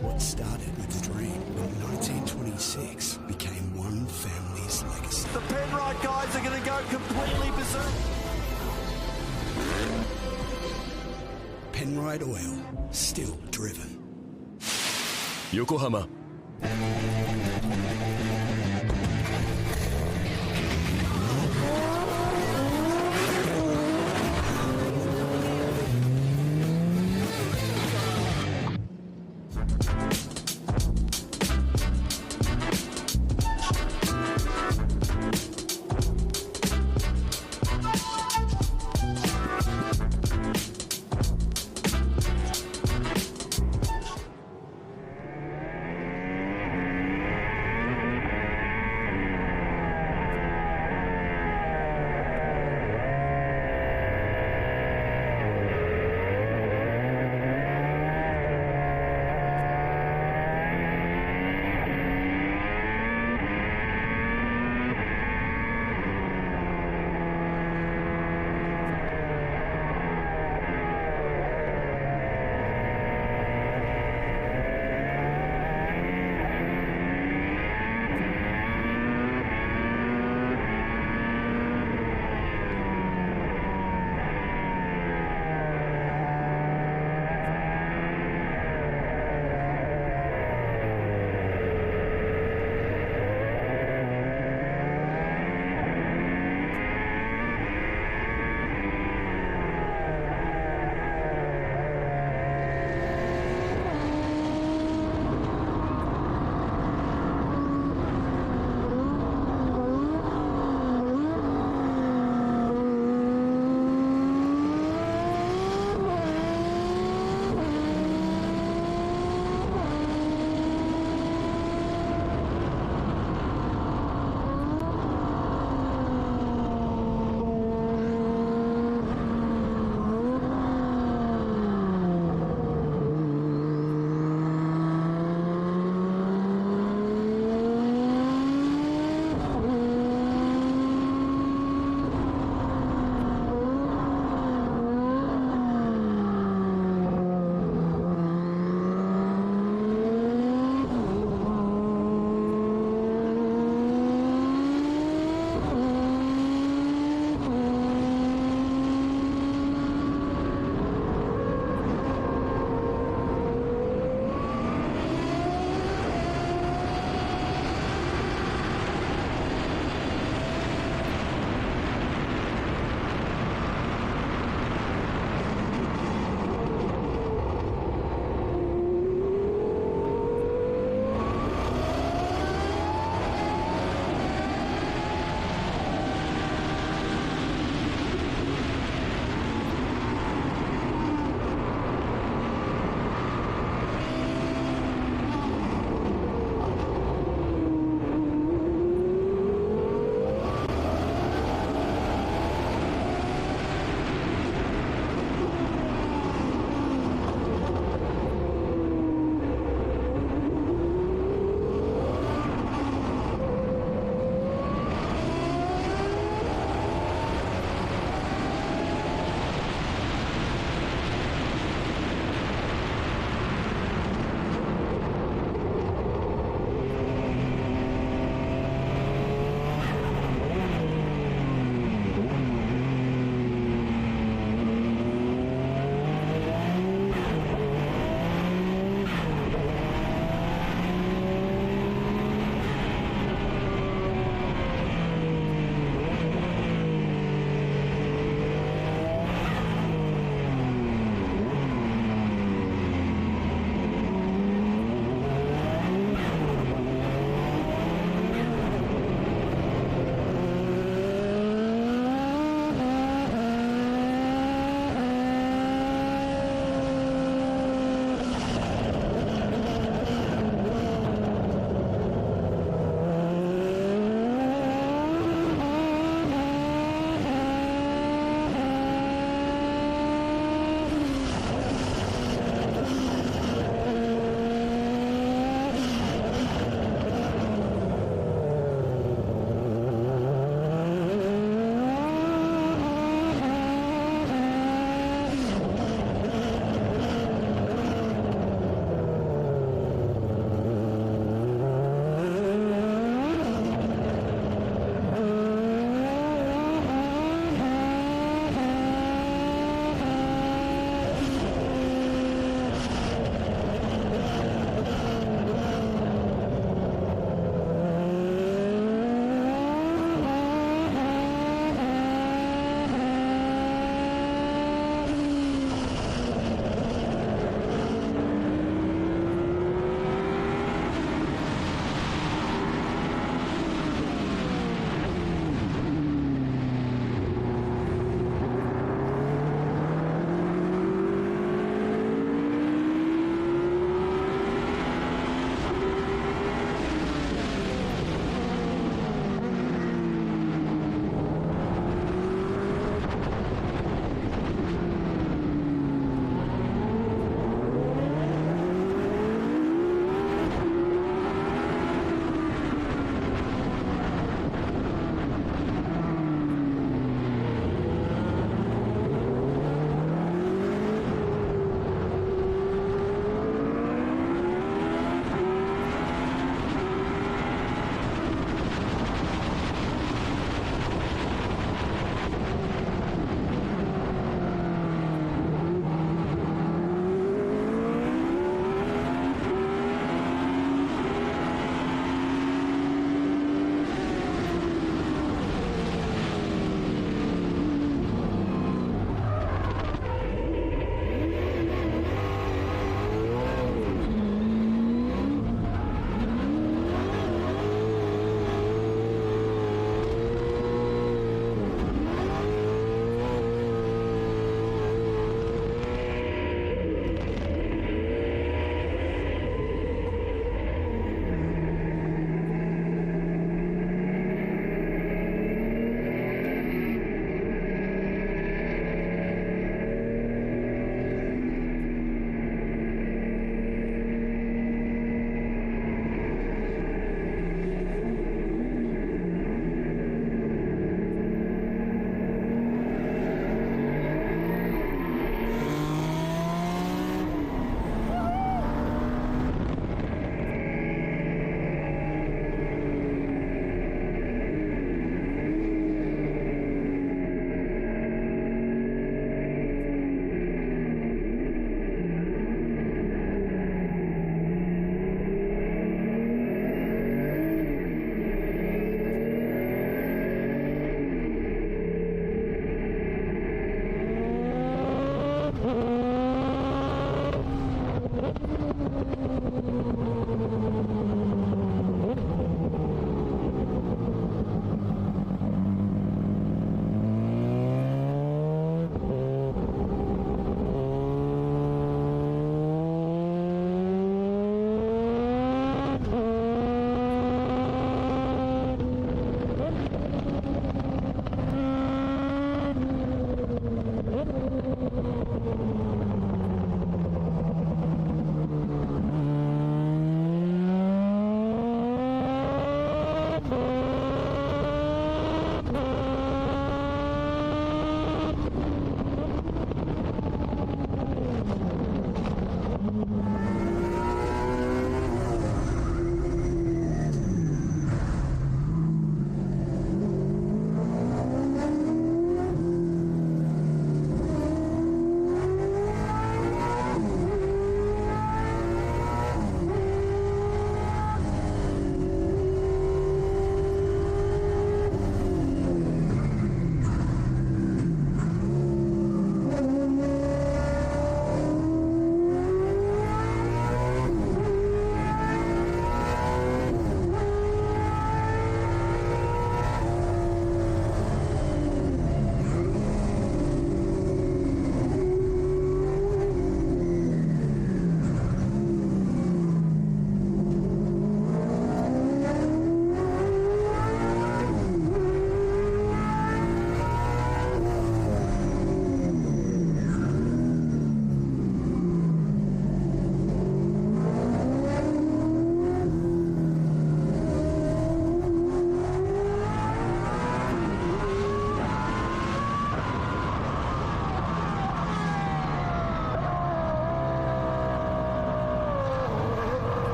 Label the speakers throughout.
Speaker 1: What started with a dream in 1926 became one family's legacy.
Speaker 2: The Penrite guys are going to go completely berserk.
Speaker 1: Penrite Oil, still driven.
Speaker 3: Yokohama.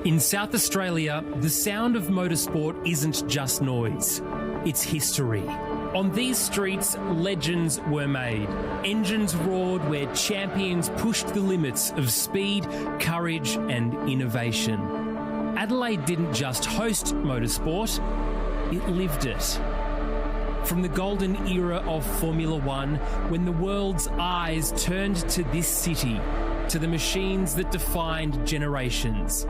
Speaker 4: In South Australia, the sound of motorsport isn't just noise, it's history. On these streets, legends were made. Engines roared where champions pushed the limits of speed, courage and innovation. Adelaide didn't just host motorsport, it lived it. From the golden era of Formula One, when the world's eyes turned to this city, to the machines that defined generations,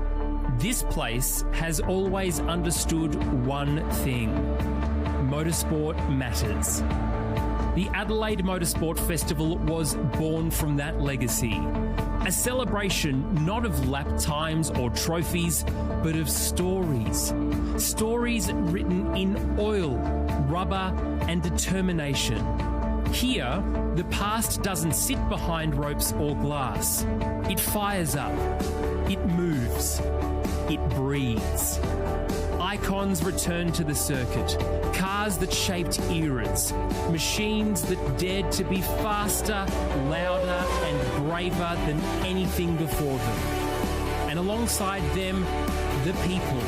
Speaker 4: this place has always understood one thing: motorsport matters. The Adelaide Motorsport Festival was born from that legacy. A celebration not of lap times or trophies, but of stories. Stories written in oil, rubber and determination. Here, the past doesn't sit behind ropes or glass. It fires up. It moves. It breathes. Icons return to the circuit. Cars that shaped eras. Machines that dared to be faster, louder and braver than anything before them. And alongside them, the people.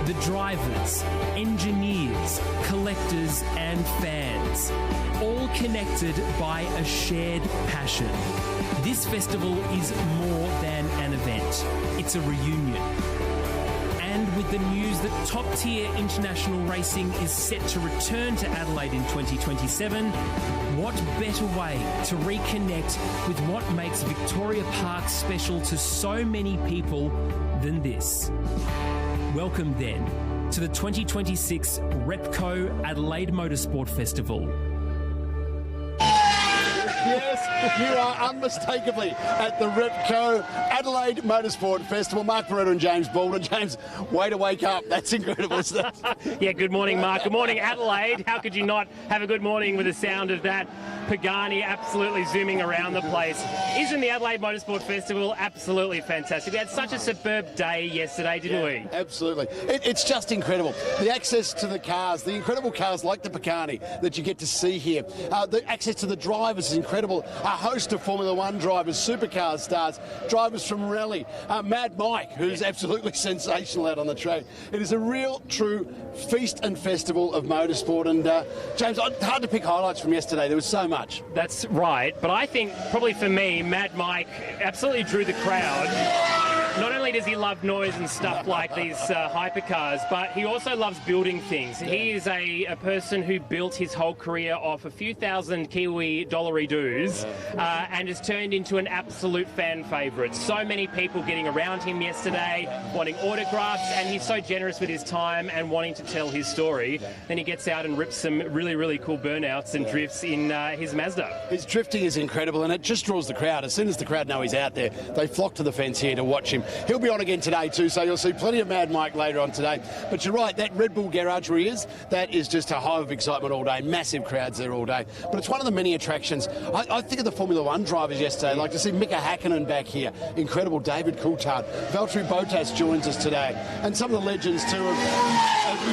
Speaker 4: The drivers, engineers, collectors and fans. All connected by a shared passion. This festival is more than an event. It's a reunion. And with the news that top-tier international racing is set to return to Adelaide in 2027, what better way to reconnect with what makes Victoria Park special to so many people than this? Welcome then to the 2026 Repco Adelaide Motorsport Festival.
Speaker 5: Yes, you are unmistakably at the Repco Adelaide Motorsport Festival. Mark Barretto and James Baldwin. James, way to wake up. That's incredible stuff.
Speaker 6: Yeah, good morning, Mark. Good morning, Adelaide. How could you not have a good morning with the sound of that Pagani absolutely zooming around the place? Isn't the Adelaide Motorsport Festival absolutely fantastic? We had such a superb day yesterday, didn't we?
Speaker 5: Absolutely. It's just incredible. The access to the cars, the incredible cars like the Pagani that you get to see here. The access to the drivers is incredible. A host of Formula One drivers, Supercars stars, drivers from Rally. Mad Mike, who's absolutely sensational out on the track. It is a real, true feast and festival of motorsport. And James, hard to pick highlights from yesterday. There was so much.
Speaker 6: That's right. But I think probably for me, Mad Mike absolutely drew the crowd. Not only does he love noise and stuff like these hypercars, but he also loves building things. He is a person who built his whole career off a few thousand Kiwi dollary-doos and has turned into an absolute fan favourite. So many people getting around him yesterday, wanting autographs, and he's so generous with his time and wanting to tell his story. Then he gets out and rips some really, really cool burnouts and drifts in his Mazda.
Speaker 5: His drifting is incredible, and it just draws the crowd. As soon as the crowd know he's out there, they flock to the fence here to watch him. He'll be on again today too, so you'll see plenty of Mad Mike later on today. But you're right, that Red Bull garage where he is, that is just a hive of excitement all day. Massive crowds there all day. But it's one of the many attractions. I think of the Formula One drivers yesterday, like to see Mika Hakkinen back here. Incredible, David Coulthard. Valtteri Bottas joins us today. And some of the legends too of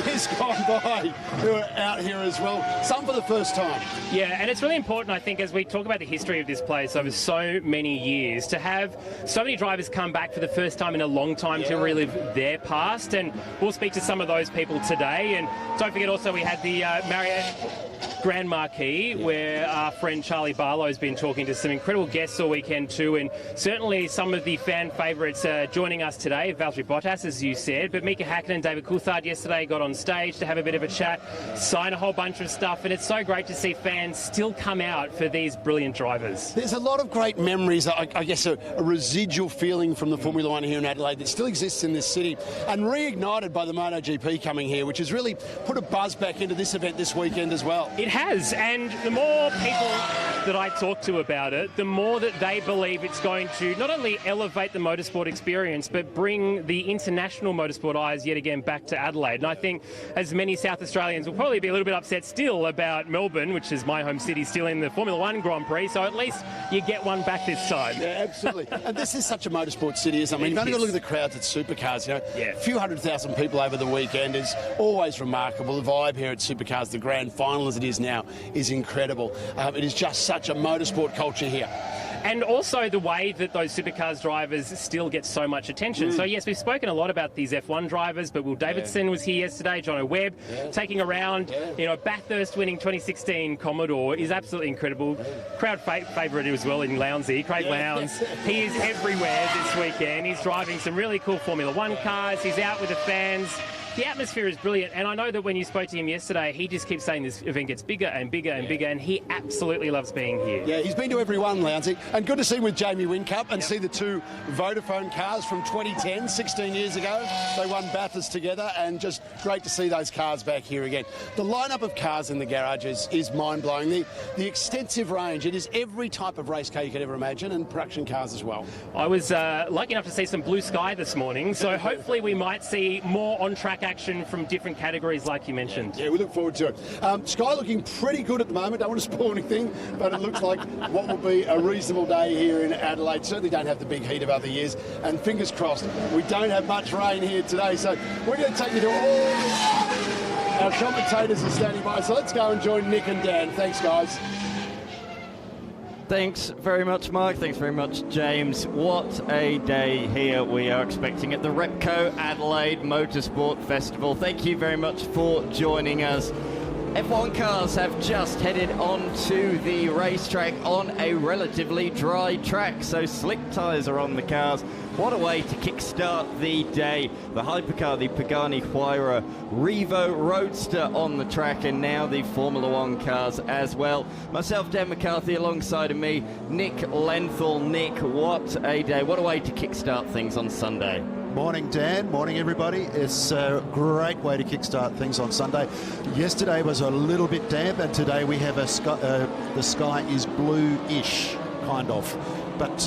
Speaker 5: years gone by who are out here as well. Some for the first time.
Speaker 6: Yeah, and it's really important, I think, as we talk about the history of this place over so many years, to have so many drivers come back for the first time in a long time to relive their past. And we'll speak to some of those people today. And don't forget also we had the Marriott Grand Marquis, where our friend Charlie Barlow's been talking to some incredible guests all weekend too, and certainly some of the fan favourites joining us today. Valtteri Bottas, as you said, but Mika Hakkinen and David Coulthard yesterday got on stage to have a bit of a chat, sign a whole bunch of stuff, and it's so great to see fans still come out for these brilliant drivers.
Speaker 5: There's a lot of great memories, I guess a residual feeling from the Formula One here in Adelaide that still exists in this city, and reignited by the MotoGP coming here, which has really put a buzz back into this event this weekend as well.
Speaker 6: It has, and the more people that I talk to about it, the more that they believe it's going to not only elevate the motorsport experience, but bring the international motorsport eyes yet again back to Adelaide. And I think as many South Australians will probably be a little bit upset still about Melbourne, which is my home city, still in the Formula One Grand Prix, so at least you get one back this time.
Speaker 5: Yeah, absolutely. And this is such a motorsport city, isn't it? I mean, you've only got to look at the crowds at Supercars, you know. A few 100,000 people over the weekend is always remarkable. The vibe here at Supercars, the grand final as it is now, is incredible. It is just such a motorsport culture here.
Speaker 6: And also the way that those Supercars drivers still get so much attention. So yes, we've spoken a lot about these F1 drivers, but Will Davidson was here yesterday, Jono Webb taking around, you know, Bathurst winning 2016 Commodore is absolutely incredible. Crowd favourite as well in Lounsey, Craig Lowndes. He is everywhere this weekend. He's driving some really cool Formula One cars. He's out with the fans. The atmosphere is brilliant, and I know that when you spoke to him yesterday, he just keeps saying this event gets bigger and bigger and bigger, and he absolutely loves being here.
Speaker 5: Yeah, he's been to every one, Lounsey, and good to see him with Jamie Whincup and see the two Vodafone cars from 2010, 16 years ago. They won Bathurst together, and just great to see those cars back here again. The lineup of cars in the garage is mind-blowing. The extensive range, it is every type of race car you could ever imagine, and production cars as well.
Speaker 6: I was lucky enough to see some blue sky this morning, so hopefully we might see more on-track action from different categories like you mentioned.
Speaker 5: Yeah, we look forward to it. Sky looking pretty good at the moment. Don't want to spoil anything, but it looks like what will be a reasonable day here in Adelaide. Certainly don't have the big heat of other years, and fingers crossed we don't have much rain here today. So we're going to take you to all our commentators are standing by. So let's go and join Nick and Dan. Thanks, guys.
Speaker 7: Thanks very much, Mark. Thanks very much, James. What a day here we are expecting at the Repco Adelaide Motorsport Festival. Thank you very much for joining us. F1 cars have just headed onto the racetrack on a relatively dry track, so slick tyres are on the cars. What a way to kickstart the day. The Hypercar, the Pagani Huayra Revo Roadster on the track, and now the Formula One cars as well. Myself, Dan McCarthy, alongside of me, Nick Lenthal. Nick, what a day. What a way to kickstart things on Sunday.
Speaker 8: Morning, Dan. Morning, everybody. It's a great way to kickstart things on Sunday. Yesterday was a little bit damp, and today we have the sky is blue-ish, kind of. But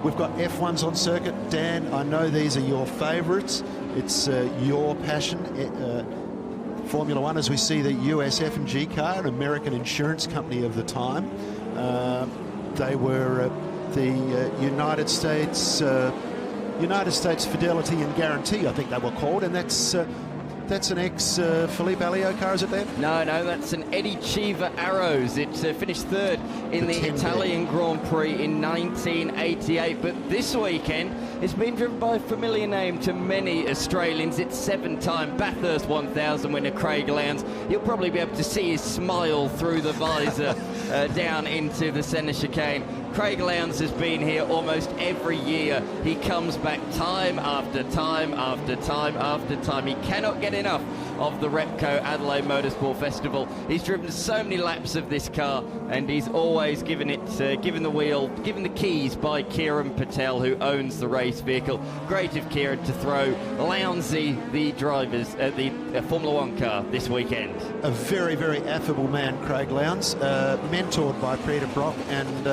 Speaker 8: we've got F1s on circuit. Dan, I know these are your favourites. It's your passion. Formula One, as we see the US F&G car, an American insurance company of the time. They were the United States Fidelity and Guarantee, I think they were called, and that's an ex-Felipe Alio car, is it, Dan?
Speaker 7: No, that's an Eddie Cheever Arrows. It finished third in the Italian Grand Prix in 1988, but this weekend it's been driven by a familiar name to many Australians. It's seven-time Bathurst 1000 winner Craig Lowndes. You'll probably be able to see his smile through the visor down into the centre chicane. Craig Lowndes has been here almost every year. He comes back time after time after time after time. He cannot get enough of the Repco Adelaide Motorsport Festival. He's driven so many laps of this car, and he's always given the keys by Kieran Patel, who owns the race vehicle. Great of Kieran to throw Lounsey, the drivers at the Formula One car this weekend.
Speaker 8: A very, very affable man, Craig Lowndes, mentored by Peter Brock, and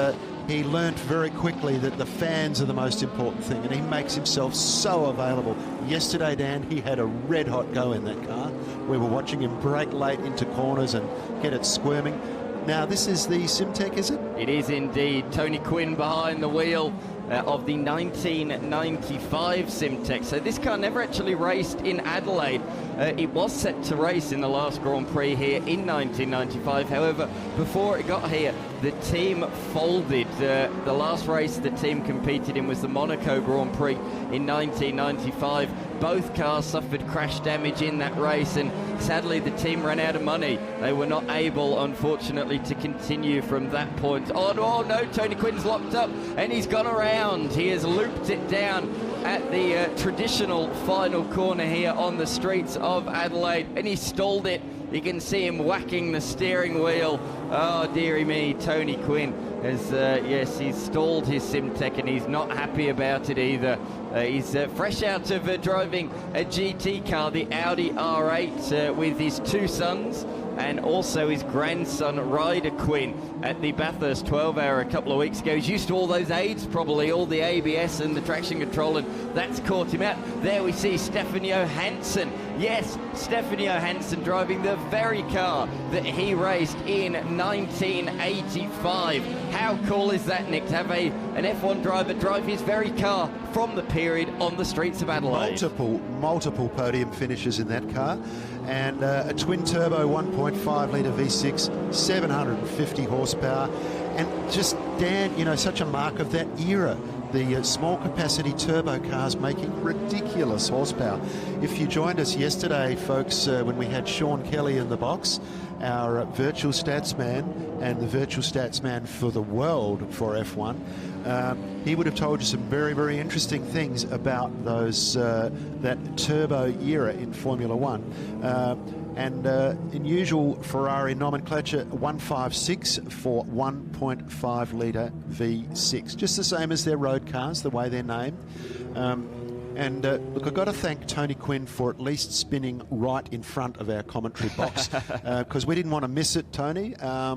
Speaker 8: he learnt very quickly that the fans are the most important thing, and he makes himself so available. Yesterday, Dan, he had a red-hot go in that car. We were watching him brake late into corners and get it squirming. Now, this is the Simtech, is it?
Speaker 7: It is indeed. Tony Quinn behind the wheel of the 1995 Simtech. So this car never actually raced in Adelaide. It was set to race in the last Grand Prix here in 1995. However, before it got here, the team folded. The last race the team competed in was the Monaco Grand Prix in 1995. Both cars suffered crash damage in that race, and sadly the team ran out of money. They were not able, unfortunately, to continue from that point on. Oh no, Tony Quinn's locked up and he's gone around. He has looped it down at the traditional final corner here on the streets of Adelaide, and he stalled it. You can see him whacking the steering wheel. Oh dearie me, Tony Quinn has, yes, he's stalled his Simtech, and he's not happy about it either. He's fresh out of driving a GT car, the Audi R8, with his two sons and also his grandson Ryder Quinn at the Bathurst 12-hour a couple of weeks ago. He's used to all those aids, probably all the ABS and the traction control, and that's caught him out. There we see Stefan Johansson. Yes, Stefan Johansson driving the very car that he raced in 1985. How cool is that, Nick, to have an F1 driver drive his very car from the period on the streets of Adelaide?
Speaker 8: Multiple podium finishes in that car, and a twin-turbo 1.5 litre V6, 750 horsepower, And just, Dan, you know, such a mark of that era. The small capacity turbo cars making ridiculous horsepower. If you joined us yesterday, folks, when we had Sean Kelly in the box, our virtual stats man and the virtual stats man for the world for F1, he would have told you some very, very interesting things about those that turbo era in Formula One. And in usual Ferrari nomenclature, 156 for 1.5 litre V6. Just the same as their road cars, the way they're named. Look, I've got to thank Tony Quinn for at least spinning right in front of our commentary box, because we didn't want to miss it, Tony. Yeah,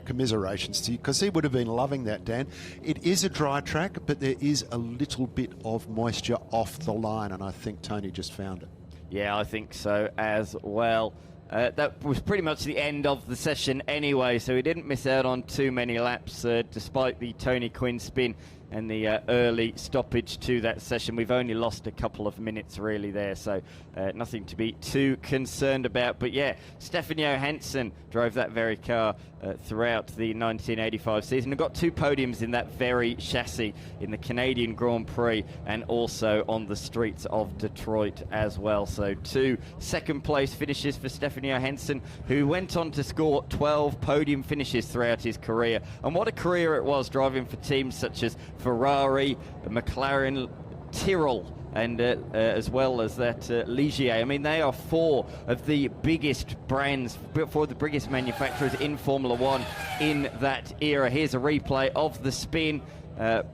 Speaker 8: commiserations to you, because he would have been loving that, Dan. It is a dry track, but there is a little bit of moisture off the line, and I think Tony just found it.
Speaker 7: Yeah, I think so as well. That was pretty much the end of the session anyway, so we didn't miss out on too many laps despite the Tony Quinn spin and the early stoppage to that session. We've only lost a couple of minutes really there, so nothing to be too concerned about. But yeah, Stefan Johansson drove that very car throughout the 1985 season and got 2 podiums in that very chassis in the Canadian Grand Prix and also on the streets of Detroit as well. So 2 second place finishes for Stefan Johansson, who went on to score 12 podium finishes throughout his career. And what a career it was, driving for teams such as Ferrari, McLaren, Tyrrell, and as well as that Ligier. I mean, they are 4 of the biggest brands, 4 of the biggest manufacturers in Formula One in that era. Here's a replay of the spin.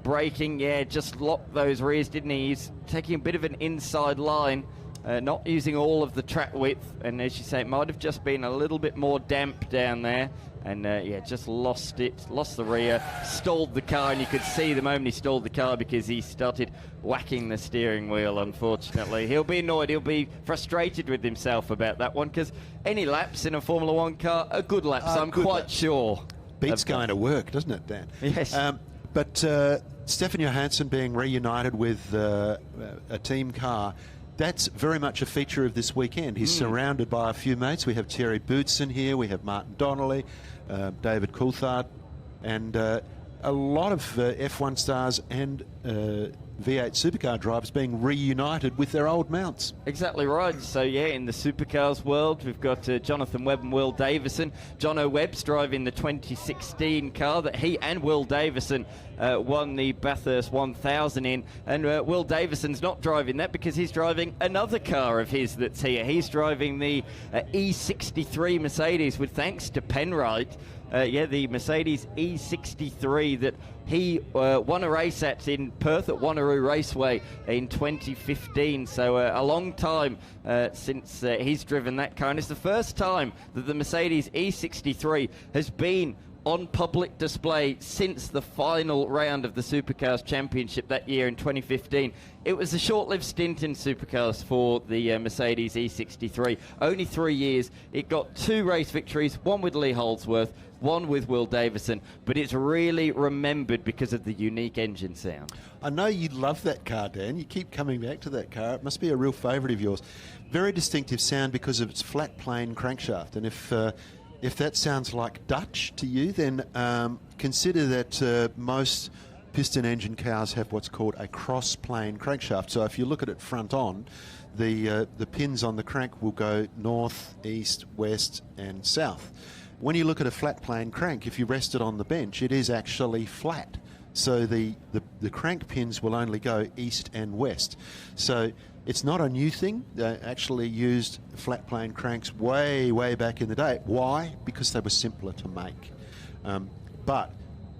Speaker 7: Braking, yeah, just locked those rears, didn't he? He's taking a bit of an inside line, not using all of the track width, and as you say, it might have just been a little bit more damp down there. And yeah, just lost the rear, stalled the car, and you could see the moment he stalled the car because he started whacking the steering wheel, unfortunately. He'll be annoyed, he'll be frustrated with himself about that one, because any laps in a Formula One car are good laps, I'm quite sure.
Speaker 8: Beats going to work, doesn't it, Dan?
Speaker 7: Yes.
Speaker 8: But Stefan Johansson being reunited with a team car, that's very much a feature of this weekend. He's surrounded by a few mates. We have Thierry Boutsen here, we have Martin Donnelly, David Coulthard, and a lot of F1 stars and V8 supercar drivers being reunited with their old mounts.
Speaker 7: Exactly right. So yeah, in the supercars world, we've got Jonathan Webb and Will Davison. Jono Webb's driving the 2016 car that he and Will Davison won the Bathurst 1000 in, and Will Davison's not driving that because he's driving another car of his that's here. He's driving the E63 Mercedes, with thanks to Penrite. The Mercedes E63 that he won a race at in Perth at Wanneroo Raceway in 2015. So a long time since he's driven that car, and it's the first time that the Mercedes E63 has been on public display since the final round of the Supercars Championship that year in 2015. It was a short-lived stint in Supercars for the Mercedes E63. Only 3 years. It got 2 race victories, one with Lee Holdsworth, one with Will Davison, but it's really remembered because of the unique engine sound.
Speaker 8: I know you love that car, Dan. You keep coming back to that car. It must be a real favourite of yours. Very distinctive sound because of its flat plane crankshaft, and if that sounds like Dutch to you, then consider that most piston engine cars have what's called a cross-plane crankshaft. So if you look at it front on, the pins on the crank will go north, east, west and south. When you look at a flat plane crank, if you rest it on the bench, it is actually flat. So the crank pins will only go east and west. So it's not a new thing. They actually used flat plane cranks way, way back in the day. Why? Because they were simpler to make. But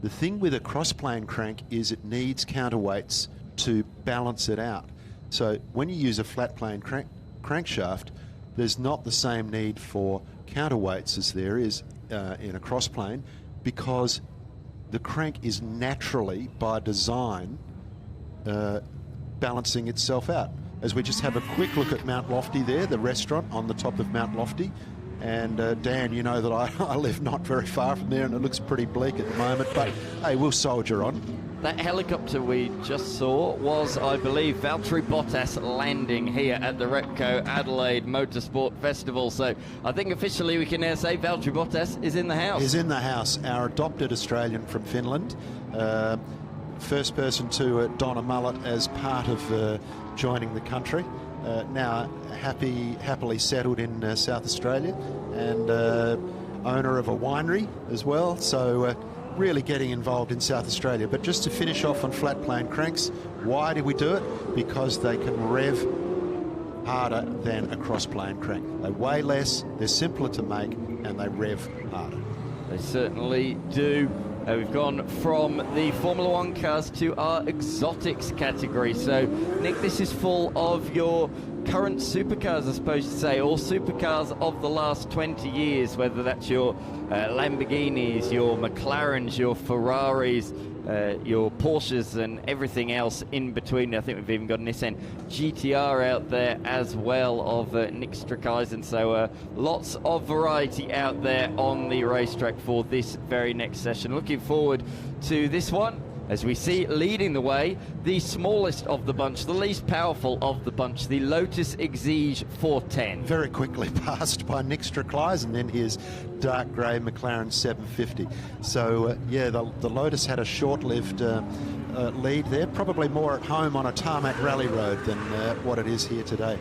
Speaker 8: the thing with a cross-plane crank is it needs counterweights to balance it out. So when you use a flat plane crankshaft, there's not the same need for counterweights as there is in a cross-plane, because the crank is naturally, by design, balancing itself out. As we just have a quick look at Mount Lofty there, the restaurant on the top of Mount Lofty. And Dan, you know that I live not very far from there, and it looks pretty bleak at the moment, but hey, we'll soldier on.
Speaker 7: That helicopter we just saw was, I believe, Valtteri Bottas landing here at the Repco Adelaide Motorsport Festival. So I think officially we can now say Valtteri Bottas is in the house.
Speaker 8: He's in the house, our adopted Australian from Finland. First person to don a mullet as part of joining the country. Now happily settled in South Australia, and owner of a winery as well. So really getting involved in South Australia. But just to finish off on flat plane cranks, why do we do it? Because they can rev harder than a cross plane crank. They weigh less, they're simpler to make, and they rev harder.
Speaker 7: They certainly do. We've gone from the Formula One cars to our exotics category. So, Nick, this is full of your current supercars, I suppose you'd say, or supercars of the last 20 years, whether that's your Lamborghinis, your McLarens, your Ferraris, your Porsches and everything else in between. I think we've even got a Nissan GTR out there as well of Nick Streckeisen. So lots of variety out there on the racetrack for this very next session. Looking forward to this one, as we see leading the way, the smallest of the bunch, the least powerful of the bunch, the Lotus Exige 410.
Speaker 8: Very quickly passed by Nick Streckeisen, and then his dark grey McLaren 750. So, yeah, the Lotus had a short-lived lead there, probably more at home on a tarmac rally road than what it is here today.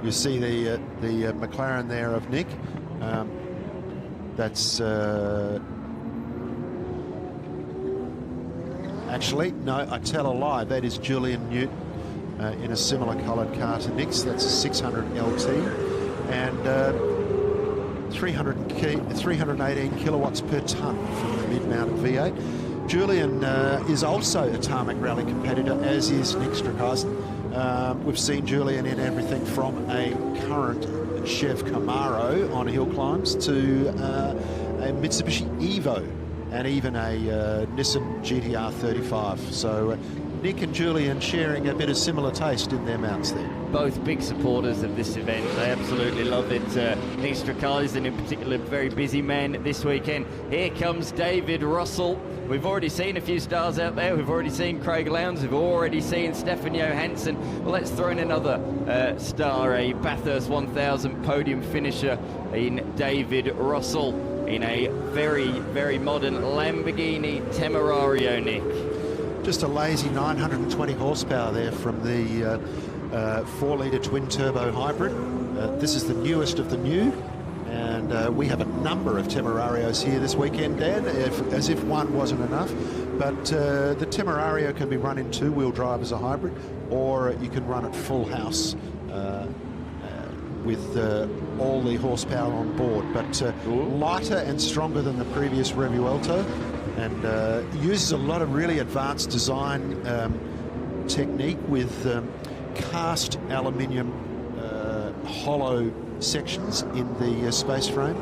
Speaker 8: You see the McLaren there of Nick. That's... Actually, no, I tell a lie. That is Julian Newton in a similar coloured car to Nick's. That's a 600 LT and 318 kilowatts per tonne from the mid-mounted V8. Julian is also a tarmac rally competitor, as is Nick Streckeisen. We've seen Julian in everything from a current Chev Camaro on hill climbs to a Mitsubishi Evo, and even a Nissan GTR 35. So Nick and Julian sharing a bit of similar taste in their mounts there.
Speaker 7: Both big supporters of this event. They absolutely love it. Nick Streckeisen in particular, very busy man this weekend. Here comes David Russell. We've already seen a few stars out there. We've already seen Craig Lowndes. We've already seen Stefan Johansson. Well, let's throw in another star, a Bathurst 1000 podium finisher in David Russell, in a very, very modern Lamborghini Temerario, Nick.
Speaker 8: Just a lazy 920 horsepower there from the 4-litre twin-turbo hybrid. This is the newest of the new, and we have a number of Temerarios here this weekend, Dan, as if one wasn't enough. But the Temerario can be run in two-wheel drive as a hybrid, or you can run it full house with all the horsepower on board, but lighter and stronger than the previous Revuelto, and uses a lot of really advanced design technique with cast aluminium hollow sections in the space frame,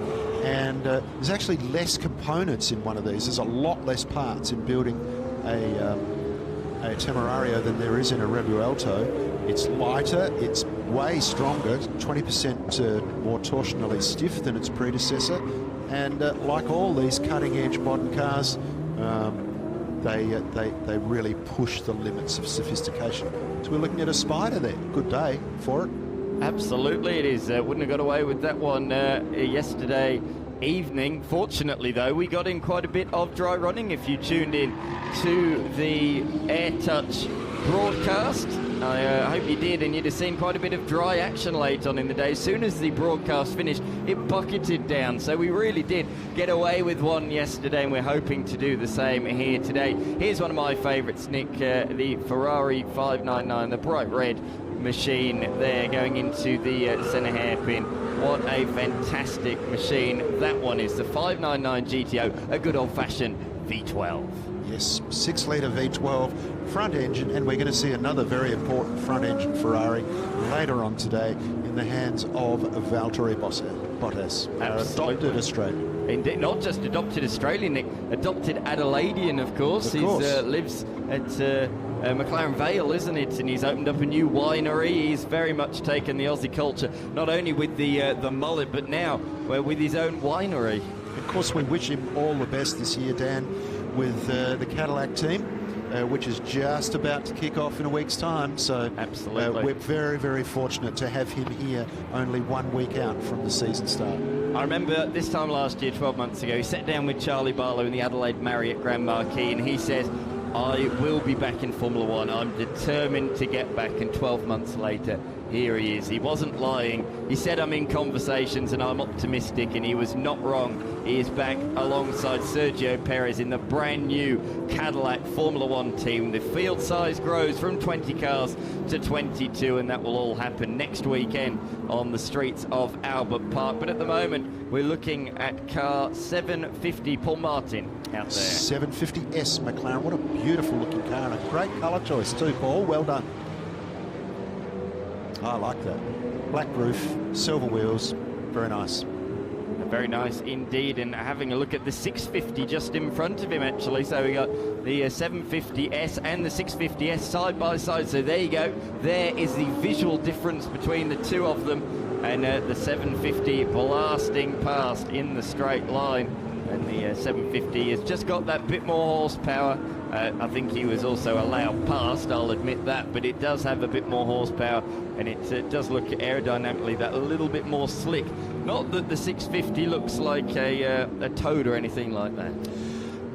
Speaker 8: and there's actually less components in one of these. There's a lot less parts in building a Temerario than there is in a Revuelto. It's lighter, it's way stronger, 20% more torsionally stiff than its predecessor, and like all these cutting-edge modern cars, they really push the limits of sophistication. So we're looking at a Spider there. Good day for it.
Speaker 7: Absolutely it is. Wouldn't have got away with that one yesterday evening. Fortunately, though, we got in quite a bit of dry running. If you tuned in to the AirTouch broadcast, I hope you did, and you'd have seen quite a bit of dry action late on in the day. As soon as the broadcast finished, it bucketed down. So we really did get away with one yesterday, and we're hoping to do the same here today. Here's one of my favourites, Nick, the Ferrari 599, the bright red machine there going into the centre hairpin. What a fantastic machine that one is. The 599 GTO, a good old-fashioned V12.
Speaker 8: Yes, 6-litre V12 front engine, and we're going to see another very important front engine Ferrari later on today in the hands of Valtteri Bottas, our adopted Australian.
Speaker 7: Indeed, not just adopted Australian, Nick, adopted Adelaidean, of course. He lives at McLaren Vale, isn't it? And he's opened up a new winery. He's very much taken the Aussie culture, not only with the mullet, but now with his own winery.
Speaker 8: Of course, we wish him all the best this year, Dan, with the Cadillac team, which is just about to kick off in a week's time. So
Speaker 7: absolutely,
Speaker 8: we're very, very fortunate to have him here only 1 week out from the season start.
Speaker 7: I remember this time last year, 12 months ago, he sat down with Charlie Barlow in the Adelaide Marriott Grand Marquis, and he says, I will be back in Formula One. I'm determined to get back, and 12 months later, here he is. He wasn't lying. He said, I'm in conversations and I'm optimistic, and he was not wrong. He is back alongside Sergio Perez in the brand new Cadillac Formula One team. The field size grows from 20 cars to 22, and that will all happen next weekend on the streets of Albert Park. But at the moment, we're looking at car 750, Paul Martin out there.
Speaker 8: 750S McLaren. What a beautiful looking car, and a great colour choice too, Paul. Well done. I like that. Black roof, silver wheels, very nice.
Speaker 7: Very nice indeed, and having a look at the 650 just in front of him actually. So we got the 750S and the 650S side by side. So there you go. There is the visual difference between the two of them, and the 750 blasting past in the straight line. And the 750 has just got that bit more horsepower. I think he was also allowed past, I'll admit that, but it does have a bit more horsepower, and it does look aerodynamically that a little bit more slick. Not that the 650 looks like a Toad or anything like that.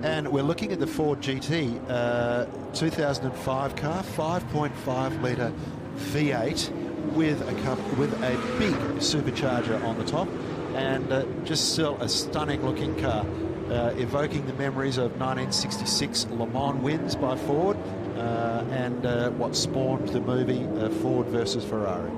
Speaker 8: And we're looking at the Ford GT 2005 car, 5.5 litre V8 with a big supercharger on the top, and just still a stunning looking car, evoking the memories of 1966 Le Mans wins by Ford, and what spawned the movie Ford versus Ferrari.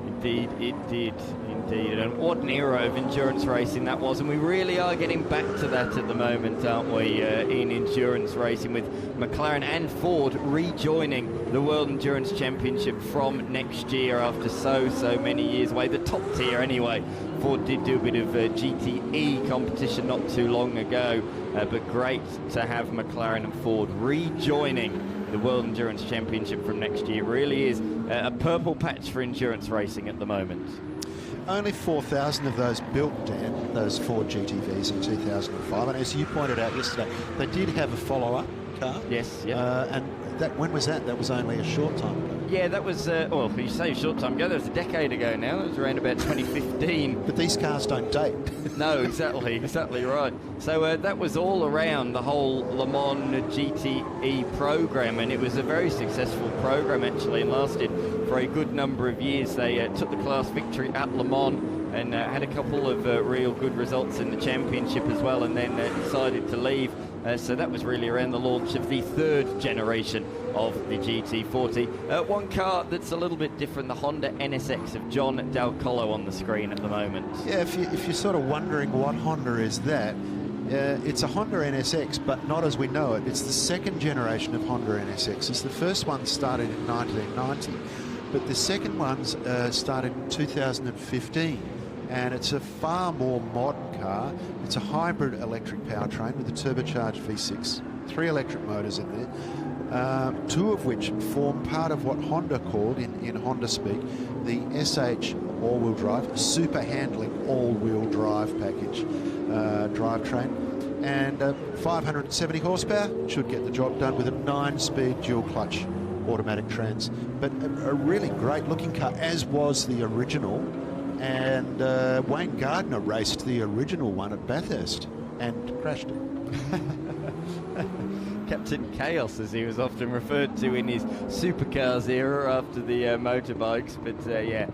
Speaker 7: Indeed, it did. Indeed, and what an era of endurance racing that was, and we really are getting back to that at the moment, aren't we, in endurance racing, with McLaren and Ford rejoining the World Endurance Championship from next year after so many years away. The top tier anyway. Ford did do a bit of GTE competition not too long ago, but great to have McLaren and Ford rejoining the World Endurance Championship from next year. Really is a purple patch for endurance racing at the moment.
Speaker 8: Only 4,000 of those built, Dan, those Ford GTVs in 2005. And as you pointed out yesterday, they did have a follow-up car.
Speaker 7: Yes, yeah.
Speaker 8: And that, when was that? That was only a short time ago.
Speaker 7: Yeah, that was, well, you say a short time ago, that was a decade ago now. It was around about 2015.
Speaker 8: But these cars don't date.
Speaker 7: No, exactly right. So that was all around the whole Le Mans GTE program, and it was a very successful program actually, and lasted for a good number of years. They took the class victory at Le Mans and had a couple of real good results in the championship as well, and then decided to leave. So that was really around the launch of the third generation of the GT40. One car that's a little bit different, the Honda NSX of John Del Collo on the screen at the moment.
Speaker 8: Yeah, if you're sort of wondering what Honda is that, it's a Honda NSX, but not as we know it. It's the second generation of Honda NSXs. The first one started in 1990, but the second one's started in 2015. And it's a far more modern car. It's a hybrid electric powertrain with a turbocharged V6, 3 electric motors in there, 2 of which form part of what Honda called, in Honda speak, the SH all-wheel drive, super handling all-wheel drive package drivetrain. And 570 horsepower should get the job done with a 9-speed dual-clutch automatic trans. But a really great-looking car, as was the original. And Wayne Gardner raced the original one at Bathurst and crashed it.
Speaker 7: Captain Chaos, as he was often referred to in his Supercars era after the motorbikes. But yeah,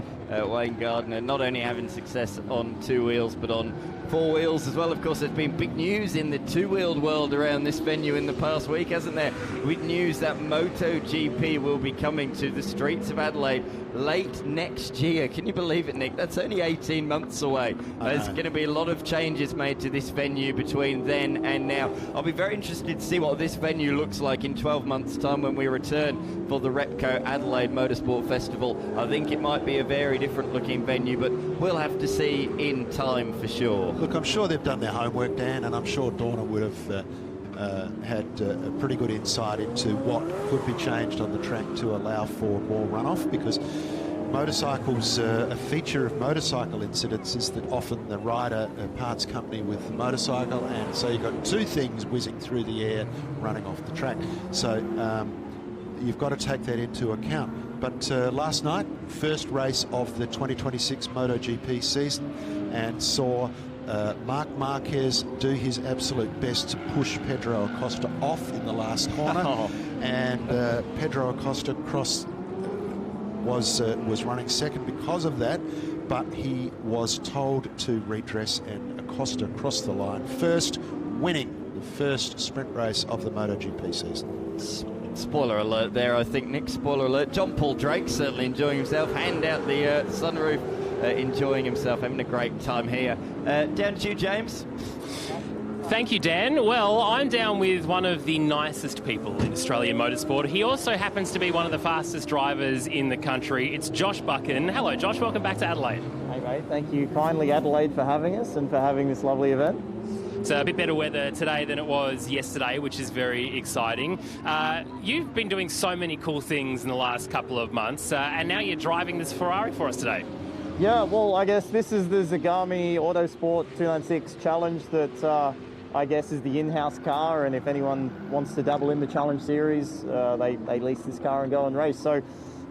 Speaker 7: Wayne Gardner not only having success on 2 wheels, but on 4 wheels as well. Of course, there's been big news in the 2-wheeled world around this venue in the past week, hasn't there? With news that MotoGP will be coming to the streets of Adelaide late next year. Can you believe it, Nick? That's only 18 months away. There's going to be a lot of changes made to this venue between then and now. I'll be very interested to see what this venue looks like in 12 months' time when we return for the Repco Adelaide Motorsport Festival. I think it might be a very different looking venue, but we'll have to see in time for sure.
Speaker 8: Look, I'm sure they've done their homework, Dan, and I'm sure Dorna would have had a pretty good insight into what could be changed on the track to allow for more runoff, because motorcycles, a feature of motorcycle incidents is that often the rider parts company with the motorcycle, and so you've got two things whizzing through the air running off the track. So you've got to take that into account. But last night, first race of the 2026 MotoGP season, and saw Marc Marquez do his absolute best to push Pedro Acosta off in the last corner. And Pedro Acosta was running second because of that, but he was told to redress, and Acosta crossed the line first, winning the first sprint race of the MotoGP season.
Speaker 7: Spoiler alert there, I think, Nick. Spoiler alert. John Paul Drake certainly enjoying himself. Hand out the sunroof, enjoying himself, having a great time here. Down to you, James.
Speaker 6: Thank you, Dan. Well, I'm down with one of the nicest people in Australian motorsport. He also happens to be one of the fastest drivers in the country. It's Josh Buchan. Hello, Josh. Welcome back to Adelaide.
Speaker 9: Hey, mate. Thank you kindly, Adelaide, for having us and for having this lovely event.
Speaker 6: It's a bit better weather today than it was yesterday, which is very exciting. You've been doing so many cool things in the last couple of months, and now you're driving this Ferrari for us today.
Speaker 9: Yeah, well, I guess this is the Zagami Autosport 296 Challenge that I guess is the in-house car, and if anyone wants to dabble in the Challenge Series, they lease this car and go and race. So,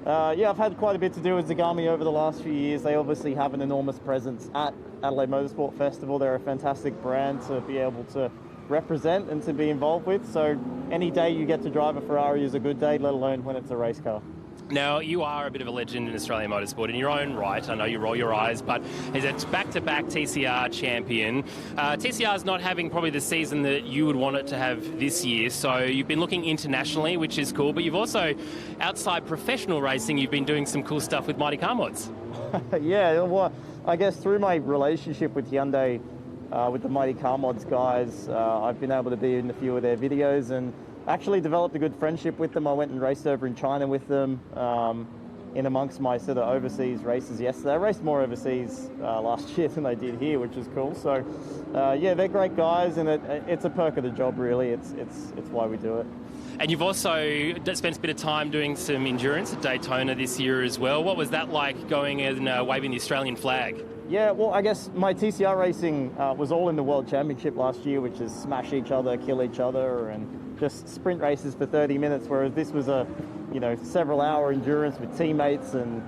Speaker 9: yeah, I've had quite a bit to do with Zagami over the last few years. They obviously have an enormous presence at Adelaide Motorsport Festival. They're a fantastic brand to be able to represent and to be involved with. So any day you get to drive a Ferrari is a good day, let alone when it's a race car.
Speaker 6: Now, you are a bit of a legend in Australian motorsport in your own right. I know you roll your eyes, but as a back-to-back TCR champion, TCR is not having probably the season that you would want it to have this year. So you've been looking internationally, which is cool, but you've also, outside professional racing, you've been doing some cool stuff with Mighty Car Mods.
Speaker 9: Yeah, well, I guess through my relationship with Hyundai, with the Mighty Car Mods guys, I've been able to be in a few of their videos and actually developed a good friendship with them. I went and raced over in China with them in amongst my sort of overseas races yesterday. I raced more overseas last year than I did here, which is cool. So, yeah, they're great guys, and it's a perk of the job, really. It's why we do it.
Speaker 6: And you've also spent a bit of time doing some endurance at Daytona this year as well. What was that like, going and waving the Australian flag?
Speaker 9: Yeah, well, I guess my TCR racing was all in the World Championship last year, which is smash each other, kill each other, and just sprint races for 30 minutes, whereas this was a, several hour endurance with teammates, and,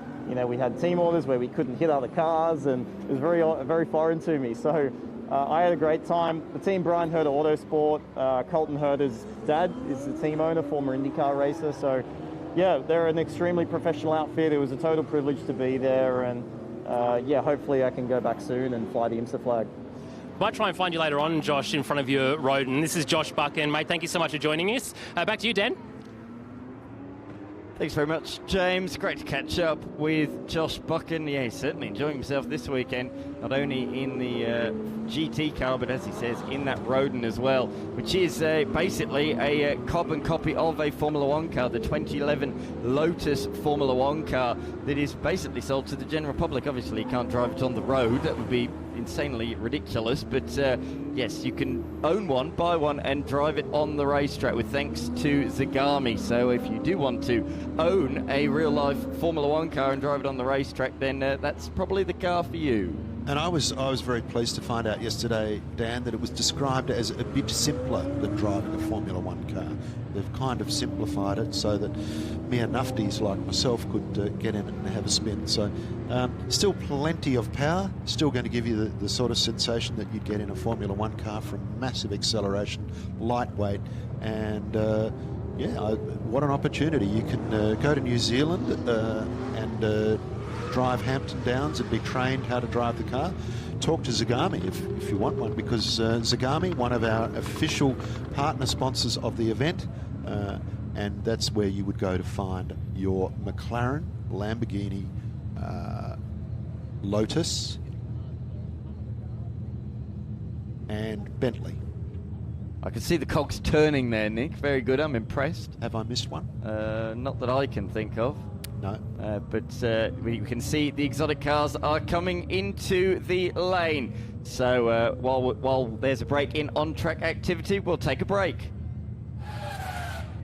Speaker 9: we had team orders where we couldn't hit other cars, and it was very foreign to me. So I had a great time. The team, Brian Herter Autosport, Colton Herter's dad is the team owner, former IndyCar racer. So yeah, they're an extremely professional outfit. It was a total privilege to be there, and yeah, hopefully I can go back soon and fly the IMSA flag.
Speaker 6: Might try and find you later on, Josh, in front of your Roden. This is Josh Buchan. Mate, thank you so much for joining us. Back to you, Dan.
Speaker 7: Thanks very much, James. Great to catch up with Josh Buchan. Yeah, he's certainly enjoying himself this weekend, not only in the GT car, but as he says, in that Roden as well, which is basically a carbon copy of a Formula One car, the 2011 Lotus Formula One car that is basically sold to the general public. Obviously, you can't drive it on the road. That would be insanely ridiculous, but yes, you can own one, buy one, and drive it on the racetrack with thanks to Zagami. So if you do want to own a real-life Formula One car and drive it on the racetrack, then that's probably the car for you.
Speaker 8: And I was very pleased to find out yesterday, Dan, that it was described as a bit simpler than driving a Formula One car. They've kind of simplified it so that mere nufties like myself could get in it and have a spin. So still plenty of power, still going to give you the sort of sensation that you'd get in a Formula One car from massive acceleration, lightweight, and yeah, what an opportunity. You can go to New Zealand and drive Hampton Downs and be trained how to drive the car. Talk to Zagami if you want one, because Zagami, one of our official partner sponsors of the event, and that's where you would go to find your McLaren, Lamborghini, Lotus and Bentley.
Speaker 7: I can see the cogs turning there, Nick. Very good. I'm impressed.
Speaker 8: Have I missed one?
Speaker 7: Not that I can think of.
Speaker 8: No.
Speaker 7: But we can see the exotic cars are coming into the lane. So while there's a break in on-track activity, we'll take a break.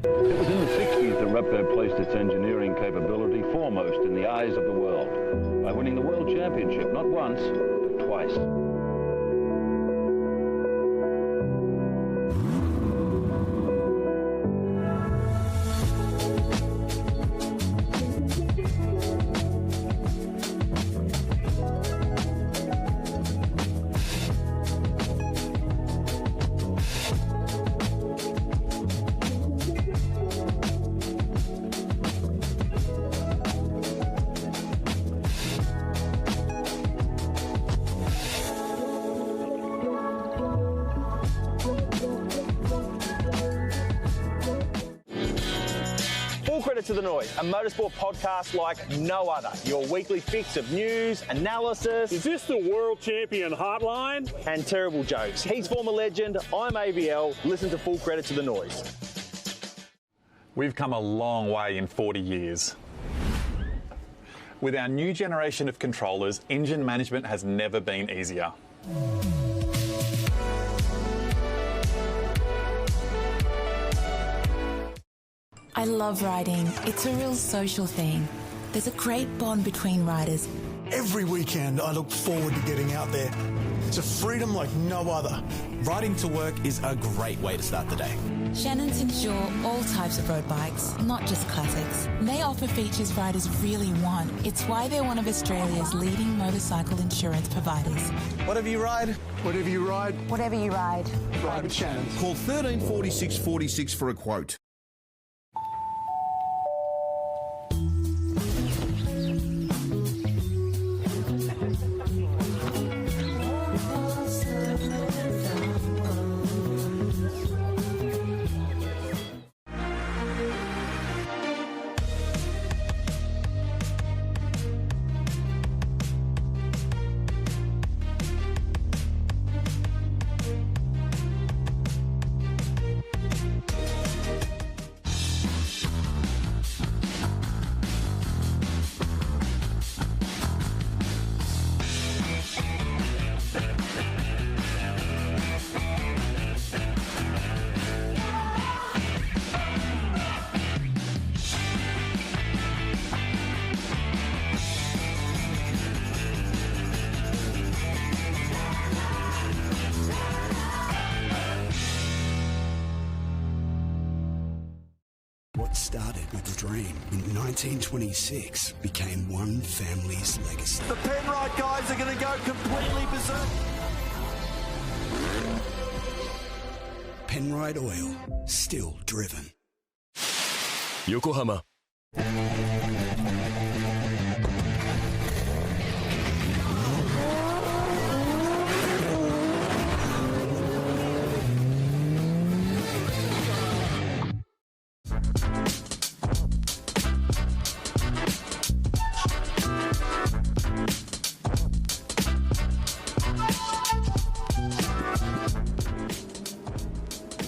Speaker 10: It was in the 60s that Repco placed its engineering capability foremost in the eyes of the world by winning the World Championship not once, but twice.
Speaker 11: To the Noise, a motorsport podcast like no other. Your weekly fix of news, analysis.
Speaker 12: Is this the World Champion Hotline?
Speaker 11: And terrible jokes. He's former legend, I'm AVL. Listen to Full Credit to the Noise.
Speaker 13: We've come a long way in 40 years. With our new generation of controllers, engine management has never been easier.
Speaker 14: I love riding. It's a real social thing. There's a great bond between riders.
Speaker 15: Every weekend I look forward to getting out there. It's a freedom like no other.
Speaker 16: Riding to work is a great way to start the day.
Speaker 14: Shannon's insure all types of road bikes, not just classics. They offer features riders really want. It's why they're one of Australia's leading motorcycle insurance providers.
Speaker 16: Whatever you ride.
Speaker 15: Whatever you ride.
Speaker 14: Whatever you ride.
Speaker 15: Ride with Shannon.
Speaker 17: Call 13 46 46 for a quote.
Speaker 1: What started with a dream in 1926 became one family's legacy.
Speaker 2: The Penrite guys are going to go completely berserk.
Speaker 1: Penrite Oil, still driven.
Speaker 3: Yokohama.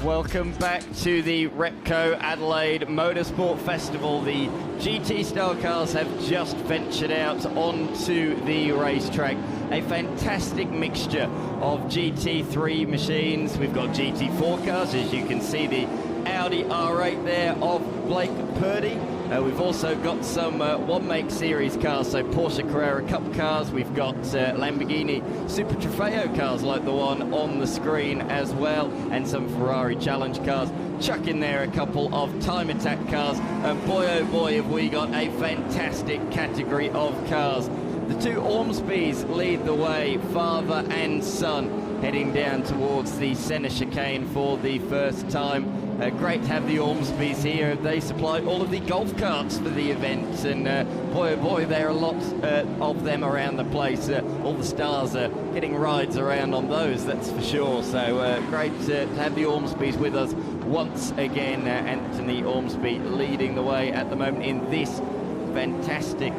Speaker 7: Welcome back to the Repco Adelaide Motorsport Festival. The GT style cars have just ventured out onto the racetrack. A fantastic mixture of GT3 machines. We've got GT4 cars, as you can see the Audi R8 there of Blake Purdy. We've also got some one-make series cars, so Porsche Carrera Cup cars. We've got Lamborghini Super Trofeo cars like the one on the screen as well, and some Ferrari Challenge cars. Chuck in there a couple of Time Attack cars, and boy oh boy have we got a fantastic category of cars. The two Ormsbys lead the way, father and son, heading down towards the centre chicane for the first time. Great to have the Ormsbys here. They supply all of the golf carts for the event, and boy oh boy, there are lots of them around the place. All the stars are getting rides around on those, that's for sure. So great to have the Ormsbys with us once again. Anthony Ormsby leading the way at the moment in this fantastic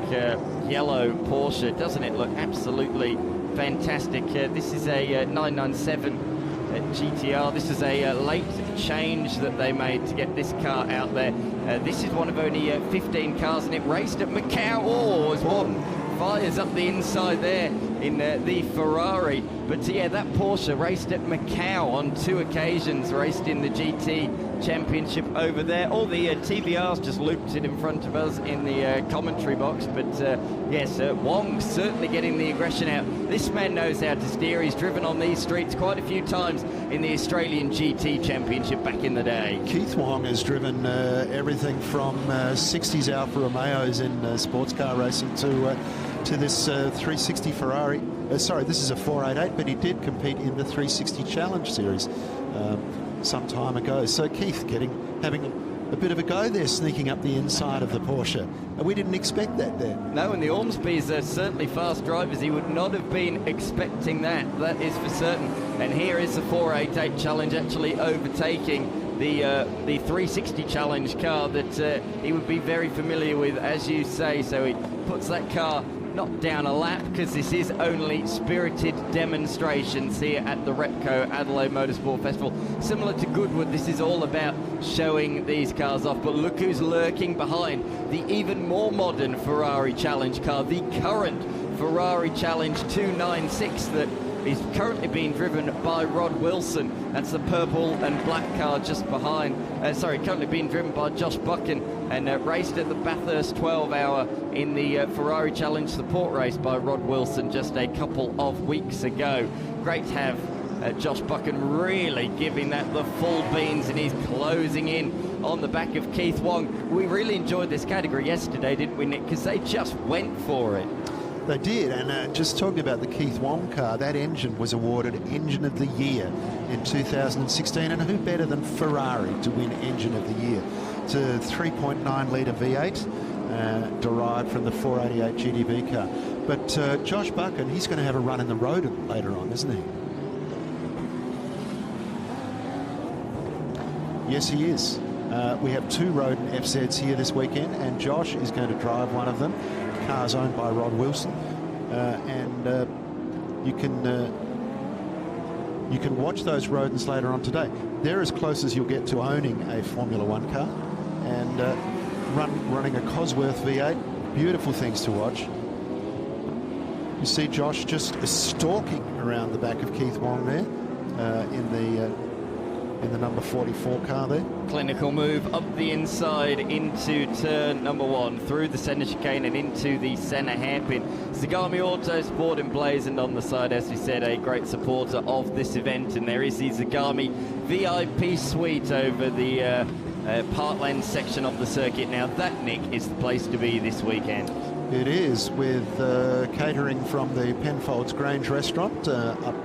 Speaker 7: yellow Porsche. Doesn't it look absolutely fantastic? This is a 997 GTR. This is a late change that they made to get this car out there. This is one of only 15 cars, and it raced at Macau. Oh, as one fires up the inside there in the Ferrari. But yeah, that Porsche raced at Macau on 2 occasions, raced in the GT Championship over there. All the TVRs just looped it in front of us in the commentary box. But yes, Wong certainly getting the aggression out. This man knows how to steer. He's driven on these streets quite a few times in the Australian GT Championship back in the day.
Speaker 8: Keith Wong has driven everything from 60s Alfa Romeos in sports car racing to this 360 Ferrari. Sorry, this is a 488, but he did compete in the 360 Challenge Series some time ago. So Keith having a bit of a go there, sneaking up the inside of the Porsche. We didn't expect that there.
Speaker 7: No, and the Ormsbys are certainly fast drivers. He would not have been expecting that is for certain. And here is the 488 Challenge actually overtaking the 360 Challenge car that he would be very familiar with, as you say. So he puts that car not down a lap, because this is only spirited demonstrations here at the Repco Adelaide Motorsport Festival. Similar to Goodwood, this is all about showing these cars off. But look who's lurking behind the even more modern Ferrari Challenge car, the current Ferrari Challenge 296 that is currently being driven by Rod Wilson. That's the purple and black car just behind. Currently being driven by Josh Buchan and raced at the Bathurst 12-hour in the Ferrari Challenge support race by Rod Wilson just a couple of weeks ago. Great to have Josh Buchan really giving that the full beans, and he's closing in on the back of Keith Wong. We really enjoyed this category yesterday, didn't we, Nick? Because they just went for it.
Speaker 8: They did, and just talking about the Keith Wong car, that engine was awarded Engine of the Year in 2016, and who better than Ferrari to win Engine of the Year? It's a 3.9 litre V8 derived from the 488 GTB car. But Josh Buchan, he's going to have a run in the Rodin later on, isn't he? Yes, he is. We have 2 Rodin FZs here this weekend, and Josh is going to drive one of them. Cars owned by Rod Wilson, and you can watch those Rodins later on today. They're as close as you'll get to owning a Formula One car, and running a Cosworth V8. Beautiful things to watch. You see Josh just stalking around the back of Keith Wong there in the number 44 car there.
Speaker 7: Clinical move up the inside into turn number 1, through the centre chicane and into the centre hairpin. Zagami Autosport emblazoned on the side, as we said, a great supporter of this event. And there is the Zagami VIP suite over the Parkland section of the circuit. Now that, Nick, is the place to be this weekend.
Speaker 8: It is, with catering from the Penfolds Grange restaurant up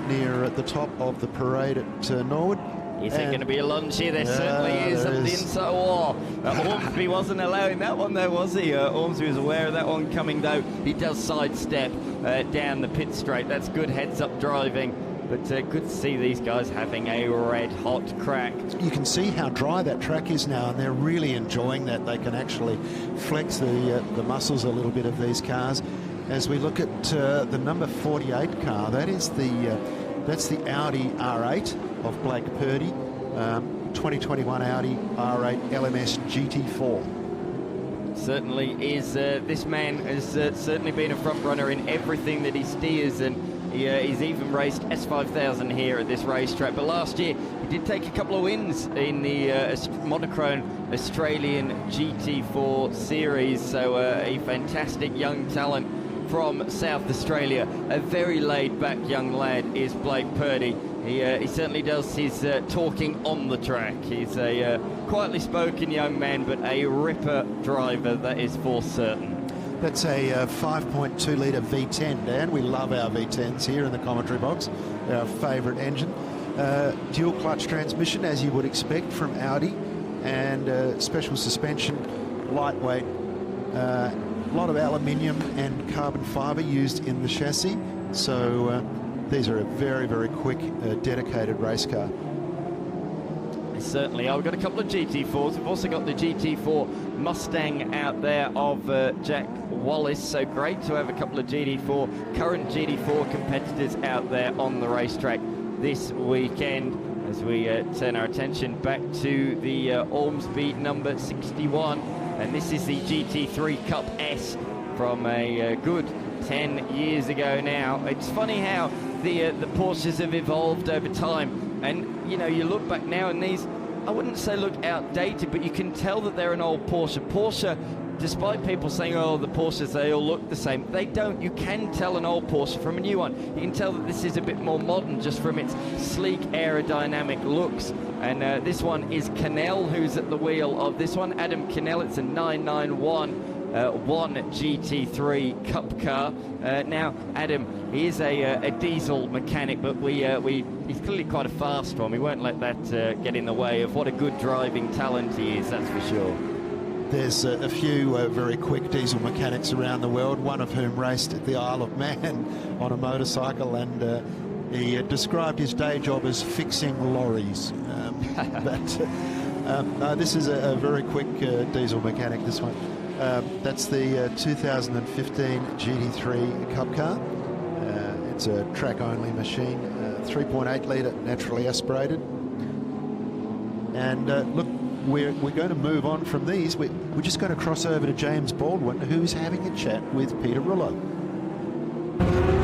Speaker 8: near at the top of the parade at Norwood.
Speaker 7: Is there going to be a lunch here? There certainly is up the inside. Ormsby wasn't allowing that one though, was he? Ormsby was aware of that one coming though. He does sidestep down the pit straight. That's good heads-up driving. But good to see these guys having a red-hot crack. You
Speaker 8: can see how dry that track is now, and they're really enjoying that. They can actually flex the muscles a little bit of these cars. As we look at the number 48 car, that's the Audi R8 of Blake Purdy, 2021 Audi R8 LMS GT4.
Speaker 7: Certainly is. This man has certainly been a front runner in everything that he steers, and he's even raced S5000 here at this racetrack. But last year he did take a couple of wins in the monochrome Australian GT4 series. So a fantastic young talent from South Australia. A very laid-back young lad is Blake Purdy. He certainly does his talking on the track. He's a quietly spoken young man, but a ripper driver, that is for certain.
Speaker 8: That's a 5.2 litre V10, Dan. We love our V10s here in the commentary box. Our favourite engine. Dual clutch transmission, as you would expect from Audi, and special suspension, lightweight. A lot of aluminium and carbon fibre used in the chassis. So these are a very, very quick, dedicated race car.
Speaker 7: Certainly. I've got a couple of GT4s. We've also got the GT4 Mustang out there of Jack Wallace. So great to have a couple of current GT4 competitors out there on the racetrack this weekend, as we turn our attention back to the Ormsby number 61. And this is the GT3 Cup S from a good 10 years ago now. It's funny how the Porsches have evolved over time, and you look back now and these, I wouldn't say look outdated, but you can tell that they're an old Porsche. Porsche, despite people saying, oh, the Porsches, they all look the same, they don't. You can tell an old Porsche from a new one. You can tell that this is a bit more modern just from its sleek aerodynamic looks. And this one is Cannell, who's at the wheel of this one. Adam Cannell, it's a 991 1 GT3 Cup car. Now, Adam, he is a diesel mechanic, but he's clearly quite a fast one. We won't let that get in the way of what a good driving talent he is, that's for sure.
Speaker 8: There's a few very quick diesel mechanics around the world, one of whom raced at the Isle of Man on a motorcycle, and he described his day job as fixing lorries. No, this is a very quick diesel mechanic, this one. That's the 2015 GT3 Cup car. It's a track-only machine, 3.8 litre naturally aspirated. And look, we're going to move on from these. We're just going to cross over to James Baldwin, who's having a chat with Peter Rullo.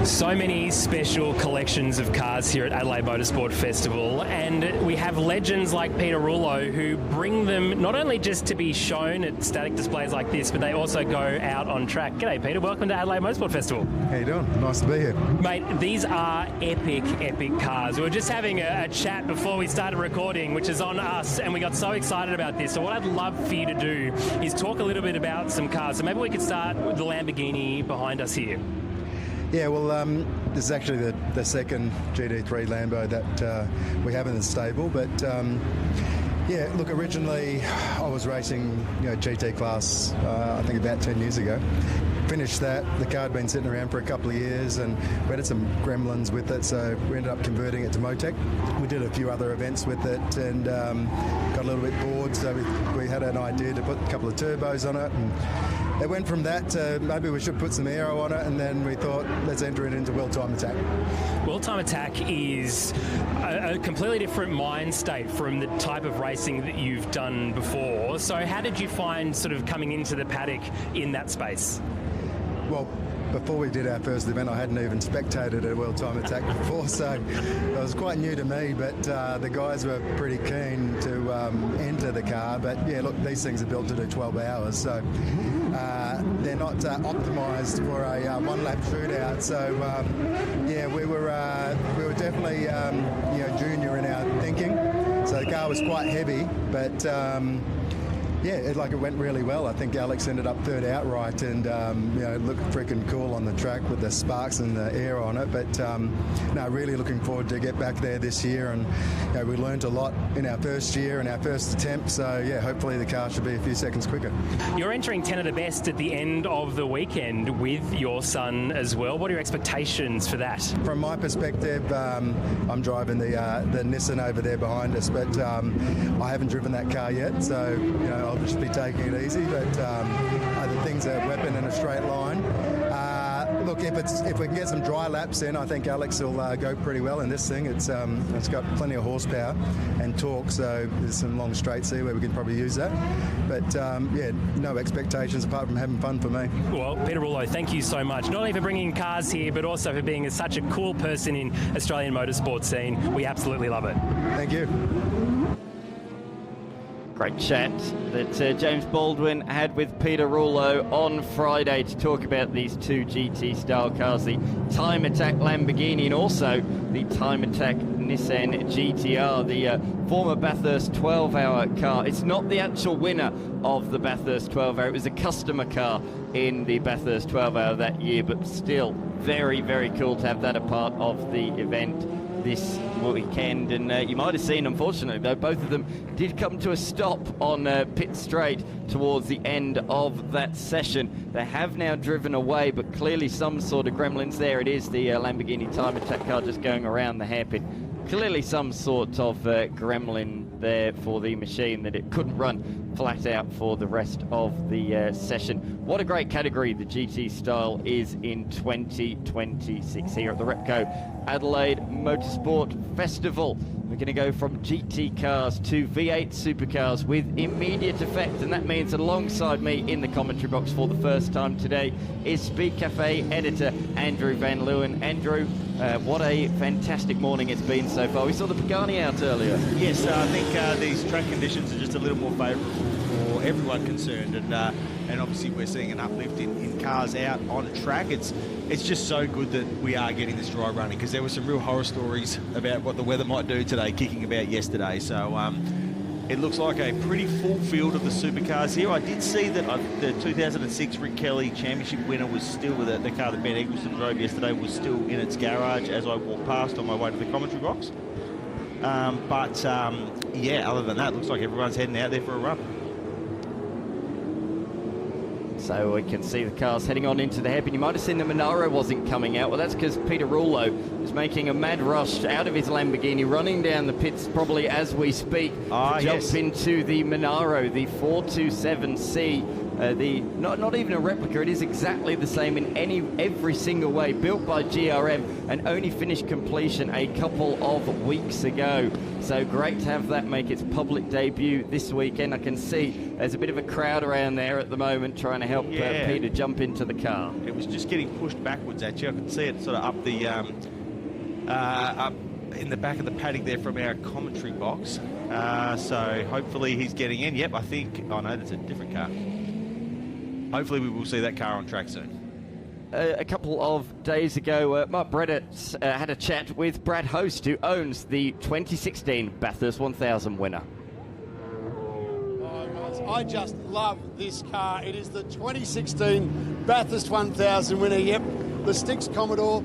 Speaker 4: So many special collections of cars here at Adelaide Motorsport Festival, and we have legends like Peter Rullo who bring them not only just to be shown at static displays like this, but they also go out on track. G'day, Peter. Welcome to Adelaide Motorsport Festival.
Speaker 18: How you doing? Nice to be here.
Speaker 4: Mate, these are epic cars. We were just having a chat before we started recording, which is on us, and we got so excited about this. So what I'd love for you to do is talk a little bit about some cars. So maybe we could start with the Lamborghini behind us here.
Speaker 18: Yeah, well, this is actually the second GT3 Lambo that we have in the stable. But yeah, look, originally I was racing, GT class, I think about 10 years ago. Finished that. The car had been sitting around for a couple of years, and we had some gremlins with it, so we ended up converting it to Motec. We did a few other events with it, and got a little bit bored, so we had an idea to put a couple of turbos on it, and it went from that to maybe we should put some aero on it, and then we thought, let's enter it into World Time Attack.
Speaker 4: World Time Attack is a completely different mind state from the type of racing that you've done before. So how did you find sort of coming into the paddock in that space?
Speaker 18: Well, before we did our first event, I hadn't even spectated a World Time Attack before, so it was quite new to me, but the guys were pretty keen to enter the car. But yeah, look, these things are built to do 12 hours, so they're not optimised for a one-lap shootout. So yeah, we were definitely junior in our thinking. So the car was quite heavy, but yeah, it went really well. I think Alex ended up third outright, and it looked freaking cool on the track with the sparks and the air on it. But no, really looking forward to get back there this year, and we learned a lot in our first year and our first attempt. So yeah, hopefully the car should be a few seconds quicker.
Speaker 4: You're entering 10 of the best at the end of the weekend with your son as well. What are your expectations for that?
Speaker 18: From my perspective, I'm driving the Nissan over there behind us, but I haven't driven that car yet, so I'll just be taking it easy, but other things are weapon in a straight line. Look, if we can get some dry laps in, I think Alex will go pretty well in this thing. It's got plenty of horsepower and torque, so there's some long straights here where we can probably use that. But yeah, no expectations apart from having fun for me.
Speaker 4: Well, Peter Rullo, thank you so much. Not only for bringing cars here, but also for being such a cool person in Australian motorsport scene. We absolutely love it.
Speaker 18: Thank you.
Speaker 7: Great chat that James Baldwin had with Peter Rullo on Friday to talk about these two GT-style cars, the Time Attack Lamborghini and also the Time Attack Nissan GTR, the former Bathurst 12-hour car. It's not the actual winner of the Bathurst 12-hour. It was a customer car in the Bathurst 12-hour that year, but still very, very cool to have that a part of the event this weekend. And you might have seen, unfortunately though, both of them did come to a stop on pit straight towards the end of that session. They have now driven away, but clearly some sort of gremlins. There it is, the Lamborghini Time Attack car just going around the hairpin. Clearly some sort of gremlin there for the machine that it couldn't run flat out for the rest of the session. What a great category the GT style is in 2026 here at the Repco Adelaide Motorsport Festival. We're going to go from GT cars to V8 supercars with immediate effect, and that means alongside me in the commentary box for the first time today is Speed Cafe editor Andrew Van Leeuwen. Andrew, what a fantastic morning it's been so far. We saw the Pagani out earlier.
Speaker 19: Yes, I think these track conditions are just a little more favourable for everyone concerned, and obviously we're seeing an uplift in cars out on track. It's just so good that we are getting this dry running, because there were some real horror stories about what the weather might do today, kicking about yesterday. So it looks like a pretty full field of the supercars here. I did see that the 2006 Rick Kelly Championship winner was still with the car that Ben Eggleston drove yesterday, was still in its garage as I walked past on my way to the commentary box. Yeah, other than that, it looks like everyone's heading out there for a run.
Speaker 7: So we can see the cars heading on into the hairpin. You might have seen the Monaro wasn't coming out. Well, that's because Peter Rullo is making a mad rush out of his Lamborghini, running down the pits probably as we speak, to jump into the Monaro, the 427C. Not even a replica, it is exactly the same in every single way, built by GRM and only finished completion a couple of weeks ago. So great to have that make its public debut this weekend. I can see there's a bit of a crowd around there at the moment trying to help Peter jump into the car.
Speaker 19: It was just getting pushed backwards, actually. I could see it sort of up the up in the back of the paddock there from our commentary box. So hopefully he's getting in. Yep, I think, oh no, that's a different car. Hopefully we will see that car on track soon.
Speaker 7: A couple of days ago, Mark Breddett had a chat with Brad Host, who owns the 2016 Bathurst 1000 winner.
Speaker 5: I just love this car. It is the 2016 Bathurst 1000 winner. Yep, the Styx Commodore,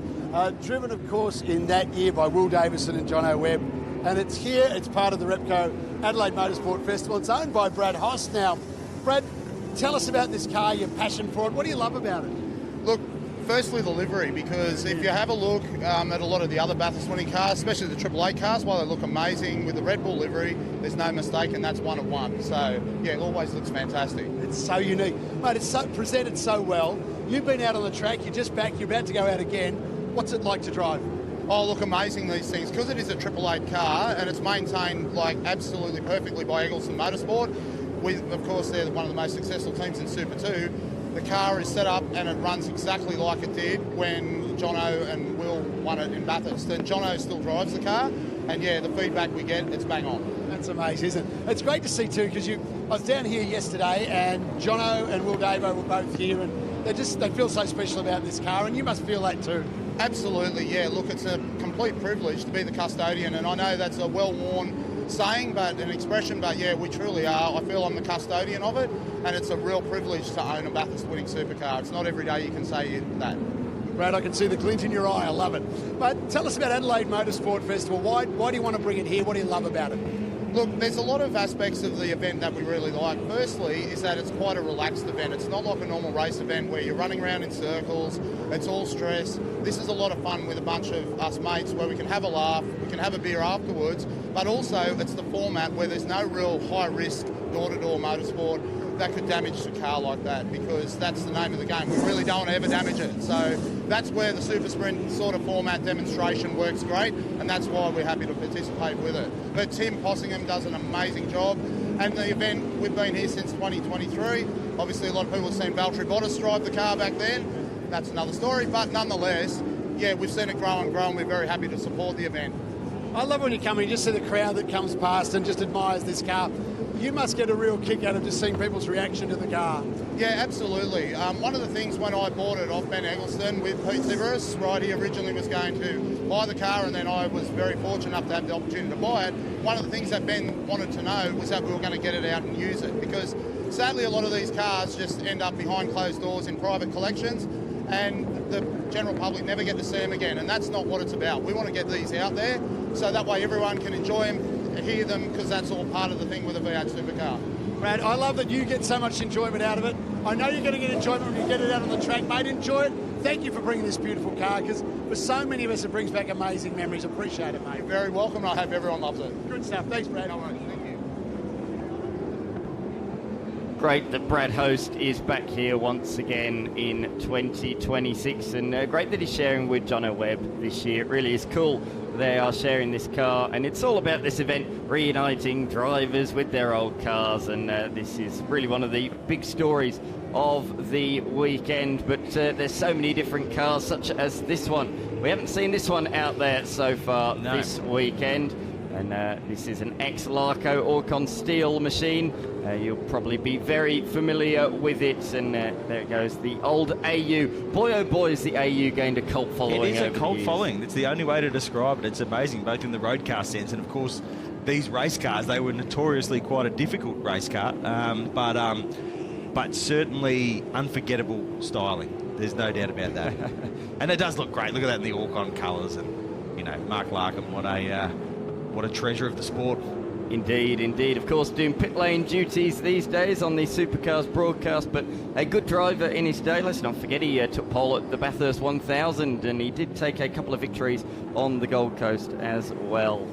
Speaker 5: driven, of course, in that year by Will Davison and Jono Webb. And it's here, it's part of the Repco Adelaide Motorsport Festival. It's owned by Brad Host. Now, Brad, tell us about this car, your passion for it. What do you love about it?
Speaker 20: Look, firstly, the livery, because if you have a look at a lot of the other Bathurst winning cars, especially the Triple A cars, while they look amazing with the Red Bull livery, there's no mistake, and that's one of one. So, yeah, it always looks fantastic.
Speaker 5: It's so unique. Mate, it's so presented so well. You've been out on the track, you're just back, you're about to go out again. What's it like to drive?
Speaker 20: Oh, look, amazing, these things. Because it is a Triple A car, and it's maintained, like, absolutely perfectly by Eggleston Motorsport. Of course, they're one of the most successful teams in Super 2. The car is set up and it runs exactly like it did when Jono and Will won it in Bathurst. And Jono still drives the car, and yeah, the feedback we get, it's bang on.
Speaker 5: That's amazing, isn't it? It's great to see too, because I was down here yesterday and Jono and Will Davo were both here, and they feel so special about this car, and you must feel that too.
Speaker 20: Absolutely, yeah. Look, it's a complete privilege to be the custodian, and I know that's a well-worn saying, but an expression, but yeah, we truly are. I feel I'm the custodian of it, and it's a real privilege to own a Bathurst winning supercar. It's not every day you can say that.
Speaker 5: Brad, I can see the glint in your eye. I love it. But tell us about Adelaide Motorsport Festival. Why do you want to bring it here? What do you love about it?
Speaker 20: Look, there's a lot of aspects of the event that we really like. Firstly is that it's quite a relaxed event. It's not like a normal race event where you're running around in circles, it's all stress. This is a lot of fun with a bunch of us mates where we can have a laugh, we can have a beer afterwards, but also it's the format where there's no real high risk door-to-door motorsport that could damage a car like that, because that's the name of the game. We really don't want to ever damage it. So that's where the Super Sprint sort of format demonstration works great, and that's why we're happy to participate with it. But Tim Possingham does an amazing job, and the event, we've been here since 2023. Obviously a lot of people have seen Valtteri Bottas drive the car back then. That's another story, but nonetheless, yeah, we've seen it grow and grow, and we're very happy to support the event.
Speaker 5: I love when you come in, you just see the crowd that comes past and just admires this car. You must get a real kick out of just seeing people's reaction to the car.
Speaker 20: Yeah, absolutely. One of the things when I bought it off Ben Eggleston with Pete Siveris, right, he originally was going to buy the car, and then I was very fortunate enough to have the opportunity to buy it. One of the things that Ben wanted to know was that we were going to get it out and use it, because sadly a lot of these cars just end up behind closed doors in private collections, and the general public never get to see them again, and that's not what it's about. We want to get these out there so that way everyone can enjoy them, hear them, because that's all part of the thing with a V8 supercar.
Speaker 5: Brad, I love that you get so much enjoyment out of it. I know you're going to get enjoyment when you get it out on the track, mate. Enjoy it. Thank you for bringing this beautiful car, because for so many of us it brings back amazing memories. Appreciate it, mate.
Speaker 20: You're very welcome, and I hope everyone loves it.
Speaker 5: Good stuff. Thanks, Brad.
Speaker 20: No worries. Thank you.
Speaker 7: Great that Brad Host is back here once again in 2026, and great that he's sharing with Jono Webb this year. It really is cool they are sharing this car, and it's all about this event reuniting drivers with their old cars, and this is really one of the big stories of the weekend. But there's so many different cars, such as this one. We haven't seen this one out there so far this weekend. And this is an ex-Larco Orcon steel machine. You'll probably be very familiar with it. And there it goes, the old AU. Boy, oh boy, is the AU gained a cult following.
Speaker 19: It is a cult following. It's the only way to describe it. It's amazing, both in the road car sense. And, of course, these race cars, they were notoriously quite a difficult race car. But certainly unforgettable styling. There's no doubt about that. And it does look great. Look at that in the Orcon colours. And, you know, Mark Larkham, what a treasure of the sport.
Speaker 7: Indeed, indeed. Of course, doing pit lane duties these days on the Supercars broadcast, but a good driver in his day. Let's not forget he took pole at the Bathurst 1000, and he did take a couple of victories on the Gold Coast as well.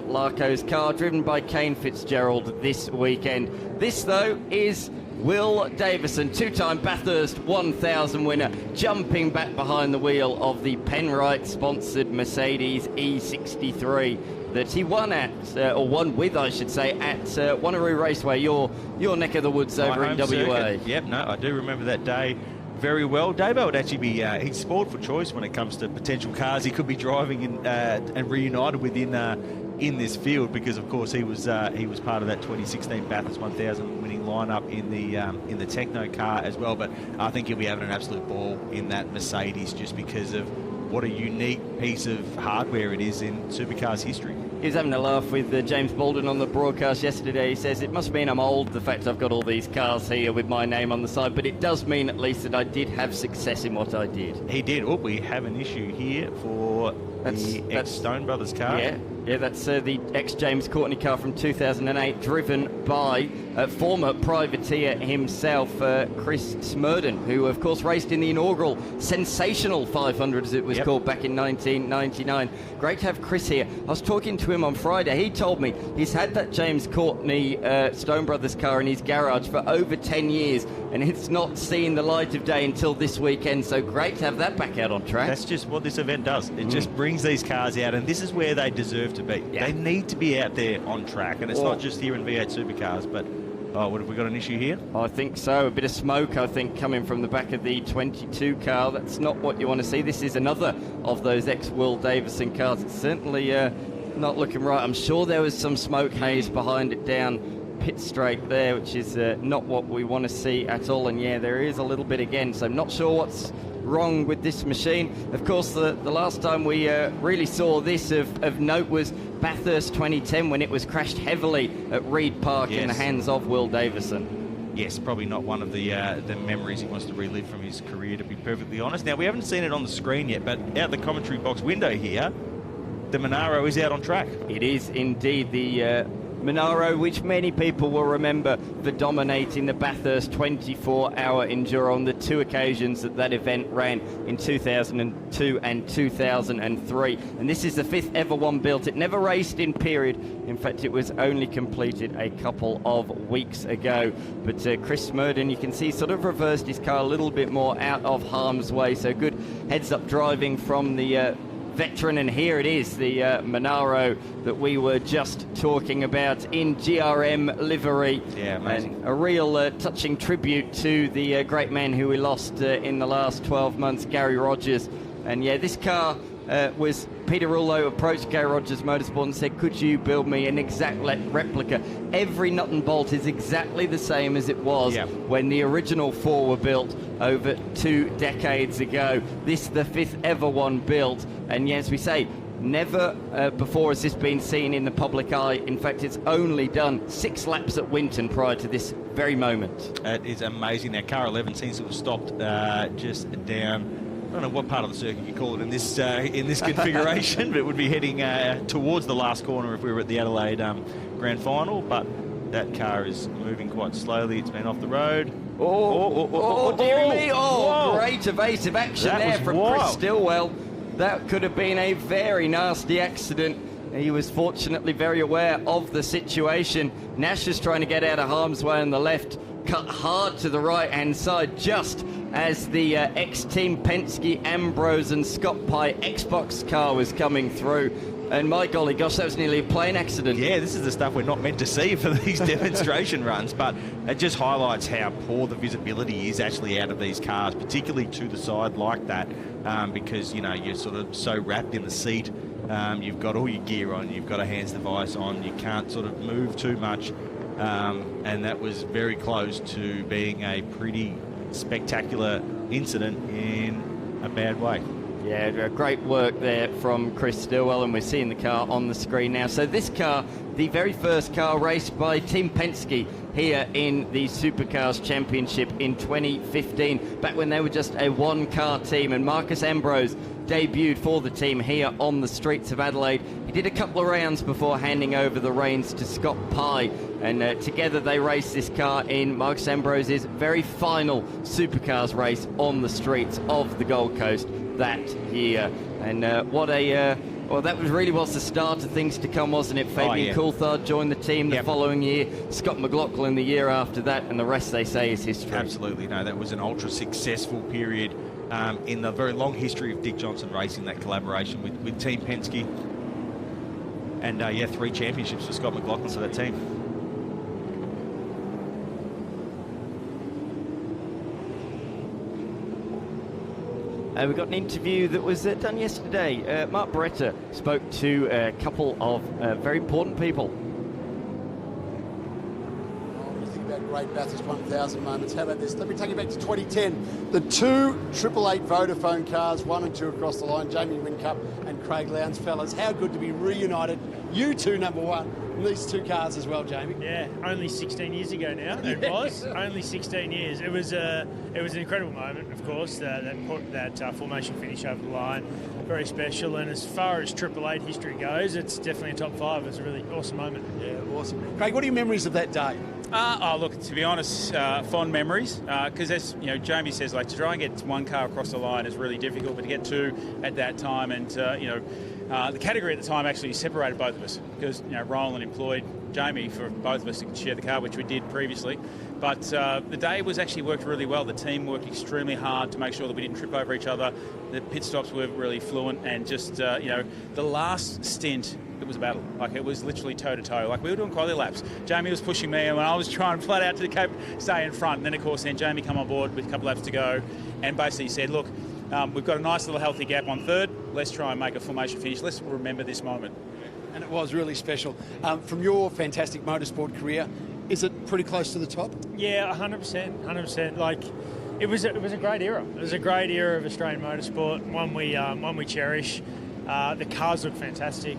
Speaker 7: Larco's car driven by Kane Fitzgerald this weekend. This, though, is Will Davison, two-time Bathurst 1000 winner, jumping back behind the wheel of the Penrite-sponsored Mercedes E63 that he won with, I should say, at Wanneroo Raceway, your neck of the woods over in WA.
Speaker 19: Circuit. Yep, no, I do remember that day very well. Davo would actually be he's spoiled for choice when it comes to potential cars he could be driving in, and reunited with in this field, because of course he was part of that 2016 Bathurst 1000 winning lineup in the Techno car as well. But I think he'll be having an absolute ball in that Mercedes, just because of what a unique piece of hardware it is in Supercars history.
Speaker 7: He was having a laugh with James Baldwin on the broadcast yesterday. He says, it must mean I'm old, the fact I've got all these cars here with my name on the side, but it does mean at least that I did have success in what I did.
Speaker 19: He did. Oh, we have an issue here for the ex-Stone Brothers car.
Speaker 7: Yeah, that's the ex-James Courtney car from 2008, driven by former privateer himself, Chris Smurden, who, of course, raced in the inaugural sensational 500, as it was called, back in 1999. Great to have Chris here. I was talking to him on Friday. He told me he's had that James Courtney Stone Brothers car in his garage for over 10 years, and it's not seen the light of day until this weekend, so great to have that back out on track.
Speaker 19: That's just what this event does. It just brings these cars out, and this is where they deserve to be. They need to be out there on track, and it's not just here in V8 Supercars, but what have we got an issue here?
Speaker 7: I think so. A bit of smoke, I think, coming from the back of the 22 car. That's not what you want to see. This is another of those ex-Will Davison cars. It's certainly not looking right. I'm sure there was some smoke haze behind it down pit straight there, which is not what we want to see at all. And yeah, there is a little bit again, so I'm not sure what's wrong with this machine. Of course, the last time we really saw this of note was Bathurst 2010, when it was crashed heavily at Reed Park in the hands of Will Davison.
Speaker 19: Yes, probably not one of the memories he wants to relive from his career, to be perfectly honest. Now, we haven't seen it on the screen yet, but out the commentary box window here, the Monaro is out on track.
Speaker 7: It is indeed the Monaro, which many people will remember for dominating the Bathurst 24-hour Enduro on the two occasions that event ran in 2002 and 2003. And this is the fifth ever one built. It never raced in period. In fact, it was only completed a couple of weeks ago. But Chris Smurden, you can see, sort of reversed his car a little bit more out of harm's way. So good heads-up driving from the veteran, and here it is, the Monaro that we were just talking about in GRM livery.
Speaker 19: Yeah, amazing.
Speaker 7: And a real touching tribute to the great man who we lost in the last 12 months, Gary Rogers. And yeah, this car was, Peter Rullo approached Gary Rogers Motorsport and said, could you build me an exact replica? Every nut and bolt is exactly the same as it was when the original four were built over 2 decades ago. This is the fifth ever one built, and yes, we say, never before has this been seen in the public eye. In fact, it's only done 6 laps at Winton prior to this very moment.
Speaker 19: It is amazing. Now, car 11 seems to have stopped just down, I don't know what part of the circuit you call it in this configuration, but it would be heading towards the last corner if we were at the Adelaide Grand Final. But that car is moving quite slowly. It's been off the road.
Speaker 7: Dear me! Great evasive action there from Chris Stillwell. That could have been a very nasty accident. He was fortunately very aware of the situation. Nash is trying to get out of harm's way on the left, cut hard to the right-hand side, just as the ex-team Penske, Ambrose and Scott Pye Xbox car was coming through. And my golly gosh, that was nearly a plane accident.
Speaker 19: Yeah, this is the stuff we're not meant to see for these demonstration runs, but it just highlights how poor the visibility is actually out of these cars, particularly to the side like that, because, you know, you're sort of so wrapped in the seat. You've got all your gear on, you've got a hands device on, you can't sort of move too much, and that was very close to being a pretty spectacular incident in a bad way.
Speaker 7: Yeah, great work there from Chris Stilwell, and we're seeing the car on the screen now. So this car, the very first car raced by Team Penske here in the Supercars Championship in 2015, back when they were just a one-car team, and Marcus Ambrose debuted for the team here on the streets of Adelaide. He did a couple of rounds before handing over the reins to Scott Pye, and together they raced this car in Marcus Ambrose's very final Supercars race on the streets of the Gold Coast that year. And what a well, that really was the start of things to come, wasn't it? Fabian Coulthard joined the team the following year, Scott McLaughlin the year after that, and the rest, they say, is history.
Speaker 19: Absolutely. No, that was an ultra successful period in the very long history of Dick Johnson Racing, that collaboration with Team Penske. And 3 championships for Scott McLaughlin for that team.
Speaker 7: We got an interview that was done yesterday. Mark Beretta spoke to a couple of very important people.
Speaker 5: When you think about great Bathurst 1000 moments, how about this? Let me take you back to 2010. The 2 888 Vodafone cars, 1 and 2 across the line, Jamie Whincup and Craig Lowndes. Fellas, how good to be reunited. You two, number 1. These 2 cars as well, Jamie.
Speaker 21: Yeah, only 16 years ago now. It was only 16 years. It was an incredible moment, of course. That formation finish over the line, very special. And as far as 888 history goes, it's definitely a top 5. It's a really awesome moment.
Speaker 5: Yeah, awesome. Craig, what are your memories of that day?
Speaker 22: Look, to be honest, fond memories. Because as you know, Jamie says, like, to try and get 1 car across the line is really difficult, but to get 2 at that time, and the category at the time actually separated both of us, because Roland employed Jamie for both of us to share the car, which we did previously. But the day was actually worked really well. The team worked extremely hard to make sure that we didn't trip over each other. The pit stops were really fluent, and just the last stint, it was a battle. Like, it was literally toe-to-toe. Like, we were doing quality laps. Jamie was pushing me, and when I was trying flat out to the Cape, stay in front. And then, of course, Jamie come on board with a couple laps to go, and basically said, look, we've got a nice little healthy gap on 3rd. Let's try and make a formation finish. Let's remember this moment.
Speaker 5: And it was really special. From your fantastic motorsport career, is it pretty close to the top?
Speaker 21: Yeah, 100%. 100%. Like, it was a great era. It was a great era of Australian motorsport, one we cherish. The cars look fantastic.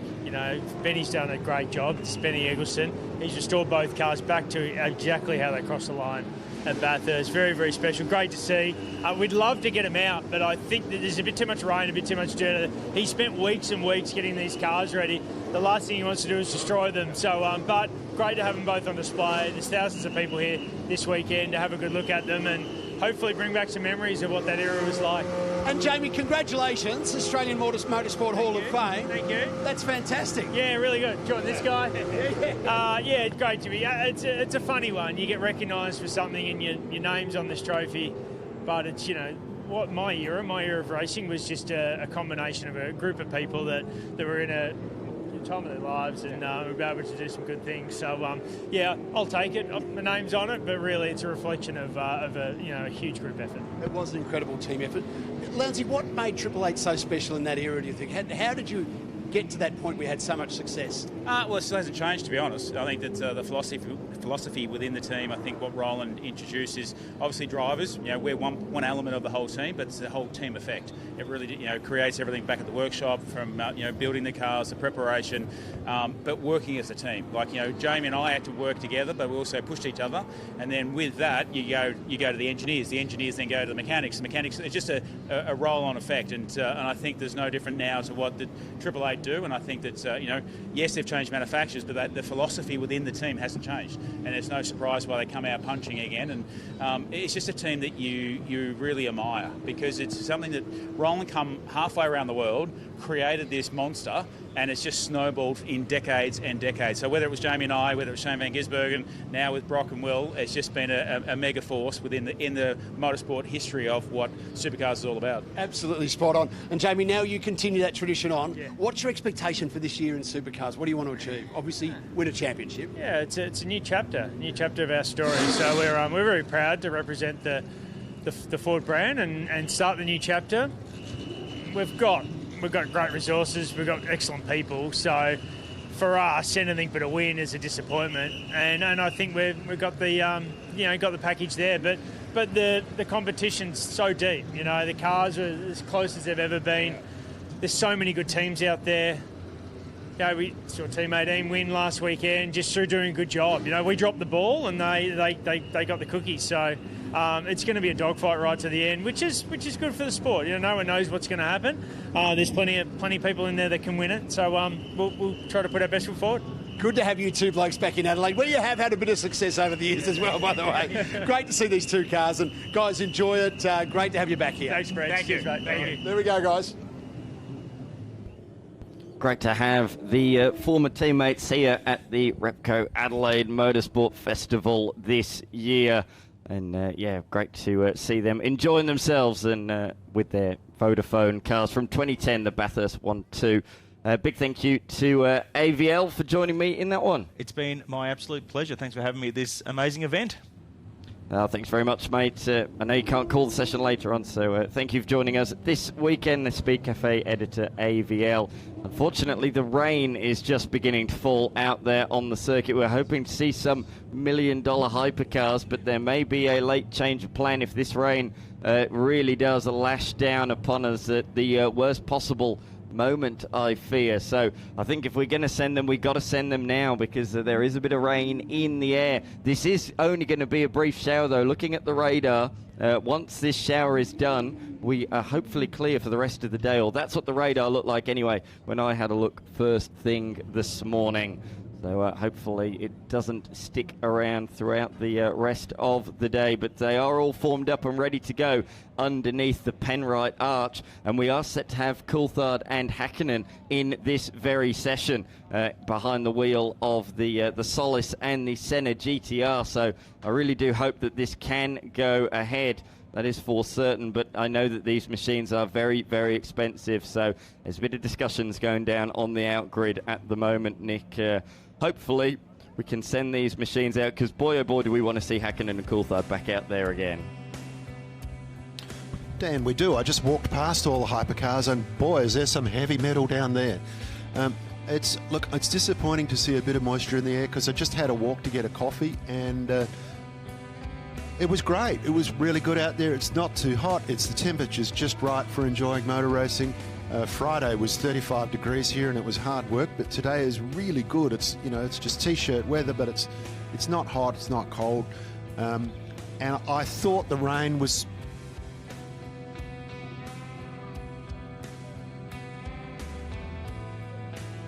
Speaker 21: Benny's done a great job. It's Benny Eggleston. He's restored both cars back to exactly how they crossed the line at Bathurst. Very, very special. Great to see. We'd love to get him out, but I think that there's a bit too much rain, a bit too much dirt. He spent weeks and weeks getting these cars ready. The last thing he wants to do is destroy them. So, but great to have them both on display. There's thousands of people here this weekend to have a good look at them and hopefully bring back some memories of what that era was like.
Speaker 5: And Jamie, congratulations, Australian Motorsport Hall of Fame.
Speaker 21: Thank you.
Speaker 5: That's fantastic.
Speaker 21: Yeah, really good. Join this guy. Yeah, it's great to be. It's a funny one. You get recognised for something and your name's on this trophy, but it's, what my era of racing was just a combination of a group of people that were in a time of their lives and were able to do some good things. So yeah, I'll take it. My name's on it, but really it's a reflection of a huge group effort.
Speaker 5: It was an incredible team effort. Lowndesy, what made 888 so special in that era, do you think? How did you get to that point where we had so much success?
Speaker 22: Well, it still hasn't changed, to be honest. I think that the philosophy within the team, I think what Roland introduced is obviously drivers. We're one element of the whole team, but it's the whole team effect. It really creates everything back at the workshop, from building the cars, the preparation, but working as a team. Like, Jamie and I had to work together, but we also pushed each other. And then with that, you go to the engineers. The engineers then go to the mechanics. The mechanics, it's just a roll-on effect. And I think there's no different now to what the 888 do. And I think that yes, they've changed manufacturers, but the philosophy within the team hasn't changed, and it's no surprise why they come out punching again. And it's just a team that you really admire, because it's something that Roland come halfway around the world created this monster, and it's just snowballed in decades and decades. So whether it was Jamie and I, whether it was Shane Van Gisbergen, now with Brock and Will, it's just been a mega force in the motorsport history of what Supercars is all about.
Speaker 5: Absolutely spot on. And Jamie, now you continue that tradition on. Yeah. What's your expectation for this year in Supercars? What do you want to achieve? Obviously, win a championship.
Speaker 21: Yeah, it's a new chapter of our story. So we're very proud to represent the Ford brand and start the new chapter. We've got great resources, we've got excellent people, so for us anything but a win is a disappointment, and I think we've got the got the package there, but the competition's so deep. The cars are as close as they've ever been. There's so many good teams out there. We saw Team 18 win last weekend just through doing a good job. We dropped the ball and they got the cookies. So it's going to be a dogfight right to the end, which is good for the sport. No one knows what's going to happen. There's plenty of people in there that can win it. So we'll try to put our best foot forward.
Speaker 5: Good to have you two blokes back in Adelaide, where you have had a bit of success over the years as well, by the way. Great to see these two cars, and guys, enjoy it. Great to have you back here.
Speaker 21: Thanks, Greg.
Speaker 22: Thank you.
Speaker 21: Thank you.
Speaker 5: There we go, guys.
Speaker 7: Great to have the former teammates here at the Repco Adelaide Motorsport Festival this year. And great to see them enjoying themselves and with their Vodafone cars from 2010, the Bathurst 1-2. Big thank you to AVL for joining me in that one.
Speaker 19: It's been my absolute pleasure. Thanks for having me at this amazing event.
Speaker 7: Thanks very much, mate. I know you can't call the session later on, so thank you for joining us this weekend. The Speed Cafe editor, AVL. Unfortunately, the rain is just beginning to fall out there on the circuit. We're hoping to see some million-dollar hypercars, but there may be a late change of plan if this rain really does lash down upon us at the worst possible moment, I fear. So I think if we're going to send them, we've got to send them now, because there is a bit of rain in the air. This is only going to be a brief shower, though. Looking at the radar, once this shower is done, we are hopefully clear for the rest of the day, or that's what the radar looked like anyway when I had a look first thing this morning. So hopefully it doesn't stick around throughout the rest of the day. But they are all formed up and ready to go underneath the Penrite Arch. And we are set to have Coulthard and Hakkinen in this very session behind the wheel of the Solace and the Senna GTR. So I really do hope that this can go ahead. That is for certain, but I know that these machines are very, very expensive. So there's a bit of discussions going down on the outgrid at the moment, Nick. Hopefully we can send these machines out, because boy oh boy do we want to see Hakkinen and Coulthard back out there again.
Speaker 8: Dan, we do. I just walked past all the hypercars, and boy, is there some heavy metal down there. It's disappointing to see a bit of moisture in the air, because I just had a walk to get a coffee, and it was great. It was really good out there. It's not too hot. The temperature's just right for enjoying motor racing. Friday was 35 degrees here, and it was hard work, but today is really good. It's just t-shirt weather, but it's not hot, it's not cold, and I thought the rain was.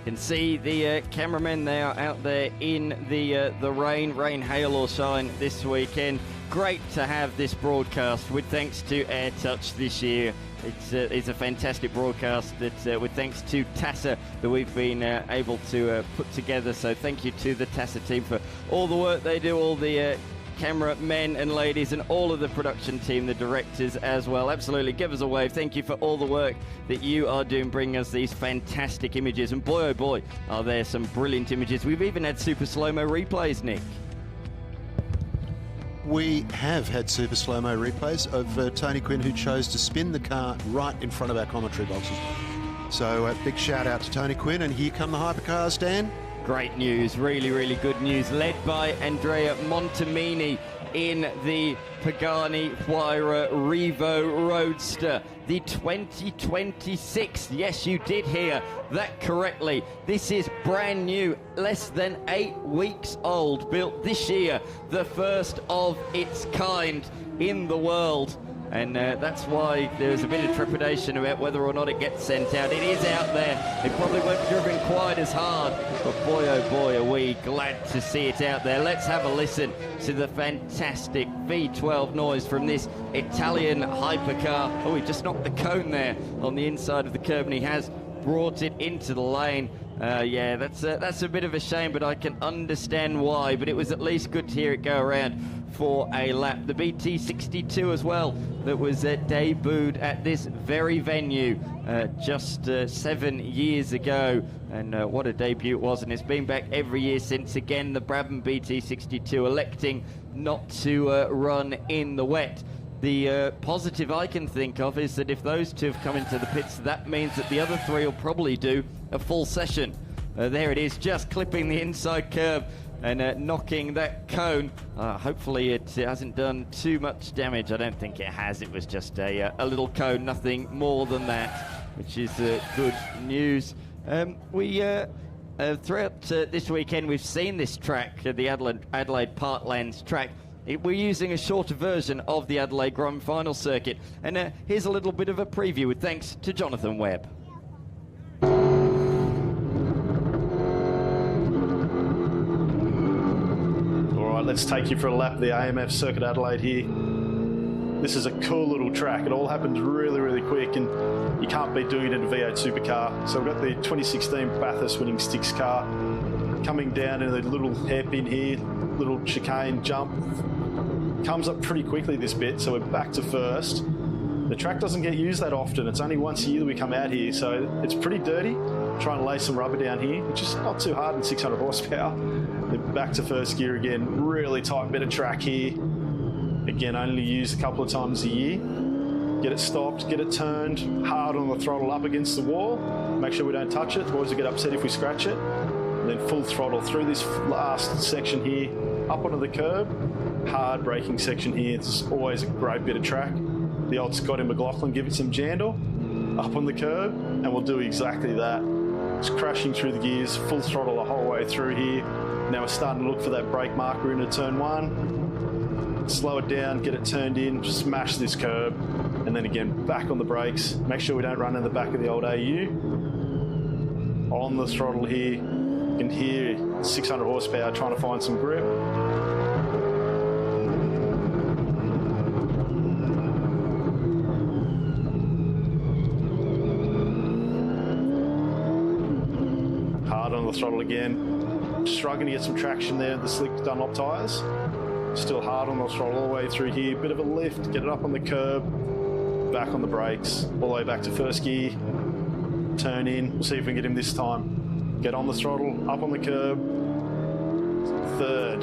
Speaker 7: You can see the cameramen there out there in the rain, hail or shine this weekend. Great to have this broadcast with thanks to AirTouch this year. It's a fantastic broadcast that with thanks to TASA that we've been able to put together. So thank you to the TASA team for all the work they do, all the camera men and ladies, and all of the production team, the directors as well. Absolutely, give us a wave. Thank you for all the work that you are doing, bringing us these fantastic images. And boy, oh boy, are there some brilliant images. We've even had super slow-mo replays, Nick.
Speaker 8: We have had super slow-mo replays of Tony Quinn, who chose to spin the car right in front of our commentary boxes. So a big shout out to Tony Quinn, and here come the hypercars, Dan.
Speaker 7: Great news, really, really good news, led by Andrea Montemini in the Pagani Huayra Revo Roadster, the 2026. Yes, you did hear that correctly. This is brand new, less than 8 weeks old, built this year, the first of its kind in the world. And that's why there's a bit of trepidation about whether or not it gets sent out. It is out there. It probably won't be driven quite as hard, but boy, oh boy, are we glad to see it out there. Let's have a listen to the fantastic V12 noise from this Italian hypercar. Oh, he just knocked the cone there on the inside of the curb, and he has brought it into the lane. Yeah, that's a bit of a shame, but I can understand why. But it was at least good to hear it go around for a lap. The BT62 as well, that was debuted at this very venue just 7 years ago. And what a debut it was, and it's been back every year since. Again, the Brabham BT62 electing not to run in the wet. The positive I can think of is that if those two have come into the pits, that means that the other three will probably do a full session. There it is, just clipping the inside curb and knocking that cone. Hopefully it hasn't done too much damage. I don't think it has. It was just a little cone, nothing more than that, which is good news. Throughout this weekend, we've seen this track, the Adelaide Parklands track. We're using a shorter version of the Adelaide Grand Final circuit. And here's a little bit of a preview with thanks to Jonathan Webb.
Speaker 6: All right, let's take you for a lap of the AMF Circuit Adelaide here. This is a cool little track. It all happens really, really quick, and you can't beat doing it in a V8 supercar. So we've got the 2016 Bathurst winning Sticks car coming down in a little hairpin here, little chicane jump. Comes up pretty quickly this bit, so we're back to first. The track doesn't get used that often. It's only once a year that we come out here, so it's pretty dirty. Trying to lay some rubber down here, which is not too hard in 600 horsepower. Then back to first gear again. Really tight bit of track here. Again, only used a couple of times a year. Get it stopped, get it turned, hard on the throttle up against the wall. Make sure we don't touch it. Boys will get upset if we scratch it. And then full throttle through this last section here, up onto the curb. Hard braking section here. It's always a great bit of track. The old Scotty McLaughlin, give it some jandle, up on the curb, and we'll do exactly that. Just crashing through the gears, full throttle the whole way through here. Now we're starting to look for that brake marker into turn one. Slow it down, get it turned in, smash this curb, and then again back on the brakes. Make sure we don't run in the back of the old AU. On the throttle here, you can hear 600 horsepower trying to find some grip. On the throttle again, struggling to get some traction there, the slick Dunlop tyres. Still hard on the throttle all the way through here, bit of a lift, get it up on the curb, back on the brakes, all the way back to first gear, turn in, we'll see if we can get him this time. Get on the throttle, up on the curb, third,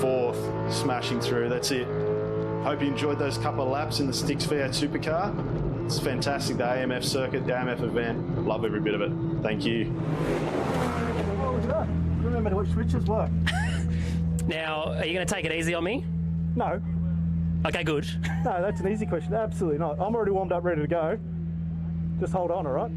Speaker 6: fourth, smashing through, that's it. Hope you enjoyed those couple of laps in the Sticks V8 Supercar. It's fantastic, the AMF circuit, the AMF event. Love every bit of it. Thank you.
Speaker 9: Remember which switches work.
Speaker 4: Now, are you going to take it easy on me?
Speaker 9: No.
Speaker 4: Okay, good.
Speaker 9: No, that's an easy question. Absolutely not. I'm already warmed up, ready to go. Just hold on, all right?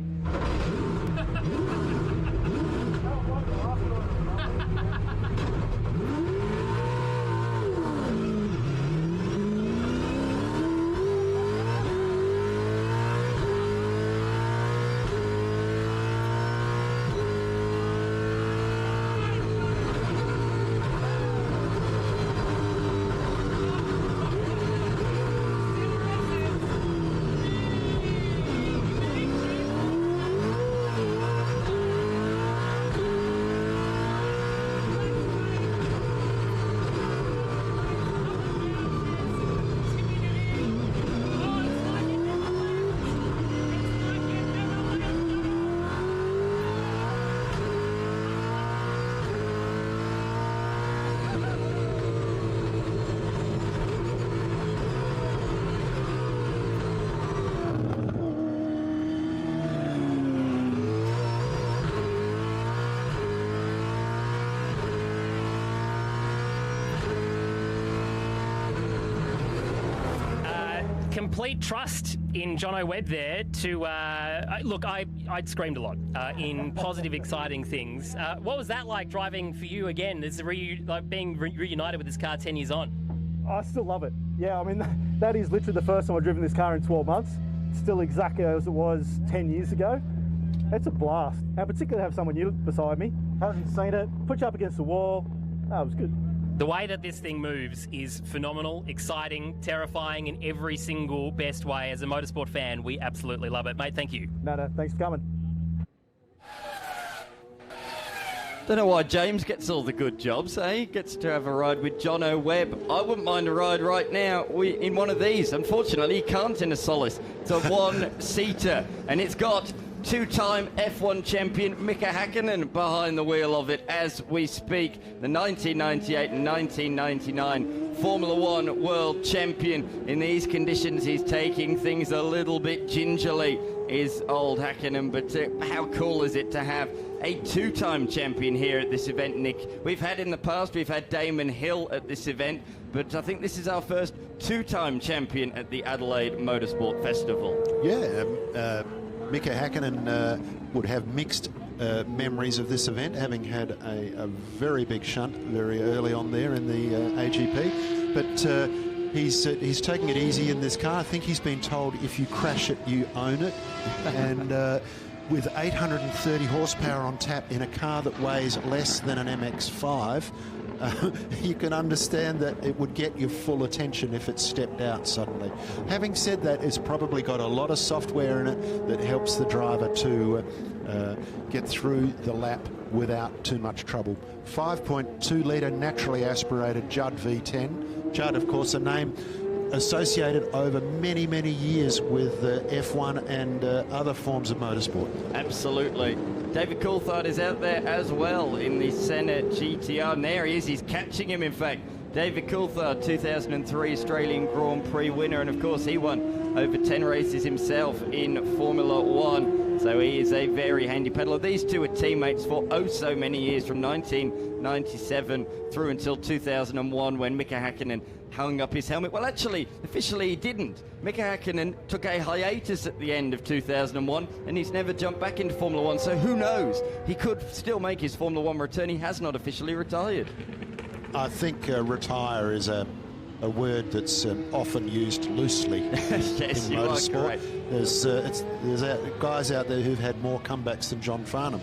Speaker 4: Complete trust in Jono Webb there to look. I'd screamed a lot in positive, exciting things. What was that like driving for you again? Is being reunited with this car 10 years on?
Speaker 9: I still love it. Yeah, I mean that is literally the first time I've driven this car in 12 months. It's still exactly as it was 10 years ago. It's a blast, and particularly to have someone new beside me. Haven't seen it. Put you up against the wall. That was good.
Speaker 4: The way that this thing moves is phenomenal, exciting, terrifying in every single best way. As a motorsport fan, we absolutely love it. Mate, thank you.
Speaker 9: No, thanks for coming.
Speaker 7: Don't know why James gets all the good jobs, eh? He gets to have a ride with Jono Webb. I wouldn't mind a ride right now in one of these. Unfortunately, he can't in a Solus. It's a one-seater, and it's got two-time F1 champion Mika Häkkinen behind the wheel of it as we speak. The 1998 and 1999 Formula One world champion. In these conditions, he's taking things a little bit gingerly, is old Häkkinen, but how cool is it to have a two-time champion here at this event, Nick? We've had in the past, we've had Damon Hill at this event, but I think this is our first two-time champion at the Adelaide Motorsport Festival.
Speaker 8: Yeah, Mika Häkkinen would have mixed memories of this event, having had a very big shunt very early on there in the AGP. But he's taking it easy in this car. I think he's been told if you crash it, you own it. And with 830 horsepower on tap in a car that weighs less than an MX-5, you can understand that it would get your full attention if it stepped out suddenly. Having said that, it's probably got a lot of software in it that helps the driver to get through the lap without too much trouble. 5.2 litre naturally aspirated Judd V10. Judd, of course, a name associated over many, many years with F1 and other forms of motorsport.
Speaker 7: Absolutely. David Coulthard is out there as well in the Senna GTR, and there he is, he's catching him in fact. David Coulthard, 2003 Australian Grand Prix winner, and of course he won over 10 races himself in Formula One, so he is a very handy pedaler. These two were teammates for oh so many years, from 1997 through until 2001 when Mika Häkkinen hung up his helmet. Well, actually, officially he didn't. Mika Häkkinen took a hiatus at the end of 2001 and he's never jumped back into Formula One, so who knows? He could still make his Formula One return. He has not officially retired.
Speaker 8: I think retire is a word that's often used loosely
Speaker 7: yes,
Speaker 8: in motorsport. There's guys out there who've had more comebacks than John Farnham.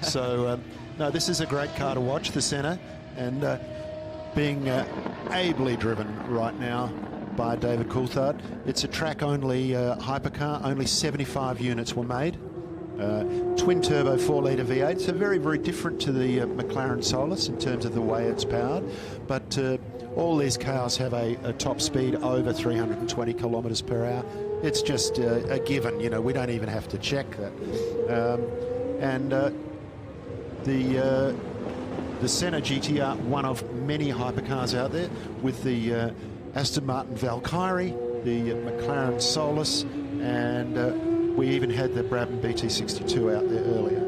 Speaker 8: So, no, this is a great car to watch, the Senna, and being ably driven right now by David Coulthard. It's a track-only hypercar. Only 75 units were made. Twin-turbo 4-litre V8, so very, very different to the McLaren Solus in terms of the way it's powered. But all these cars have a top speed over 320 kilometres per hour. It's just a given, you know, we don't even have to check that. The Senna GTR, one of many hypercars out there, with the Aston Martin Valkyrie, the McLaren Solus, and we even had the Brabham BT62 out there earlier.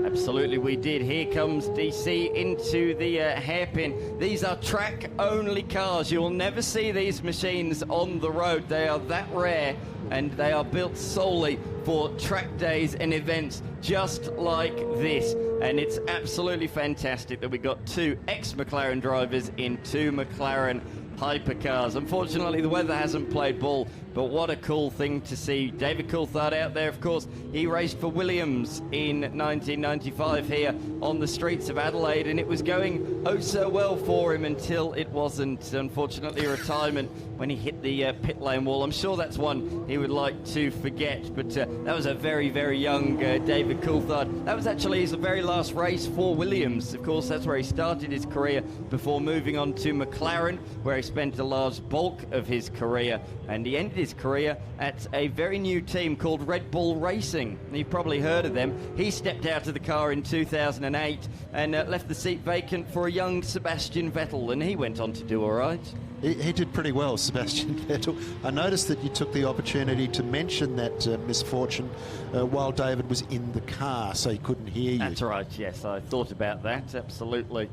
Speaker 7: Absolutely, we did. Here comes DC into the hairpin. These are track-only cars. You'll never see these machines on the road. They are that rare, and they are built solely for track days and events just like this. And it's absolutely fantastic that we got two ex-McLaren drivers in two McLaren Hypercars. Unfortunately, the weather hasn't played ball, but what a cool thing to see. David Coulthard out there, of course. He raced for Williams in 1995 here on the streets of Adelaide, and it was going oh so well for him until it wasn't. Unfortunately, retirement when he hit the pit lane wall. I'm sure that's one he would like to forget, but that was a very, very young David Coulthard. That was actually his very last race for Williams. Of course, that's where he started his career before moving on to McLaren, where he spent a large bulk of his career, and he ended his career at a very new team called Red Bull Racing. You've probably heard of them. He stepped out of the car in 2008 and left the seat vacant for a young Sebastian Vettel, and he went on to do all right.
Speaker 8: He did pretty well, Sebastian Vettel. I noticed that you took the opportunity to mention that misfortune while David was in the car, so he couldn't hear you.
Speaker 7: That's right, yes, I thought about that, absolutely.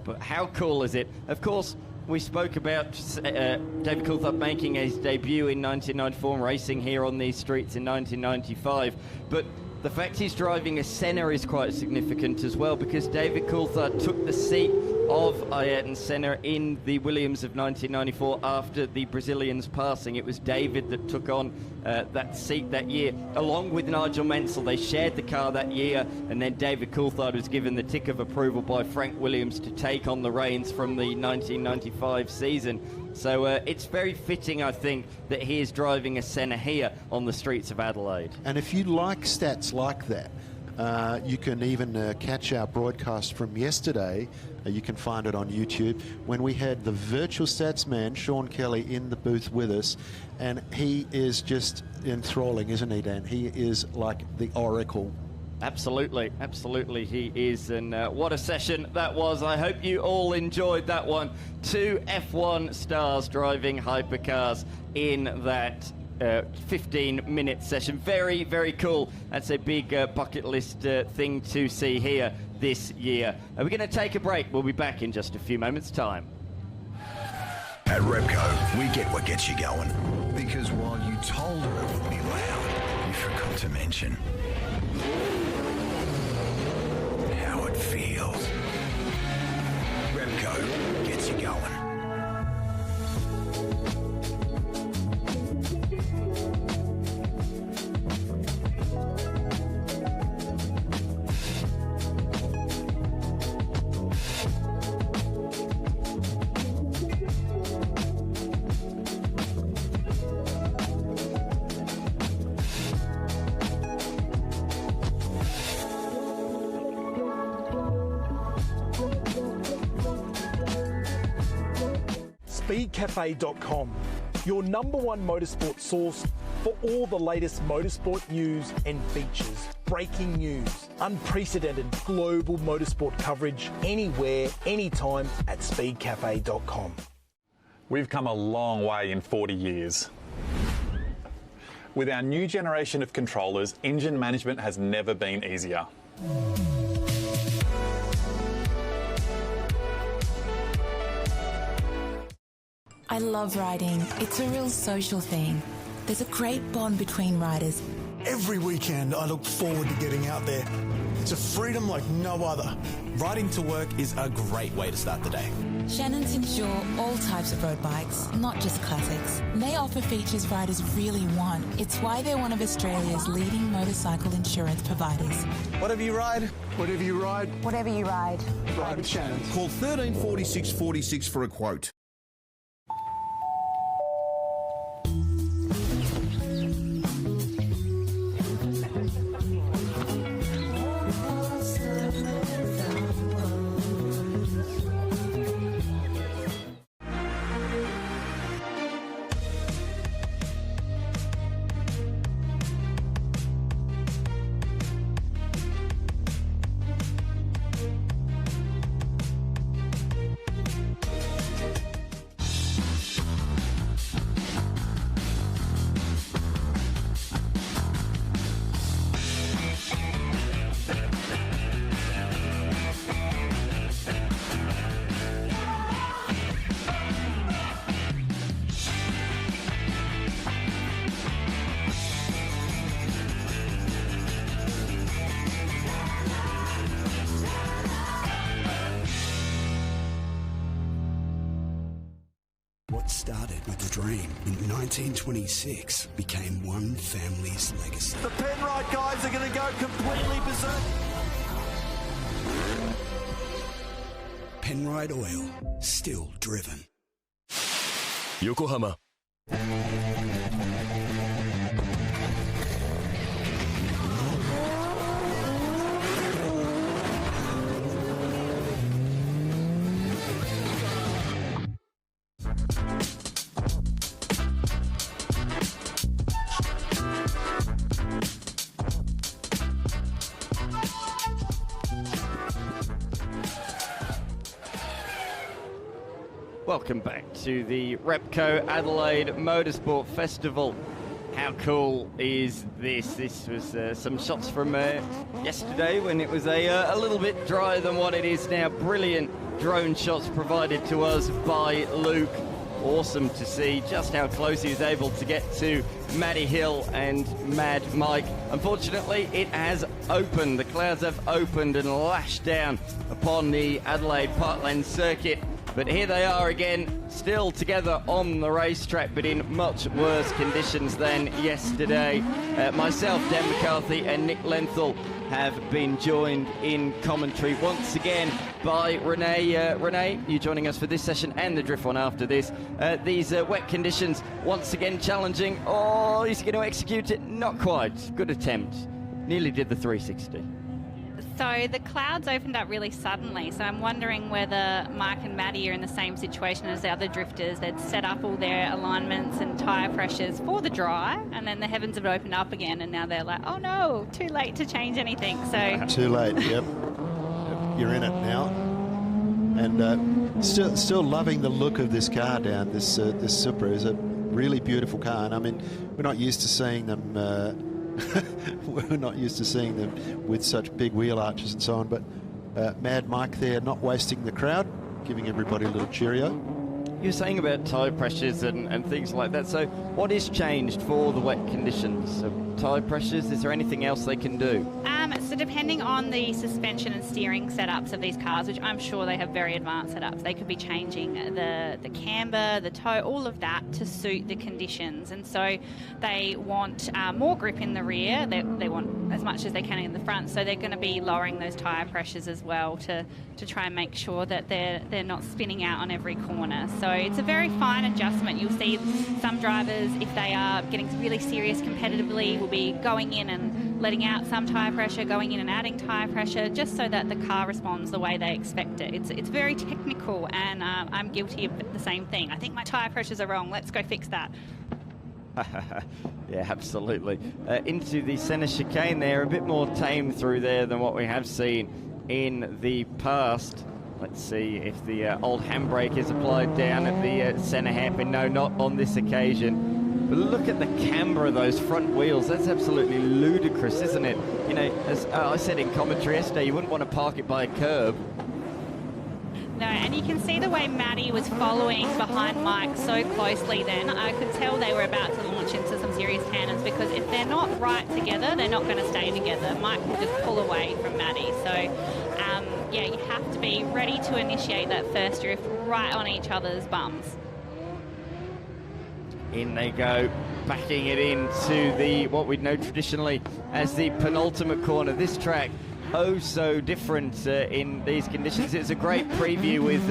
Speaker 7: But how cool is it? Of course, we spoke about David Coulthard making his debut in 1994 and racing here on these streets in 1995. But the fact he's driving a Senna is quite significant as well, because David Coulthard took the seat of Ayrton Senna in the Williams of 1994 after the Brazilian's passing. It was David that took on that seat that year, along with Nigel Mansell. They shared the car that year, and then David Coulthard was given the tick of approval by Frank Williams to take on the reins from the 1995 season. So it's very fitting, I think, that he is driving a Senna here on the streets of Adelaide.
Speaker 8: And if you like stats like that, you can even catch our broadcast from yesterday. You can find it on YouTube, when we had the virtual stats man, Sean Kelly, in the booth with us. And he is just enthralling, isn't he, Dan? He is like the oracle.
Speaker 7: Absolutely, absolutely he is, and what a session that was. I hope you all enjoyed that one. 2 F1 stars driving hypercars in that 15-minute session. Very, very cool. That's a big bucket list thing to see here this year. We're going to take a break. We'll be back in just a few moments' time.
Speaker 17: At Repco, we get what gets you going. Because while you told her it would be loud, you forgot to mention how it feels. Repco gets you going.
Speaker 10: Speedcafe.com, your #1 motorsport source for all the latest motorsport news and features. Breaking news, unprecedented global motorsport coverage, anywhere, anytime at speedcafe.com.
Speaker 13: We've come a long way in 40 years. With our new generation of controllers, engine management has never been easier.
Speaker 14: I love riding. It's a real social thing. There's a great bond between riders.
Speaker 15: Every weekend I look forward to getting out there. It's a freedom like no other.
Speaker 16: Riding to work is a great way to start the day.
Speaker 14: Shannons insure all types of road bikes, not just classics. They offer features riders really want. It's why they're one of Australia's leading motorcycle insurance providers.
Speaker 16: Whatever you ride.
Speaker 15: Whatever you ride.
Speaker 12: Whatever you ride.
Speaker 15: Ride with Shannons.
Speaker 17: Call 134646 for a quote.
Speaker 1: What started with a dream in 1926 became one family's legacy.
Speaker 2: The Penrite guys are going to go completely berserk.
Speaker 1: Penrite Oil, still driven.
Speaker 3: Yokohama.
Speaker 7: Welcome back to the Repco Adelaide Motorsport Festival. How cool is this? This was some shots from yesterday when it was a little bit drier than what it is now. Brilliant drone shots provided to us by Luke. awesome to see just how close he was able to get to Matty Hill and Mad Mike. Unfortunately, it has opened. The clouds have opened and lashed down upon the Adelaide Parkland circuit. But here they are again, still together on the racetrack, but in much worse conditions than yesterday. Myself, Dan McCarthy, and Nick Lenthal have been joined in commentary once again by Renee. Renee, you joining us for this session and the drift one after this. These wet conditions once again challenging. Oh, he's going to execute it. Not quite. Good attempt. Nearly did the 360.
Speaker 11: So the clouds opened up really suddenly, so I'm wondering whether Mike and Matty are in the same situation as the other drifters. They'd set up all their alignments and tyre pressures for the dry, and then the heavens have opened up again, and now they're like, oh no, too late to change anything. So
Speaker 8: too late, yep. You're in it now. And still loving the look of this car down. This Supra is a really beautiful car, and I mean, we're not used to seeing them we're not used to seeing them with such big wheel arches and so on, but Mad Mike there not wasting the crowd, giving everybody a little cheerio.
Speaker 7: You were saying about tyre pressures and things like that, so what is changed for the wet conditions? So tyre pressures, is there anything else they can do?
Speaker 11: So depending on the suspension and steering setups of these cars, which I'm sure they have very advanced setups, they could be changing the camber, the toe, all of that to suit the conditions. And so they want more grip in the rear. They want as much as they can in the front. So they're going to be lowering those tyre pressures as well to try and make sure that they're not spinning out on every corner. So it's a very fine adjustment. You'll see some drivers, if they are getting really serious competitively, will be going in and letting out some tyre pressure, going in and adding tyre pressure, just so that the car responds the way they expect it. It's very technical, and I'm guilty of the same thing. I think my tyre pressures are wrong. Let's go fix that.
Speaker 7: Yeah, absolutely. Into the centre chicane there, a bit more tame through there than what we have seen in the past. Let's see if the old handbrake is applied down at the centre hairpin. No, not on this occasion. But look at the camber of those front wheels. That's absolutely ludicrous, isn't it? You know, as I said in commentary yesterday, you wouldn't want to park it by a curb.
Speaker 11: No, and you can see the way Matty was following behind Mike so closely then. I could tell they were about to launch into some serious cannons, because if they're not right together, they're not going to stay together. Mike will just pull away from Matty. So, yeah, you have to be ready to initiate that first drift right on each other's bums.
Speaker 7: In they go, backing it into the what we'd know traditionally as the penultimate corner. This track, oh so different in these conditions. It's a great preview with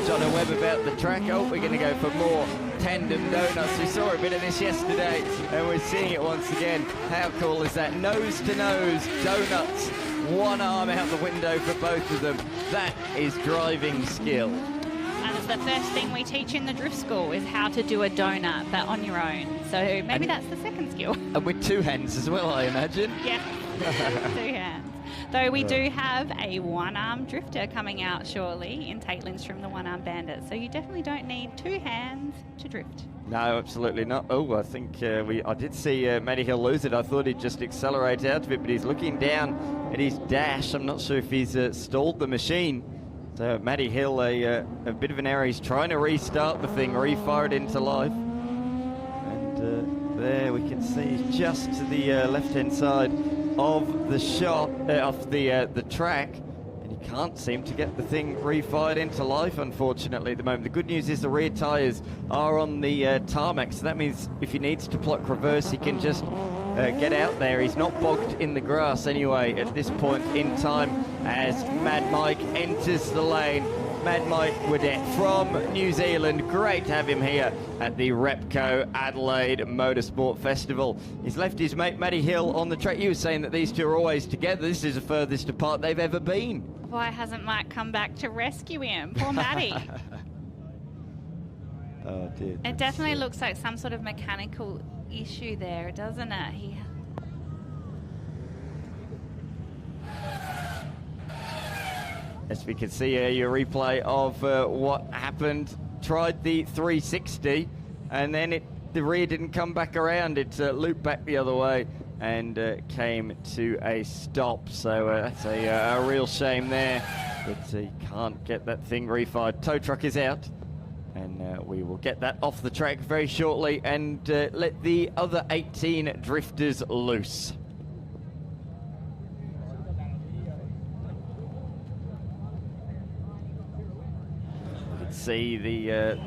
Speaker 7: John and Webb about the track. Oh, we're going to go for more tandem donuts. We saw a bit of this yesterday, and we're seeing it once again. How cool is that? Nose to nose donuts, one arm out the window for both of them. That is driving skill.
Speaker 11: And it's the first thing we teach in the drift school, is how to do a donut, but on your own. So maybe that's the second skill.
Speaker 7: And with two hands as well, I imagine.
Speaker 11: Yeah, 2 hands. Though we do have a one-arm drifter coming out shortly in Tate Lindstrom, the one-arm bandit. So you definitely don't need 2 hands to drift.
Speaker 7: No, absolutely not. Oh, I think I did see Matty Hill lose it. I thought he'd just accelerate out of it, but he's looking down at his dash. I'm not sure if he's stalled the machine. So Matty Hill, a bit of an error. He's trying to restart the thing, refire it into life. And there we can see just to the left-hand side of the shot, of the track. And he can't seem to get the thing refired into life, unfortunately, at the moment. The good news is the rear tyres are on the tarmac, so that means if he needs to block reverse, he can just get out there. He's not bogged in the grass anyway at this point in time as Mad Mike enters the lane. Mad Mike Wedette from New Zealand. Great to have him here at the Repco Adelaide Motorsport Festival. He's left his mate Matty Hill on the track. You were saying that these two are always together. This is the furthest apart they've ever been.
Speaker 11: Why hasn't Mike come back to rescue him? Poor Matty.
Speaker 7: Oh dear.
Speaker 11: It definitely looks like some sort of mechanical issue there, doesn't it?
Speaker 7: As we can see here, a replay of what happened. Tried the 360, and then the rear didn't come back around. It looped back the other way and came to a stop. So that's a real shame there. But he can't get that thing refired. Tow truck is out. And we will get that off the track very shortly and let the other 18 drifters loose. See the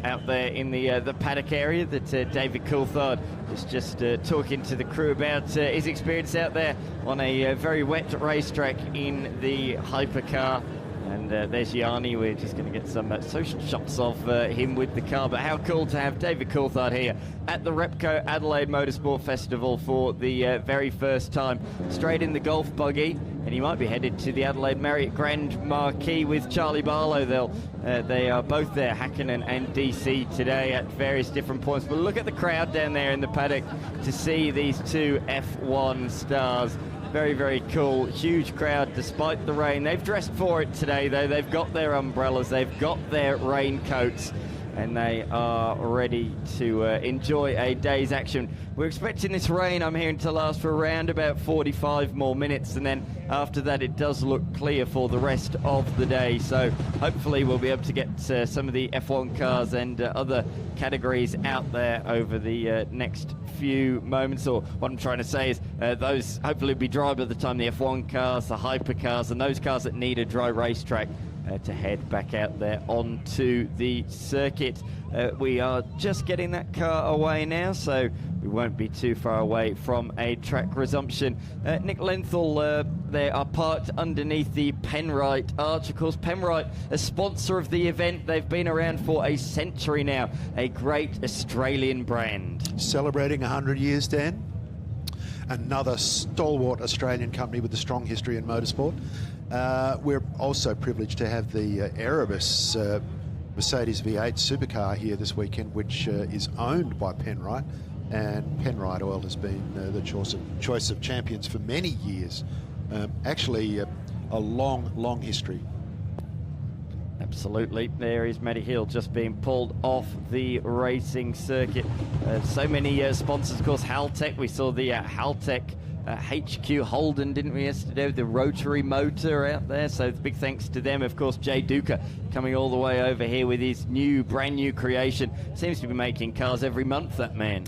Speaker 7: out there in the paddock area that David Coulthard is just talking to the crew about his experience out there on a very wet racetrack in the Hypercar. And there's Yanni. We're just going to get some social shots of him with the car. But how cool to have David Coulthard here at the Repco Adelaide Motorsport Festival for the very first time. Straight in the golf buggy. And he might be headed to the Adelaide Marriott Grand Marquis with Charlie Barlow. They are both there, Hakkinen and DC, today at various different points. But look at the crowd down there in the paddock to see these two F1 stars. Very, very cool. Huge crowd despite the rain. They've dressed for it today, though. They've got their umbrellas. They've got their raincoats. And they are ready to enjoy a day's action. We're expecting this rain, I'm hearing, to last for around about 45 more minutes, and then after that it does look clear for the rest of the day. So hopefully we'll be able to get some of the F1 cars and other categories out there over the next few moments. Or what I'm trying to say is those hopefully will be dry by the time the F1 cars, the Hypercars, and those cars that need a dry racetrack to head back out there onto the circuit. We are just getting that car away now, so we won't be too far away from a track resumption. Nick Lenthal, they are parked underneath the Penrite Arch. Of course, Penrite, a sponsor of the event. They've been around for a century now. A great Australian brand.
Speaker 8: Celebrating 100 years, Dan. Another stalwart Australian company with a strong history in motorsport. We're also privileged to have the Erebus Mercedes V8 supercar here this weekend, which is owned by Penrite, and Penrite Oil has been the choice of champions for many years. Actually, a long history.
Speaker 7: Absolutely. There is Matty Hill just being pulled off the racing circuit. So many sponsors, of course. Haltech, we saw the Haltech HQ Holden, didn't we, yesterday, with the rotary motor out there. So big thanks to them. Of course, Jay Duca coming all the way over here with his brand new creation. Seems to be making cars every month, that man.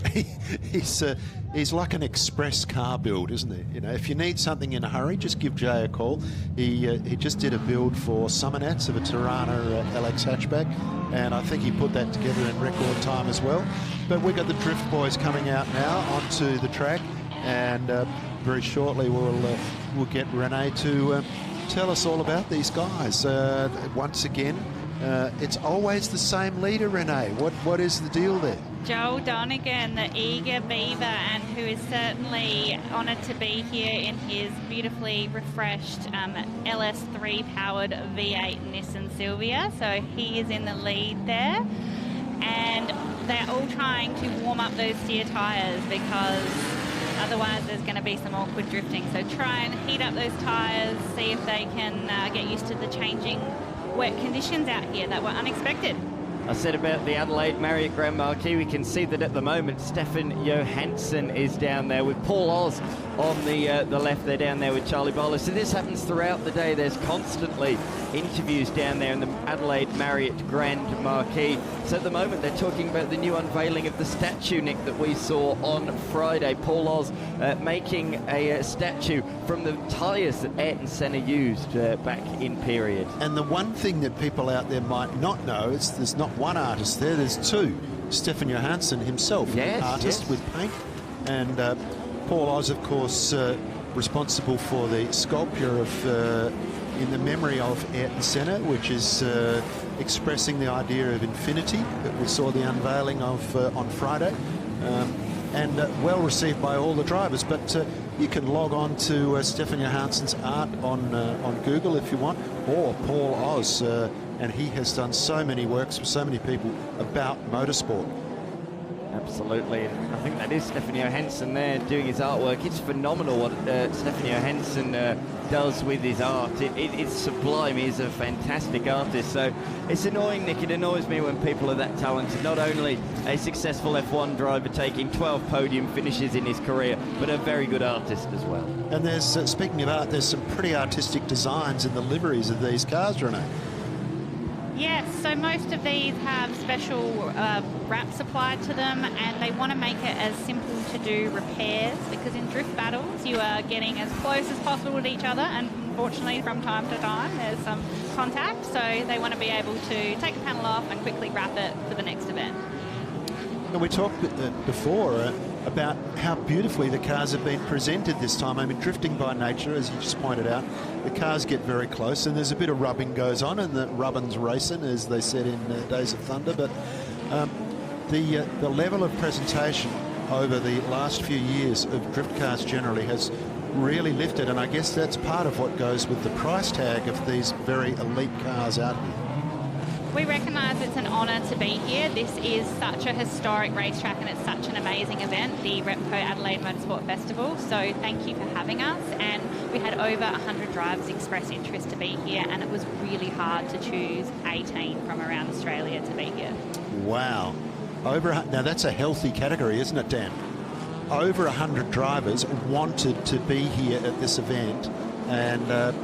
Speaker 8: He's like an express car build, isn't he? You know, if you need something in a hurry, just give Jay a call. He just did a build for Summernats of a Tirana LX hatchback, and I think he put that together in record time as well. But we've got the Drift Boys coming out now onto the track, and very shortly we'll get Renee to tell us all about these guys. Once again, it's always the same leader, Renee. What is the deal there?
Speaker 11: Joel Donegan, the eager beaver, and who is certainly honoured to be here in his beautifully refreshed LS3 powered V8 Nissan Silvia. So he is in the lead there, and they're all trying to warm up those steer tyres because otherwise there's going to be some awkward drifting. So try and heat up those tyres, see if they can get used to the changing wet conditions out here that were unexpected.
Speaker 7: I said about the Adelaide Marriott Grand Marquis, we can see that at the moment Stefan Johansson is down there with Paul Oz on the left there, down there with Charlie Barlow. So this happens throughout the day. There's constantly interviews down there in the Adelaide Marriott Grand Marquis. So at the moment they're talking about the new unveiling of the statue, Nick, that we saw on Friday. Paul Oz making a statue from the tyres that Ayrton Senna used back in period.
Speaker 8: And the one thing that people out there might not know is there's not one artist there, there's two. Stefan Johansson himself, artist with paint, and Paul Oz, of course, responsible for the sculpture of in the memory of Ayrton Senna, which is expressing the idea of infinity that we saw the unveiling of on Friday, and well received by all the drivers. But you can log on to Stefan Johansson's art on Google if you want, or Paul Oz, and he has done so many works for so many people about motorsport.
Speaker 7: Absolutely, and I think that is Stefan Johansson there doing his artwork. It's phenomenal what Stefan Johansson does with his art. It's sublime. He's a fantastic artist. So it's annoying, Nick. It annoys me when people are that talented. Not only a successful F1 driver taking 12 podium finishes in his career, but a very good artist as well.
Speaker 8: And there's, speaking of art, there's some pretty artistic designs in the liveries of these cars, Renee.
Speaker 11: Yes, so most of these have special wraps applied to them, and they want to make it as simple to do repairs, because in drift battles you are getting as close as possible to each other, and unfortunately from time to time there's some contact, so they want to be able to take the panel off and quickly wrap it for the next event.
Speaker 8: And we talked before about how beautifully the cars have been presented this time. I mean, drifting by nature, as you just pointed out, the cars get very close and there's a bit of rubbing goes on, and the rubbin's racing, as they said in Days of Thunder. But the level of presentation over the last few years of drift cars generally has really lifted, and I guess that's part of what goes with the price tag of these very elite cars out here.
Speaker 11: We recognise it's an honour to be here. This is such a historic racetrack and it's such an amazing event, the Repco Adelaide Motorsport Festival. So thank you for having us. And we had over 100 drivers express interest to be here, and it was really hard to choose 18 from around Australia to be here.
Speaker 8: Wow. Now that's a healthy category, isn't it, Dan? Over 100 drivers wanted to be here at this event, and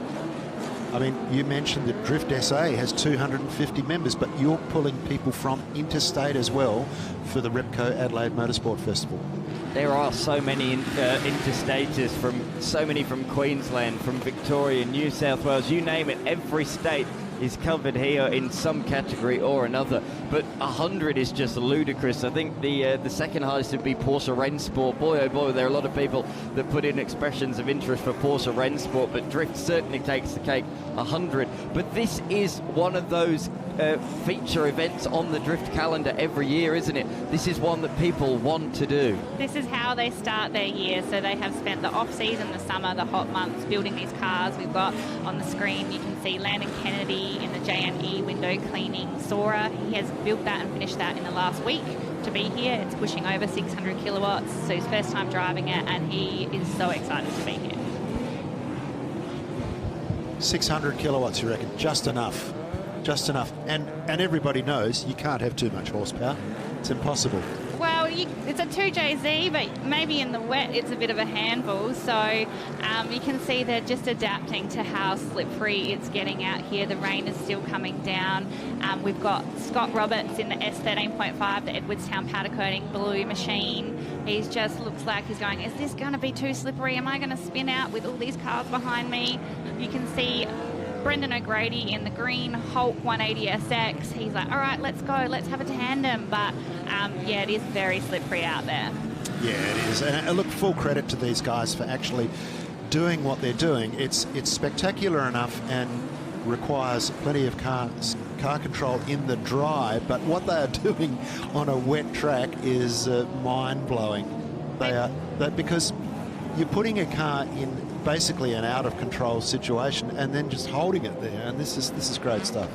Speaker 8: I mean, you mentioned that Drift SA has 250 members, but you're pulling people from interstate as well for the Repco Adelaide Motorsport Festival.
Speaker 7: There are so many interstaters, so many from Queensland, from Victoria, New South Wales, you name it, every state is covered here in some category or another. But 100 is just ludicrous. I think the second highest would be Porsche Rennsport. Boy, oh boy, there are a lot of people that put in expressions of interest for Porsche Rennsport, but Drift certainly takes the cake, 100. But this is one of those feature events on the Drift calendar every year, isn't it? This is one that people want to do.
Speaker 11: This is how they start their year. So they have spent the off-season, the summer, the hot months building these cars. We've got on the screen, you can see Landon Kennedy in the JME window cleaning Sora. He has built that and finished that in the last week to be here. It's pushing over 600 kilowatts, so his first time driving it, and he is so excited to be here. 600
Speaker 8: kilowatts, you reckon? Just enough. Just enough. And everybody knows you can't have too much horsepower. It's impossible.
Speaker 11: Well, it's a 2JZ, but maybe in the wet it's a bit of a handful. So you can see they're just adapting to how slippery it's getting out here. The rain is still coming down. We've got Scott Roberts in the S13.5, the Edwardstown powder coating blue machine. He just looks like he's going, is this going to be too slippery? Am I going to spin out with all these cars behind me? You can see Brendan O'Grady in the green Hulk 180SX. He's like, all right, let's go, let's have a tandem. But yeah, it is very slippery out there.
Speaker 8: Yeah, it is. And look, full credit to these guys for actually doing what they're doing. It's spectacular enough and requires plenty of car control in the dry, but what they are doing on a wet track is mind-blowing. Because you're putting a car in basically an out-of-control situation and then just holding it there, and this is great stuff.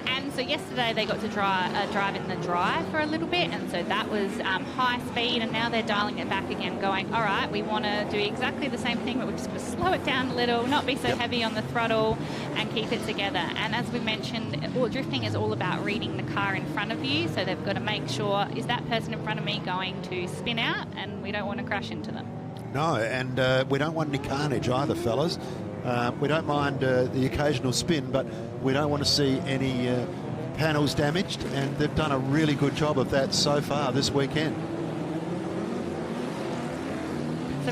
Speaker 11: And so yesterday they got to drive in the dry for a little bit, and so that was high speed, and now they're dialing it back again, going, all right, we want to do exactly the same thing, but we're just going to slow it down a little, not be so heavy on the throttle, and keep it together. And as we mentioned, drifting is all about reading the car in front of you, so they've got to make sure, is that person in front of me going to spin out, and we don't want to crash into them.
Speaker 8: No, and we don't want any carnage either, fellas. We don't mind the occasional spin, but we don't want to see any panels damaged, and they've done a really good job of that so far this weekend.
Speaker 11: So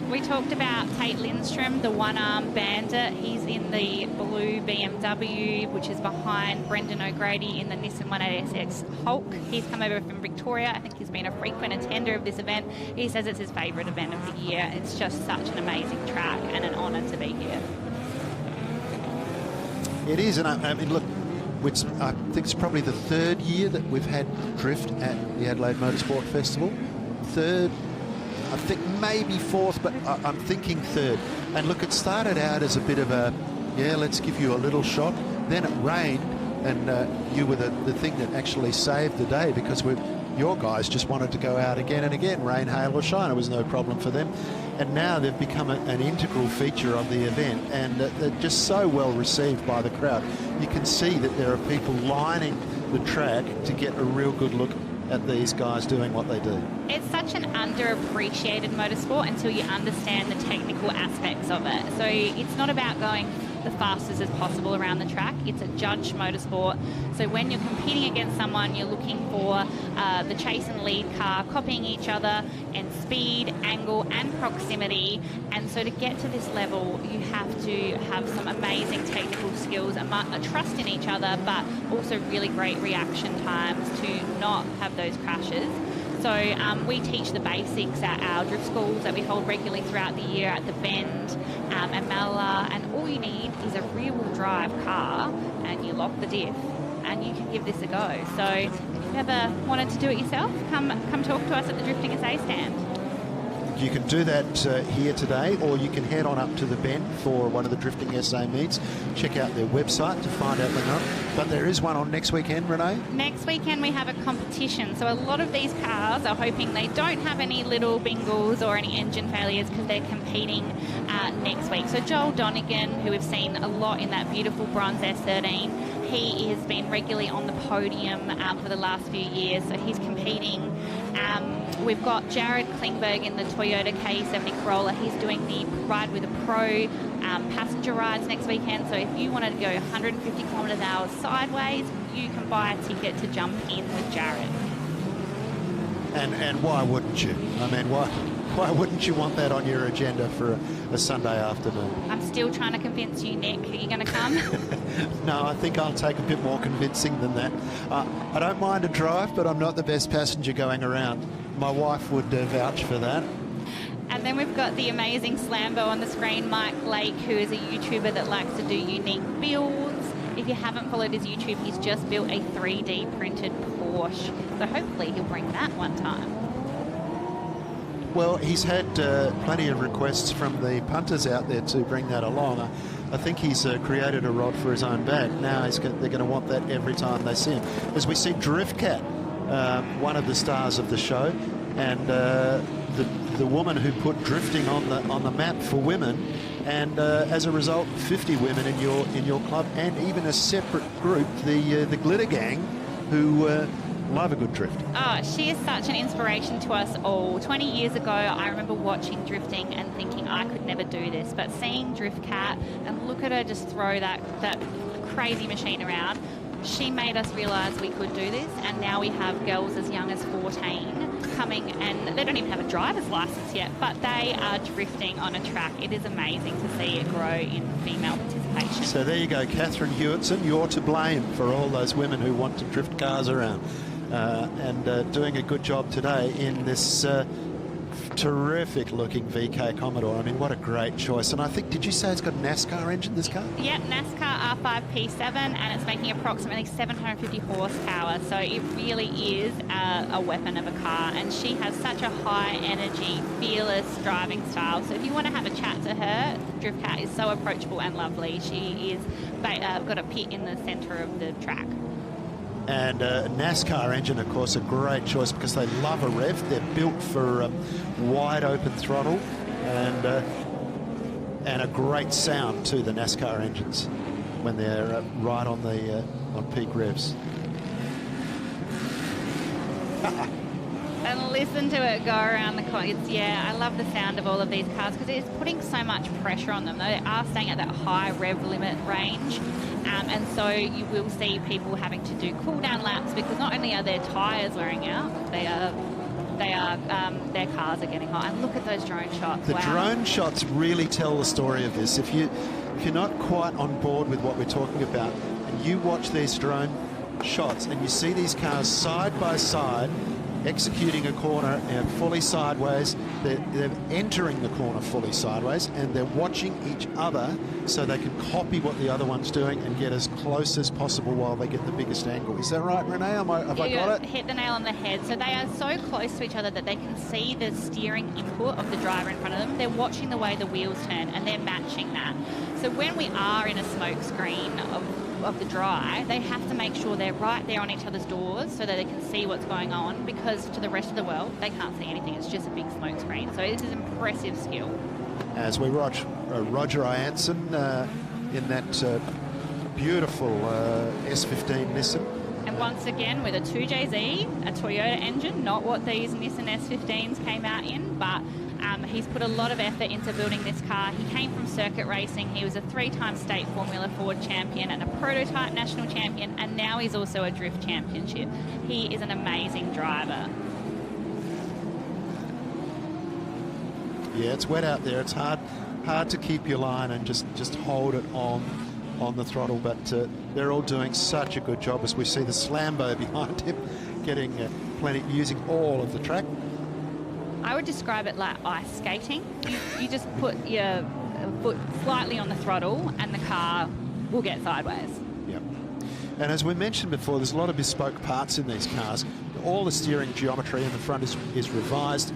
Speaker 11: we talked about Tate Lindstrom, the one-arm bandit. He's in the blue BMW, which is behind Brendan O'Grady in the Nissan 180SX Hulk. He's come over from Victoria. I think he's been a frequent attender of this event. He says it's his favourite event of the year. It's just such an amazing track and an honour to be here.
Speaker 8: It is, and I mean, look, I think it's probably the third year that we've had drift at the Adelaide Motorsport Festival. Third, I think maybe fourth, but I'm thinking third. And look, it started out as a bit of a, yeah, let's give you a little shot. Then it rained, and you were the thing that actually saved the day, because your guys just wanted to go out again and again, rain, hail or shine. It was no problem for them. And now they've become an integral feature of the event, and they're just so well received by the crowd. You can see that there are people lining the track to get a real good look at these guys doing what they do.
Speaker 11: It's such an underappreciated motorsport until you understand the technical aspects of it. So it's not about going the fastest as possible around the track. It's a judged motorsport. So when you're competing against someone, you're looking for the chase and lead car copying each other in speed, angle and proximity. And so to get to this level, you have to have some amazing technical skills, a trust in each other, but also really great reaction times to not have those crashes. So we teach the basics at our drift schools that we hold regularly throughout the year at the Bend and Mallala, and all you need is a rear-wheel drive car and you lock the diff and you can give this a go. So if you ever wanted to do it yourself, come talk to us at the Drifting SA stand.
Speaker 8: You can do that here today, or you can head on up to the Bend for one of the Drifting SA meets. Check out their website to find out when they're on. But there is one on next weekend, Renee?
Speaker 11: Next weekend we have a competition. So a lot of these cars are hoping they don't have any little bingles or any engine failures because they're competing next week. So Joel Donegan, who we've seen a lot in that beautiful bronze S13, he has been regularly on the podium for the last few years, so he's competing. We've got Jared Klingberg in the Toyota K70 Corolla. He's doing the Ride with a Pro passenger rides next weekend. So if you wanted to go 150 kilometres an hour sideways, you can buy a ticket to jump in with Jared.
Speaker 8: And why wouldn't you? I mean, why wouldn't you want that on your agenda for a Sunday afternoon?
Speaker 11: I'm still trying to convince you, Nick. Are you going to come?
Speaker 8: No, I think I'll take a bit more convincing than that. I don't mind a drive, but I'm not the best passenger going around. My wife would vouch for that.
Speaker 11: And then we've got the amazing Slambo on the screen, Mike Lake, who is a YouTuber that likes to do unique builds. If you haven't followed his YouTube, he's just built a 3D printed Porsche. So hopefully he'll bring that one time.
Speaker 8: Well, he's had plenty of requests from the punters out there to bring that along. I think he's created a rod for his own back. Now they're going to want that every time they see him. As we see Drift Cat, one of the stars of the show, and the woman who put drifting on the map for women, and as a result, 50 women in your club, and even a separate group, the Glitter Gang, who love a good drift.
Speaker 11: Oh, she is such an inspiration to us all. 20 years ago, I remember watching drifting and thinking I could never do this, but seeing Drift Cat and look at her just throw that crazy machine around, she made us realise we could do this, and now we have girls as young as 14 coming, and they don't even have a driver's licence yet, but they are drifting on a track. It is amazing to see it grow in female participation.
Speaker 8: So there you go, Catherine Hewitson, you're to blame for all those women who want to drift cars around, and doing a good job today in this terrific looking VK Commodore. I mean, what a great choice. And I think, did you say it's got a NASCAR engine, this car?
Speaker 11: Yep, NASCAR R5 P7, and it's making approximately 750 horsepower. So it really is a weapon of a car. And she has such a high energy, fearless driving style. So if you want to have a chat to her, Drift Cat is so approachable and lovely. She is got a pit in the centre of the track.
Speaker 8: And NASCAR engine, of course, a great choice because they love a rev. They're built for wide open throttle and a great sound to the NASCAR engines when they're right on the on peak revs.
Speaker 11: And listen to it go around the corner. I love the sound of all of these cars because it's putting so much pressure on them. They are staying at that high rev limit range. And so you will see people having to do cool down laps because not only are their tyres wearing out, their cars are getting hot. And look at those drone shots.
Speaker 8: The drone shots really tell the story of this. If you're not quite on board with what we're talking about, and you watch these drone shots and you see these cars side by side executing a corner fully sideways, they're entering the corner fully sideways, and they're watching each other so they can copy what the other one's doing and get as close as possible while they get the biggest angle. Is that right, Renee? Have I got it?
Speaker 11: Hit the nail on the head. So they are so close to each other that they can see the steering input of the driver in front of them. They're watching the way the wheels turn and they're matching that. So when we are in a smoke screen of the dry, they have to make sure they're right there on each other's doors so that they can see what's going on, because to the rest of the world they can't see anything. It's just a big smoke screen. So it is impressive skill. As
Speaker 8: we watch Roger Johansson in that beautiful S15 Nissan.
Speaker 11: And once again with a 2JZ, a Toyota engine, not what these Nissan S15s came out in, but He's put a lot of effort into building this car. He came from circuit racing. He was a 3-time state Formula Ford champion and a prototype national champion, and now he's also a drift championship. He is an amazing driver.
Speaker 8: Yeah, it's wet out there. It's hard to keep your line and just hold it on the throttle, but they're all doing such a good job as we see the Slambo behind him getting using all of the track.
Speaker 11: I would describe it like ice skating. You just put your foot slightly on the throttle and the car will get sideways.
Speaker 8: Yep. And as we mentioned before, there's a lot of bespoke parts in these cars. All the steering geometry in the front is revised.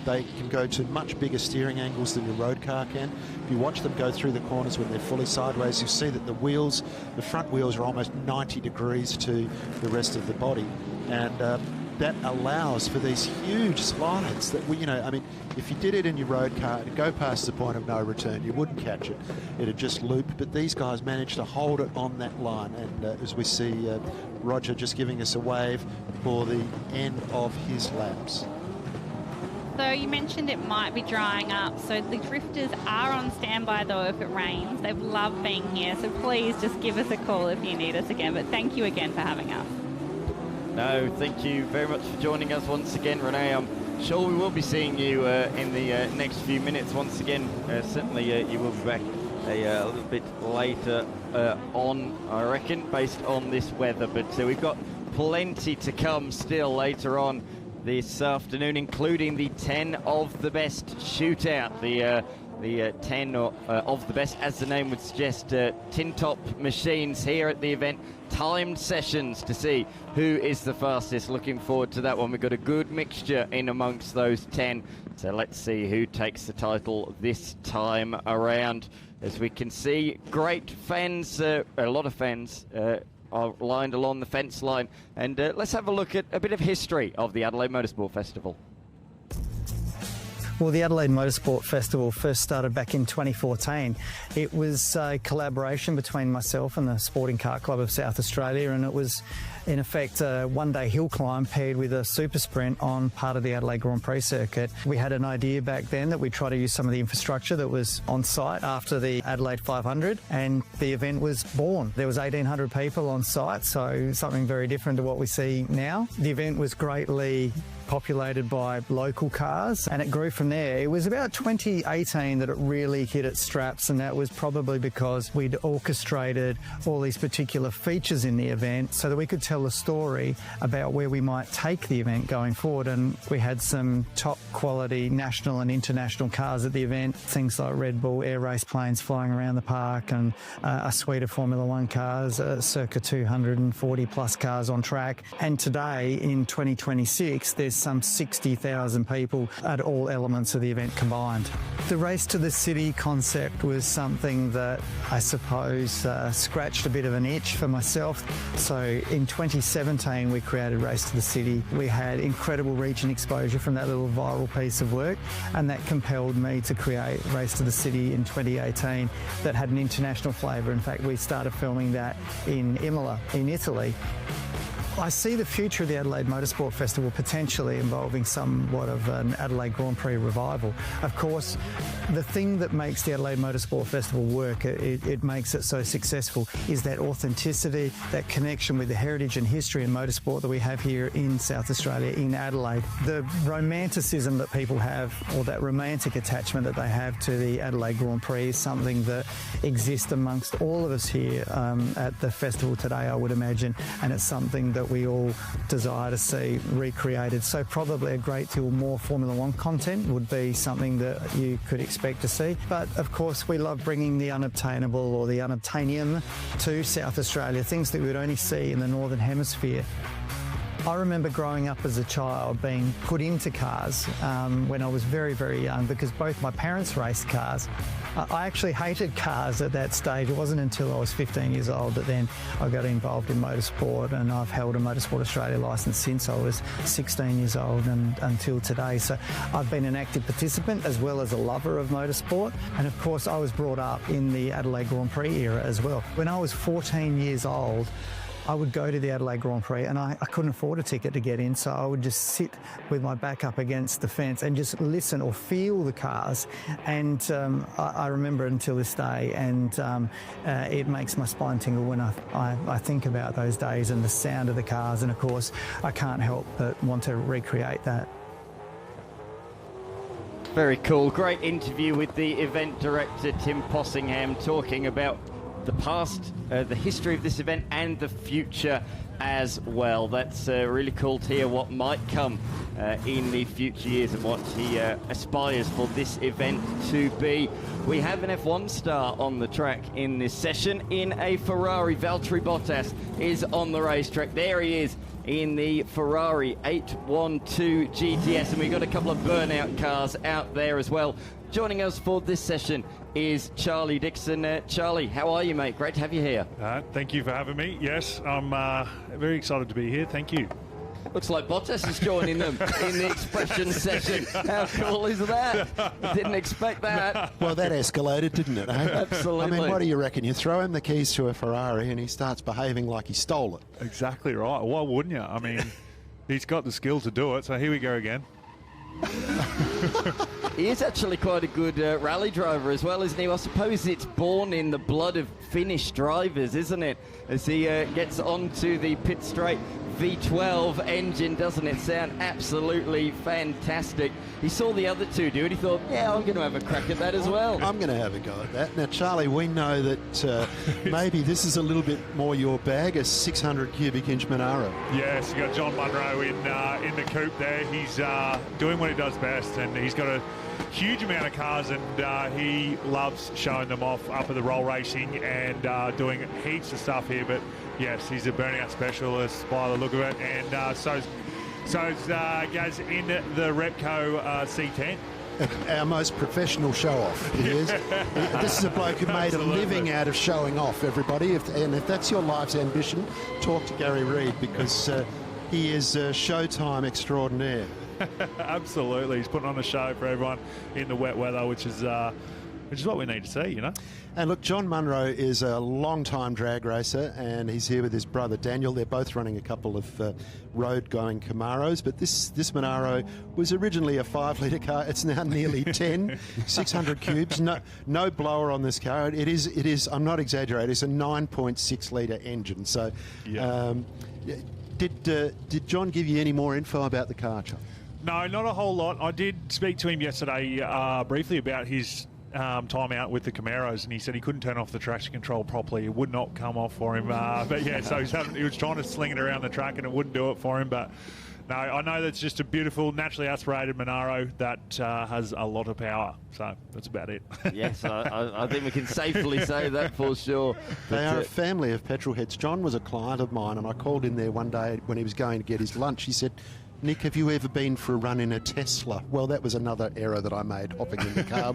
Speaker 8: They can go to much bigger steering angles than your road car can. If you watch them go through the corners when they're fully sideways, you'll see that the front wheels are almost 90 degrees to the rest of the body. And that allows for these huge slides that if you did it in your road car, it'd go past the point of no return. You wouldn't catch it. It'd just loop. But these guys managed to hold it on that line. And as we see Roger just giving us a wave for the end of his laps.
Speaker 11: So you mentioned it might be drying up. So the drifters are on standby though if it rains. They've loved being here. So please just give us a call if you need us again. But thank you again for having us.
Speaker 7: No, thank you very much for joining us once again, Renee. I'm sure we will be seeing you in the next few minutes once again. Certainly you will be back a little bit later on, I reckon, based on this weather. But we've got plenty to come still later on this afternoon, including the 10 of the best shootout. The 10 of the best, as the name would suggest, tin top machines here at the event. Timed sessions to see who is the fastest. Looking forward to that one. We've got a good mixture in amongst those 10. So let's see who takes the title this time around. As we can see, great fans, a lot of fans are lined along the fence line. And let's have a look at a bit of history of the Adelaide Motorsport Festival.
Speaker 12: Well, the Adelaide Motorsport Festival first started back in 2014. It was a collaboration between myself and the Sporting Car Club of South Australia, and it was, in effect, a one-day hill climb paired with a super sprint on part of the Adelaide Grand Prix circuit. We had an idea back then that we'd try to use some of the infrastructure that was on site after the Adelaide 500, and the event was born. There was 1,800 people on site, so something very different to what we see now. The event was greatly populated by local cars, and it grew from there. It was about 2018 that it really hit its straps, and that was probably because we'd orchestrated all these particular features in the event so that we could tell a story about where we might take the event going forward. And we had some top quality national and international cars at the event, things like Red Bull air race planes flying around the park, and a suite of Formula One cars, circa 240 plus cars on track. And today in 2026 there's some 60,000 people at all elements of the event combined. The Race to the City concept was something that I suppose scratched a bit of an itch for myself. So in 2017 we created Race to the City. We had incredible reach and exposure from that little viral piece of work, and that compelled me to create Race to the City in 2018 that had an international flavour. In fact, we started filming that in Imola in Italy. I see the future of the Adelaide Motorsport Festival potentially involving somewhat of an Adelaide Grand Prix revival. Of course, the thing that makes the Adelaide Motorsport Festival work, it makes it so successful, is that authenticity, that connection with the heritage and history and motorsport that we have here in South Australia, in Adelaide. The romanticism that people have, or that romantic attachment that they have to the Adelaide Grand Prix, is something that exists amongst all of us here at the festival today, I would imagine, and it's something that we all desire to see recreated. So probably a great deal more Formula One content would be something that you could expect to see. But of course we love bringing the unobtainable or the unobtainium to South Australia, things that we would only see in the Northern Hemisphere. I remember growing up as a child being put into cars when I was very, very young, because both my parents raced cars. I actually hated cars at that stage. It wasn't until I was 15 years old that then I got involved in motorsport, and I've held a Motorsport Australia licence since I was 16 years old and until today. So I've been an active participant as well as a lover of motorsport. And of course I was brought up in the Adelaide Grand Prix era as well. When I was 14 years old, I would go to the Adelaide Grand Prix and I couldn't afford a ticket to get in, so I would just sit with my back up against the fence and just listen or feel the cars. And I remember it until this day, and it makes my spine tingle when I think about those days and the sound of the cars, and of course I can't help but want to recreate that.
Speaker 7: Very cool. Great interview with the event director, Tim Possingham, talking about the past, the history of this event and the future as well. That's really cool to hear what might come in the future years and what he aspires for this event to be. We have an F1 star on the track in this session in a Ferrari. Valtteri Bottas is on the racetrack. There he is in the Ferrari 812 GTS, and we've got a couple of burnout cars out there as well. Joining us for this session is Charlie Dixon. Charlie, how are you, mate? Great to have you here.
Speaker 18: Thank you for having me. Yes, I'm very excited to be here. Thank you.
Speaker 7: Looks like Bottas is joining them in the expression session. How cool is that? Didn't expect that.
Speaker 8: Well, that escalated, didn't it? Eh?
Speaker 7: Absolutely.
Speaker 8: I mean, what do you reckon? You throw him the keys to a Ferrari and he starts behaving like he stole it.
Speaker 18: Exactly right. Why wouldn't you? I mean, he's got the skill to do it, so here we go again.
Speaker 7: He is actually quite a good rally driver as well, isn't he? I suppose it's born in the blood of Finnish drivers, isn't it? As he gets onto the pit straight V12 engine, doesn't it sound absolutely fantastic? He saw the other two do it. He thought, yeah, I'm going to have a crack at that as well.
Speaker 8: I'm going to have a go at that. Now, Charlie, we know that maybe this is a little bit more your bag, a 600 cubic inch Monaro.
Speaker 18: Yes, you got John Monaro in the coupe there. He's doing what he does best, and he's got a huge amount of cars, and he loves showing them off up at the roll racing and doing heaps of stuff here. But yes, he's a burnout specialist by the look of it, and so's Gaz in the Repco C10.
Speaker 8: Our most professional show-off, he is. This is a bloke who made a living out of showing off, everybody. And if that's your life's ambition, talk to Gary Reid, because he is a showtime extraordinaire.
Speaker 18: Absolutely. He's putting on a show for everyone in the wet weather, which is what we need to see, you know.
Speaker 8: And look, John Monaro is a long-time drag racer, and he's here with his brother Daniel. They're both running a couple of road-going Camaros, but this Monaro was originally a 5-litre car. It's now nearly 10, 600 cubes. No blower on this car. It is. I'm not exaggerating. It's a 9.6-litre engine. So, yeah. Did John give you any more info about the car, John?
Speaker 18: No, not a whole lot. I did speak to him yesterday briefly about his time out with the Camaros, and he said he couldn't turn off the traction control properly. It would not come off for him. But yeah, so he was trying to sling it around the track, and it wouldn't do it for him. But no, I know that's just a beautiful, naturally aspirated Monaro that has a lot of power. So that's about it.
Speaker 7: Yes, I think we can safely say that for sure.
Speaker 8: They are a family of petrol heads. John was a client of mine, and I called in there one day when he was going to get his lunch. He said, Nick, have you ever been for a run in a Tesla? Well, that was another error that I made, hopping in the car.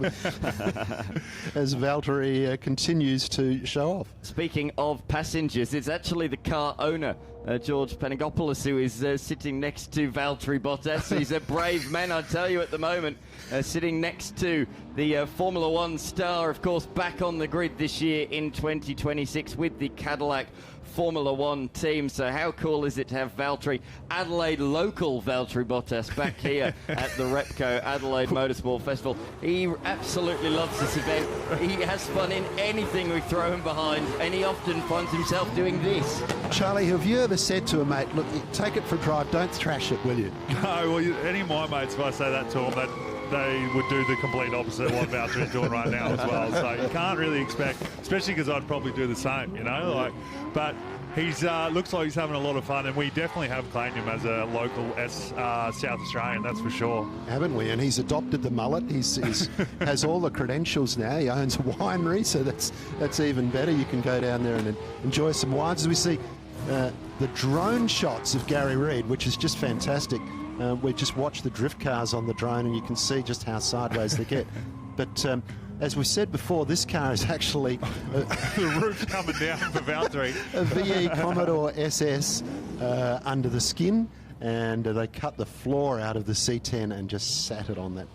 Speaker 8: As Valtteri continues to show off.
Speaker 7: Speaking of passengers, it's actually the car owner, George Panagopoulos, who is sitting next to Valtteri Bottas. He's a brave man, I tell you, at the moment, sitting next to the Formula One star, of course, back on the grid this year in 2026 with the Cadillac Formula One team. So how cool is it to have Valtteri, Adelaide local Valtteri Bottas, back here at the Repco Adelaide Motorsport Festival. He absolutely loves this event. He has fun in anything we throw him behind, and he often finds himself doing this.
Speaker 8: Charlie, have you ever said to a mate, look, take it for a drive, don't thrash it, will you?
Speaker 18: No, well, any of my mates, if I say that to them, they would do the complete opposite of what Valtteri is doing right now as well. So you can't really expect, especially because I'd probably do the same, you know. But he's looks like he's having a lot of fun, and we definitely have claimed him as a local South Australian, that's for sure.
Speaker 8: Haven't we? And he's adopted the mullet. He's has all the credentials now. He owns a winery, so that's even better. You can go down there and enjoy some wines. As we see the drone shots of Gary Reid, which is just fantastic. We just watch the drift cars on the drone, and you can see just how sideways they get. But as we said before, this car is actually
Speaker 18: the roof's coming down for Valtteri.
Speaker 8: A VE Commodore SS under the skin, and they cut the floor out of the C10 and just sat it on that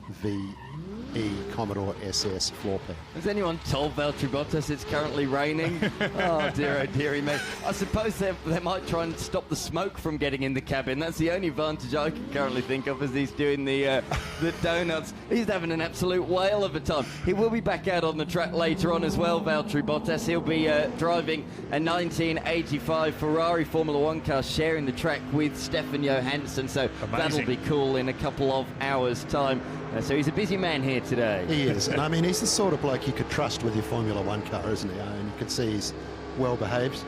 Speaker 8: E Commodore SS floor pan.
Speaker 7: Has anyone told Valtteri Bottas it's currently raining? Oh dearie me. I suppose they might try and stop the smoke from getting in the cabin. That's the only advantage I can currently think of as he's doing the donuts. He's having an absolute whale of a time. He will be back out on the track later on as well, Valtteri Bottas. He'll be driving a 1985 Ferrari Formula One car, sharing the track with Stefan Johansson. So that'll be cool in a couple of hours' time. So he's a busy man here today.
Speaker 8: He is, and I mean, he's the sort of bloke you could trust with your Formula One car, isn't he? And you can see he's well behaved.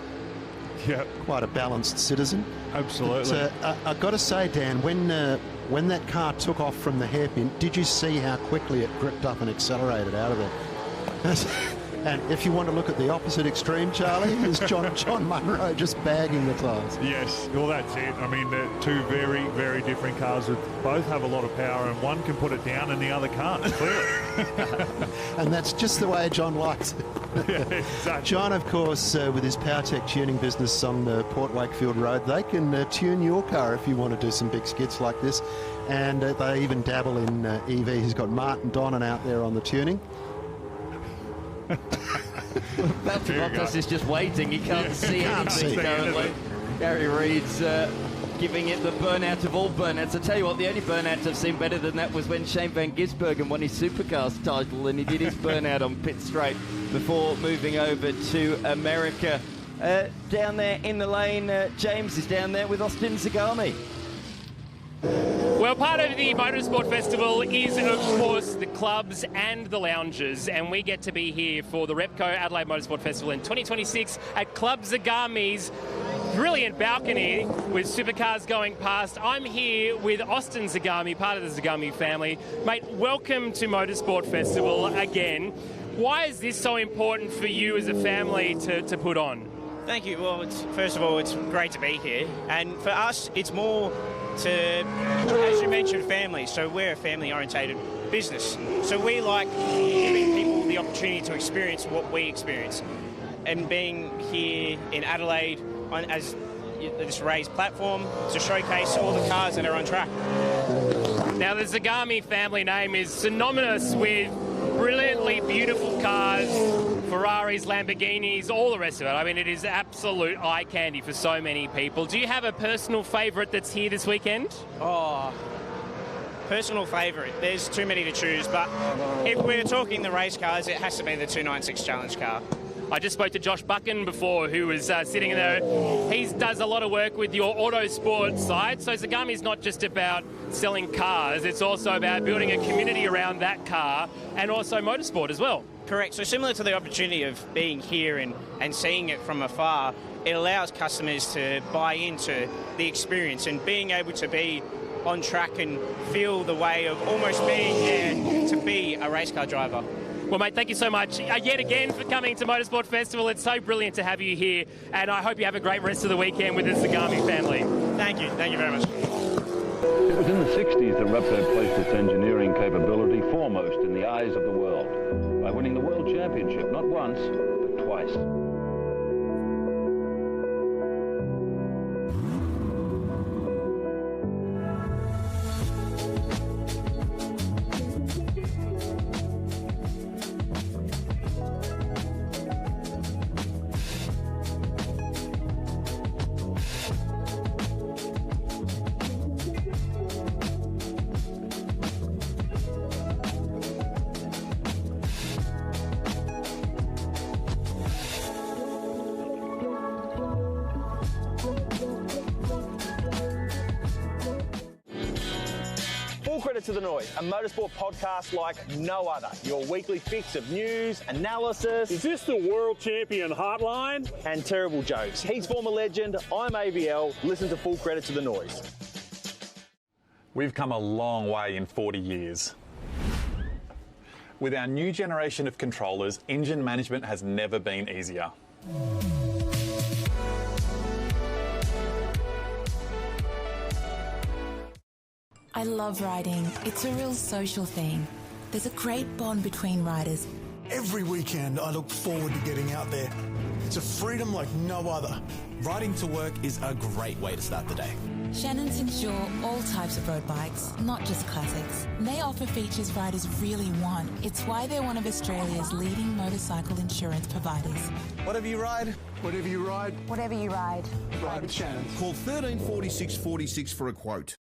Speaker 18: Yeah,
Speaker 8: quite a balanced citizen.
Speaker 18: Absolutely.
Speaker 8: But, I've got to say, Dan, when that car took off from the hairpin, did you see how quickly it gripped up and accelerated out of there? And if you want to look at the opposite extreme, Charlie, is John Monaro just bagging the tyres.
Speaker 18: Yes, well, that's it. I mean, they're two very, very different cars that both have a lot of power, and one can put it down and the other can't, clearly.
Speaker 8: And that's just the way John likes it.
Speaker 18: Yeah, exactly.
Speaker 8: John, of course, with his PowerTech tuning business on Port Wakefield Road, they can tune your car if you want to do some big skits like this. And they even dabble in EV. He's got Martin Donnan out there on the tuning.
Speaker 7: Valtteri Bottas is just waiting. He can't see anything currently. Gary Reed's giving it the burnout of all burnouts. I tell you what, the only burnout I've seen better than that was when Shane van Gisbergen won his Supercars title, and he did his burnout on pit straight before moving over to America. Down there in the lane, James is down there with Austin Zagami.
Speaker 4: Well, part of the Motorsport Festival is, of course, the clubs and the lounges, and we get to be here for the Repco Adelaide Motorsport Festival in 2026 at Club Zagami's brilliant balcony with supercars going past. I'm here with Austin Zagami, part of the Zagami family. Mate, welcome to Motorsport Festival again. Why is this so important for you as a family to put on?
Speaker 20: Thank you. Well, first of all, it's great to be here. And for us, it's more to, as you mentioned, family. So we're a family-orientated business. So we like giving people the opportunity to experience what we experience. And being here in Adelaide as this raised platform to showcase all the cars that are on track.
Speaker 4: Now, the Zagami family name is synonymous with brilliantly beautiful cars, Ferraris, Lamborghinis, all the rest of it. I mean, it is absolute eye candy for so many people. Do you have a personal favourite that's here this weekend?
Speaker 20: Oh, personal favourite. There's too many to choose, but if we're talking the race cars, it has to be the 296 Challenge car.
Speaker 4: I just spoke to Josh Buchan before, who was sitting there. He does a lot of work with your Autosport side. So Zagami is not just about selling cars, it's also about building a community around that car and also motorsport as well.
Speaker 20: Correct. So similar to the opportunity of being here and seeing it from afar, it allows customers to buy into the experience and being able to be on track and feel the way of almost being there to be a race car driver.
Speaker 4: Well, mate, thank you so much yet again for coming to Motorsport Festival. It's so brilliant to have you here, and I hope you have a great rest of the weekend with the Zagami family.
Speaker 20: Thank you. Thank you very much.
Speaker 22: It was in the 60s that Repco placed its engineering capability foremost in the eyes of the world by winning the World Championship not once, but twice.
Speaker 10: Credit to the Noise, a motorsport podcast like no other. Your weekly fix of news, analysis.
Speaker 23: Is this the world champion hotline?
Speaker 10: And terrible jokes. He's former legend, I'm ABL. Listen to Full Credit to the Noise.
Speaker 13: We've come a long way in 40 years. With our new generation of controllers, engine management has never been easier.
Speaker 14: I love riding. It's a real social thing. There's a great bond between riders.
Speaker 15: Every weekend I look forward to getting out there. It's a freedom like no other.
Speaker 16: Riding to work is a great way to start the day.
Speaker 14: Shannons insure all types of road bikes, not just classics. They offer features riders really want. It's why they're one of Australia's leading motorcycle insurance providers.
Speaker 16: Whatever you ride.
Speaker 15: Whatever you ride.
Speaker 5: Whatever you ride.
Speaker 15: Ride with Shannons.
Speaker 19: Call 13 46 46 for a quote.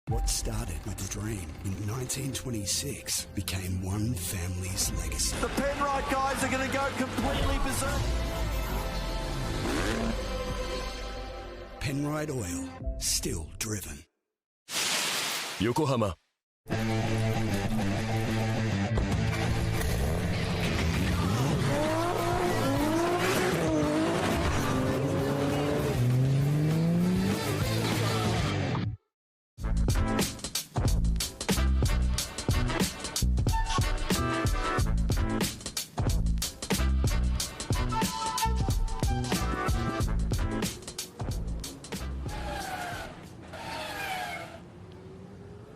Speaker 1: What started with a dream in 1926 became one family's legacy.
Speaker 2: The Penrite guys are going to go completely berserk.
Speaker 1: Penrite Oil, still driven.
Speaker 3: Yokohama.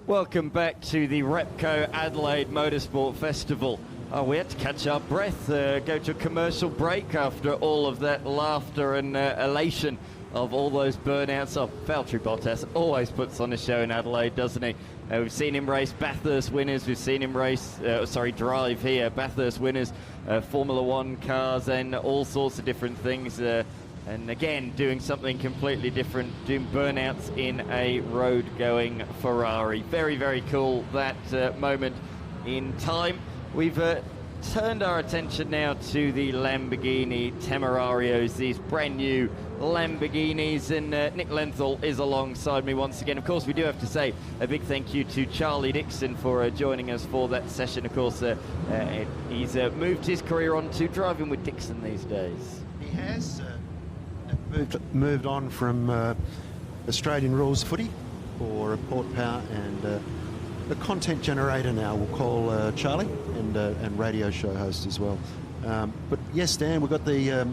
Speaker 7: Welcome back to the Repco Adelaide Motorsport Festival. Oh, we had to catch our breath, go to a commercial break after all of that laughter and elation of all those burnouts. Oh, Valtteri Bottas always puts on a show in Adelaide, doesn't he? We've seen him race Bathurst winners, we've seen him drive here, Bathurst winners, Formula One cars and all sorts of different things. And again, doing something completely different, doing burnouts in a road-going Ferrari. Very, very cool, that moment in time. We've turned our attention now to the Lamborghini Temerarios, these brand new Lamborghinis, and Nick Lenthal is alongside me once again. Of course, we do have to say a big thank you to Charlie Dixon for joining us for that session. Of course, he's moved his career on to driving with Dixon these days.
Speaker 8: He has moved on from Australian rules footy for Port Power and the content generator now we'll call Charlie, and radio show host as well. But yes, Dan, we've got the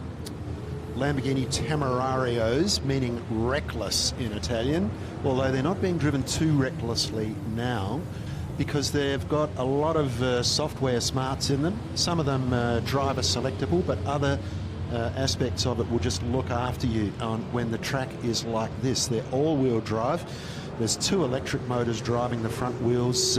Speaker 8: Lamborghini Temerarios, meaning reckless in Italian, although they're not being driven too recklessly now because they've got a lot of software smarts in them. Some of them driver selectable, but other aspects of it will just look after you on when the track is like this. They're all-wheel drive. There's 2 electric motors driving the front wheels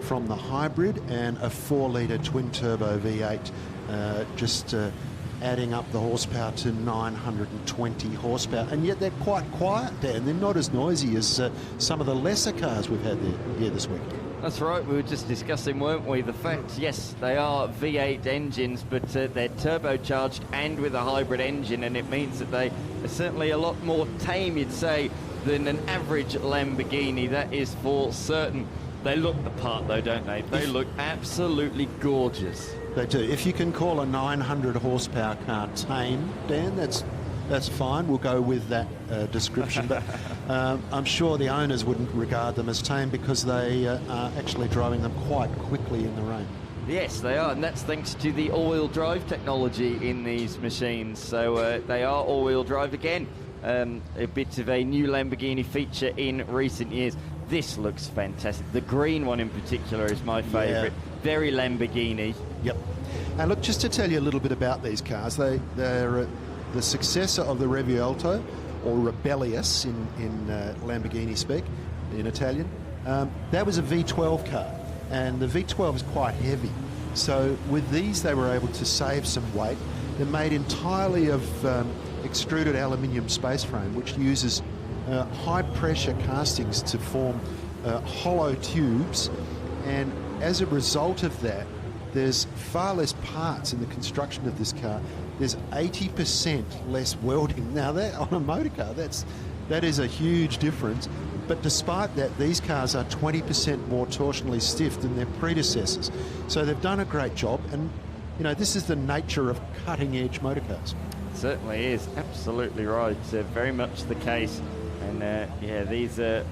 Speaker 8: from the hybrid and a 4-litre twin-turbo V8 adding up the horsepower to 920 horsepower. And yet they're quite quiet, Dan. They're not as noisy as some of the lesser cars we've had here this week.
Speaker 7: That's right, we were just discussing, weren't we, the fact, yes, they are V8 engines, but they're turbocharged and with a hybrid engine, and it means that they are certainly a lot more tame, you'd say, than an average Lamborghini, that is for certain. They look the part, though, don't they? They look absolutely gorgeous.
Speaker 8: They do. If you can call a 900 horsepower car tame, Dan, that's fine. We'll go with that description. But I'm sure the owners wouldn't regard them as tame because they are actually driving them quite quickly in the rain.
Speaker 7: Yes, they are, and that's thanks to the all-wheel drive technology in these machines. So they are all-wheel drive again. A bit of a new Lamborghini feature in recent years. This looks fantastic. The green one in particular is my favourite. Yeah. Very Lamborghini.
Speaker 8: Yep. And look, just to tell you a little bit about these cars, they're the successor of the Revuelto, or Rebellious in Lamborghini speak, in Italian. That was a V12 car, and the V12 is quite heavy. So with these, they were able to save some weight. They're made entirely of extruded aluminium space frame, which uses high-pressure castings to form hollow tubes, and as a result of that, there's far less parts in the construction of this car. There's 80% less welding. Now, that on a motor car, that is a huge difference. But despite that, these cars are 20% more torsionally stiff than their predecessors. So they've done a great job, and you know, this is the nature of cutting-edge motor cars.
Speaker 7: It certainly is, absolutely right. Very much the case. And yeah, these are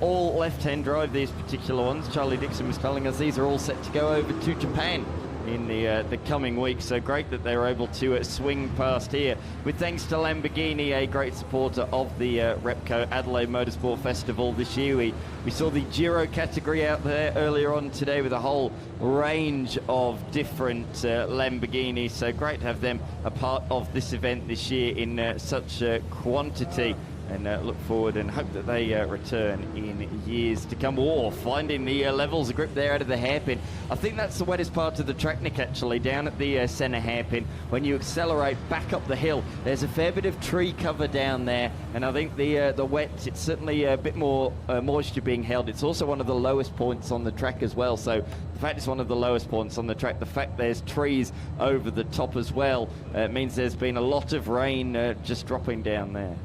Speaker 7: all left-hand drive, these particular ones. Charlie Dixon was telling us these are all set to go over to Japan in the coming weeks. So great that they were able to swing past here. With thanks to Lamborghini, a great supporter of the Repco Adelaide Motorsport Festival this year. We saw the Giro category out there earlier on today with a whole range of different Lamborghinis. So great to have them a part of this event this year in such quantity. And look forward and hope that they return in years to come. Oh, finding the levels of grip there out of the hairpin. I think that's the wettest part of the track, Nick, actually, down at the centre hairpin. When you accelerate back up the hill, there's a fair bit of tree cover down there. And I think the wet, it's certainly a bit more moisture being held. It's also one of the lowest points on the track as well. So the fact it's one of the lowest points on the track, the fact there's trees over the top as well, means there's been a lot of rain just dropping down there.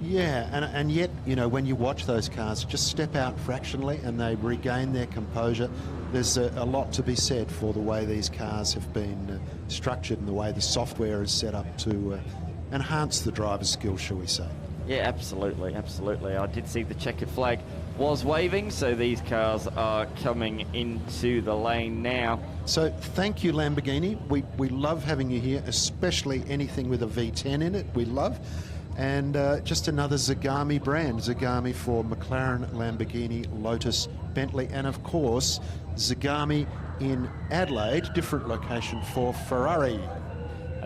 Speaker 8: Yeah, and yet, you know, when you watch those cars just step out fractionally and they regain their composure, there's a lot to be said for the way these cars have been structured and the way the software is set up to enhance the driver's skills, shall we say.
Speaker 7: Yeah, absolutely, absolutely. I did see the checkered flag was waving, so these cars are coming into the lane now.
Speaker 8: So thank you, Lamborghini. We love having you here, especially anything with a V10 in it, we love. And just another Zagami brand. Zagami for McLaren, Lamborghini, Lotus, Bentley, and of course, Zagami in Adelaide, different location for Ferrari.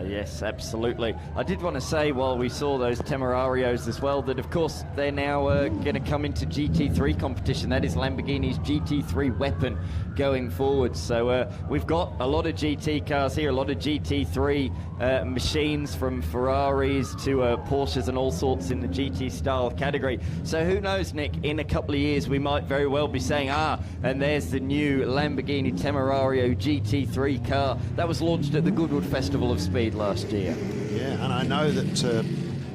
Speaker 7: Yes, absolutely. I did want to say, while we saw those Temerarios as well, that of course they're now going to come into GT3 competition. That is Lamborghini's GT3 weapon going forward. So we've got a lot of GT cars here, a lot of GT3 machines, from Ferraris to Porsches and all sorts in the GT style category. So who knows, Nick, in a couple of years we might very well be saying, and there's the new Lamborghini Temerario GT3 car that was launched at the Goodwood Festival of Speed last year.
Speaker 8: Yeah, and I know that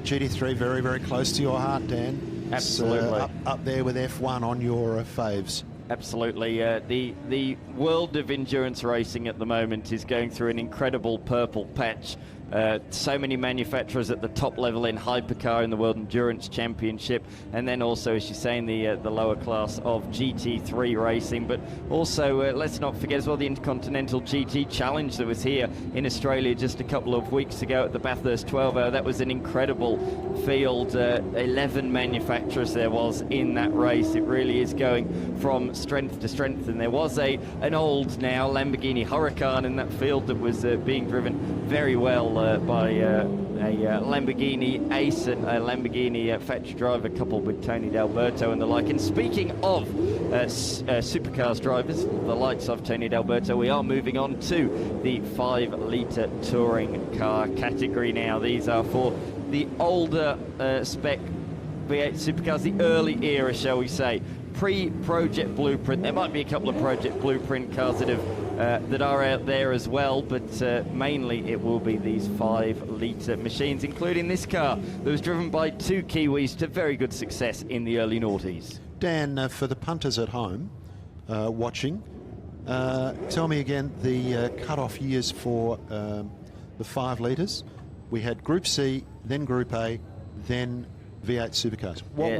Speaker 8: GT3 very, very close to your heart, Dan.
Speaker 7: Absolutely.
Speaker 8: Up there with F1 on your faves.
Speaker 7: Absolutely. The world of endurance racing at the moment is going through an incredible purple patch. So many manufacturers at the top level in Hypercar in the World Endurance Championship, and then also, as you say, in the lower class of GT3 racing. But also, let's not forget as well the Intercontinental GT Challenge that was here in Australia just a couple of weeks ago at the Bathurst 12 Hour. That was an incredible field. 11 manufacturers there was in that race. It really is going from strength to strength, and there was an old now Lamborghini Huracan in that field that was being driven very well by a Lamborghini ace and a Lamborghini factory driver coupled with Tony D'Alberto and the like. And speaking of Supercars drivers, the likes of Tony D'Alberto, we are moving on to the 5-litre touring car category now. These are for the older spec V8 Supercars, the early era, shall we say, pre-Project Blueprint. There might be a couple of Project Blueprint cars that are out there as well, but mainly it will be these 5-litre machines, including this car that was driven by two Kiwis to very good success in the early noughties.
Speaker 8: Dan, for the punters at home watching, tell me again the cut-off years for the 5 litres. We had Group C, then Group A, then V8 Supercars. What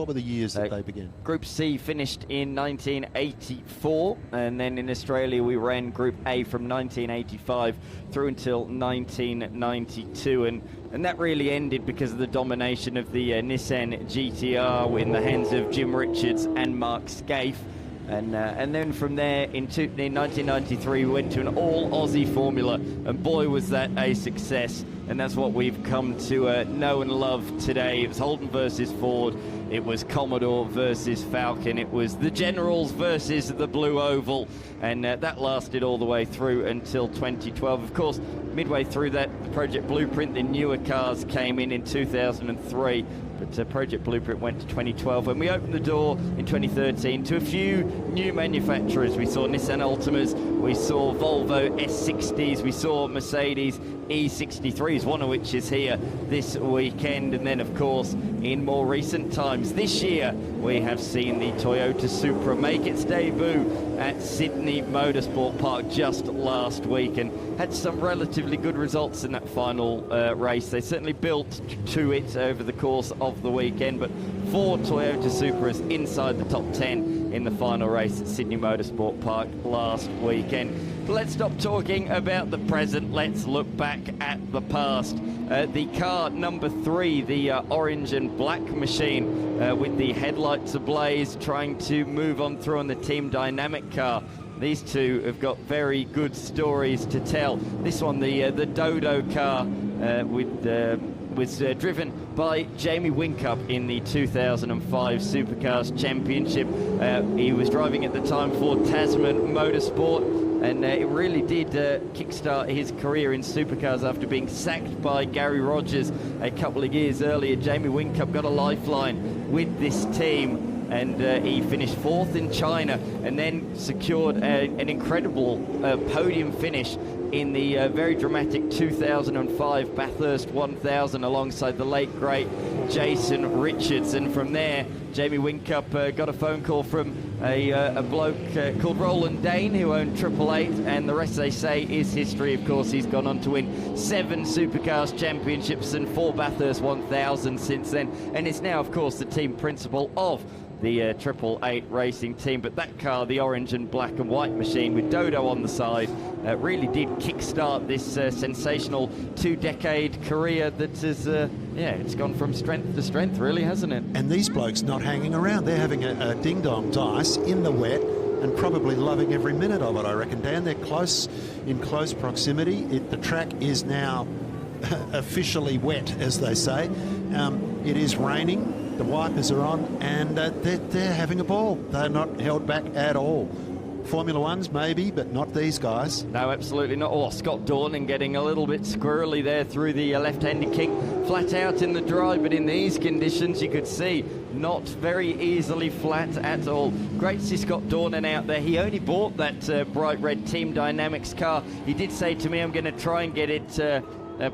Speaker 8: were the years that they began? Group
Speaker 7: C finished in 1984, and then in Australia we ran Group A from 1985 through until 1992, and that really ended because of the domination of the Nissan GTR in the hands of Jim Richards and Mark Scaife. And then from there, in 1993, we went to an all-Aussie formula, and boy, was that a success. And that's what we've come to know and love today. It was Holden versus Ford. It was Commodore versus Falcon. It was the Generals versus the Blue Oval. And that lasted all the way through until 2012. Of course, midway through that Project Blueprint, the newer cars came in 2003. But Project Blueprint went to 2012 when we opened the door in 2013 to a few new manufacturers. We saw Nissan Altimas, we saw Volvo S60s, we saw Mercedes E63s, one of which is here this weekend. And then, of course, in more recent times, this year, we have seen the Toyota Supra make its debut at Sydney Motorsport Park just last week and had some relatively good results in that final race. They certainly built to it over the course of the weekend, but 4 Toyota Supras inside the top 10 in the final race at Sydney Motorsport Park last weekend. But let's stop talking about the present. Let's look back at the past. The car number 3, the orange and black machine with the headlights ablaze, trying to move on through on the Team Dynamic car. These two have got very good stories to tell. This one, the Dodo car, was driven by Jamie Whincup in the 2005 Supercars Championship. He was driving at the time for Tasman Motorsport, and it really did kickstart his career in Supercars after being sacked by Gary Rogers a couple of years earlier. Jamie Whincup got a lifeline with this team, and he finished 4th in China and then secured an incredible podium finish in the very dramatic 2005 Bathurst 1000 alongside the late great Jason Richards. And from there, Jamie Whincup got a phone call from a bloke called Roland Dane, who owned Triple Eight, and the rest, they say, is history. Of course, he's gone on to win 7 Supercars championships and 4 Bathurst 1000 since then, and is now, of course, the team principal of the Triple Eight racing team. But that car, the orange and black and white machine with Dodo on the side, really did kickstart this sensational 2-decade career that has, it's gone from strength to strength, really, hasn't it?
Speaker 8: And these blokes not hanging around. They're having a ding-dong dice in the wet and probably loving every minute of it, I reckon, Dan. They're in close proximity. The track is now officially wet, as they say. It is raining. The wipers are on, and they're having a ball. They're not held back at all. Formula Ones, maybe, but not these guys.
Speaker 7: No, absolutely not. Oh, Scott Dornan getting a little bit squirrely there through the left-handed kick. Flat out in the dry, but in these conditions, you could see not very easily flat at all. Great to see Scott Dornan out there. He only bought that bright red Team Dynamics car. He did say to me, I'm going to try and get it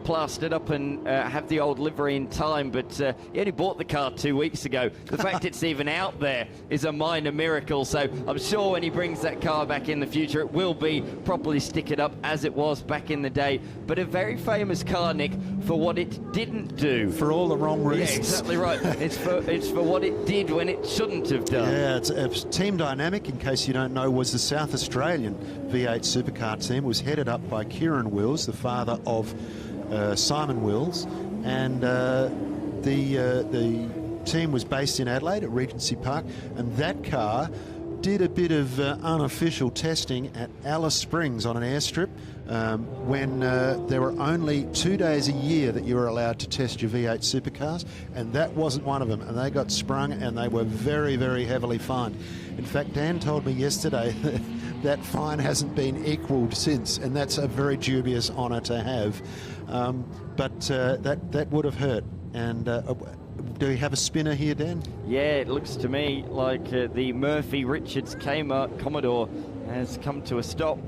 Speaker 7: plastered up and have the old livery in time, but he only bought the car 2 weeks ago. The fact it's even out there is a minor miracle, so I'm sure when he brings that car back in the future, it will be properly stickered up as it was back in the day. But a very famous car, Nick, for what it didn't do.
Speaker 8: For all the wrong reasons.
Speaker 7: Yeah, exactly right. It's for what it did when it shouldn't have done.
Speaker 8: Yeah, it's Team Dynamic, in case you don't know, was the South Australian V8 supercar team. It was headed up by Kieran Wills, the father of Simon Wills, and the team was based in Adelaide at Regency Park, and that car did a bit of unofficial testing at Alice Springs on an airstrip when there were only 2 days a year that you were allowed to test your V8 supercars, and that wasn't one of them, and they got sprung and they were very, very heavily fined. In fact, Dan told me yesterday that fine hasn't been equalled since, and that's a very dubious honour to have. But that would have hurt. And do we have a spinner here, Dan?
Speaker 7: Yeah, it looks to me like the Murphy Richards Commodore has come to a stop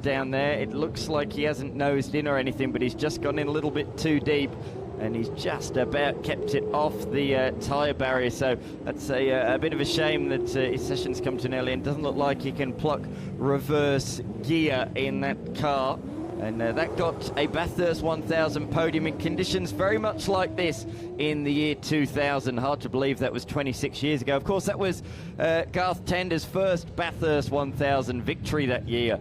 Speaker 7: down there. It looks like he hasn't nosed in or anything, but he's just gone in a little bit too deep, and he's just about kept it off the tyre barrier. So that's a bit of a shame that his session's come to an end. It doesn't look like he can pluck reverse gear in that car. And that got a Bathurst 1000 podium in conditions very much like this in the year 2000. Hard to believe that was 26 years ago. Of course, that was Garth Tander's first Bathurst 1000 victory that year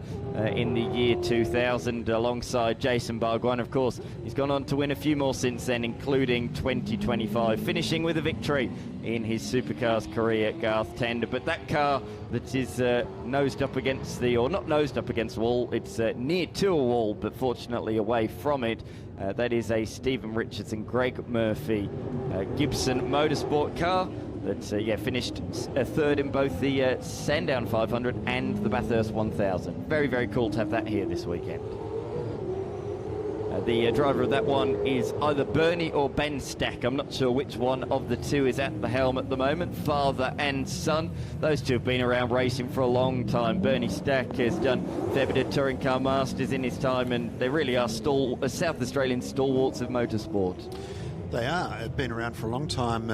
Speaker 7: in the year 2000 alongside Jason Bargwan. Of course, he's gone on to win a few more since then, including 2025, finishing with a victory in his Supercars career, Garth Tander. But that car that is nosed up against the, or not nosed up against the wall, it's near to a wall, but fortunately away from it. That is a Stephen Richards and Greg Murphy Gibson Motorsport car that finished third in both the Sandown 500 and the Bathurst 1000. Very, very cool to have that here this weekend. The driver of that one is either Bernie or Ben Stack. I'm not sure which one of the two is at the helm at the moment, father and son. Those two have been around racing for a long time. Bernie Stack has done a fair bit of Touring Car Masters in his time, and they really are South Australian stalwarts of motorsport.
Speaker 8: They are. They've been around for a long time.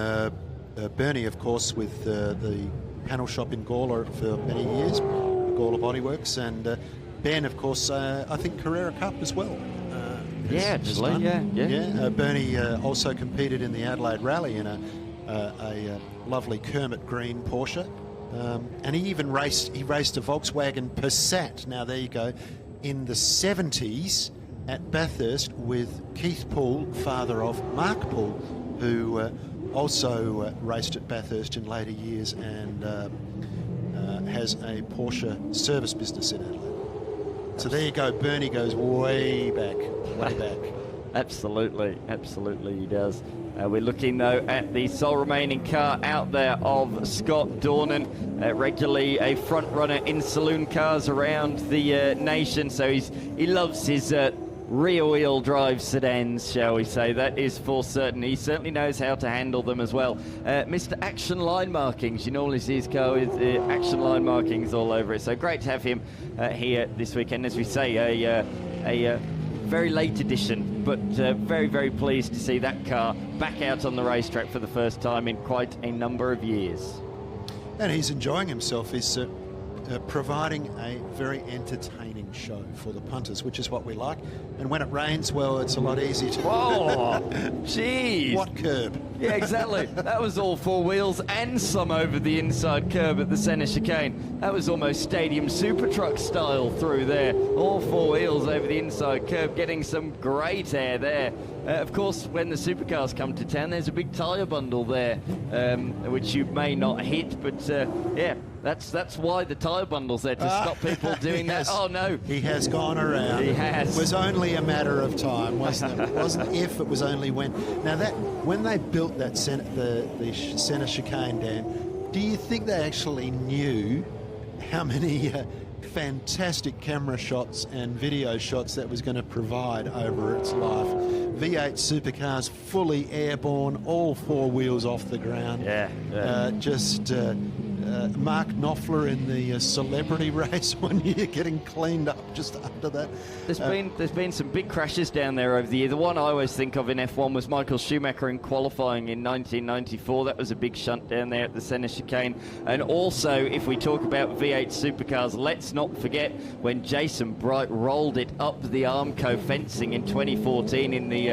Speaker 8: Bernie, of course, with the panel shop in Gawler for many years, Gawler Bodyworks, and Ben, of course, I think Carrera Cup as well. Bernie also competed in the Adelaide Rally in a lovely Kermit Green Porsche, and he even raced a Volkswagen Passat. Now there you go, in the 70s at Bathurst with Keith Poole, father of Mark Poole, who also raced at Bathurst in later years and has a Porsche service business in Adelaide. So there you go, Bernie goes way back.
Speaker 7: Absolutely he does. We're looking, though, at the sole remaining car out there of Scott Dornan, regularly a front runner in saloon cars around the nation, so he loves his rear-wheel drive sedans, shall we say. That is for certain. He certainly knows how to handle them as well. Mr. Action Line Markings, you normally see his car with Action Line Markings all over it, so great to have him here this weekend. As we say, a very late edition, but very, very pleased to see that car back out on the racetrack for the first time in quite a number of years.
Speaker 8: And he's enjoying himself. He's providing a very entertaining show for the punters, which is what we like. And when it rains, well, it's a lot easier to...
Speaker 7: Whoa! Jeez!
Speaker 8: What curb?
Speaker 7: Yeah, exactly. That was all four wheels and some over the inside curb at the centre chicane. That was almost Stadium Super Truck style through there. All four wheels over the inside curb, getting some great air there. Of course, when the supercars come to town, there's a big tyre bundle there, which you may not hit, but yeah, that's why the tyre bundle's there, to stop people doing that. Oh, no.
Speaker 8: He has gone around.
Speaker 7: He has.
Speaker 8: It was only a matter of time, wasn't it? It wasn't if, it was only when. Now, when they built that the centre chicane, Dan, do you think they actually knew how many fantastic camera shots and video shots that was going to provide over its life? V8 supercars, fully airborne, all four wheels off the ground. Mark Knopfler in the celebrity race one year, getting cleaned up just after that.
Speaker 7: There's been some big crashes down there over the year. The one I always think of in F1 was Michael Schumacher in qualifying in 1994. That was a big shunt down there at the centre chicane. And also, if we talk about V8 supercars, let's not forget when Jason Bright rolled it up the Armco fencing in 2014 in the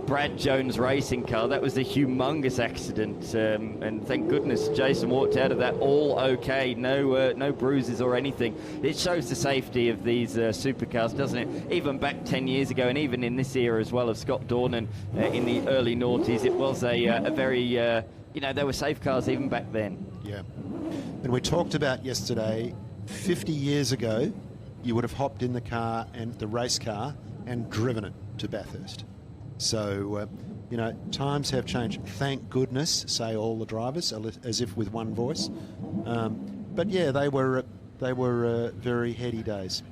Speaker 7: Brad Jones racing car. That was a humongous accident, and thank goodness Jason walked out of that all okay. No bruises or anything. It shows the safety of these supercars, doesn't it? Even back 10 years ago, and even in this era as well of Scott Dornan in the early noughties, it was a very, they were safe cars even back then.
Speaker 8: Yeah. And we talked about yesterday, 50 years ago, you would have hopped in the car and the race car and driven it to Bathurst. So, times have changed. Thank goodness, say all the drivers, as if with one voice. But yeah, they were very heady days.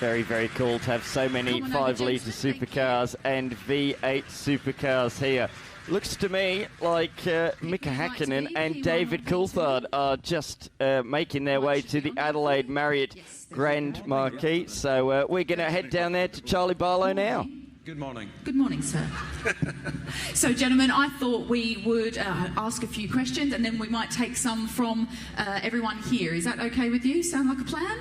Speaker 7: Very, very cool to have so many 5-litre supercars and V8 supercars here. Looks to me like Mika Hakkinen and David Coulthard are just making their way to the Adelaide Marriott Grand Marquis. So we're going to head down there to Charlie Barlow now.
Speaker 5: Good morning.
Speaker 6: Good morning, sir. So, gentlemen, I thought we would ask a few questions and then we might take some from everyone here. Is that okay with you? Sound like a plan?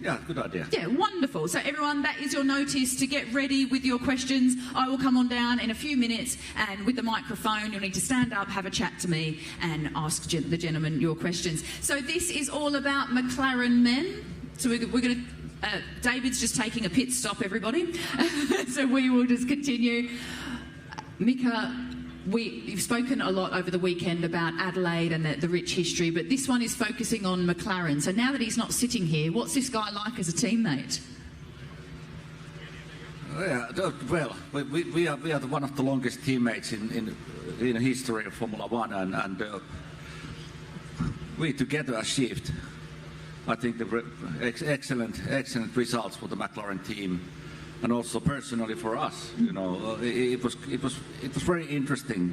Speaker 5: Yeah, good idea.
Speaker 6: Yeah, wonderful. So everyone, that is your notice to get ready with your questions. I will come on down in a few minutes, and with the microphone, you'll need to stand up, have a chat to me, and ask the gentlemen your questions. So this is all about McLaren men. So we're going to... David's just taking a pit stop, everybody. So we will just continue. Mika... You've spoken a lot over the weekend about Adelaide and the rich history, but this one is focusing on McLaren. So now that he's not sitting here, what's this guy like as a teammate?
Speaker 5: Well, we are one of the longest teammates in the history of Formula One, and we together achieved I think the excellent results for the McLaren team, and also personally for us. You know, it was very interesting.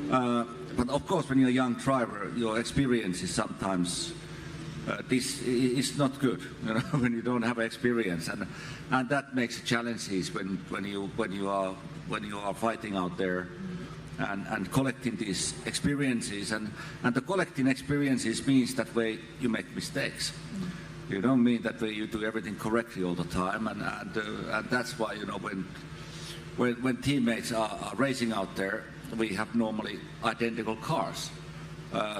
Speaker 5: But of course, when you're a young driver, your experience is sometimes this is not good. You know, when you don't have experience, and that makes challenges when you are fighting out there. And collecting these experiences, and the collecting experiences means that way you make mistakes. You don't mean that way you do everything correctly all the time, and that's why, you know, when teammates are racing out there, we have normally identical cars,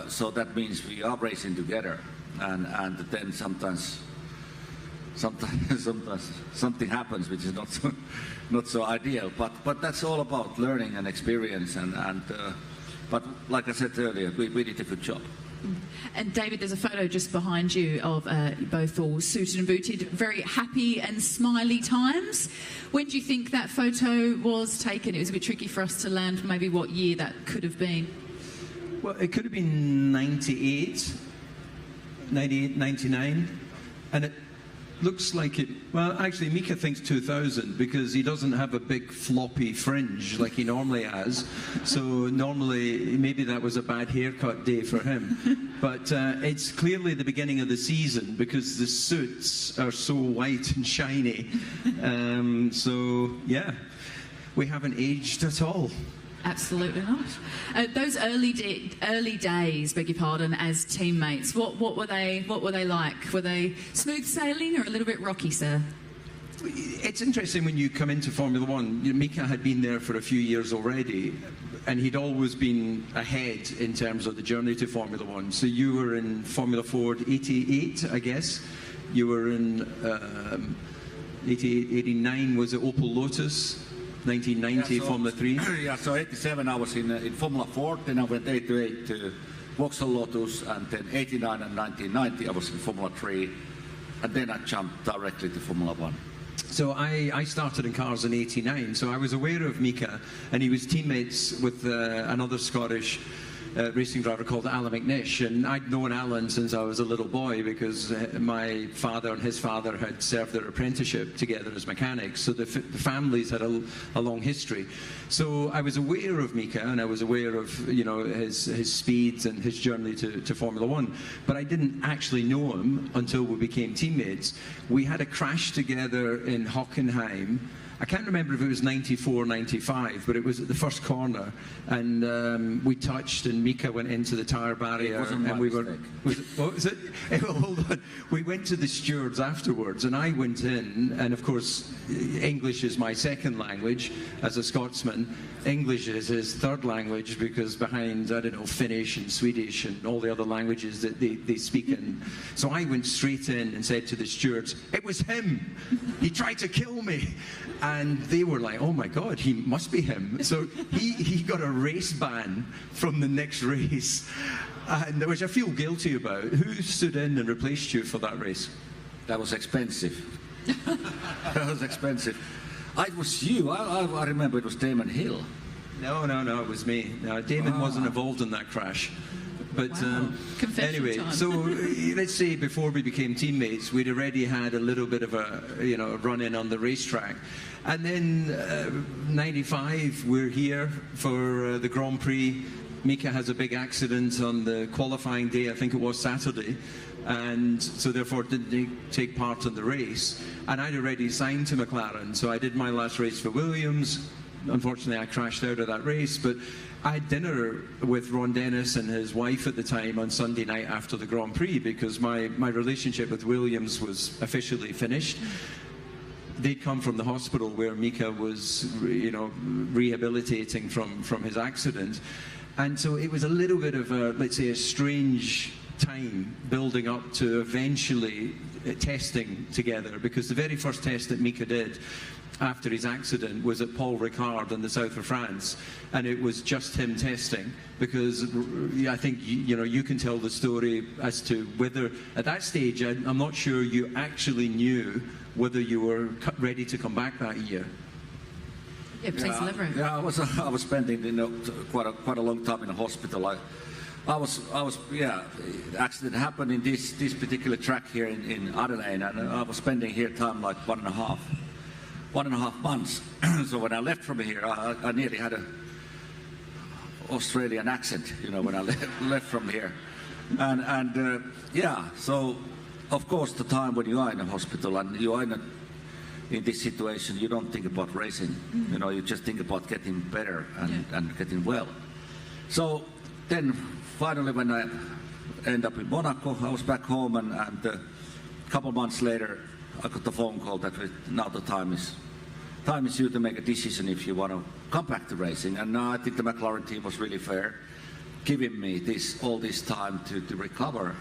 Speaker 5: so that means we are racing together, and then sometimes something happens which is not so ideal, but that's all about learning and experience, but like I said earlier, we did a good job.
Speaker 6: And David, there's a photo just behind you of both all suited and booted, very happy and smiley times. When do you think that photo was taken? It was a bit tricky for us to land maybe what year that could have been.
Speaker 9: Well, it could have been 98, 99, and it looks like it. Well, actually, Mika thinks 2000 because he doesn't have a big floppy fringe like he normally has. So normally, maybe that was a bad haircut day for him. But it's clearly the beginning of the season because the suits are so white and shiny. So yeah, we haven't aged at all.
Speaker 6: Absolutely not. Those early days, beg your pardon, as teammates, what were they like? Were they smooth sailing or a little bit rocky, sir?
Speaker 9: It's interesting when you come into Formula One. Mika had been there for a few years already, and he'd always been ahead in terms of the journey to Formula One. So you were in Formula Ford 88, I guess. You were in 88, 89 was it Opel Lotus? 1990 Formula 3?
Speaker 5: Yeah, so 87 I was in Formula 4, then I went 88 to Vauxhall Lotus, and then 89 and 1990 I was in Formula 3, and then I jumped directly to Formula 1.
Speaker 9: So I started in cars in 89, so I was aware of Mika, and he was teammates with another Scottish racing driver called Alan McNish, and I'd known Alan since I was a little boy because my father and his father had served their apprenticeship together as mechanics, so the families had a long history. So I was aware of Mika, and I was aware of, you know, his speeds and his journey to Formula One, but I didn't actually know him until we became teammates. We had a crash together in Hockenheim. I can't remember if it was 94, 95, but it was at the first corner, and we touched, and Mika went into the tyre barrier, and we were. What was it? Hold on. We went to the stewards afterwards, and I went in, and of course, English is my second language as a Scotsman. English is his third language because behind, I don't know, Finnish and Swedish and all the other languages that they speak in. So I went straight in and said to the stewards, "It was him. He tried to kill me." And they were like, "Oh my God, he must be him." So he got a race ban from the next race, and which I feel guilty about. Who stood in and replaced you for that race?
Speaker 5: That was expensive. That was expensive. It was you. I remember it was Damon Hill.
Speaker 9: No, it was me. No, Damon wasn't involved in that crash. But anyway, time. So let's say before we became teammates, we'd already had a little bit of a run-in on the racetrack. And then 95, we're here for the Grand Prix. Mika has a big accident on the qualifying day, I think it was Saturday, and so therefore didn't take part in the race. And I'd already signed to McLaren, so I did my last race for Williams. Unfortunately, I crashed out of that race, but I had dinner with Ron Dennis and his wife at the time on Sunday night after the Grand Prix because my relationship with Williams was officially finished. They'd come from the hospital where Mika was, rehabilitating from his accident. And so it was a little bit of a, let's say, a strange time building up to eventually testing together, because the very first test that Mika did after his accident was at Paul Ricard in the south of France, and it was just him testing, because I think you can tell the story as to whether at that stage I'm not sure you actually knew whether you were ready to come back that year.
Speaker 5: Yeah, I was spending quite a long time in a hospital. The accident happened in this particular track here in Adelaide, and I was spending here time like 1.5 months. So when I left from here, I nearly had a Australian accent, when I left from here. So of course the time when you are in a hospital and you are in this situation, you don't think about racing. You just think about getting better and getting well. So then finally when I end up in Monaco, I was back home, and a couple of months later I got the phone call that now the time is you to make a decision if you want to come back to racing. And I think the McLaren team was really fair, giving me all this time to recover.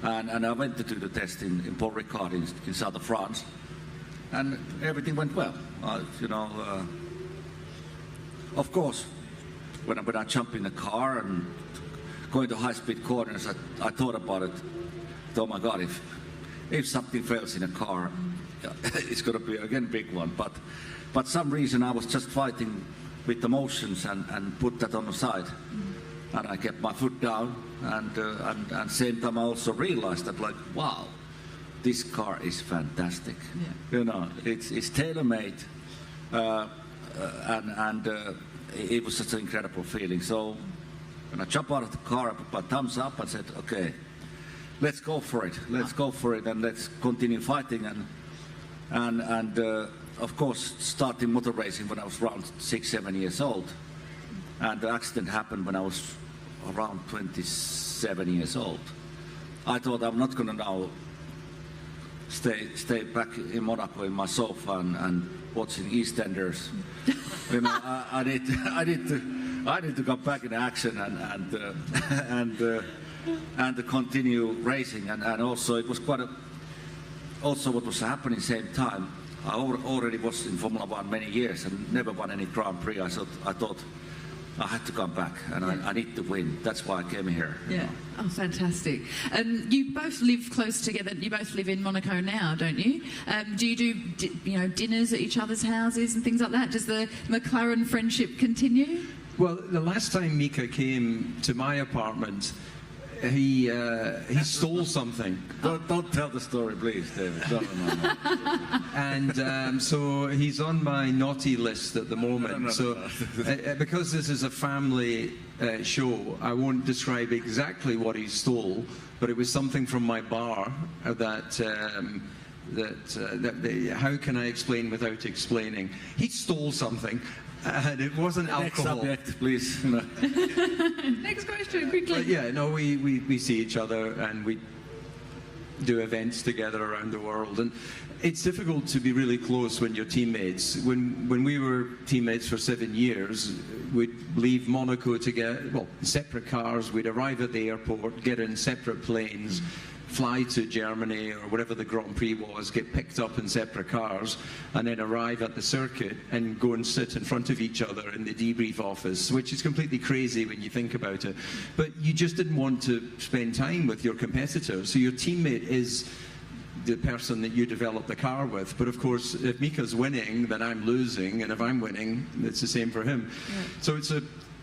Speaker 5: And I went to do the test in Paul Ricard in south of France, and everything went well. Of course, when I jump in the car and going to high-speed corners, I thought about it. Oh my God, if something fails in a car, it's going to be again a big one. But some reason I was just fighting with the motions and put that on the side. And I kept my foot down, and same time I also realized that, like, wow, this car is fantastic. It's tailor-made, and it was such an incredible feeling. So when I jumped out of the car, I put my thumbs up and said, okay, let's go for it. Let's go for it, and let's continue fighting. And of course, starting motor racing when I was around 6-7 years old, and the accident happened when I was around 27 years old. I thought I'm not going to now stay back in Monaco in my sofa and watching EastEnders. I need to come back in action and to continue racing. And also it was also what was happening same time. I already was in Formula One many years and never won any Grand Prix. I thought I had to come back, and I need to win. That's why I came here.
Speaker 6: Yeah. Oh, fantastic. You both live close together. You both live in Monaco now, don't you? Do you do dinners at each other's houses and things like that? Does the McLaren friendship continue?
Speaker 9: Well, the last time Mika came to my apartment, he stole something.
Speaker 5: Don't tell the story, please, David. No.
Speaker 9: And so he's on my naughty list at the moment. Because this is a family show, I won't describe exactly what he stole, but it was something from my bar that how can I explain without explaining? He stole something. And it wasn't alcohol.
Speaker 5: Next subject, please.
Speaker 6: Next question, quickly.
Speaker 9: We see each other and we do events together around the world. And it's difficult to be really close when you're teammates. When we were teammates for 7 years, we'd leave Monaco together, separate cars. We'd arrive at the airport, get in separate planes, fly to Germany or whatever the Grand Prix was, get picked up in separate cars, and then arrive at the circuit and go and sit in front of each other in the debrief office, which is completely crazy when you think about it. But you just didn't want to spend time with your competitors. So your teammate is the person that you develop the car with. But of course, if Mika's winning, then I'm losing, and if I'm winning, it's the same for him. Yeah. So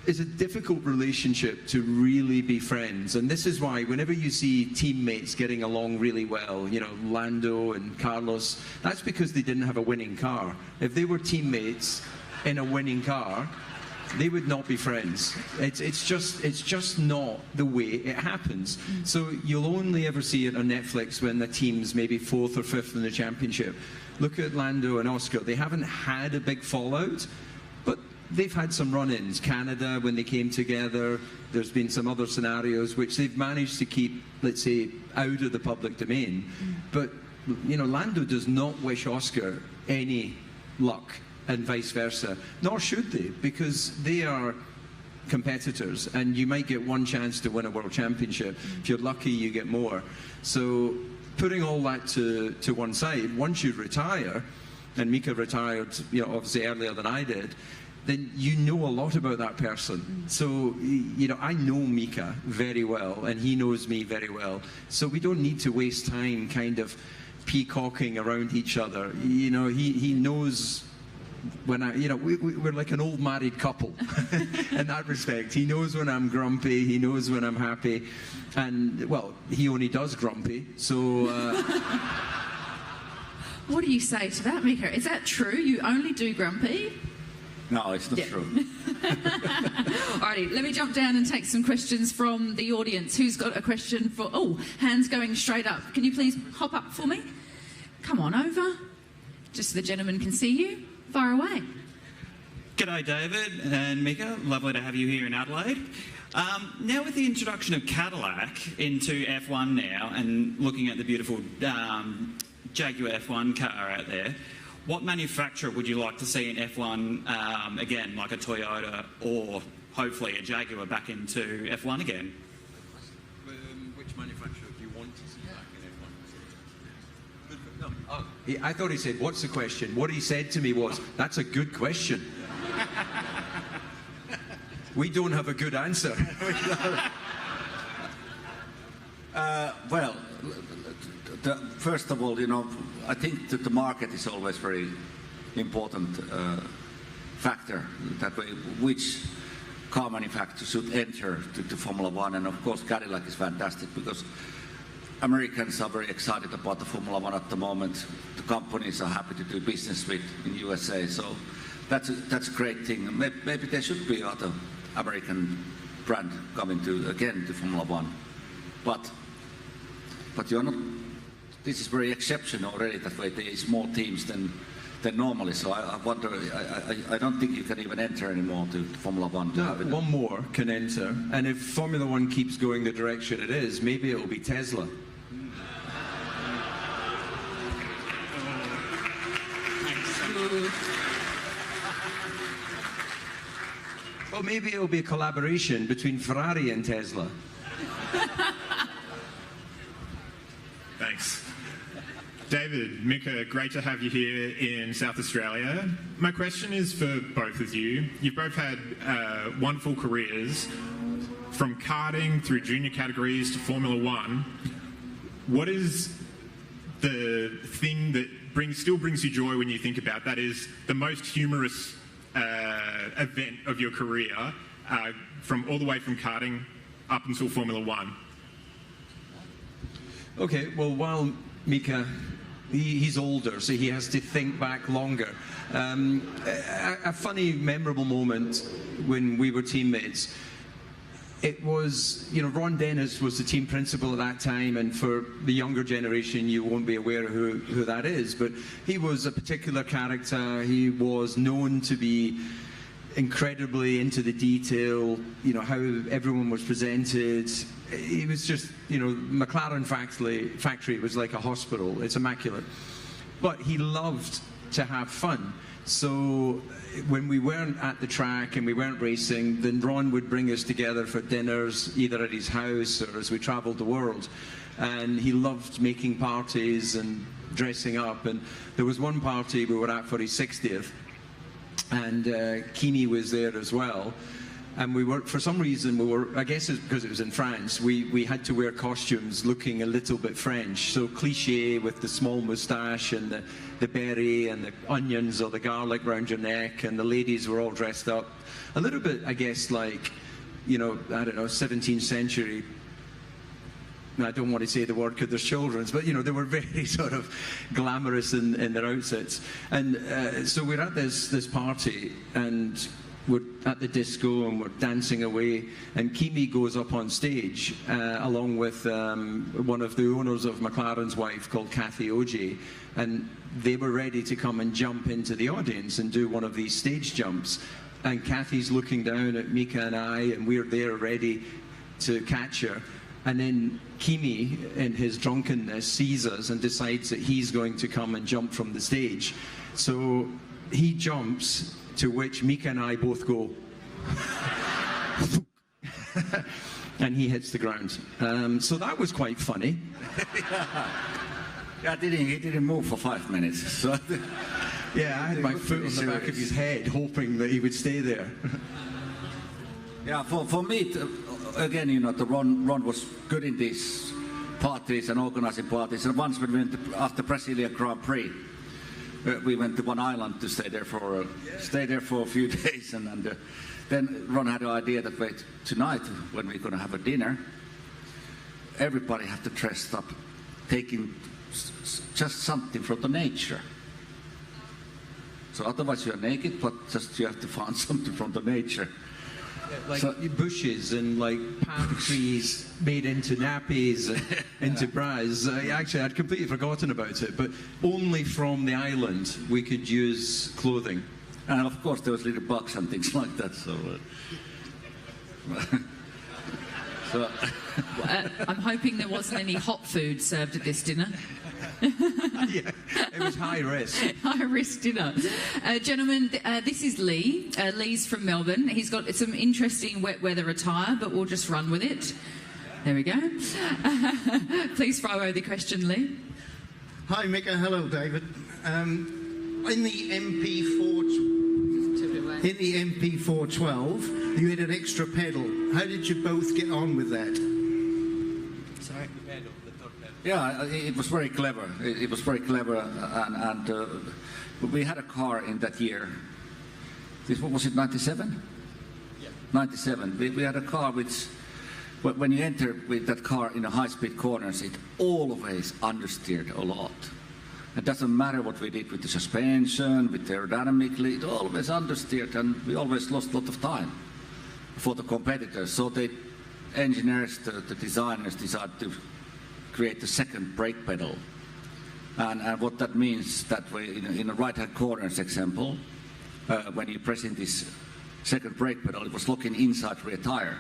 Speaker 9: it's a difficult relationship to really be friends. And this is why whenever you see teammates getting along really well, Lando and Carlos, that's because they didn't have a winning car. If they were teammates in a winning car, they would not be friends. It's just not the way it happens. So you'll only ever see it on Netflix when the team's maybe 4th or 5th in the championship. Look at Lando and Oscar. They haven't had a big fallout, but they've had some run-ins. Canada, when they came together, there's been some other scenarios which they've managed to keep, let's say, out of the public domain. But, Lando does not wish Oscar any luck, and vice versa. Nor should they, because they are competitors, and you might get one chance to win a world championship. If you're lucky, you get more. So putting all that to one side, once you retire, and Mika retired, obviously earlier than I did, then you know a lot about that person. So, I know Mika very well, and he knows me very well. So we don't need to waste time kind of peacocking around each other. He knows when we're like an old married couple in that respect. He knows when I'm grumpy, he knows when I'm happy, and well, he only does grumpy, so...
Speaker 6: What do you say to that, Mika? Is that true? You only do grumpy?
Speaker 5: No, it's not true.
Speaker 6: Alrighty, let me jump down and take some questions from the audience. Who's got a question for... Oh, hands going straight up. Can you please hop up for me? Come on over. Just so the gentleman can see you. Far away.
Speaker 11: G'day, David and Mika. Lovely to have you here in Adelaide. Now with the introduction of Cadillac into F1 now, and looking at the beautiful Jaguar F1 car out there, what manufacturer would you like to see in F1 again, like a Toyota or hopefully a Jaguar back into F1 again?
Speaker 9: Which manufacturer do you want to see back in F1? No. I thought he said, what's the question? What he said to me was, that's a good question. We don't have a good answer.
Speaker 5: Well, first of all, I think that the market is always very important factor, that way, which car manufacturer should enter to Formula One. And of course, Cadillac is fantastic because Americans are very excited about the Formula One at the moment. The companies are happy to do business with in USA, so that's a great thing. Maybe there should be other American brand coming to Formula One, but you're not. This is very exceptional already. That way, there is more teams than normally. So I wonder. I don't think you can even enter anymore to Formula One.
Speaker 9: No, one more can enter, and if Formula One keeps going the direction it is, maybe it will be Tesla. Well, maybe it will be a collaboration between Ferrari and Tesla.
Speaker 17: Thanks. David, Mika, great to have you here in South Australia. My question is for both of you. You've both had wonderful careers, from karting through junior categories to Formula One. What is the thing that still brings you joy when you think about that is the most humorous event of your career, from all the way from karting up until Formula One?
Speaker 9: Okay, well, while Mika, he's older, so he has to think back longer. A funny, memorable moment when we were teammates, it was, Ron Dennis was the team principal at that time, and for the younger generation, you won't be aware of who that is, but he was a particular character. He was known to be incredibly into the detail, how everyone was presented. It was just, McLaren factory was like a hospital. It's immaculate. But he loved to have fun. So when we weren't at the track and we weren't racing, then Ron would bring us together for dinners, either at his house or as we traveled the world. And he loved making parties and dressing up. And there was one party we were at for his 60th, and Kimi was there as well. And we were, for some reason, I guess it's because it was in France, we had to wear costumes looking a little bit French. So cliché with the small moustache and the beret and the onions or the garlic round your neck, and the ladies were all dressed up. A little bit, I guess, like, I don't know, 17th century. I don't want to say the word because there's children's, but they were very sort of glamorous in their outfits. And so we're at this party, and we're at the disco and we're dancing away, and Kimi goes up on stage along with one of the owners of McLaren's wife called Kathy Ogier, and they were ready to come and jump into the audience and do one of these stage jumps. And Kathy's looking down at Mika and I, and we're there ready to catch her. And then Kimi, in his drunkenness, sees us and decides that he's going to come and jump from the stage. So he jumps, to which Mika and I both go, and he hits the ground. So that was quite funny.
Speaker 5: Yeah, he didn't move for 5 minutes. So
Speaker 9: yeah, I had my foot on the back of his head, hoping that he would stay there.
Speaker 5: Yeah, for me, again, the Ron was good in these parties and organizing parties. And once we went after Brazilian Grand Prix, we went to one island to stay there for a few days, and then Ron had the idea that wait, tonight when we're going to have a dinner, everybody have to dress up, taking just something from the nature. So otherwise you are naked, but just you have to find something from the nature.
Speaker 9: Like bushes and like palm trees made into nappies and into bras. Actually, I'd completely forgotten about it, but only from the island we could use clothing.
Speaker 5: And of course there was little bugs and things like that.
Speaker 6: I'm hoping there wasn't any hot food served at this dinner.
Speaker 9: Yeah, it was high risk.
Speaker 6: High risk dinner. Gentlemen, this is Lee. Lee's from Melbourne. He's got some interesting wet weather attire, but we'll just run with it. There we go. Please fire away the question, Lee.
Speaker 12: Hi, Mika. Hello, David. In the MP412, you had an extra pedal. How did you both get on with that?
Speaker 5: Sorry? Yeah, it was very clever. It was very clever, and we had a car in that year. What was it, 97? Yeah. 97. We had a car which, when you enter with that car in the high-speed corners, it always understeered a lot. It doesn't matter what we did with the suspension, with the aerodynamically, it always understeered, and we always lost a lot of time for the competitors. So the engineers, the designers decided to create the second brake pedal. And what that means, that way, in the right-hand corners example, when you press in this second brake pedal, it was locking inside rear tire.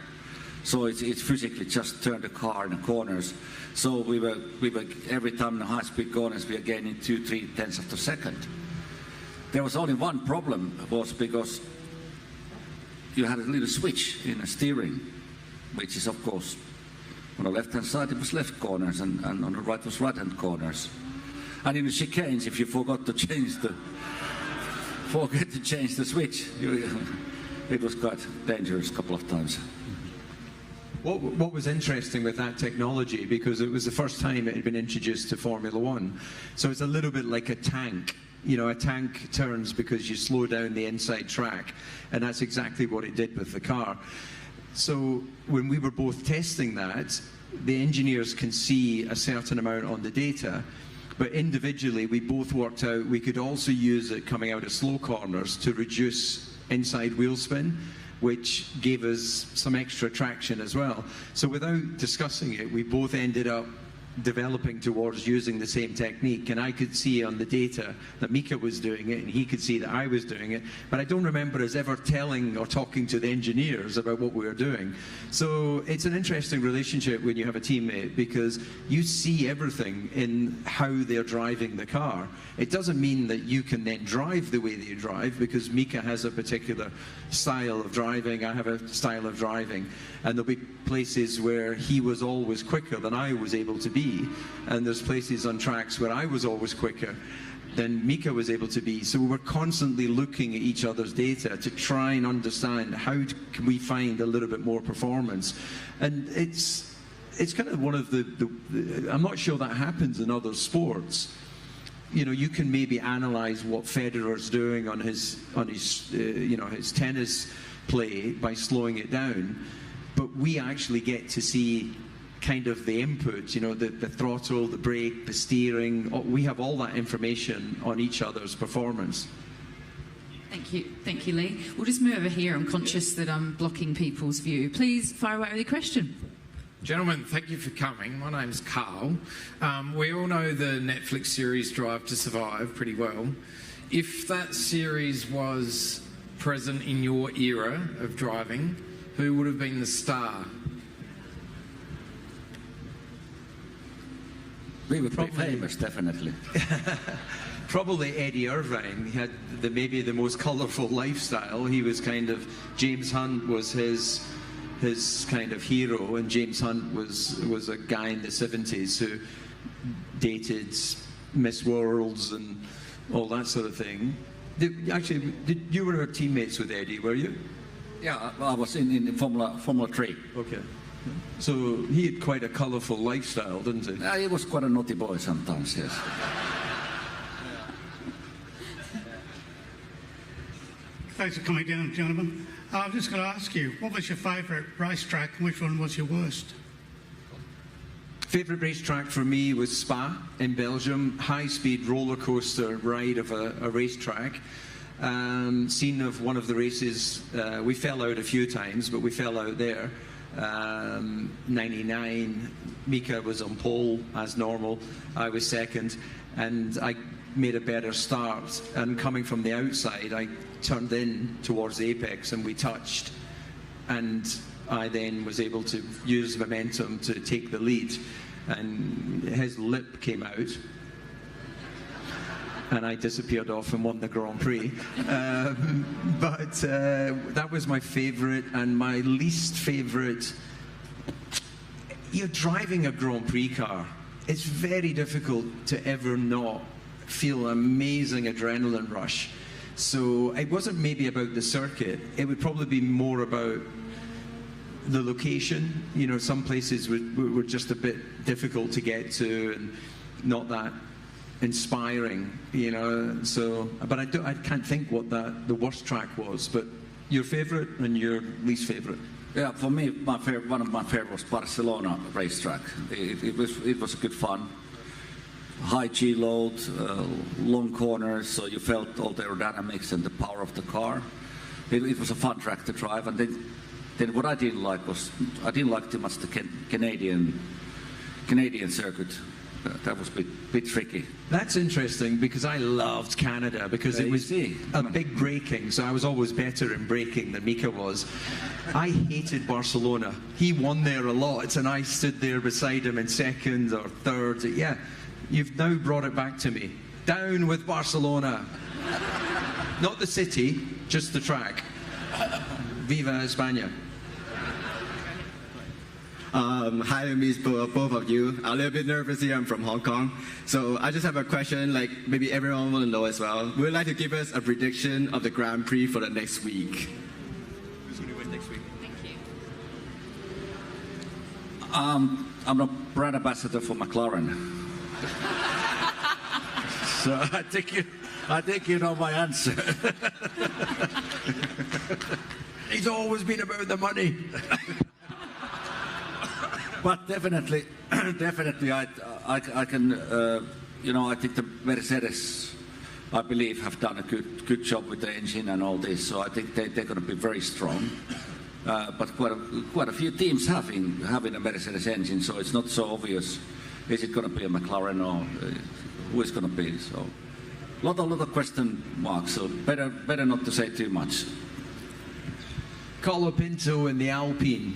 Speaker 5: So it physically just turned the car in the corners. So we were every time in the high-speed corners, we were gaining 2-3 tenths of a second. There was only one problem, was because you had a little switch in the steering, which is, of course, on the left-hand side it was left corners, and on the right was right-hand corners. And in the chicanes, if you forget to change the switch, it was quite dangerous a couple of times.
Speaker 9: What was interesting with that technology, because it was the first time it had been introduced to Formula One, so it's a little bit like a tank. You know, a tank turns because you slow down the inside track, and that's exactly what it did with the car. So when we were both testing that, the engineers can see a certain amount on the data, but individually we both worked out we could also use it coming out of slow corners to reduce inside wheel spin, which gave us some extra traction as well. So without discussing it, we both ended up developing towards using the same technique, and I could see on the data that Mika was doing it and he could see that I was doing it, but I don't remember us ever telling or talking to the engineers about what we were doing. So it's an interesting relationship when you have a teammate, because you see everything in how they're driving the car. It doesn't mean that you can then drive the way they drive, because Mika has a particular style of driving, I have a style of driving, and there'll be places where he was always quicker than I was able to be, and there's places on tracks where I was always quicker than Mika was able to be. So we were constantly looking at each other's data to try and understand how can we find a little bit more performance. And it's kind of one of the I'm not sure that happens in other sports. You know, you can maybe analyze what Federer's doing on his his tennis play by slowing it down, but we actually get to see kind of the input, you know, the throttle, the brake, the steering. We have all that information on each other's performance.
Speaker 6: Thank you, Lee. We'll just move over here. I'm conscious that I'm blocking people's view. Please fire away with your question.
Speaker 18: Gentlemen, thank you for coming. My name's Carl. We all know the Netflix series Drive to Survive pretty well. If that series was present in your era of driving, who would have been the star?
Speaker 5: We would be famous, definitely.
Speaker 9: Probably Eddie Irvine. He had maybe the most colourful lifestyle. He was kind of, James Hunt was his kind of hero, and James Hunt was a guy in the 70s who dated Miss Worlds and all that sort of thing. You were teammates with Eddie, were you?
Speaker 5: Yeah, I was in Formula 3.
Speaker 9: Okay. So he had quite a colourful lifestyle, didn't he?
Speaker 5: He was quite a naughty boy sometimes, yes.
Speaker 4: Thanks for coming down, gentlemen. I'm just going to ask you, what was your favourite racetrack and which one was your worst?
Speaker 9: Favourite racetrack for me was Spa in Belgium. High-speed roller coaster ride of a racetrack. Scene of one of the races, we fell out a few times, but we fell out there. 99, Mika was on pole as normal, I was second, and I made a better start, and coming from the outside I turned in towards the apex and we touched, and I then was able to use momentum to take the lead, and his lip came out and I disappeared off and won the Grand Prix. But that was my favourite. And my least favourite, you're driving a Grand Prix car. It's very difficult to ever not feel an amazing adrenaline rush. So it wasn't maybe about the circuit. It would probably be more about the location. You know, some places were just a bit difficult to get to and not that inspiring, you know. So, but I can't think what the worst track was. But your favourite and your least favourite?
Speaker 5: Yeah, for me, one of my favourites was Barcelona racetrack. It was good fun. High G load, long corners, so you felt all the aerodynamics and the power of the car. It was a fun track to drive. And then what I didn't like was I didn't like too much the Canadian circuit. That was a bit tricky.
Speaker 9: That's interesting because I loved Canada because it was a big braking, so I was always better in braking than Mika was. I hated Barcelona. He won there a lot and I stood there beside him in second or third. Yeah, you've now brought it back to me. Down with Barcelona. Not the city, just the track. Viva España.
Speaker 20: Hi, to meet both of you. I'm a little bit nervous here. I'm from Hong Kong. So I just have a question, like maybe everyone will know as well. Would you like to give us a prediction of the Grand Prix for the next week? Who's going to win next week?
Speaker 6: Thank you.
Speaker 5: I'm a brand ambassador for McLaren. So I think you know my answer.
Speaker 9: It's always been about the money.
Speaker 5: But definitely, I can, you know, I think the Mercedes, I believe, have done a good job with the engine and all this. So I think they're going to be very strong. But quite a few teams having a Mercedes engine, so it's not so obvious. Is it going to be a McLaren or who is going to be? So a lot of question marks. So better not to say too much.
Speaker 9: Colapinto and the Alpine.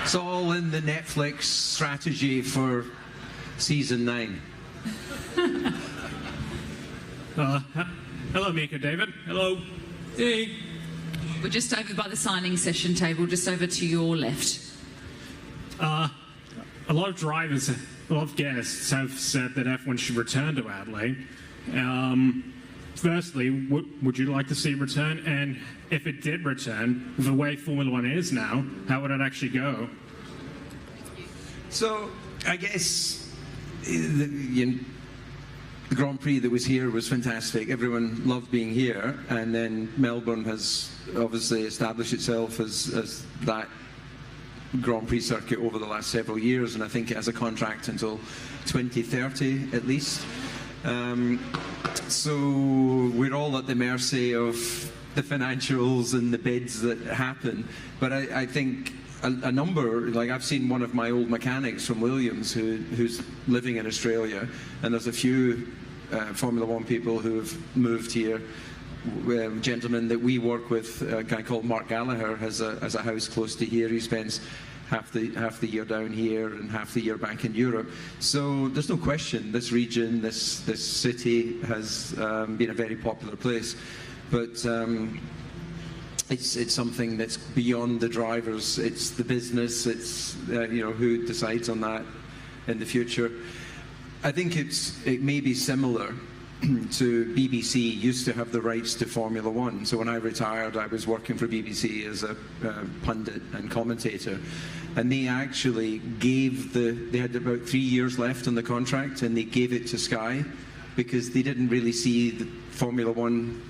Speaker 9: It's all in the Netflix strategy for season 9.
Speaker 23: Hello, Mika, David. Hello. Hey.
Speaker 6: We're just over by the signing session table, just over to your left.
Speaker 23: A lot of drivers, a lot of guests have said that F1 should return to Adelaide. Firstly, would you like to see it return? And if it did return, the way Formula One is now, how would it actually go?
Speaker 9: So, I guess the Grand Prix that was here was fantastic. Everyone loved being here. And then Melbourne has obviously established itself as that Grand Prix circuit over the last several years. And I think it has a contract until 2030 at least. So we're all at the mercy of the financials and the bids that happen. But I think a number, like I've seen one of my old mechanics from Williams who's living in Australia, and there's a few Formula One people who have moved here. Gentleman that we work with, a guy called Mark Gallagher, has a house close to here. He spends half the year down here and half the year back in Europe. So there's no question this region, this city has been a very popular place. But it's something that's beyond the drivers. It's the business. It's you know, who decides on that in the future. I think it may be similar to BBC used to have the rights to Formula One. So when I retired, I was working for BBC as a pundit and commentator, and they actually gave they had about 3 years left on the contract, and they gave it to Sky because they didn't really see the Formula One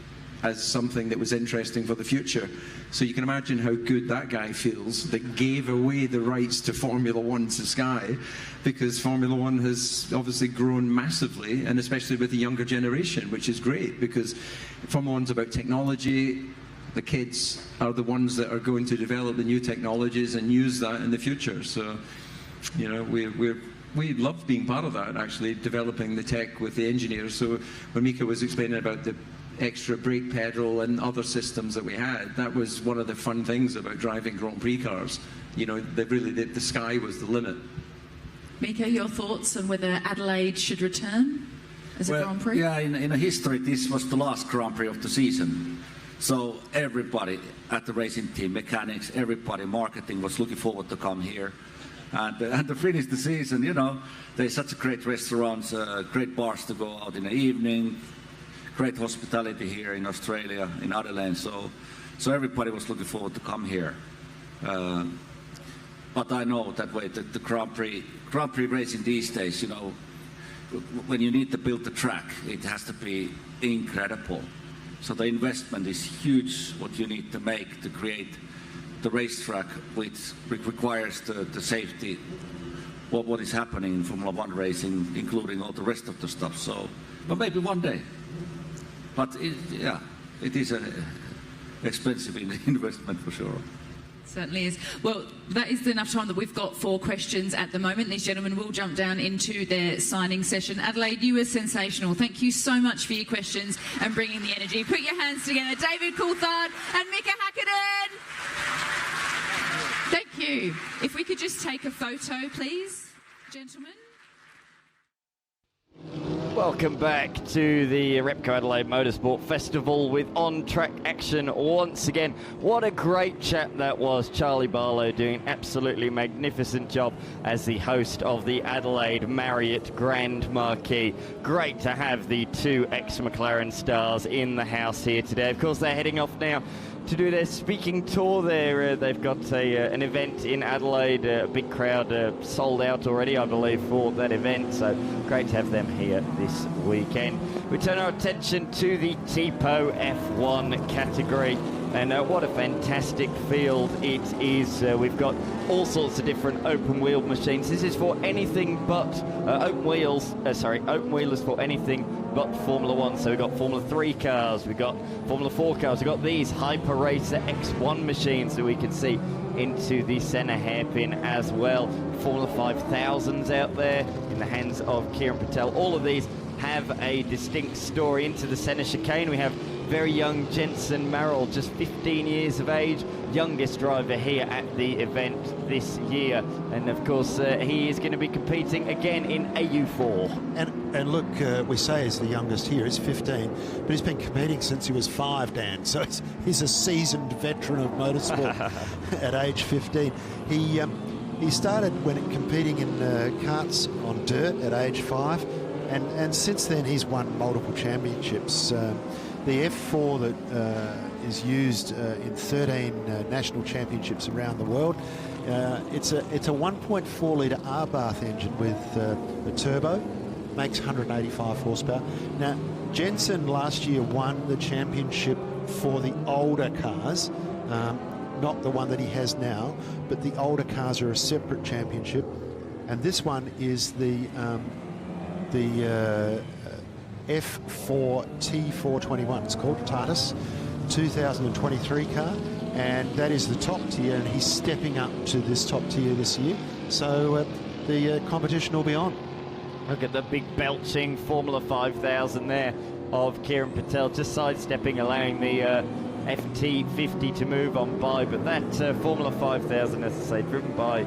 Speaker 9: as something that was interesting for the future. So you can imagine how good that guy feels that gave away the rights to Formula One to Sky, because Formula One has obviously grown massively, and especially with the younger generation, which is great, because Formula One's about technology. The kids are the ones that are going to develop the new technologies and use that in the future. So, you know, we love being part of that, actually, developing the tech with the engineers. So when Mika was explaining about the extra brake pedal and other systems that we had, that was one of the fun things about driving Grand Prix cars. You know, the sky was the limit.
Speaker 6: Mika, your thoughts on whether Adelaide should return as a Grand Prix?
Speaker 5: Yeah, in history, this was the last Grand Prix of the season. So everybody at the racing team, mechanics, everybody, marketing was looking forward to come here. And to finish the season, you know, there's such a great restaurants, great bars to go out in the evening, great hospitality here in Australia, in Adelaide. So everybody was looking forward to come here. But I know that way that the Grand Prix racing these days, you know, when you need to build the track, it has to be incredible. So the investment is huge, what you need to make to create the racetrack, which requires the safety, what is happening in Formula One racing, including all the rest of the stuff. So, but maybe one day. But it is an expensive investment for sure.
Speaker 6: Certainly is. Well, that is enough time that we've got for questions at the moment. These gentlemen will jump down into their signing session. Adelaide, you were sensational. Thank you so much for your questions and bringing the energy. Put your hands together. David Coulthard and Mika Häkkinen. Thank you. If we could just take a photo, please, gentlemen.
Speaker 7: Welcome back to the Repco Adelaide Motorsport Festival with on-track action once again. What a great chat that was. Charlie Barlow doing an absolutely magnificent job as the host of the Adelaide Marriott Grand Marquis. Great to have the two ex-McLaren stars in the house here today. Of course, they're heading off now to do their speaking tour there. They've got an event in Adelaide, a big crowd sold out already, I believe, for that event. So great to have them here this weekend. We turn our attention to the Tipo F1 category. And what a fantastic field it is. We've got all sorts of different open wheel machines. This is for anything but open wheelers for anything but Formula One. So we've got Formula 3 cars, we've got Formula 4 cars, we've got these Hyper Racer X1 machines that we can see into the centre hairpin as well. Formula 5000s out there in the hands of Kieran Patel. All of these have a distinct story. Into the centre chicane we have very young Jensen Marrell, just 15 years of age, youngest driver here at the event this year. And of course, he is going to be competing again in AU4.
Speaker 8: And look, we say he's the youngest here, he's 15, but he's been competing since he was 5, Dan. So he's a seasoned veteran of motorsport at age 15. He started when competing in karts on dirt at age 5, and since then he's won multiple championships. The F4 that is used in 13 national championships around the world. It's a 1.4 litre R-Bath engine with a turbo, makes 185 horsepower. Now, Jensen last year won the championship for the older cars, not the one that he has now, but the older cars are a separate championship, and this one is the F4 T421. It's called Tartus 2023 car, and that is the top tier, and he's stepping up to this top tier this year. So the competition will be on.
Speaker 7: Look at the big belching Formula 5000 there of Kieran Patel, just sidestepping, allowing the FT50 to move on by. But that Formula 5000, as I say, driven by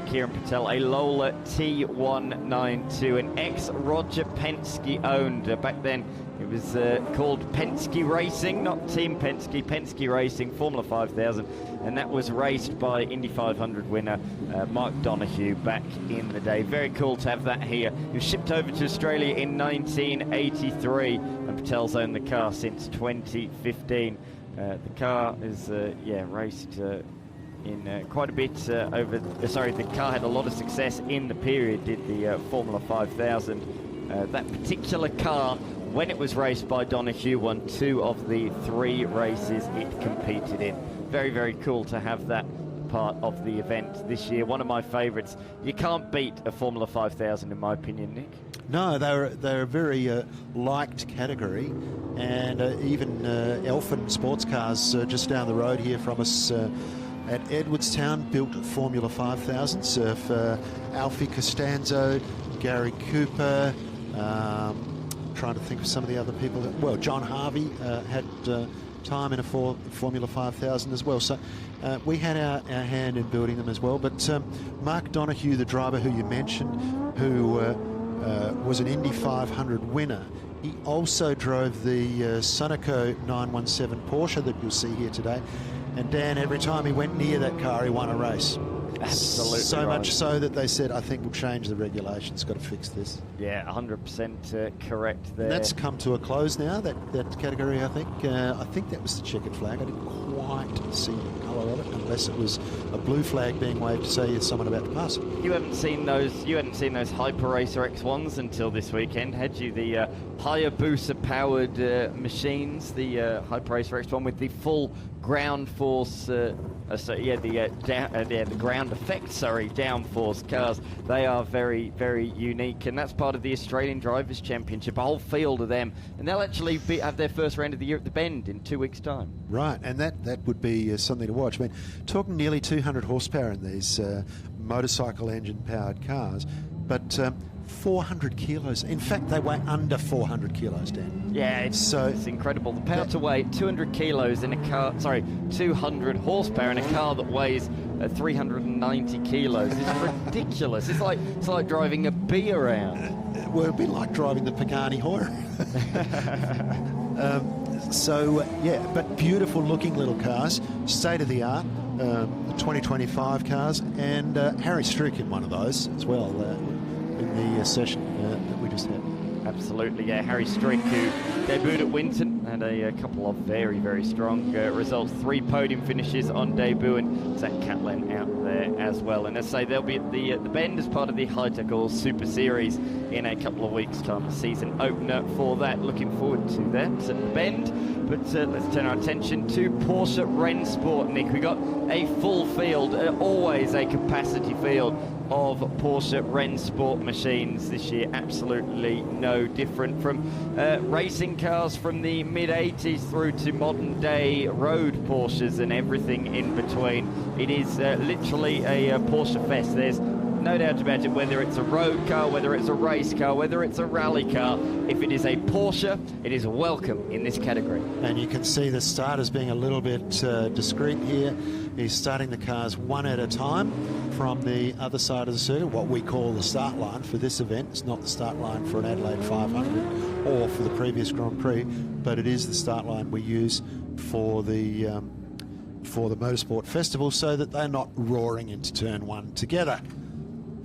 Speaker 7: Kieran Patel, a Lola T192, an ex-Roger Penske owned. Back then it was called Penske Racing, not Team Penske, Penske Racing, Formula 5000, and that was raced by Indy 500 winner Mark Donoghue back in the day. Very cool to have that here. It was shipped over to Australia in 1983, and Patel's owned the car since 2015. The car is raced in quite a bit the car had a lot of success in the period, did the Formula 5000. That particular car when it was raced by Donoghue, won 2 of the 3 races it competed in. Very, very cool to have that part of the event this year. One of my favourites. You can't beat a Formula 5000 in my opinion, Nick.
Speaker 8: No, they're a very liked category, and even Elfin Sportscars just down the road here from us at Edwardstown built Formula 5000s for Alfie Costanzo, Gary Cooper, trying to think of some of the other people. Well, John Harvey had time in a Formula 5000 as well. So we had our hand in building them as well. But Mark Donoghue, the driver who you mentioned, who was an Indy 500 winner, he also drove the Sunoco 917 Porsche that you'll see here today. And Dan, every time he went near that car, he won a race.
Speaker 7: Absolutely.
Speaker 8: So
Speaker 7: right.
Speaker 8: much so that they said, I think we'll change the regulations, got to fix this.
Speaker 7: Yeah, 100% correct there.
Speaker 8: And that's come to a close now, that category, I think. I think that was the checkered flag. I didn't quite see the colour of it, unless it was a blue flag being waved to say it's someone about to pass.
Speaker 7: You hadn't seen those Hyper Racer X1s until this weekend, had you? The Hayabusa powered machines, the Hyper Racer X1 with the full ground force, the ground effect, downforce cars. They are very, very unique, and that's part of the Australian Drivers' Championship, a whole field of them, and they'll actually have their first round of the year at the Bend in 2 weeks' time.
Speaker 8: Right, and that would be something to watch. I mean, talking nearly 200 horsepower in these motorcycle engine-powered cars, but 400 kilos. In fact, they weigh under 400 kilos, Dan.
Speaker 7: Yeah, it's incredible. The power to weight, 200 kilos in a car, 200 horsepower in a car that weighs 390 kilos. It's ridiculous. It's like driving a bee around.
Speaker 8: Well, it'd be like driving the Pagani Hoyer. But beautiful looking little cars, state of the art, 2025 cars, and Harry Strick in one of those as well. In the session that we just had.
Speaker 7: Absolutely, yeah. Harry Strick, who debuted at Winton, had a couple of very, very strong results. 3 podium finishes on debut, and Zach Catlin out there as well. And as I say, they'll be at the Bend as part of the Hypercars Super Series in a couple of weeks' time. The season opener for that. Looking forward to that at the Bend. But let's turn our attention to Porsche Rennsport, Nick. We got a full field, always a capacity field of Porsche Rennsport machines this year. Absolutely no different from racing cars from the mid-80s through to modern day road Porsches and everything in between. It is literally a Porsche fest. There's no doubt about it, whether it's a road car, whether it's a race car, whether it's a rally car. If it is a Porsche, it is welcome in this category.
Speaker 8: And you can see the starters being a little bit discreet here. He's starting the cars one at a time from the other side of the circuit, what we call the start line for this event. It's not the start line for an Adelaide 500 or for the previous Grand Prix, but it is the start line we use for the Motorsport Festival, so that they're not roaring into turn 1 together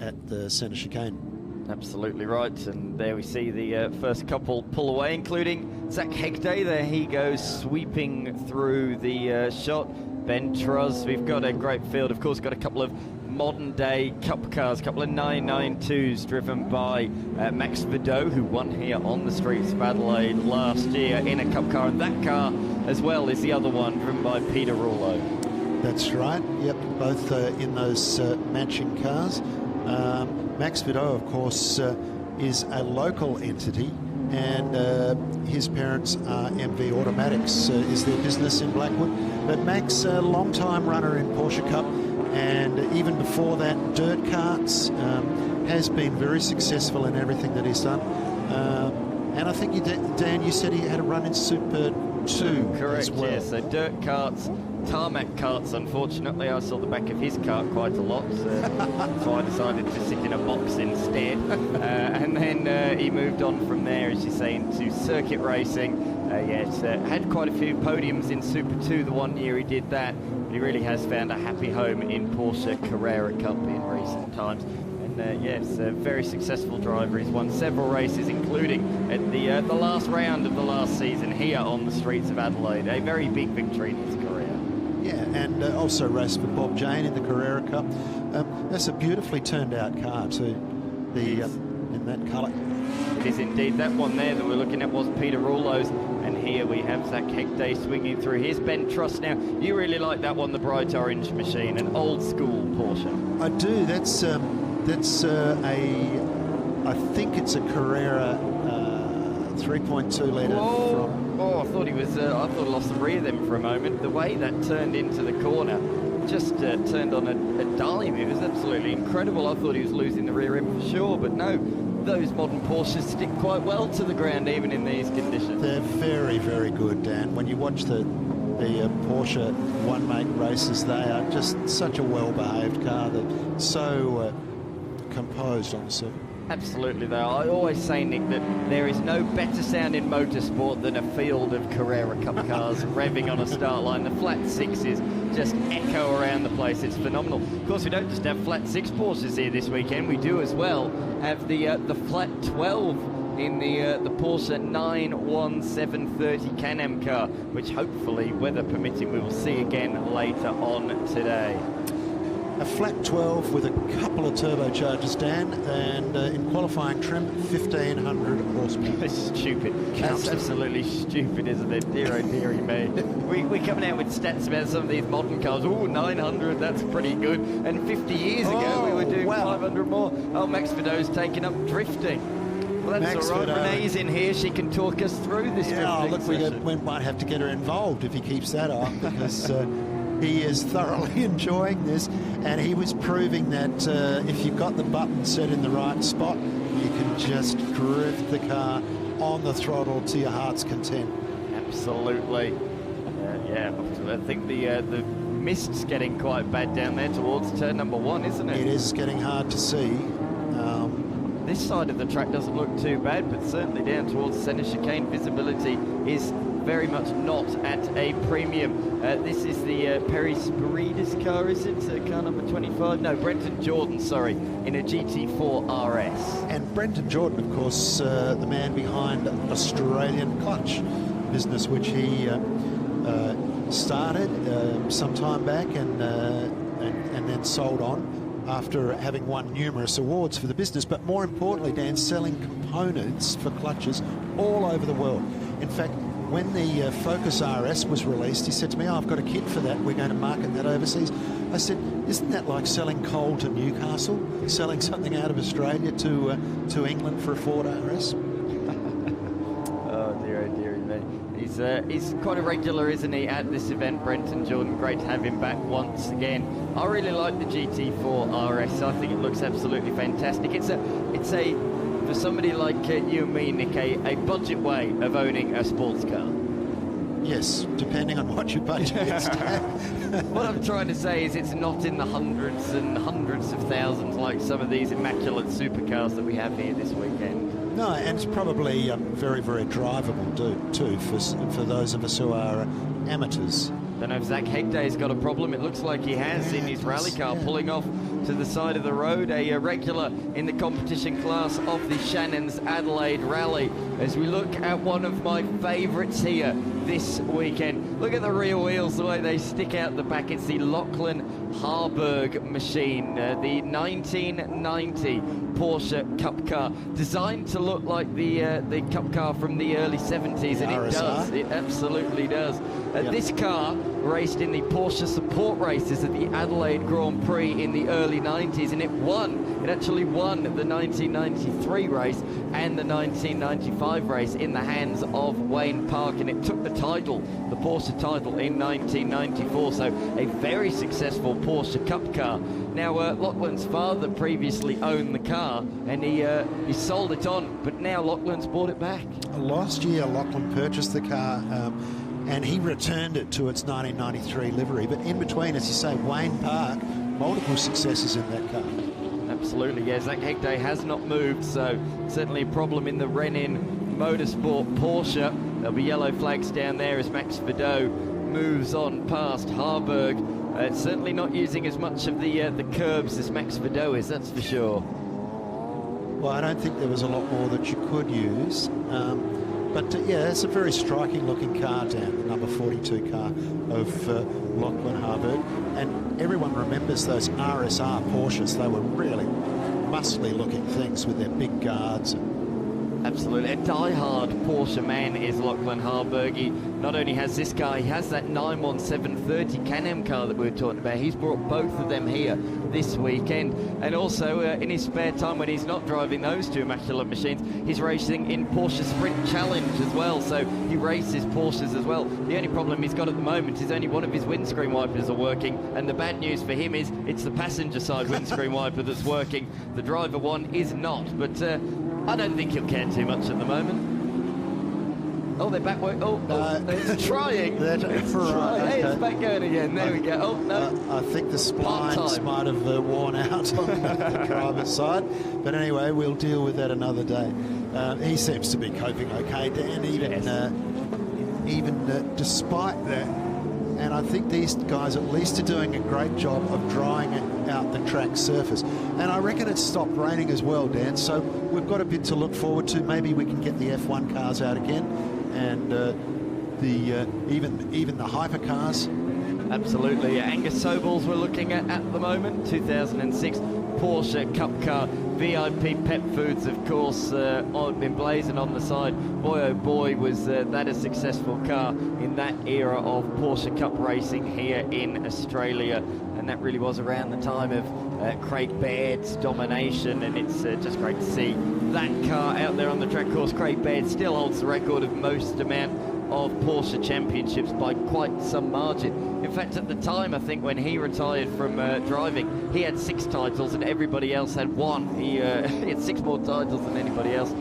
Speaker 8: at the centre chicane.
Speaker 7: Absolutely right, and there we see the first couple pull away, including Zach Hegde. There he goes, sweeping through the shot. Ben Truss, we've got a great field, of course, got a couple of modern day Cup cars, a couple of 992s driven by Max Vidot, who won here on the streets of Adelaide last year in a Cup car, and that car as well is the other one driven by Peter Rouleau.
Speaker 8: That's right, yep, both in those matching cars. Max Vidot, of course, is a local entity, and his parents are MV Automatics, is their business in Blackwood. But Max, a long-time runner in Porsche Cup, and even before that, dirt karts, has been very successful in everything that he's done. And I think, Dan, you said he had a run in Super 2
Speaker 7: Correct,
Speaker 8: as well.
Speaker 7: yes. So dirt karts, tarmac karts, unfortunately. I saw the back of his kart quite a lot, so I decided to sit in a box instead. And then he moved on from there, as you say, into circuit racing. Had quite a few podiums in Super 2 the one year he did that. But he really has found a happy home in Porsche Carrera Cup in recent times. Yes, a very successful driver. He's won several races, including at the last round of the last season here on the streets of Adelaide. A very big victory in his career.
Speaker 8: Yeah, and also raced for Bob Jane in the Carrera Cup. That's a beautifully turned out car too, in that colour.
Speaker 7: It is indeed. That one there that we're looking at was Peter Rouleau's, and here we have Zach Hegde swinging through his Ben Truss. Now, you really like that one, the bright orange machine, an old school Porsche.
Speaker 8: I do. That's I think it's a Carrera 3.2 litre.
Speaker 7: I thought he was. I thought I lost the rear them for a moment. The way that turned into the corner just turned on a dime. It was absolutely incredible. I thought he was losing the rear end for sure, but no. Those modern Porsches stick quite well to the ground, even in these conditions.
Speaker 8: They're very, very good, Dan. When you watch the Porsche one-make races, they are just such a well-behaved car. They're so composed on the circuit.
Speaker 7: Absolutely, though. I always say, Nick, that there is no better sound in motorsport than a field of Carrera Cup cars revving on a start line. The flat sixes just echo around the place. It's phenomenal. Of course, we don't just have flat six Porsches here this weekend. We do as well have the flat 12 in the Porsche 91730 Can-Am car, which hopefully, weather permitting, we will see again later on today.
Speaker 8: A flat 12 with a couple of turbochargers, Dan, and in qualifying trim, 1,500 horsepower.
Speaker 7: That's stupid. That's absolutely stupid, isn't it? Dear, oh, dearie me. We're coming out with stats about some of these modern cars. Oh, 900, that's pretty good. And 50 years ago, we were doing 500 more. Oh, Max Vidot's taken up drifting. Well, that's all right. Renee's in here. She can talk us through this drifting
Speaker 8: look, we might have to get her involved if he keeps that up, because he is thoroughly enjoying this, and he was proving that if you've got the button set in the right spot, you can just drift the car on the throttle to your heart's content.
Speaker 7: Absolutely. Yeah, I think the mist's getting quite bad down there towards turn number 1, isn't it?
Speaker 8: It is getting hard to see.
Speaker 7: This side of the track doesn't look too bad, but certainly down towards the centre chicane, visibility is very much not at a premium. This is the Perry Spirides car, is it? Car number 25? No, Brenton Jordan, sorry, in a GT4 RS.
Speaker 8: And Brenton Jordan, of course, the man behind Australian Clutch business, which he started some time back and then sold on after having won numerous awards for the business, but more importantly, Dan, selling components for clutches all over the world. In fact, when the Focus RS was released, he said to me, I've got a kit for that, we're going to market that overseas. I said, isn't that like selling coal to Newcastle, selling something out of Australia to England for a Ford RS?
Speaker 7: Oh dear me. He's quite a regular, isn't he, at this event, Brenton Jordan. Great to have him back once again. I really like the GT4 RS. I think it looks absolutely fantastic. It's a for somebody like you and me, Nick, a budget way of owning a sports car.
Speaker 8: Yes, depending on what your budget is.
Speaker 7: What I'm trying to say is it's not in the hundreds and hundreds of thousands like some of these immaculate supercars that we have here this weekend.
Speaker 8: No, and it's probably very, very drivable too for those of us who are amateurs.
Speaker 7: Don't know if Zach Hegde's got a problem. It looks like he has in his rally car, pulling off to the side of the road. A regular in the competition class of the Shannon's Adelaide Rally. As we look at one of my favourites here this weekend. Look at the rear wheels, the way they stick out the back. It's the Lachlan Harburg machine, the 1990 Porsche Cup car, designed to look like the Cup car from the early 70s, and it does. It absolutely does. This car raced in the Porsche support races at the Adelaide Grand Prix in the early 90s, and it actually won the 1993 race and the 1995 race in the hands of Wayne Park, and it took the title, the Porsche title, in 1994. So a very successful Porsche Cup car. Now Lachlan's father previously owned the car, and he sold it on, but now Lachlan's bought it back.
Speaker 8: Last year Lachlan purchased the car and he returned it to its 1993 livery, but in between, as you say, Wayne Park, multiple successes in that car.
Speaker 7: Absolutely, yeah. Zach Hegde has not moved, so certainly a problem in the Renin Motorsport Porsche. There'll be yellow flags down there as Max Vidot moves on past Harburg. It's certainly not using as much of the curbs as Max Vidot is, that's for sure.
Speaker 8: Well, I don't think there was a lot more that you could use. But yeah, it's a very striking looking car, Dan, the number 42 car of Lachlan Harburg. And everyone remembers those RSR Porsches. They were really muscly looking things with their big guards.
Speaker 7: Absolutely. A die-hard Porsche man is Lachlan Harburg. He not only has this car, he has that 91730 Can-Am car that we were talking about. He's brought both of them here this weekend. And also, in his spare time when he's not driving those two immaculate machines, he's racing in Porsche Sprint Challenge as well. So he races Porsches as well. The only problem he's got at the moment is only one of his windscreen wipers are working. And the bad news for him is it's the passenger side windscreen wiper that's working. The driver one is not. But I don't think he'll care too much at the moment. Oh, they're back work. It's trying. It's trying. Hey, it's back going again. There we go. Oh, no.
Speaker 8: I think the splines might have worn out on the driver's side. But anyway, we'll deal with that another day. He seems to be coping okay, Dan, even despite that. And I think these guys at least are doing a great job of drying out the track surface. And I reckon it's stopped raining as well, Dan, so we've got a bit to look forward to. Maybe we can get the F1 cars out again, and even the hypercars.
Speaker 7: Absolutely. Angus Sobels we're looking at the moment, 2006 Porsche Cup car, VIP Pet Foods, of course, emblazoned on the side. Boy, oh boy, was that a successful car in that era of Porsche Cup racing here in Australia. And that really was around the time of Craig Baird's domination, and it's just great to see that car out there on the track. Of course, Craig Baird still holds the record of most amount of Porsche championships by quite some margin. In fact, at the time, I think when he retired from driving, he had 6 titles and everybody else had 1. He had 6 more titles than anybody else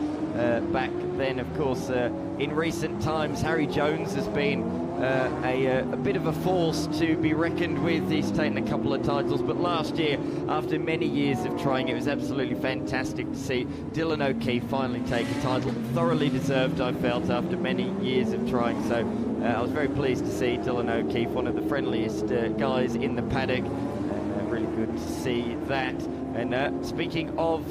Speaker 7: back then. Of course, in recent times, Harry Jones has been a bit of a force to be reckoned with. He's taken a couple of titles, but last year, after many years of trying, it was absolutely fantastic to see Dylan O'Keefe finally take a title. Thoroughly deserved, I felt, after many years of trying. So I was very pleased to see Dylan O'Keefe, one of the friendliest guys in the paddock. Really good to see that. And speaking of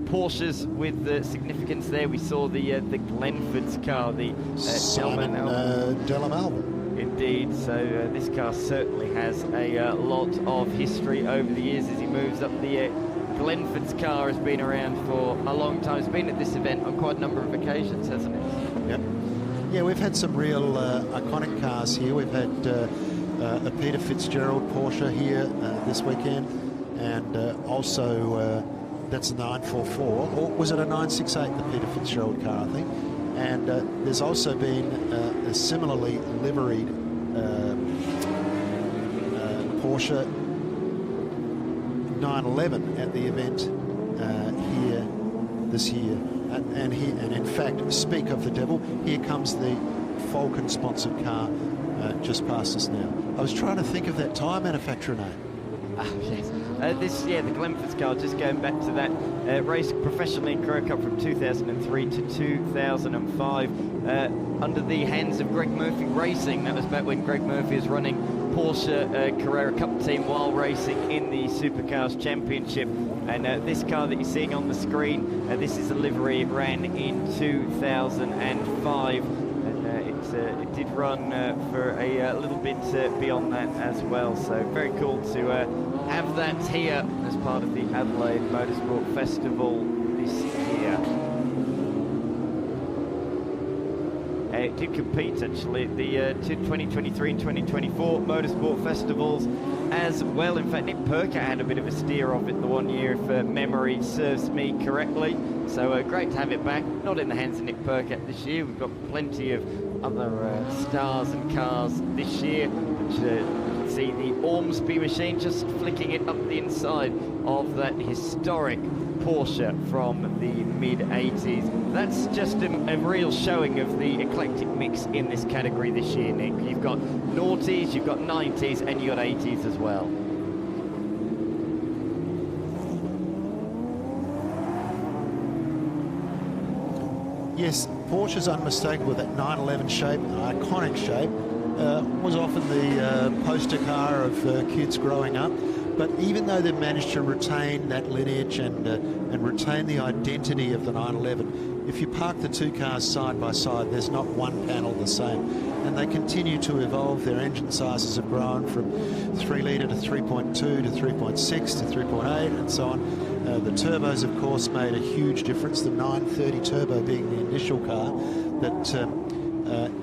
Speaker 7: Porsches with the significance there, we saw the Glenford's car, the
Speaker 8: Simon Delamalva.
Speaker 7: Indeed, so this car certainly has a lot of history over the years as he moves up the Glenford's car has been around for a long time. It's been at this event on quite a number of occasions, hasn't it?
Speaker 8: Yep. Yeah, we've had some real iconic cars here. We've had a Peter Fitzgerald Porsche here this weekend, and also that's a 944, or was it a 968, the Peter Fitzgerald car, I think. And there's also been a similarly liveried Porsche 911 at the event here this year. And in fact, speak of the devil, here comes the Falcon-sponsored car just past us now. I was trying to think of that tyre manufacturer name.
Speaker 7: Yes. The Glenford's car, just going back to that, raced professionally in Carrera Cup from 2003 to 2005 under the hands of Greg Murphy Racing. That was back when Greg Murphy was running Porsche Carrera Cup team while racing in the Supercars Championship. And this car that you're seeing on the screen, this is a livery. It ran in 2005. It did run for a little bit beyond that as well, so very cool to have that here as part of the Adelaide Motorsport Festival this year. It did compete actually at the 2023 and 2024 Motorsport Festivals as well. In fact, Nick Percat had a bit of a steer of it the one year, if memory serves me correctly. So great to have it back, not in the hands of Nick Percat this year. We've got plenty of other stars and cars this year, which you can see the Ormsby machine just flicking it up the inside of that historic Porsche from the mid-80s. That's just a real showing of the eclectic mix in this category this year, Nick. You've got noughties, you've got 90s, and you've got 80s as well.
Speaker 8: Yes, Porsche's unmistakable, that 911 shape, iconic shape, was often the poster car of kids growing up. But even though they've managed to retain that lineage and retain the identity of the 911, if you park the two cars side by side, there's not one panel the same. And they continue to evolve. Their engine sizes have grown from 3 litre to 3.2 to 3.6 to 3.8 and so on. The turbos, of course, made a huge difference. The 930 turbo being the initial car that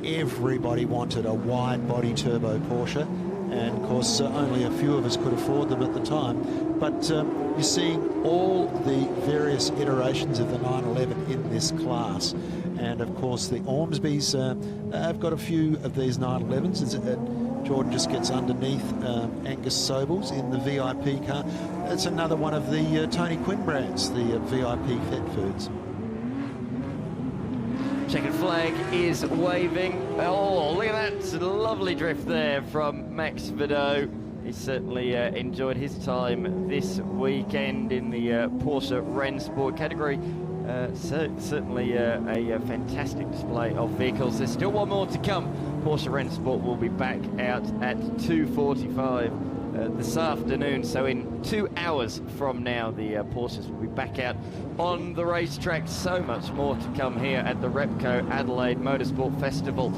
Speaker 8: everybody wanted, a wide body turbo Porsche. And of course only a few of us could afford them at the time. But you're seeing all the various iterations of the 911 in this class. And of course the Ormsbys have got a few of these 911s. Jordan just gets underneath Angus Sobels in the VIP car. That's another one of the Tony Quinn brands, the VIP Pet Foods.
Speaker 7: Checkered flag is waving. Oh, look at that lovely drift there from Max Vidot. He certainly enjoyed his time this weekend in the Porsche Rennsport category. Certainly a fantastic display of vehicles. There's still one more to come. Porsche Rennsport will be back out at 2:45 this afternoon. So in 2 hours from now, the Porsches will be back out on the racetrack. So much more to come here at the Repco Adelaide Motorsport Festival.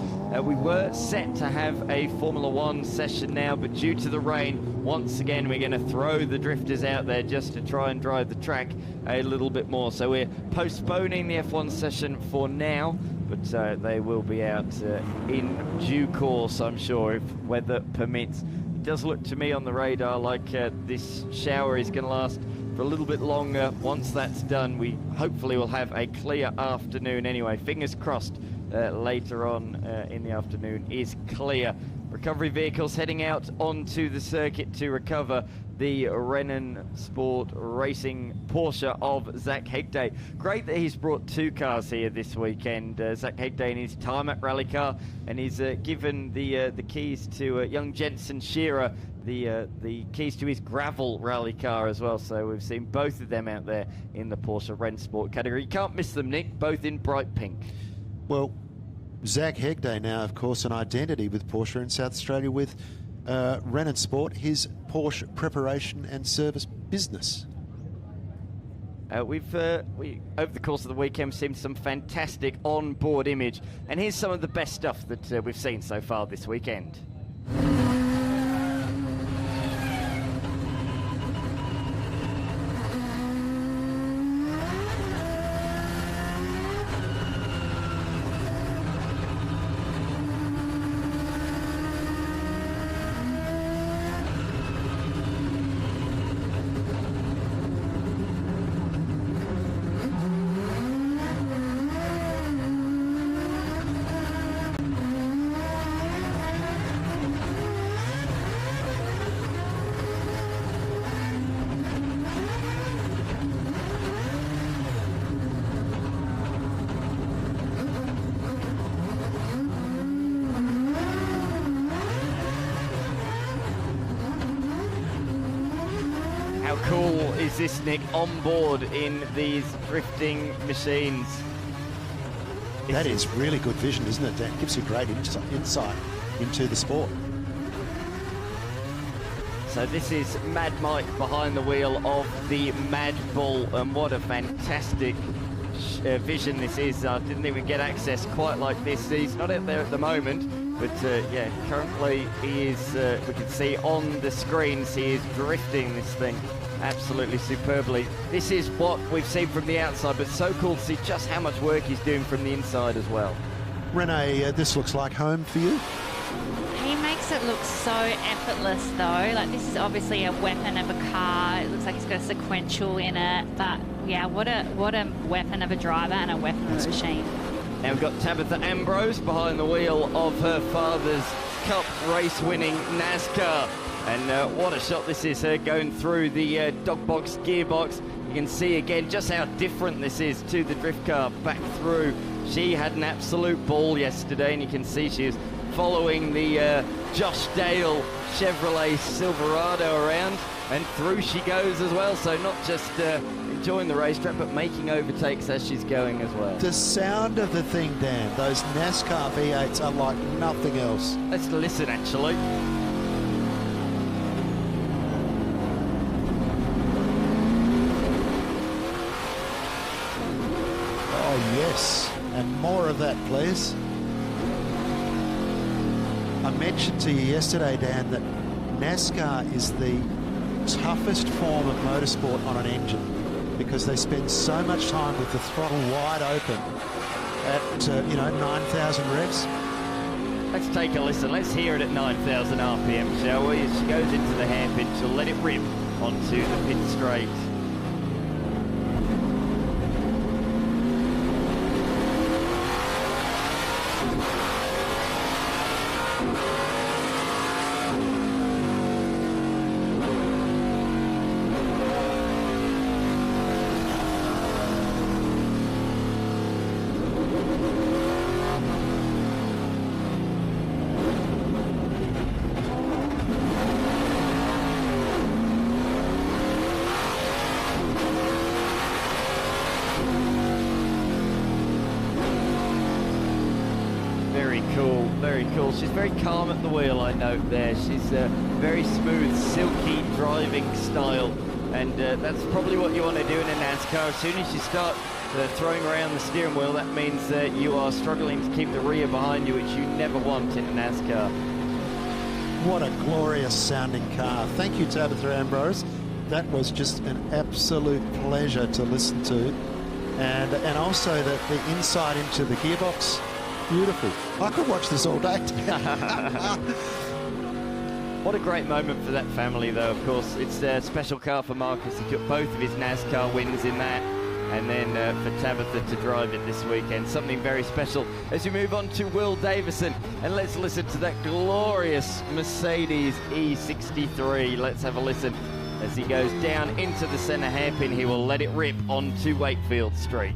Speaker 7: We were set to have a Formula One session now, but due to the rain, once again, we're going to throw the drifters out there just to try and drive the track a little bit more. So we're postponing the F1 session for now, but they will be out in due course, I'm sure, if weather permits. It does look to me on the radar like this shower is going to last for a little bit longer. Once that's done, we hopefully will have a clear afternoon anyway. Fingers crossed later on in the afternoon is clear. Recovery vehicles heading out onto the circuit to recover the Rennsport Racing Porsche of Zach Hegde. Great that he's brought two cars here this weekend. Zach Hegde in his Tarmac rally car, and he's given the keys to young Jensen Shearer, the keys to his gravel rally car as well. So we've seen both of them out there in the Porsche Rennsport category. You can't miss them, Nick, both in bright pink.
Speaker 8: Well, Zach Hegde now, of course, an identity with Porsche in South Australia with Rennsport, his Porsche preparation and service business.
Speaker 7: We've over the course of the weekend seen some fantastic onboard image, and here's some of the best stuff that we've seen so far this weekend. How cool is this, Nick, on board in these drifting machines?
Speaker 8: That is really good vision, isn't it? That gives you great insight into the sport.
Speaker 7: So this is Mad Mike behind the wheel of the Mad Bull, and what a fantastic vision this is. I didn't even get access quite like this. He's not out there at the moment, but yeah, currently he is, we can see on the screens, he is drifting this thing absolutely superbly. This is what we've seen from the outside, but so cool to see just how much work he's doing from the inside as well.
Speaker 8: Renee, this looks like home for you.
Speaker 10: He makes it look so effortless though. Like, this is obviously a weapon of a car. It looks like it's got a sequential in it, but yeah, what a weapon of a driver and a weapon of a machine.
Speaker 7: Now we've got Tabitha Ambrose behind the wheel of her father's Cup race-winning NASCAR. And what a shot this is, her going through the dog box gearbox. You can see again just how different this is to the drift car back through. She had an absolute ball yesterday, and you can see she is following the Josh Dale Chevrolet Silverado around, and through she goes as well. So not just enjoying the racetrack, but making overtakes as she's going as well.
Speaker 8: The sound of the thing, Dan, those NASCAR V8s are like nothing else.
Speaker 7: Let's listen, actually.
Speaker 8: please. I mentioned to you yesterday, Dan, that NASCAR is the toughest form of motorsport on an engine because they spend so much time with the throttle wide open at 9,000 revs.
Speaker 7: Let's take a listen. Let's hear it at 9,000 RPM, shall we? As she goes into the hairpin, she'll let it rip onto the pit straight. Very cool. She's very calm at the wheel, I note there. She's very smooth, silky driving style, and that's probably what you want to do in a NASCAR. As soon as you start throwing around the steering wheel, that means that you are struggling to keep the rear behind you, which you never want in a NASCAR.
Speaker 8: What a glorious sounding car. Thank you, Tabitha Ambrose. That was just an absolute pleasure to listen to. And also the insight into the gearbox. Beautiful. I could watch this all day.
Speaker 7: What a great moment for that family, though. Of course, it's a special car for Marcus. He took both of his NASCAR wins in that, and then for Tabitha to drive it this weekend. Something very special. As we move on to Will Davison, and let's listen to that glorious Mercedes E63. Let's have a listen. As he goes down into the centre hairpin, he will let it rip onto Wakefield Street.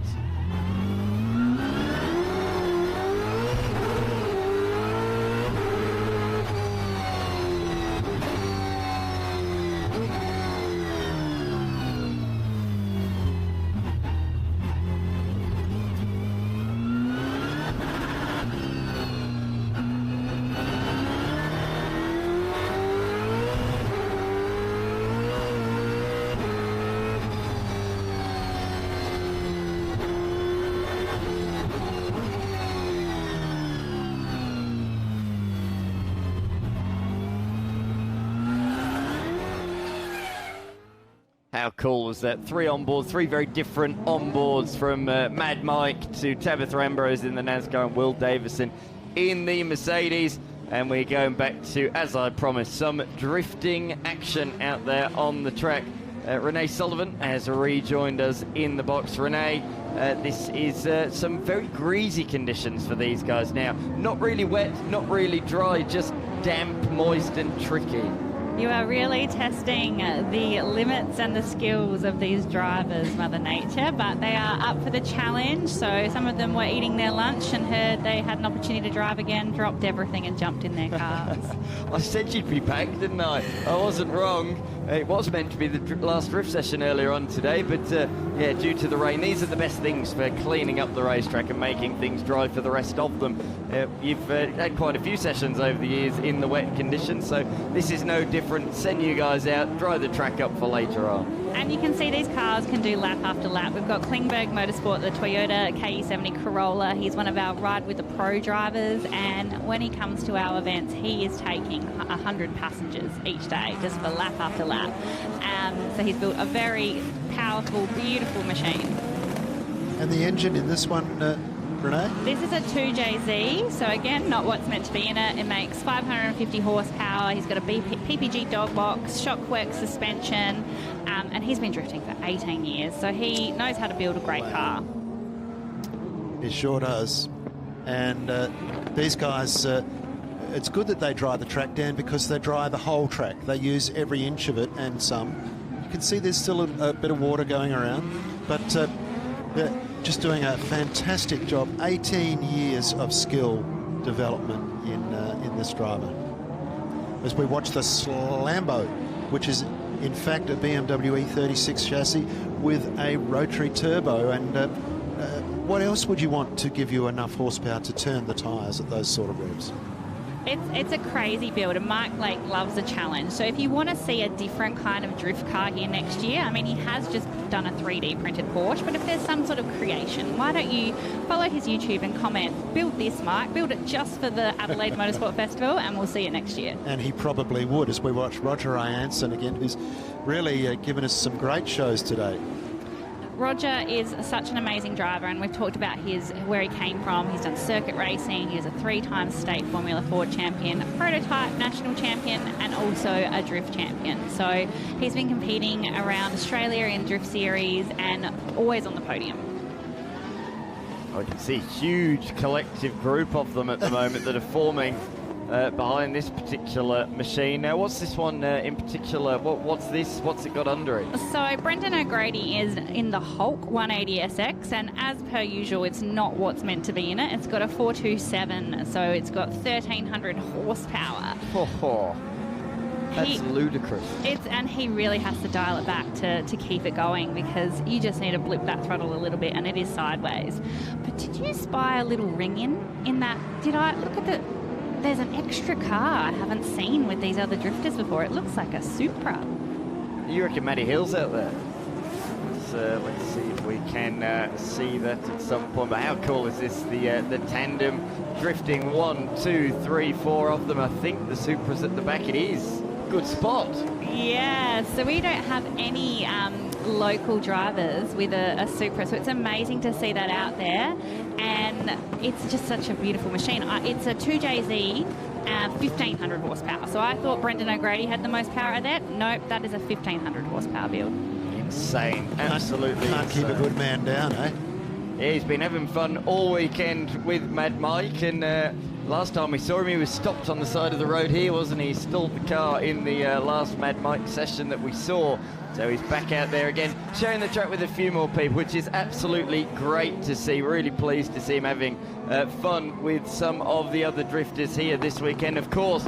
Speaker 7: How cool was that? 3 onboards, 3 very different onboards from Mad Mike to Tabitha Ambrose in the NASCAR and Will Davison in the Mercedes. And we're going back to, as I promised, some drifting action out there on the track. Renee Sullivan has rejoined us in the box. Renee, this is some very greasy conditions for these guys now. Not really wet, not really dry, just damp, moist and tricky.
Speaker 10: You are really testing the limits and the skills of these drivers, Mother Nature, but they are up for the challenge. So some of them were eating their lunch and heard they had an opportunity to drive again, dropped everything and jumped in their cars.
Speaker 7: I said you'd be packed, didn't I? I wasn't wrong. It was meant to be the last drift session earlier on today, but yeah, due to the rain, these are the best things for cleaning up the racetrack and making things dry for the rest of them. You've had quite a few sessions over the years in the wet conditions, so this is no different. Send you guys out, dry the track up for later on.
Speaker 10: And you can see these cars can do lap after lap. We've got Klingberg Motorsport, the Toyota KE70 Corolla. He's one of our Ride with the Pro drivers, and when he comes to our events, he is taking 100 passengers each day just for lap after lap. So he's built a very powerful, beautiful machine.
Speaker 8: And the engine in this one, Renee?
Speaker 10: This is a 2JZ, so again, not what's meant to be in it. It makes 550 horsepower. He's got a PPG dog box, shockwork suspension, and he's been drifting for 18 years, so he knows how to build a great car.
Speaker 8: He sure does. And these guys, it's good that they dry the track down because they dry the whole track. They use every inch of it and some. You can see there's still a bit of water going around, but they're just doing a fantastic job. 18 years of skill development in this driver. As we watch the Lambo, which is in fact a BMW E36 chassis with a rotary turbo. And what else would you want to give you enough horsepower to turn the tyres at those sort of revs?
Speaker 10: It's a crazy build, and Mike Blake loves a challenge. So if you want to see a different kind of drift car here next year, I mean, he has just done a 3D printed Porsche, but if there's some sort of creation, why don't you follow his YouTube and comment, build this, Mike, build it just for the Adelaide Motorsport Festival, and we'll see it next year.
Speaker 8: And he probably would, as we watch Roger Johansson again, who's really given us some great shows today.
Speaker 10: Roger is such an amazing driver, and we've talked about where he came from. He's done circuit racing. He's a 3-time state Formula 4 champion, a prototype national champion, and also a drift champion. So he's been competing around Australia in drift series and always on the podium.
Speaker 7: I can see a huge collective group of them at the moment that are forming behind this particular machine. Now, what's this one in particular? What's this? What's it got under it?
Speaker 10: So Brendan O'Grady is in the Hulk 180SX, and as per usual, it's not what's meant to be in it. It's got a 427, so it's got 1,300 horsepower.
Speaker 7: That's ludicrous.
Speaker 10: And he really has to dial it back to keep it going, because you just need to blip that throttle a little bit, and it is sideways. But did you spy a little ring in that? Did I look at the... There's an extra car I haven't seen with these other drifters before. It looks like a Supra.
Speaker 7: You reckon Matty Hill's out there? Let's see if we can see that at some point. But how cool is this? The tandem drifting 1, 2, 3, 4 of them. I think the Supra's at the back. It is. Good spot.
Speaker 10: Yeah, so we don't have any local drivers with a Supra, so it's amazing to see that out there, and it's just such a beautiful machine. It's a 2JZ, 1,500 horsepower. So I thought Brendan O'Grady had the most power out there. Nope, that is a 1,500 horsepower build.
Speaker 7: Insane, absolutely
Speaker 8: Can't
Speaker 7: insane.
Speaker 8: keep a good man down, eh?
Speaker 7: Yeah, he's been having fun all weekend with Mad Mike, and last time we saw him, he was stopped on the side of the road here, wasn't he? He stalled the car in the last Mad Mike session that we saw. So he's back out there again, sharing the track with a few more people, which is absolutely great to see. Really pleased to see him having fun with some of the other drifters here this weekend. Of course,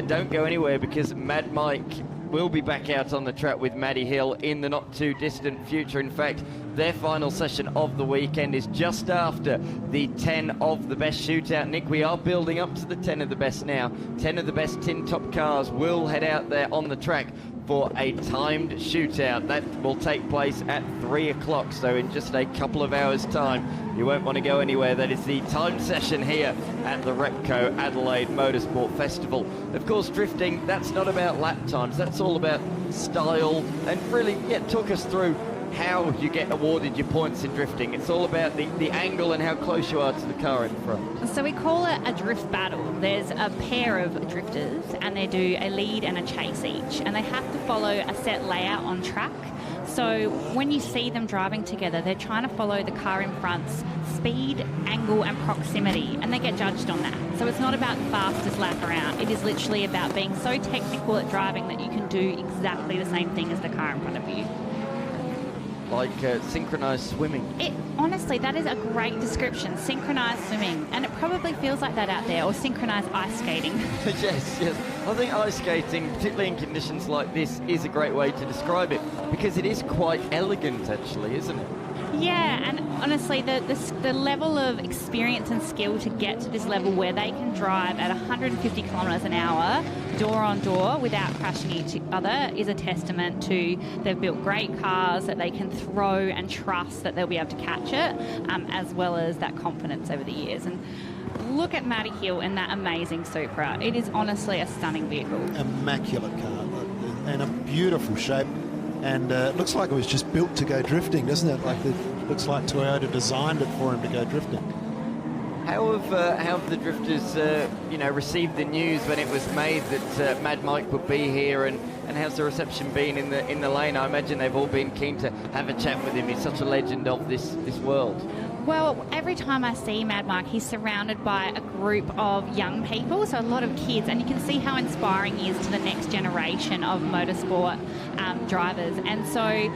Speaker 7: don't go anywhere, because Mad Mike will be back out on the track with Matty Hill in the not too distant future. In fact, their final session of the weekend is just after the 10 of the best shootout. Nick, we are building up to the 10 of the best now. 10 of the best tin top cars will head out there on the track for a timed shootout. That will take place at 3 o'clock, so in just a couple of hours' time. You won't want to go anywhere. That is the timed session here at the Repco Adelaide Motorsport Festival. Of course, drifting, that's not about lap times. That's all about style, and really, talk us through how you get awarded your points in drifting. It's all about the angle and how close you are to the car in front.
Speaker 10: So we call it a drift battle. There's a pair of drifters, and they do a lead and a chase each, and they have to follow a set layout on track. So when you see them driving together, they're trying to follow the car in front's speed, angle and proximity, and they get judged on that. So it's not about the fastest lap around. It is literally about being so technical at driving that you can do exactly the same thing as the car in front of you.
Speaker 7: Like synchronized swimming.
Speaker 10: Honestly, that is a great description, synchronized swimming, and it probably feels like that out there, or synchronized ice skating.
Speaker 7: Yes. I think ice skating, particularly in conditions like this, is a great way to describe it, because it is quite elegant, actually, isn't it?
Speaker 10: Yeah, and honestly, the level of experience and skill to get to this level where they can drive at 150 kilometres an hour, door on door, without crashing each other, is a testament to they've built great cars that they can throw and trust that they'll be able to catch it, as well as that confidence over the years. And look at Matty Hill in that amazing Supra. It is honestly a stunning vehicle.
Speaker 8: Immaculate car, and a beautiful shape. And it looks like it was just built to go drifting, doesn't it? Like, it looks like Toyota designed it for him to go drifting.
Speaker 7: How have the drifters, received the news when it was made that Mad Mike would be here, and how's the reception been in the lane? I imagine they've all been keen to have a chat with him. He's such a legend of this world.
Speaker 10: Well, every time I see Mad Mike, he's surrounded by a group of young people, so a lot of kids, and you can see how inspiring he is to the next generation of motorsport drivers. And so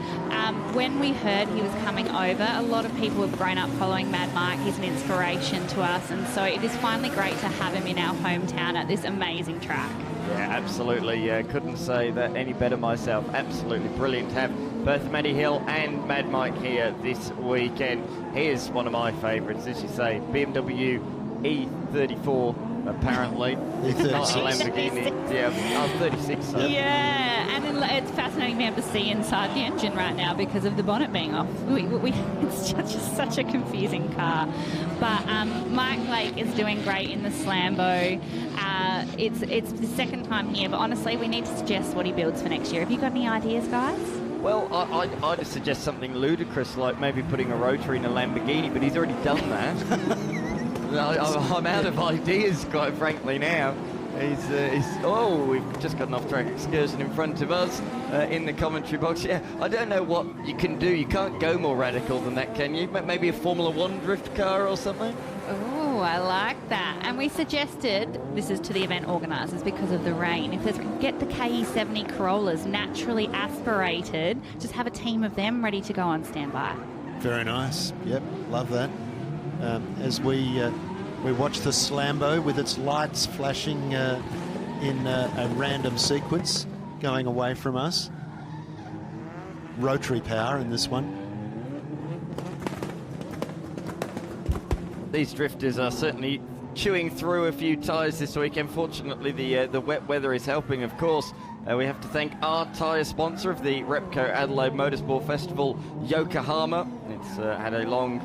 Speaker 10: when we heard he was coming over, a lot of people have grown up following Mad Mike. He's an inspiration to us, and so it is finally great to have him in our hometown at this amazing track.
Speaker 7: Yeah, absolutely. Couldn't say that any better myself. Absolutely brilliant to have both Matty Hill and Mad Mike here this weekend. He is one of my favourites, as you say. BMW E34 apparently.
Speaker 8: E36.
Speaker 7: Not a Lamborghini. Yeah, 36. So.
Speaker 10: Yeah, and it's fascinating to be able to see inside the engine right now because of the bonnet being off. It's just such a confusing car. But Mike Blake is doing great in the Slambo. It's the second time here, but honestly, we need to suggest what he builds for next year. Have you got any ideas, guys?
Speaker 7: Well, I'd just suggest something ludicrous, like maybe putting a rotary in a Lamborghini, but he's already done that. I'm out of ideas, quite frankly, now. We've just got an off-track excursion in front of us in the commentary box. Yeah, I don't know what you can do. You can't go more radical than that, can you? Maybe a Formula 1 drift car or something?
Speaker 10: Oh, I like that. And we suggested, this is to the event organisers because of the rain, if there's get the KE70 Corollas naturally aspirated, just have a team of them ready to go on standby.
Speaker 8: Very nice. Yep, love that. As we watch the Slambo with its lights flashing in a random sequence going away from us. Rotary power in this one.
Speaker 7: These drifters are certainly chewing through a few tyres this weekend. Fortunately, the wet weather is helping, of course. We have to thank our tyre sponsor of the Repco Adelaide Motorsport Festival, Yokohama. It's had a long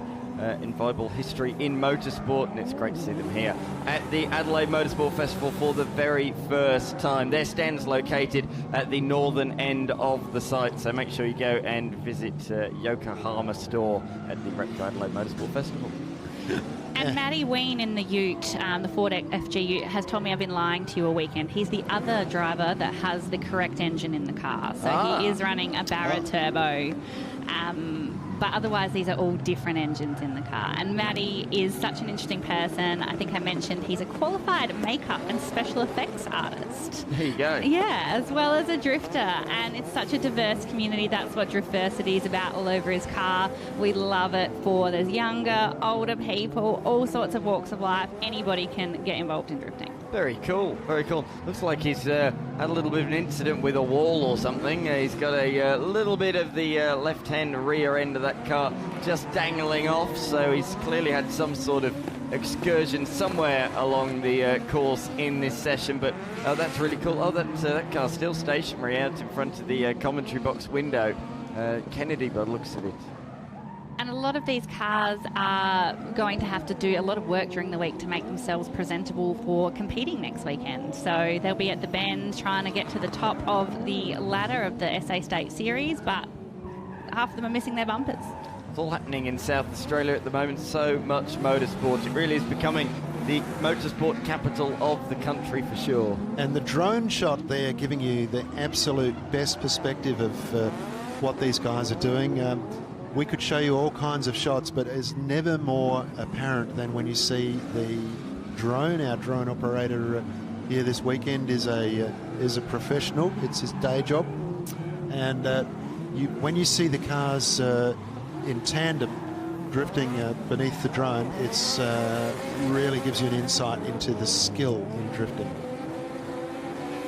Speaker 7: inviolable history in motorsport, and it's great to see them here at the Adelaide Motorsport Festival for the very first time. Their stand's located at the northern end of the site, so make sure you go and visit Yokohama store at the Repco Adelaide Motorsport Festival.
Speaker 10: And Matty Ween in the Ute, the Ford FG Ute, has told me I've been lying to you all weekend. He's the other driver that has the correct engine in the car. So he is running a Barra Turbo. But otherwise, these are all different engines in the car. And Matty is such an interesting person. I think I mentioned he's a qualified makeup and special effects artist.
Speaker 7: There you go.
Speaker 10: Yeah, as well as a drifter. And it's such a diverse community. That's what Driftversity is about all over his car. We love it for there's younger, older people, all sorts of walks of life. Anybody can get involved in drifting.
Speaker 7: Very cool, very cool. Looks like he's had a little bit of an incident with a wall or something. He's got a little bit of the left-hand rear end of that car just dangling off, so he's clearly had some sort of excursion somewhere along the course in this session, but that's really cool. Oh, that car's still stationary out in front of the commentary box window. Kennedy, by the looks of it.
Speaker 10: And a lot of these cars are going to have to do a lot of work during the week to make themselves presentable for competing next weekend. So they'll be at the bend trying to get to the top of the ladder of the SA State Series, but half of them are missing their bumpers.
Speaker 7: It's all happening in South Australia at the moment. So much motorsport. It really is becoming the motorsport capital of the country for sure.
Speaker 8: And the drone shot there giving you the absolute best perspective of what these guys are doing. We could show you all kinds of shots, but it's never more apparent than when you see the drone. Our drone operator here this weekend is a professional. It's his day job, and when you see the cars in tandem drifting beneath the drone, it's really gives you an insight into the skill in drifting.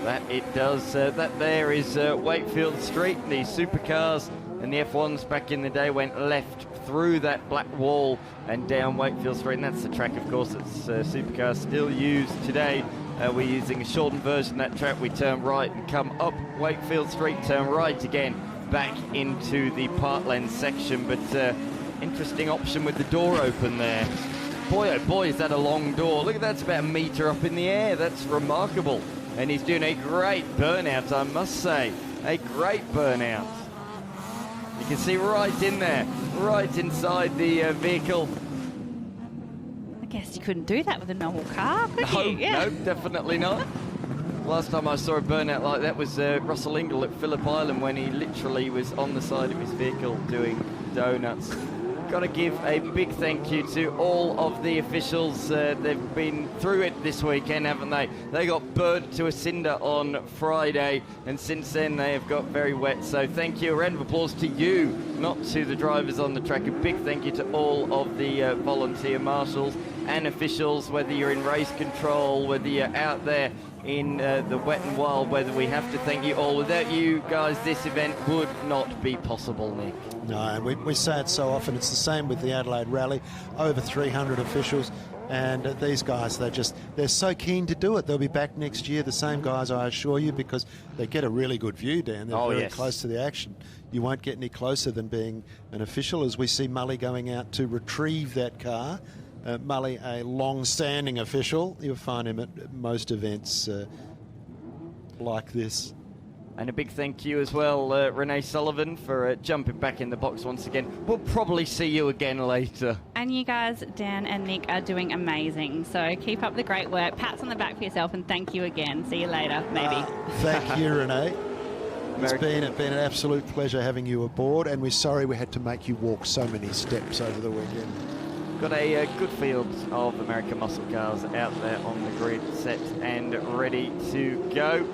Speaker 7: That it does. That there is Wakefield Street. The Supercars and the F1s back in the day went left through that black wall and down Wakefield Street, and that's the track, of course, that Supercars still use today. We're using a shortened version of that track. We turn right and come up Wakefield Street, turn right again, back into the Parkland section, but interesting option with the door open there. Boy, oh boy, is that a long door. Look at that, it's about a metre up in the air. That's remarkable. And he's doing a great burnout, I must say. A great burnout. You can see right in there, right inside the vehicle.
Speaker 10: I guess you couldn't do that with a normal car, could you? Yeah.
Speaker 7: No, definitely not. Last time I saw a burnout like that was Russell Ingall at Phillip Island, when he literally was on the side of his vehicle doing donuts. Got to give a big thank you to all of the officials. They've been through it this weekend, haven't they? They got burnt to a cinder on Friday, and since then they have got very wet. So thank you. A round of applause to you, not to the drivers on the track. A big thank you to all of the volunteer marshals and officials, whether you're in race control, whether you're out there in the wet and wild weather. We have to thank you all. Without you guys, this event would not be possible, Nick.
Speaker 8: No, and we say it so often. It's the same with the Adelaide Rally. Over 300 officials. And these guys, they're so keen to do it. They'll be back next year, the same guys, I assure you, because they get a really good view, Dan. They're very close to the action. You won't get any closer than being an official, as we see Mully going out to retrieve that car. Mully, a long-standing official. You'll find him at most events like this.
Speaker 7: And a big thank you as well, Renee Sullivan, for jumping back in the box once again. We'll probably see you again later.
Speaker 13: And you guys, Dan and Nick, are doing amazing. So keep up the great work. Pats on the back for yourself, and thank you again. See you later, maybe.
Speaker 8: Thank you, Renee. It's been an absolute pleasure having you aboard, and we're sorry we had to make you walk so many steps over the weekend.
Speaker 7: Got a good field of American muscle cars out there on the grid, set and ready to go.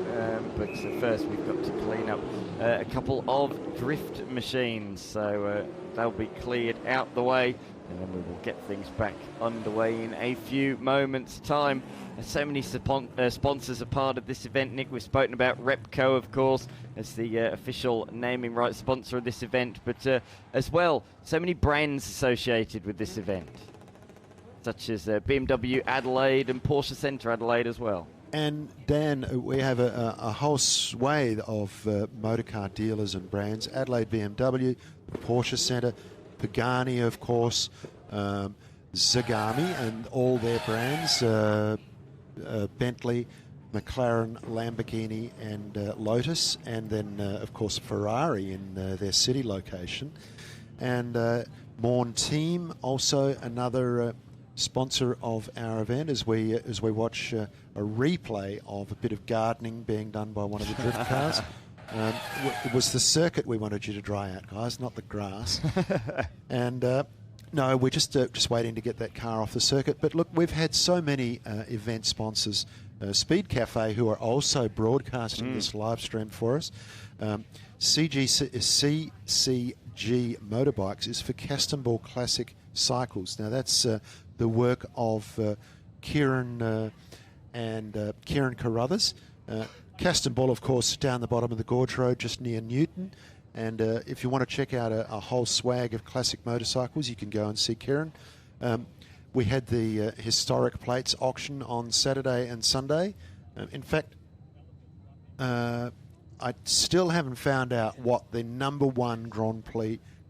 Speaker 7: But first we've got to clean up a couple of drift machines. So they'll be cleared out the way, and then we will get things back underway in a few moments' time. So many sponsors are part of this event. Nick, we've spoken about Repco, of course, as the official naming rights sponsor of this event, but as well, so many brands associated with this event, such as BMW Adelaide and Porsche Centre Adelaide as well.
Speaker 8: And Dan, we have a whole swathe of motorcar dealers and brands. Adelaide BMW, the Porsche Centre, Pagani, of course, Zagami and all their brands, Bentley, McLaren, Lamborghini and Lotus, and then of course Ferrari in their city location. And Morn Team, also another sponsor of our event, as we watch a replay of a bit of gardening being done by one of the drift cars. It was the circuit we wanted you to dry out, guys, not the grass. And no, we're just waiting to get that car off the circuit. But look, we've had so many event sponsors. Speed Cafe, who are also broadcasting this live stream for us. CCG Motorbikes is for Castenball Classic Cycles. Now that's the work of Kieran and Kieran Carruthers. Castenball, of course, down the bottom of the Gorge Road, just near Newton. And if you want to check out a whole swag of classic motorcycles, you can go and see Kieran. We had the historic plates auction on Saturday and Sunday. In fact, I still haven't found out what the #1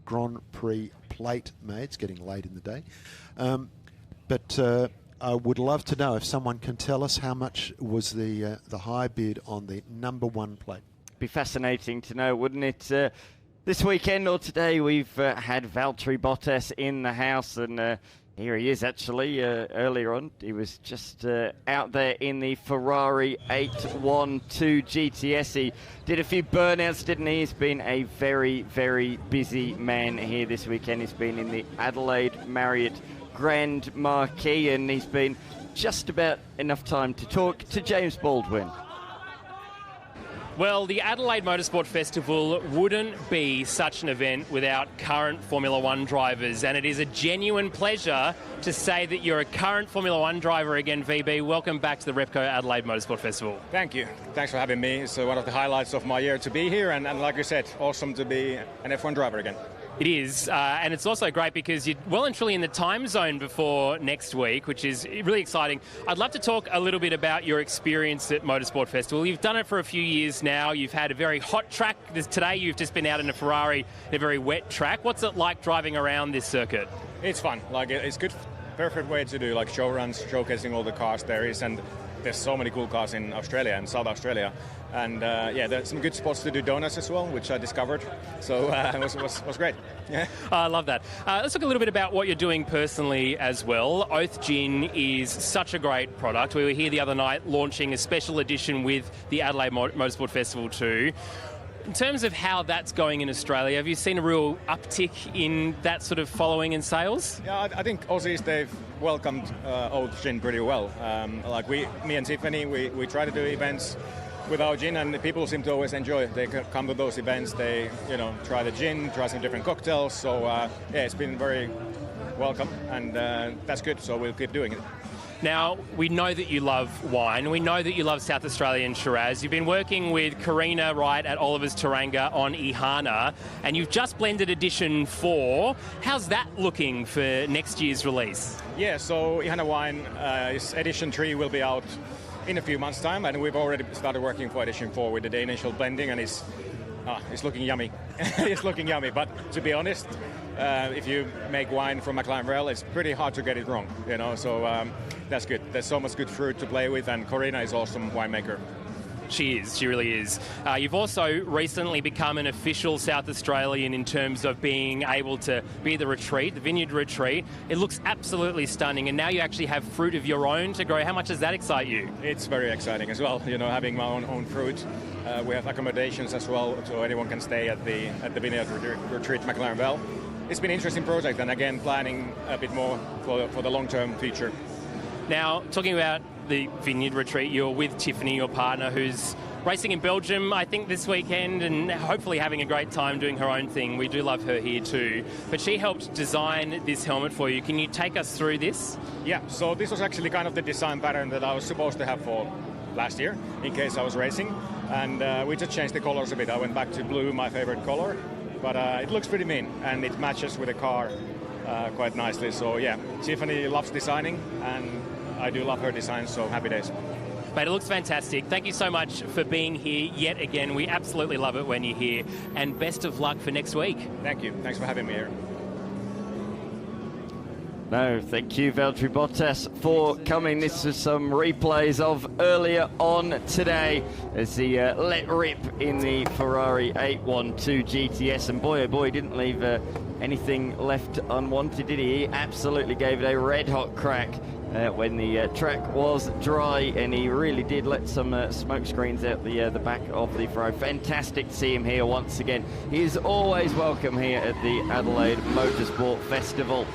Speaker 8: Grand Prix plate made. It's getting late in the day. But I would love to know if someone can tell us how much was the high bid on the #1 plate.
Speaker 7: Be fascinating to know, wouldn't it? This weekend or today we've had Valtteri Bottas in the house, and here he is actually. Earlier on he was just out there in the Ferrari 812 GTS. He did a few burnouts, didn't he? He's been a very, very busy man here this weekend. He's been in the Adelaide Marriott Grand Marquis, and he's been just about enough time to talk to James Baldwin.
Speaker 21: Well, the Adelaide Motorsport Festival wouldn't be such an event without current Formula One drivers, and it is a genuine pleasure to say that you're a current Formula One driver again, VB. Welcome back to the Repco Adelaide Motorsport Festival.
Speaker 22: Thank you. Thanks for having me. It's one of the highlights of my year to be here, and like you said, awesome to be an F1 driver again.
Speaker 21: It is, and it's also great because you're well and truly in the time zone before next week, which is really exciting. I'd love to talk a little bit about your experience at Motorsport Festival. You've done it for a few years now. You've had a very hot track. Today you've just been out in a Ferrari, in a very wet track. What's it like driving around this circuit?
Speaker 22: It's fun. Like, it's good, perfect way to do like show runs, showcasing all the cars there is, and there's so many cool cars in Australia and South Australia. And yeah, there's some good spots to do donuts as well, which I discovered. So it was great. Yeah.
Speaker 21: I love that. Let's talk a little bit about what you're doing personally as well. Oath Gin is such a great product. We were here the other night launching a special edition with the Adelaide Motorsport Festival too. In terms of how that's going in Australia, have you seen a real uptick in that sort of following and sales?
Speaker 22: Yeah, I think Aussies, they've welcomed Oath Gin pretty well. Like me and Tiffany, we try to do events with our gin, and people seem to always enjoy it. They come to those events, they try the gin, try some different cocktails. So yeah, it's been very welcome, and that's good. So we'll keep doing it.
Speaker 21: Now, we know that you love wine. We know that you love South Australian Shiraz. You've been working with Karina Wright at Oliver's Taranga on Ihana, and you've just blended edition 4. How's that looking for next year's release?
Speaker 22: Yeah, so Ihana wine edition 3 will be out in a few months' time, and we've already started working for edition 4 with the initial blending, and it's looking yummy. It's looking yummy, but to be honest, if you make wine from McLaren Rail, it's pretty hard to get it wrong, you know, so that's good. There's so much good fruit to play with, and Corina is an awesome winemaker.
Speaker 21: She is, she really is. You've also recently become an official South Australian in terms of being able to be the retreat, the vineyard retreat. It looks absolutely stunning, and now you actually have fruit of your own to grow. How much does that excite you?
Speaker 22: It's very exciting as well, you know, having my own fruit. We have accommodations as well, so anyone can stay at the vineyard retreat McLaren Vale. It's been an interesting project, and again, planning a bit more for the long-term future.
Speaker 21: Now, talking about the vineyard retreat, you're with Tiffany, your partner, who's racing in Belgium, I think, this weekend, and hopefully having a great time doing her own thing. We do love her here too. But she helped design this helmet for you. Can you take us through this?
Speaker 22: Yeah, so this was actually kind of the design pattern that I was supposed to have for last year, in case I was racing. And we just changed the colors a bit. I went back to blue, my favorite color. But it looks pretty mean, and it matches with the car quite nicely. So yeah, Tiffany loves designing, and I do love her design, so happy days.
Speaker 21: Mate, it looks fantastic. Thank you so much for being here yet again. We absolutely love it when you're here, and best of luck for next week.
Speaker 22: Thank you. Thanks for having me here.
Speaker 7: No, thank you, Valtteri Bottas, for coming. This was some replays of earlier on today as he let rip in the Ferrari 812 GTS. And boy, oh boy, didn't leave anything left unwanted, did he? He absolutely gave it a red-hot crack when the track was dry, and he really did let some smoke screens out the back of the Ferrari. Fantastic to see him here once again. He is always welcome here at the Adelaide Motorsport Festival.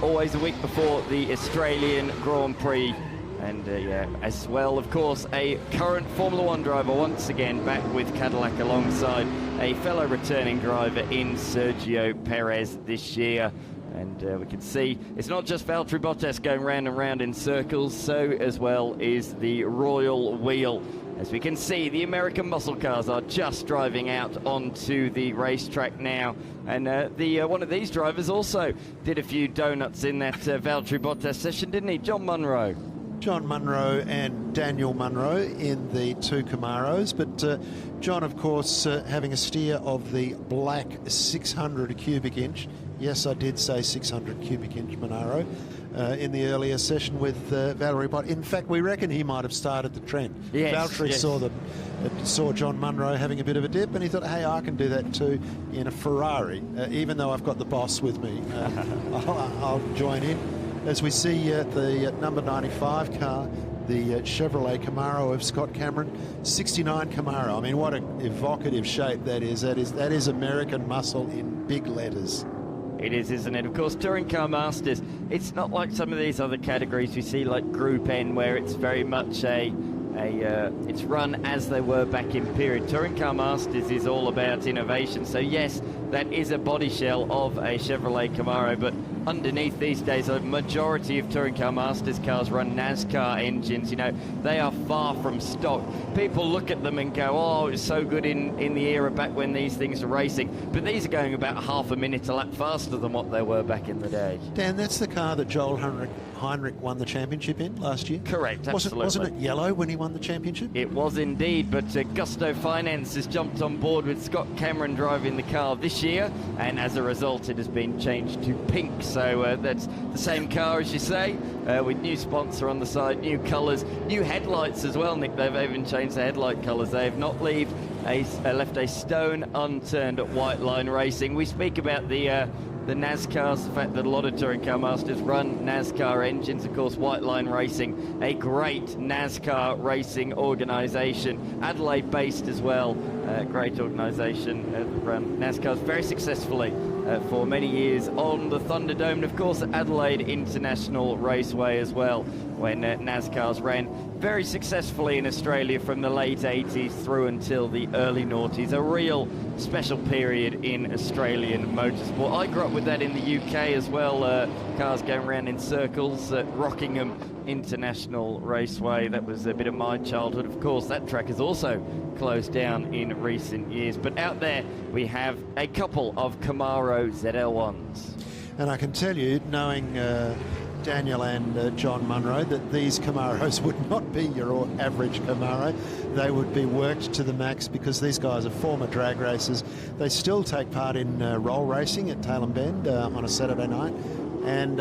Speaker 7: Always a week before the Australian Grand Prix, and yeah, as well, of course, a current Formula One driver once again back with Cadillac alongside a fellow returning driver in Sergio Perez this year. And we can see it's not just Valtteri Bottas going round and round in circles, so as well is the Royal Wheel. As we can see, the American muscle cars are just driving out onto the racetrack now. And one of these drivers also did a few donuts in that Valtteri Bottas session, didn't he? John Munro.
Speaker 8: John Munro and Daniel Munro in the two Camaros, but John, of course, having a steer of the black 600 cubic inch. Yes, I did say 600 cubic inch Monaro in the earlier session with Valtteri Bottas. In fact, we reckon he might have started the trend.
Speaker 7: Yes,
Speaker 8: Valtteri
Speaker 7: yes.
Speaker 8: saw John Munro having a bit of a dip, and he thought, hey, I can do that too in a Ferrari. Even though I've got the boss with me, I'll join in. As we see the number 95 car, the Chevrolet Camaro of Scott Cameron, 69 Camaro. I mean, what an evocative shape that is. That is American muscle in big letters.
Speaker 7: It is, isn't it? Of course, Touring Car Masters, it's not like some of these other categories we see, like Group N, where it's very much it's run as they were back in period. Touring Car Masters is all about innovation. So yes, that is a body shell of a Chevrolet Camaro, but underneath these days, a majority of Touring Car Masters cars run NASCAR engines. You know, they are far from stock. People look at them and go, oh, it was so good in the era back when these things were racing. But these are going about half a minute a lap faster than what they were back in the day.
Speaker 8: Dan, that's the car that Joel Heinrich won the championship in last year?
Speaker 7: Correct, absolutely.
Speaker 8: Wasn't it yellow when he won the championship?
Speaker 7: It was indeed, but Gusto Finance has jumped on board with Scott Cameron driving the car this year, and as a result it has been changed to pink. So that's the same car, as you say, with new sponsor on the side, new colours, new headlights as well, Nick. They've even changed the headlight colours. They have not left a stone unturned at White Line Racing. We speak about the NASCARs, the fact that a lot of Touring Car Masters run NASCAR engines. Of course, White Line Racing, a great NASCAR racing organisation, Adelaide-based as well, great organisation, run NASCARs very successfully for many years on the Thunderdome, and of course at Adelaide International Raceway as well, when NASCARs ran very successfully in Australia from the late 80s through until the early noughties. A real special period in Australian motorsport. I grew up with that in the UK as well. Cars going around in circles at Rockingham International Raceway. That was a bit of my childhood. Of course, that track has also closed down in recent years. But out there, we have a couple of Camaro ZL1s.
Speaker 8: And I can tell you, knowing Daniel and John Monaro, that these Camaros would not be your average Camaro. They would be worked to the max because these guys are former drag racers. They still take part in roll racing at Tailem Bend on a Saturday night. And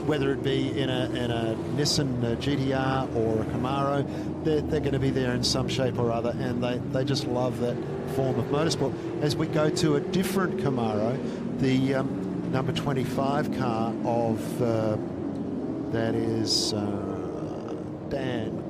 Speaker 8: whether it be in a Nissan GTR or a Camaro, they're going to be there in some shape or other, and they just love that form of motorsport. As we go to a different Camaro, the number 25 car of that is Dan.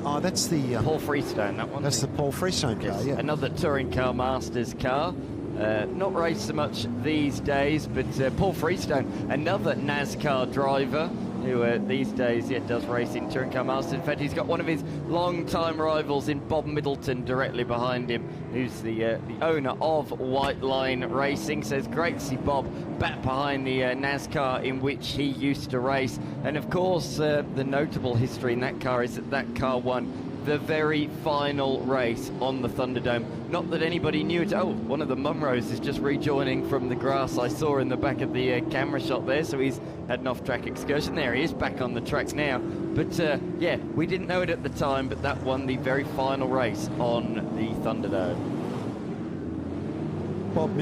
Speaker 8: Oh, that's the
Speaker 7: Paul Freestone. That one.
Speaker 8: That's the Paul Freestone car.
Speaker 7: Yes,
Speaker 8: yeah,
Speaker 7: another Touring Car Masters car. Not raced so much these days, but Paul Freestone, another NASCAR driver who these days does race in Touring Car Masters. In fact, he's got one of his long-time rivals in Bob Middleton directly behind him, who's the owner of White Line Racing. So it's great to see Bob back behind the NASCAR in which he used to race. And of course, the notable history in that car is that car won the very final race on the Thunderdome. Not that anybody knew it. Oh, one of the Munros is just rejoining from the grass I saw in the back of the camera shot there, so he's had an off-track excursion. There he is, back on the track now. But yeah, we didn't know it at the time, but that won the very final race on the Thunderdome.
Speaker 8: Bob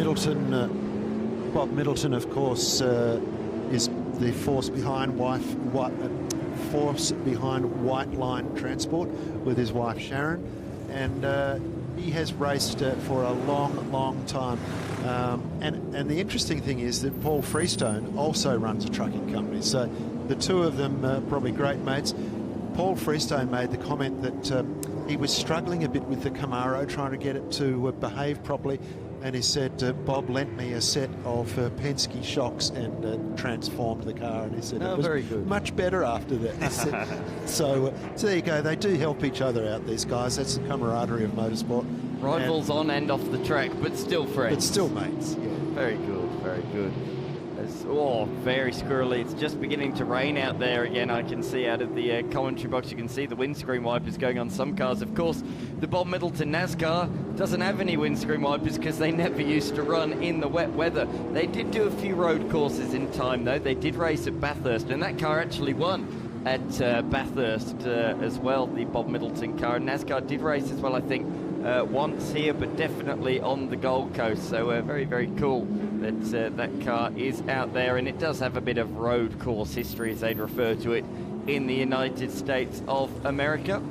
Speaker 8: Middleton, of course, is the force behind White Line Transport with his wife Sharon, and he has raced for a long time. And the interesting thing is that Paul Freestone also runs a trucking company, so the two of them are probably great mates. Paul Freestone made the comment that he was struggling a bit with the Camaro, trying to get it to behave properly. And he said, Bob lent me a set of Penske shocks and transformed the car. And he said it was
Speaker 7: very good.
Speaker 8: Much better after that. So there you go. They do help each other out, these guys. That's the camaraderie of motorsport.
Speaker 7: Rivals on and off the track, but still friends.
Speaker 8: But still mates. Yeah.
Speaker 7: Very good, very good. Very squirrely. It's just beginning to rain out there again. I can see out of the commentary box, you can see the windscreen wipers going on some cars. Of course, the Bob Middleton NASCAR doesn't have any windscreen wipers because they never used to run in the wet weather. They did do a few road courses in time, though. They did race at Bathurst, and that car actually won at Bathurst as well, the Bob Middleton car. And NASCAR did race as well, I think, once here, but definitely on the Gold Coast. So very, very cool that that car is out there, and it does have a bit of road course history, as they'd refer to it, in the United States of America.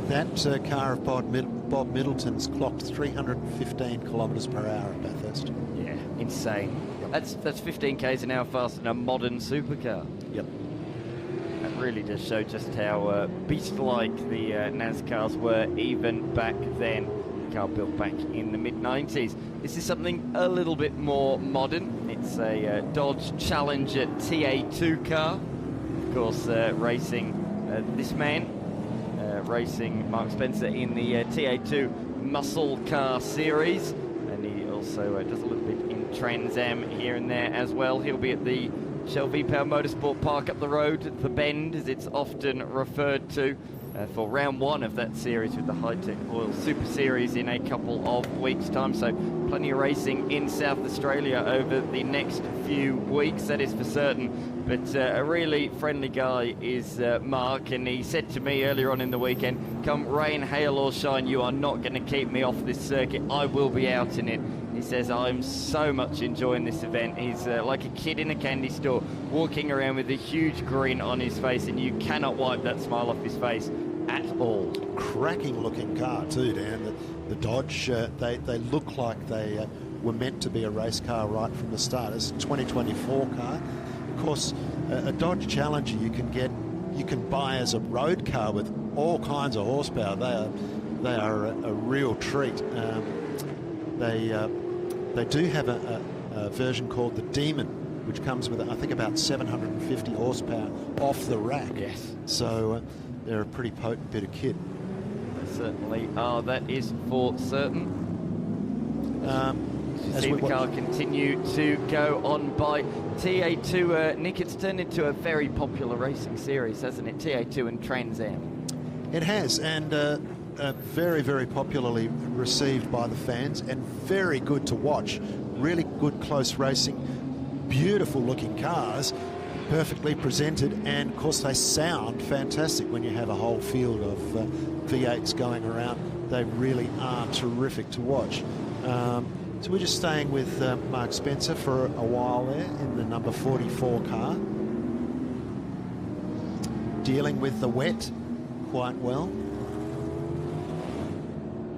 Speaker 8: That car of Bob Middleton's clocked 315 kilometres per hour at Bathurst.
Speaker 7: Yeah, insane. That's 15 k's an hour faster than a modern supercar.
Speaker 8: Yep.
Speaker 7: That really does show just how beast-like the NASCARs were even back then. Car built back in the mid-90s. This is something a little bit more modern. It's a Dodge Challenger TA2 car. Of course, racing this man, racing Mark Spencer in the TA2 Muscle Car Series. And he also does a little bit in Trans Am here and there as well. He'll be at the Shell V-Power Motorsport Park up the road, the Bend, as it's often referred to, for round one of that series with the High-Tech Oil Super Series in a couple of weeks' time. So plenty of racing in South Australia over the next few weeks, that is for certain. But a really friendly guy is Mark, and he said to me earlier on in the weekend, come rain, hail or shine, you are not going to keep me off this circuit. I will be out in it. He says, I'm so much enjoying this event. He's like a kid in a candy store, walking around with a huge grin on his face, and you cannot wipe that smile off his face at all.
Speaker 8: Cracking looking car too, Dan. The Dodge, they look like they were meant to be a race car right from the start. It's a 2024 car. Of course, a Dodge Challenger you can buy as a road car with all kinds of horsepower. They are a real treat. They do have a version called the Demon, which comes with, I think, about 750 horsepower off the rack.
Speaker 7: Yes.
Speaker 8: So they're a pretty potent bit of kit.
Speaker 7: They certainly are, that is for certain. As see the car continue to go on by TA2. Nick, it's turned into a very popular racing series, hasn't it? TA2 and Trans Am.
Speaker 8: It has, and very, very popularly received by the fans, and very good to watch. Really good close racing, beautiful looking cars, perfectly presented, and of course they sound fantastic when you have a whole field of V8s going around. They really are terrific to watch. So we're just staying with Mark Spencer for a while there in the number 44 car, dealing with the wet quite well.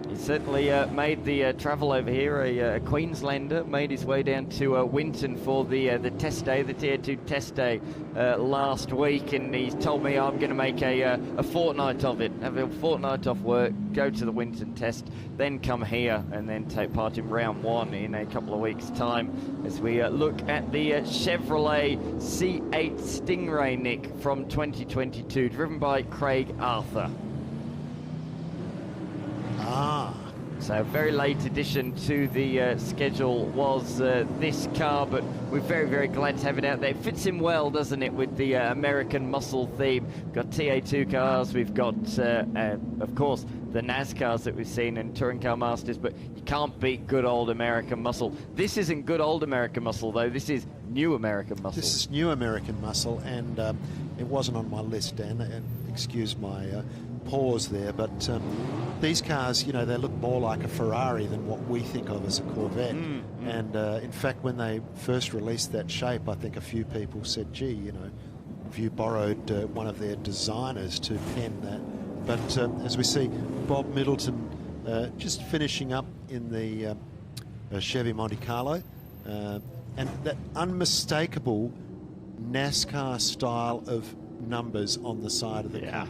Speaker 7: He certainly made the travel over here. A Queenslander made his way down to Winton for the test day, the Tier 2 test day last week, and he's told me I'm going to make a fortnight of it, have a fortnight off work, go to the Winton test, then come here and then take part in round 1 in a couple of weeks' time as we look at the Chevrolet C8 Stingray, Nick, from 2022, driven by Craig Arthur. So a very late addition to the schedule was this car, but we're very, very glad to have it out there. It fits in well, doesn't it, with the American muscle theme. We've got TA2 cars, we've got, of course, the NASCARs that we've seen in Touring Car Masters, but you can't beat good old American muscle. This isn't good old American muscle, though. This is new American muscle.
Speaker 8: This is new American muscle, and it wasn't on my list, Dan, and excuse my pause there, but these cars, you know, they look more like a Ferrari than what we think of as a Corvette. And in fact, when they first released that shape, I think a few people said, gee, you know, if you borrowed one of their designers to pen that. But as we see, Bob Middleton just finishing up in the Chevy Monte Carlo, and that unmistakable NASCAR style of numbers on the side of the car,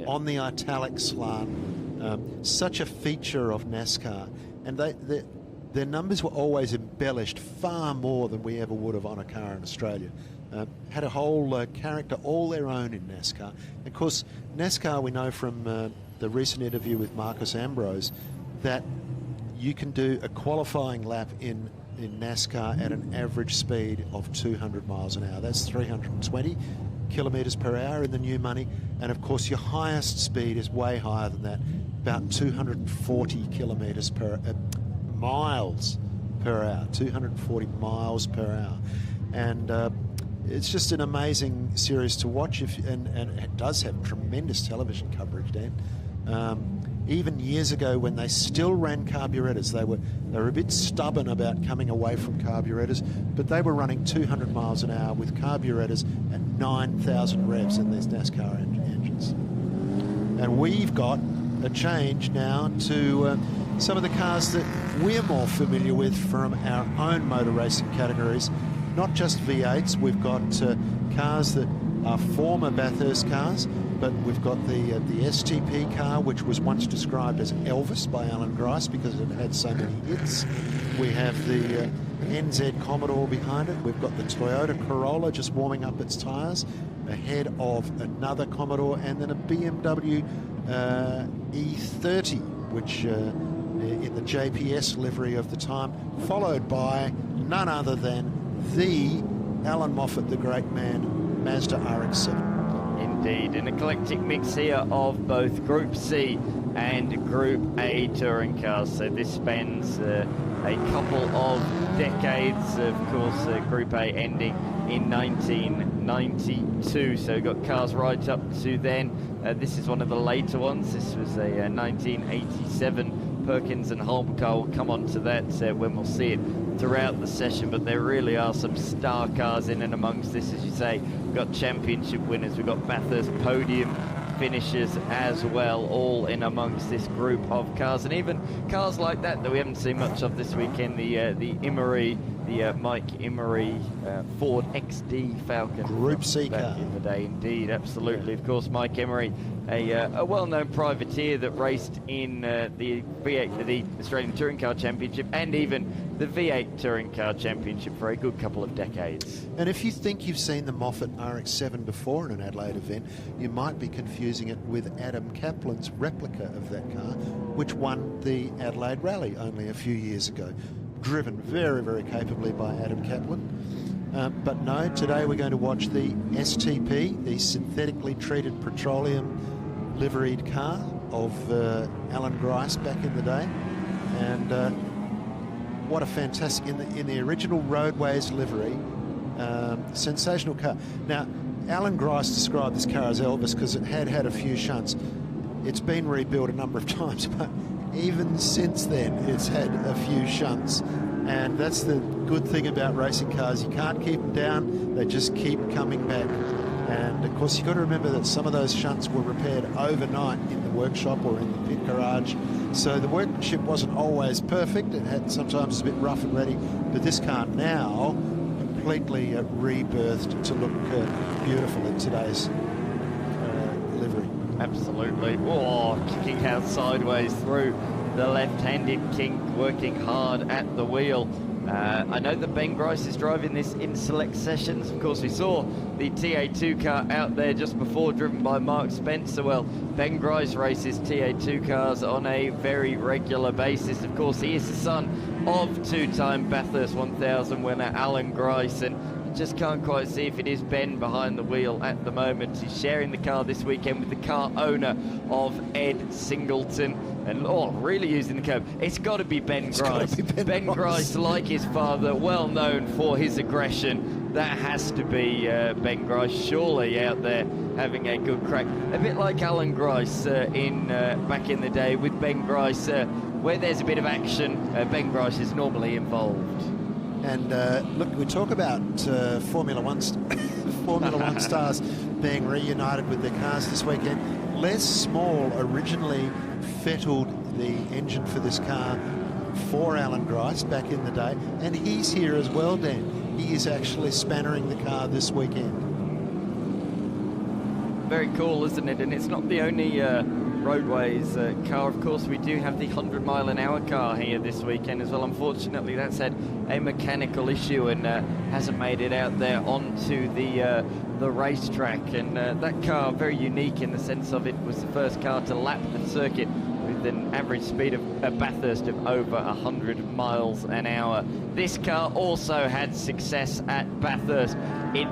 Speaker 8: on the italic slant, such a feature of NASCAR. And their numbers were always embellished far more than we ever would have on a car in Australia. Had a whole character all their own in NASCAR. Of course, NASCAR, we know from the recent interview with Marcus Ambrose, that you can do a qualifying lap in NASCAR at an average speed of 200 miles an hour. That's 320 kilometres per hour in the new money. And of course, your highest speed is way higher than that, about 240 kilometres per miles per hour, 240 miles per hour. And it's just an amazing series to watch, and it does have tremendous television coverage, Dan. Even years ago, when they still ran carburetors, they were a bit stubborn about coming away from carburetors, but they were running 200 miles an hour with carburetors at 9,000 revs in these NASCAR engines. And we've got a change now to some of the cars that we're more familiar with from our own motor racing categories. Not just V8s, we've got cars that are former Bathurst cars, but we've got the STP car, which was once described as Elvis by Alan Grice because it had so many hits. We have the NZ Commodore behind it. We've got the Toyota Corolla just warming up its tyres ahead of another Commodore, and then a BMW E30, which in the JPS livery of the time, followed by none other than the Alan Moffat, the great man, Mazda RX-7.
Speaker 7: Indeed, an eclectic mix here of both Group C and Group A touring cars. So this spans a couple of decades. Of course, Group A ending in 1992. So we've got cars right up to then. This is one of the later ones. This was a 1987 Perkins and Holm car. We'll come on to that when we'll see it throughout the session, but there really are some star cars in and amongst this, as you say. We've got championship winners, we've got Bathurst podium finishers as well, all in amongst this group of cars, and even cars like that we haven't seen much of this weekend, the Imari the Mike Emery Ford XD Falcon.
Speaker 8: Group C car.
Speaker 7: Back in the day, indeed, absolutely. Of course, Mike Emery, a well-known privateer that raced in the V8, the Australian Touring Car Championship, and even the V8 Touring Car Championship for a good couple of decades.
Speaker 8: And if you think you've seen the Moffat RX-7 before in an Adelaide event, you might be confusing it with Adam Kaplan's replica of that car, which won the Adelaide Rally only a few years ago. Driven very, very capably by Adam Kaplan. But no, today we're going to watch the STP, the synthetically treated petroleum liveried car of Alan Grice back in the day. And what a fantastic, in the original Roadways livery, sensational car. Now, Alan Grice described this car as Elvis because it had a few shunts. It's been rebuilt a number of times, but even since then it's had a few shunts, and that's the good thing about racing cars. You can't keep them down, they just keep coming back. And of course you've got to remember that some of those shunts were repaired overnight in the workshop or in the pit garage, so the workmanship wasn't always perfect. It had sometimes a bit rough and ready, but this car now completely rebirthed to look beautiful in today's livery.
Speaker 7: Absolutely. Oh, kicking out sideways through the left-handed King, working hard at the wheel. I know that Ben Grice is driving this in select sessions. Of course, we saw the TA2 car out there just before, driven by Mark Spencer. Well, Ben Grice races TA2 cars on a very regular basis. Of course, he is the son of two-time Bathurst 1000 winner Alan Grice, and just can't quite see if it is Ben behind the wheel at the moment. He's sharing the car this weekend with the car owner of Ed Singleton. And really using the curb. It's got to be Ben Grice. Ben Grice, like his father, well known for his aggression. That has to be Ben Grice, surely out there having a good crack. A bit like Alan Grice back in the day with Ben Grice, where there's a bit of action, Ben Grice is normally involved.
Speaker 8: And look, we talk about Formula One stars being reunited with their cars this weekend. Les Small originally fettled the engine for this car for Alan Grice back in the day, and he's here as well, Dan. He is actually spannering the car this weekend.
Speaker 7: Very cool, isn't it? And it's not the only Roadways car. Of course, we do have the 100-mile-an-hour car here this weekend as well. Unfortunately, that's had a mechanical issue and hasn't made it out there onto the racetrack. And that car, very unique in the sense of it was the first car to lap the circuit with an average speed of Bathurst of over 100 miles an hour. This car also had success at Bathurst. It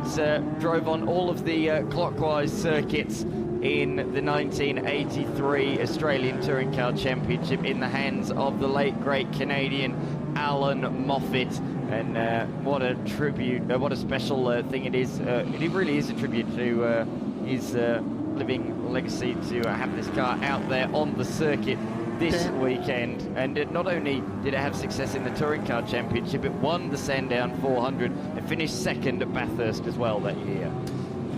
Speaker 7: drove on all of the clockwise circuits in the 1983 Australian Touring Car Championship in the hands of the late great Canadian Alan Moffat. And what a tribute, what a special thing it is. It really is a tribute to his living legacy to have this car out there on the circuit this weekend. And not only did it have success in the Touring Car Championship, it won the Sandown 400 and finished second at Bathurst as well that year.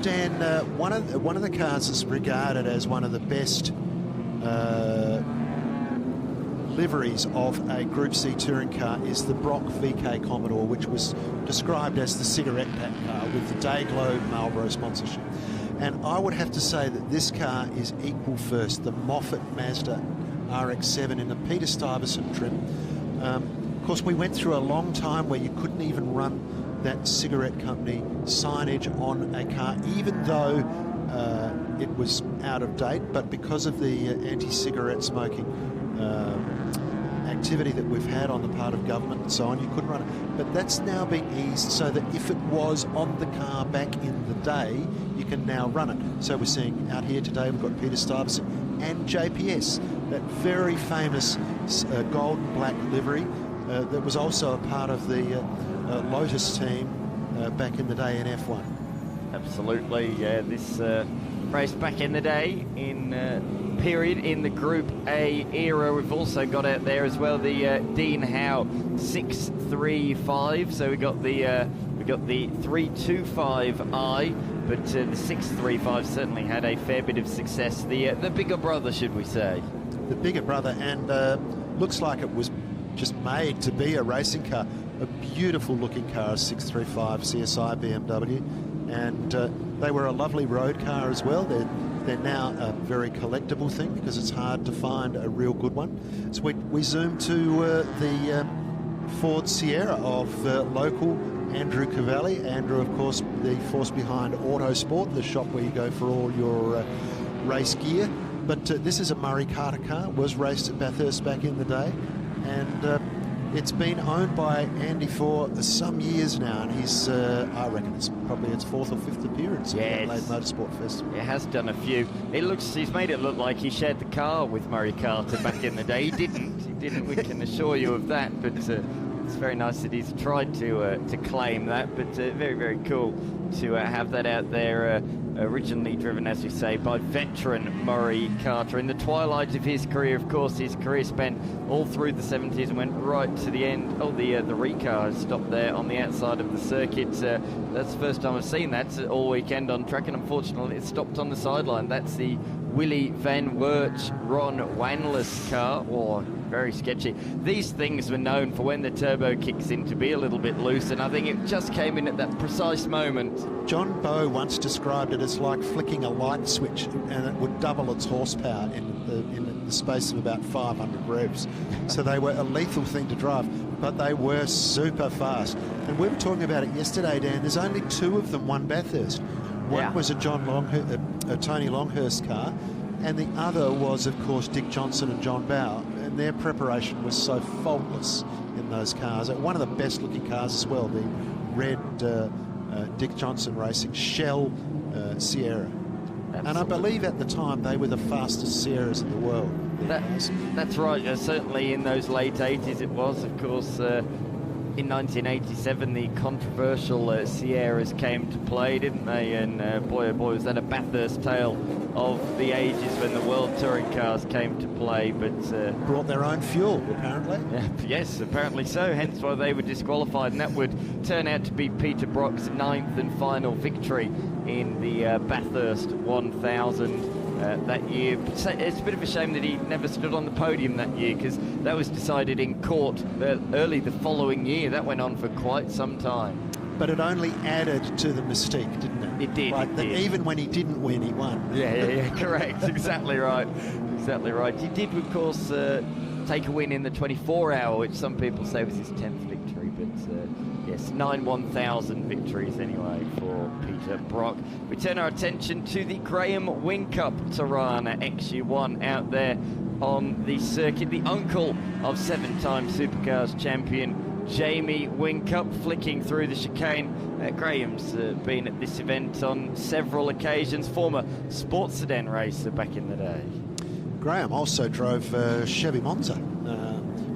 Speaker 8: Dan, one of the cars is regarded as one of the best liveries of a Group C touring car is the Brock VK Commodore, which was described as the cigarette pack car with the Dayglow Marlboro sponsorship. And I would have to say that this car is equal first, the Moffat Mazda RX-7 in the Peter Stuyvesant trim. Of course, we went through a long time where you couldn't even run that cigarette company signage on a car, even though it was out of date, but because of the anti-cigarette smoking activity that we've had on the part of government and so on, you couldn't run it. But that's now been eased so that if it was on the car back in the day, you can now run it. So we're seeing out here today, we've got Peter Stuyvesant and JPS, that very famous gold and black livery that was also a part of the Lotus team back in the day in F1. Absolutely,
Speaker 7: yeah. This race back in the day in period in the Group A era. We've also got out there as well the Dean Howe 635. So we got the 325i, but the 635 certainly had a fair bit of success. The bigger brother, should we say?
Speaker 8: The bigger brother, and looks like it was just made to be a racing car. a beautiful looking car, a 635 CSI BMW, and they were a lovely road car as well. They're now a very collectible thing because it's hard to find a real good one. So we zoom to the Ford Sierra of local Andrew Cavalli. Andrew, of course, the force behind Autosport, the shop where you go for all your race gear. But this is a Murray Carter car, was raced at Bathurst back in the day, and it's been owned by Andy for some years now, and he's, I reckon it's probably its 4th or 5th appearance at the Adelaide Motorsport Festival.
Speaker 7: It has done a few. He's made it look like he shared the car with Murray Carter back in the day. He didn't, we can assure you of that, but it's very nice that he's tried to claim that, but very, very cool to have that out there. Originally driven, as you say, by veteran Murray Carter. In the twilight of his career, of course, his career spent all through the 70s and went right to the end. Oh, the Recar stopped there on the outside of the circuit. That's the first time I've seen that all weekend on track, and unfortunately it stopped on the sideline. That's the Willy Van Wert Ron Wanless car. Oh, very sketchy. These things were known for when the turbo kicks in to be a little bit loose, and I think it just came in at that precise moment.
Speaker 8: John Bowe once described it as like flicking a light switch, and it would double its horsepower in the space of about 500 revs. So they were a lethal thing to drive, but they were super fast. And we were talking about it yesterday, Dan. There's only 2 of them won Bathurst. One was a Tony Longhurst car, and the other was, of course, Dick Johnson and John Bowe, and their preparation was so faultless in those cars. One of the best looking cars as well, the red Dick Johnson Racing Shell Sierra. Absolutely. And I believe at the time they were the fastest Sierras in the world.
Speaker 7: That's right. Certainly in those late 80s it was, of course. In 1987, the controversial Sierras came to play, didn't they? And boy, oh boy, was that a Bathurst tale of the ages when the World Touring Cars came to play. But
Speaker 8: brought their own fuel, apparently.
Speaker 7: Yes, apparently so. Hence why they were disqualified, and that would turn out to be Peter Brock's 9th and final victory in the Bathurst 1000. That year. It's a bit of a shame that he never stood on the podium that year, because that was decided in court early the following year. That went on for quite some time.
Speaker 8: But it only added to the mystique, didn't it?
Speaker 7: It did.
Speaker 8: Like even when he didn't win, he won.
Speaker 7: Yeah, correct. Exactly right. Exactly right. He did, of course, take a win in the 24-hour, which some people say was his 10th victory, but yes, 9 1000 victories anyway for Peter Brock. We turn our attention to the Graham Whincup Tirana XU1 out there on the circuit. The uncle of 7-time Supercars champion Jamie Whincup flicking through the chicane. Graham's been at this event on several occasions, former sports sedan racer back in the day.
Speaker 8: Graham also drove Chevy Monza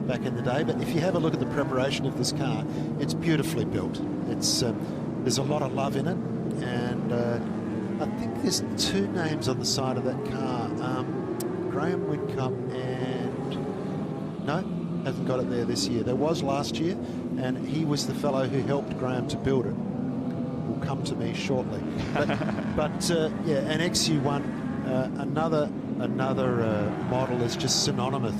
Speaker 8: back in the day, but if you have a look at the preparation of this car, it's beautifully built. It's there's a lot of love in it, and I think there's 2 names on the side of that car. Graham Whincup and... No, hasn't got it there this year. There was last year, and he was the fellow who helped Graham to build it. Will come to me shortly. But yeah, an XU1, another model is just synonymous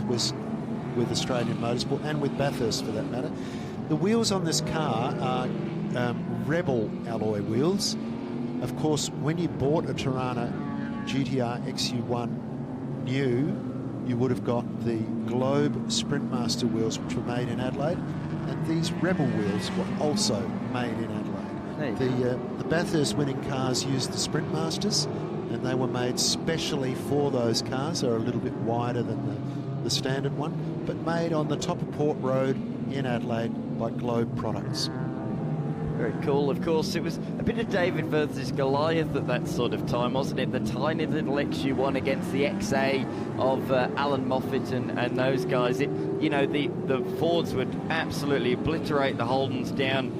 Speaker 8: with Australian motorsport and with Bathurst for that matter. The wheels on this car are Rebel alloy wheels. Of course, when you bought a Tirana GTR XU1 new, you would have got the Globe Sprintmaster wheels, which were made in Adelaide, and these Rebel wheels were also made in Adelaide. The Bathurst winning cars used the Sprintmasters, and they were made specially for those cars. They're a little bit wider than the standard one, but made on the top of Port Road in Adelaide by Globe Products.
Speaker 7: Very cool. Of course, it was a bit of David versus Goliath at that sort of time, wasn't it? The tiny little XU1 against the XA of Alan Moffat and those guys. The Fords would absolutely obliterate the Holdens down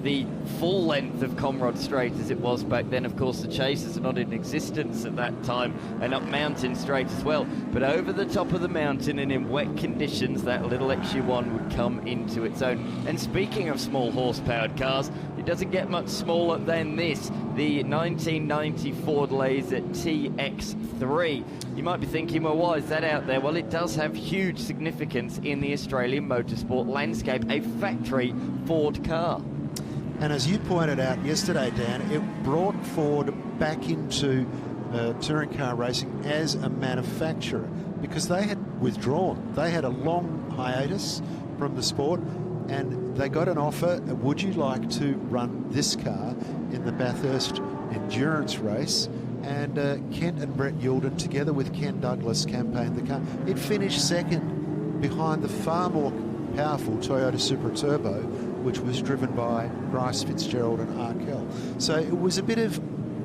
Speaker 7: the full length of Comrod Straight as it was back then. Of course, the Chasers are not in existence at that time, and up Mountain Straight as well. But over the top of the mountain and in wet conditions, that little XU1 would come into its own. And speaking of small horsepowered cars, it doesn't get much smaller than this, the 1990 Ford Laser TX3. You might be thinking, well, why is that out there? Well, it does have huge significance in the Australian motorsport landscape, a factory Ford car.
Speaker 8: And as you pointed out yesterday, Dan, it brought Ford back into touring car racing as a manufacturer, because they had withdrawn. They had a long hiatus from the sport, and they got an offer, would you like to run this car in the Bathurst endurance race? And Kent and Brett Youlden, together with Ken Douglas, campaigned the car. It finished second behind the far more powerful Toyota Supra Turbo, which was driven by Bryce Fitzgerald and Arkell. So it was a bit of,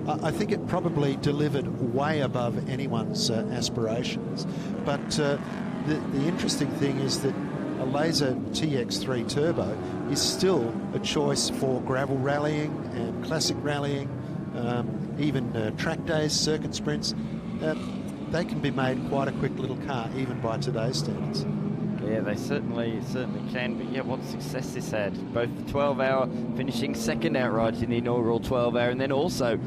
Speaker 8: I think it probably delivered way above anyone's aspirations. But the interesting thing is that a Laser TX3 Turbo is still a choice for gravel rallying and classic rallying, even track days, circuit sprints. They can be made quite a quick little car, even by today's standards.
Speaker 7: Yeah, they certainly can. But yeah, what success this had. Both the 12-hour finishing second outright in the inaugural 12-hour, and then also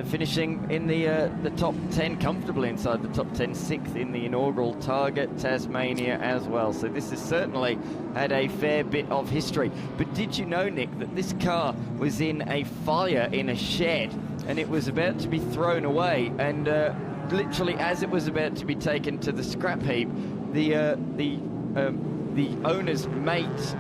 Speaker 7: finishing in the top 10 comfortably inside the top 10, sixth in the inaugural Target Tasmania as well. So this has certainly had a fair bit of history. But did you know, Nick, that this car was in a fire in a shed, and it was about to be thrown away, and literally as it was about to be taken to the scrap heap, the owner's mate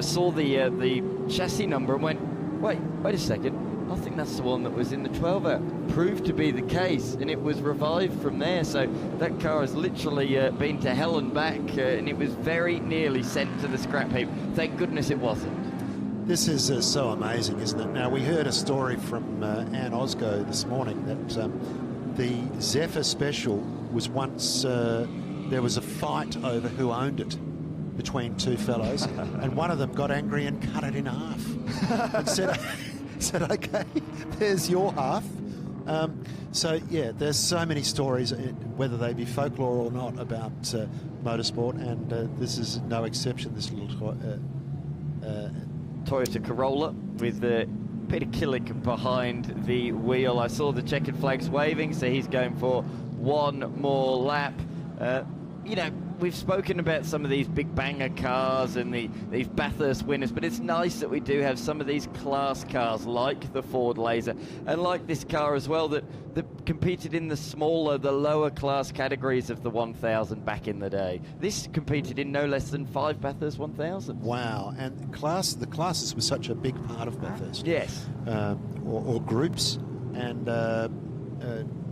Speaker 7: saw the chassis number and went, wait a second, I think that's the one that was in the 12-hour. Proved to be the case, and it was revived from there. So that car has literally been to hell and back, and it was very nearly sent to the scrap heap. Thank goodness it wasn't.
Speaker 8: This is so amazing, isn't it? Now, we heard a story from Anne Osgo this morning that the Zephyr Special was once, there was a fight over who owned it between two fellows, and one of them got angry and cut it in half and said, okay, there's your half. So yeah, there's so many stories, whether they be folklore or not, about motorsport, and this is no exception. This little
Speaker 7: Toyota Corolla with Peter Killick behind the wheel. I saw the checkered flags waving, so he's going for one more lap. You know, we've spoken about some of these big banger cars and these Bathurst winners, but it's nice that we do have some of these class cars like the Ford Laser and like this car as well that competed in the smaller, the lower class categories of the 1000 back in the day. This competed in no less than 5 Bathurst 1000s.
Speaker 8: Wow, and the classes were such a big part of Bathurst.
Speaker 7: Yes.
Speaker 8: Or groups, and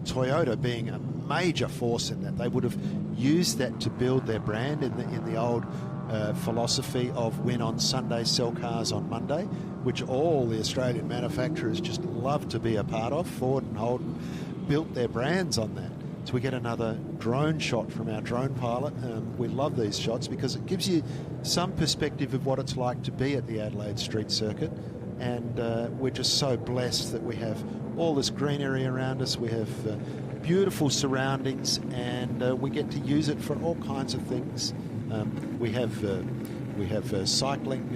Speaker 8: Toyota being a major force in that. They would have used that to build their brand in the old philosophy of win on Sunday, sell cars on Monday, which all the Australian manufacturers just love to be a part of. Ford and Holden built their brands on that. So we get another drone shot from our drone pilot. We love these shots because it gives you some perspective of what it's like to be at the Adelaide Street Circuit. And we're just so blessed that we have all this greenery around us. We have beautiful surroundings, and we get to use it for all kinds of things. We have cycling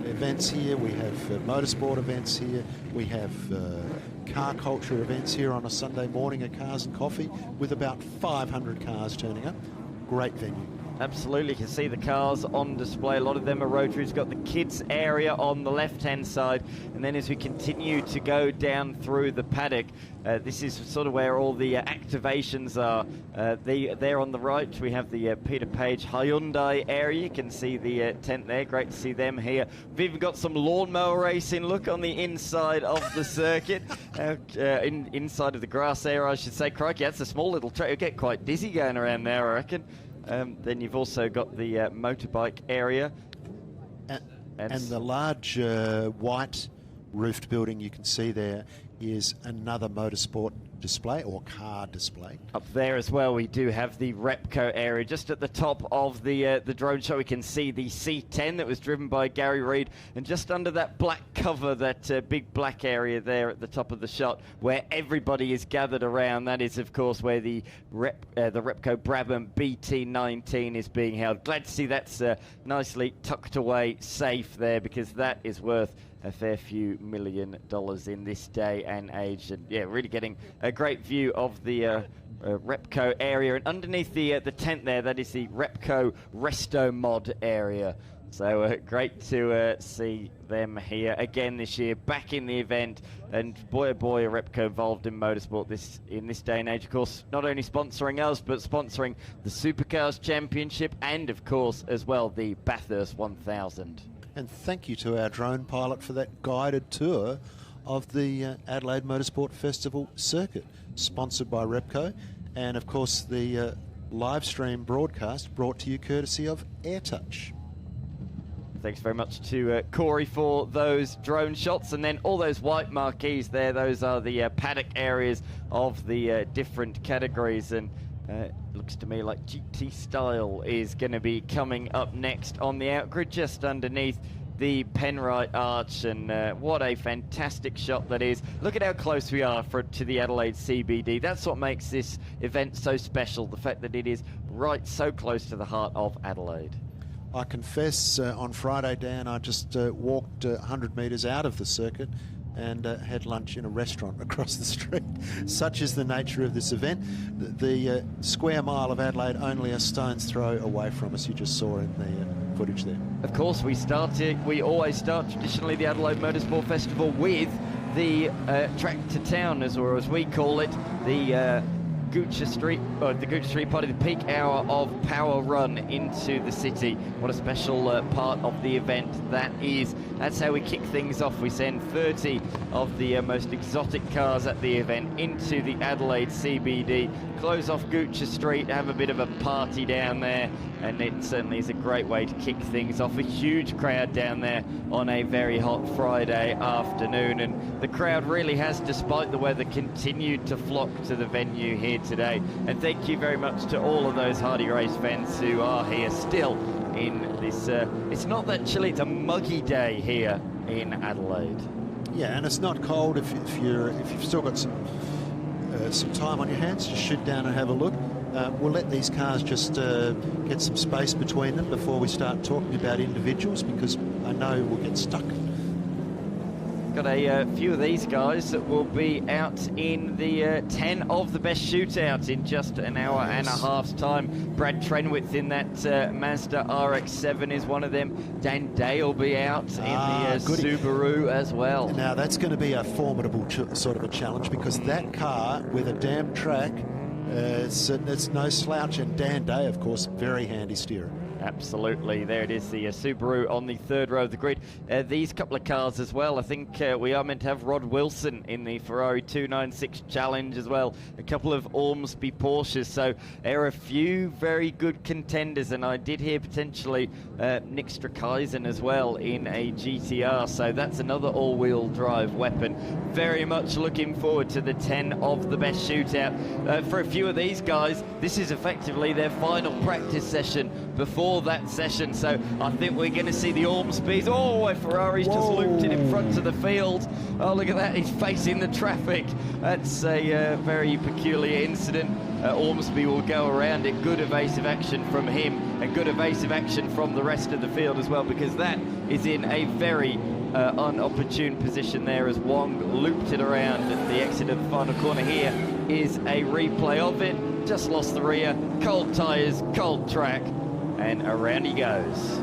Speaker 8: events here. We have motorsport events here. We have car culture events here on a Sunday morning at Cars and Coffee with about 500 cars turning up. Great venue.
Speaker 7: Absolutely, you can see the cars on display. A lot of them are rotaries. Got the kids area on the left-hand side, and then as we continue to go down through the paddock, this is sort of where all the activations are. There on the right, we have the Peter Page Hyundai area. You can see the tent there. Great to see them here. We've even got some lawnmower racing. Look on the inside of the circuit, inside of the grass area, I should say. Crikey, that's a small little track. You'll get quite dizzy going around there, I reckon. Then you've also got the motorbike area.
Speaker 8: And the large white roofed building you can see there is another motorsport display or car display.
Speaker 7: Up there as well, we do have the Repco area. Just at the top of the drone shot, we can see the C10 that was driven by Gary Reid, and just under that black cover, that big black area there at the top of the shot, where everybody is gathered around. That is, of course, where the Repco Brabham BT19 is being held. Glad to see that's nicely tucked away, safe there, because that is worth a fair few $1 million in this day and age. And yeah, really getting a great view of the Repco area. And underneath the tent there, that is the Repco Resto Mod area. So great to see them here again this year, back in the event, and boy oh boy, are Repco involved in motorsport in this day and age. Of course, not only sponsoring us, but sponsoring the Supercars Championship and, of course, as well, the Bathurst 1000.
Speaker 8: And thank you to our drone pilot for that guided tour of the Adelaide Motorsport Festival circuit, sponsored by Repco, and of course the live stream broadcast brought to you courtesy of AirTouch.
Speaker 7: Thanks very much to Corey for those drone shots, and then all those white marquees there, those are the paddock areas of the different categories, and looks to me like GT Style is going to be coming up next on the outgrid just underneath the Penrite Arch, and what a fantastic shot that is. Look at how close we are to the Adelaide CBD. That's what makes this event so special, the fact that it is right so close to the heart of Adelaide.
Speaker 8: I confess, on Friday, Dan, I just walked 100 metres out of the circuit and had lunch in a restaurant across the street. Such is the nature of this event. The square mile of Adelaide only a stone's throw away from us. You just saw in the footage there.
Speaker 7: Of course, we always start traditionally the Adelaide Motorsport Festival with the track to town, as we call it, the Goocher Street, part of the peak hour of power run into the city. What a special part of the event that is. That's how we kick things off. We send 30 of the most exotic cars at the event into the Adelaide CBD, close off Goocher Street, have a bit of a party down there, and it certainly is a great way to kick things off. A huge crowd down there on a very hot Friday afternoon, and the crowd really has, despite the weather, continued to flock to the venue here today. And thank you very much to all of those Hardy Race fans who are here still in this, it's not that chilly, it's a muggy day here in Adelaide.
Speaker 8: Yeah, and it's not cold if you've still got some time on your hands. Just shoot down and have a look. We'll let these cars just get some space between them before we start talking about individuals, because I know we'll get stuck.
Speaker 7: Got a few of these guys that will be out in the 10 of the best shootout in just an hour and a half's time. Brad Trenwith in that Mazda RX-7 is one of them. Dan Day will be out in the Subaru as well.
Speaker 8: Now that's going to be a formidable sort of a challenge, because that car with a damn track, it's no slouch, and Dan Day, of course, very handy steerer.
Speaker 7: Absolutely. There it is, the Subaru on the third row of the grid. These couple of cars as well. I think we are meant to have Rod Wilson in the Ferrari 296 Challenge as well. A couple of Ormsby Porsches. So there are a few very good contenders, and I did hear potentially Nick Strakheisen as well in a GTR. So that's another all-wheel drive weapon. Very much looking forward to the 10 of the best shootout. For a few of these guys, this is effectively their final practice session before that session, so I think we're going to see the Ormsbys. Oh, Ferrari's just looped it in front of the field. Oh, look at that, he's facing the traffic. That's a very peculiar incident. Ormsby will go around it. Good evasive action from him, and good evasive action from the rest of the field as well, because that is in a very unopportune position there as Wong looped it around at the exit of the final corner. Here is a replay of it. Just lost the rear, cold tyres, cold track, and around he goes.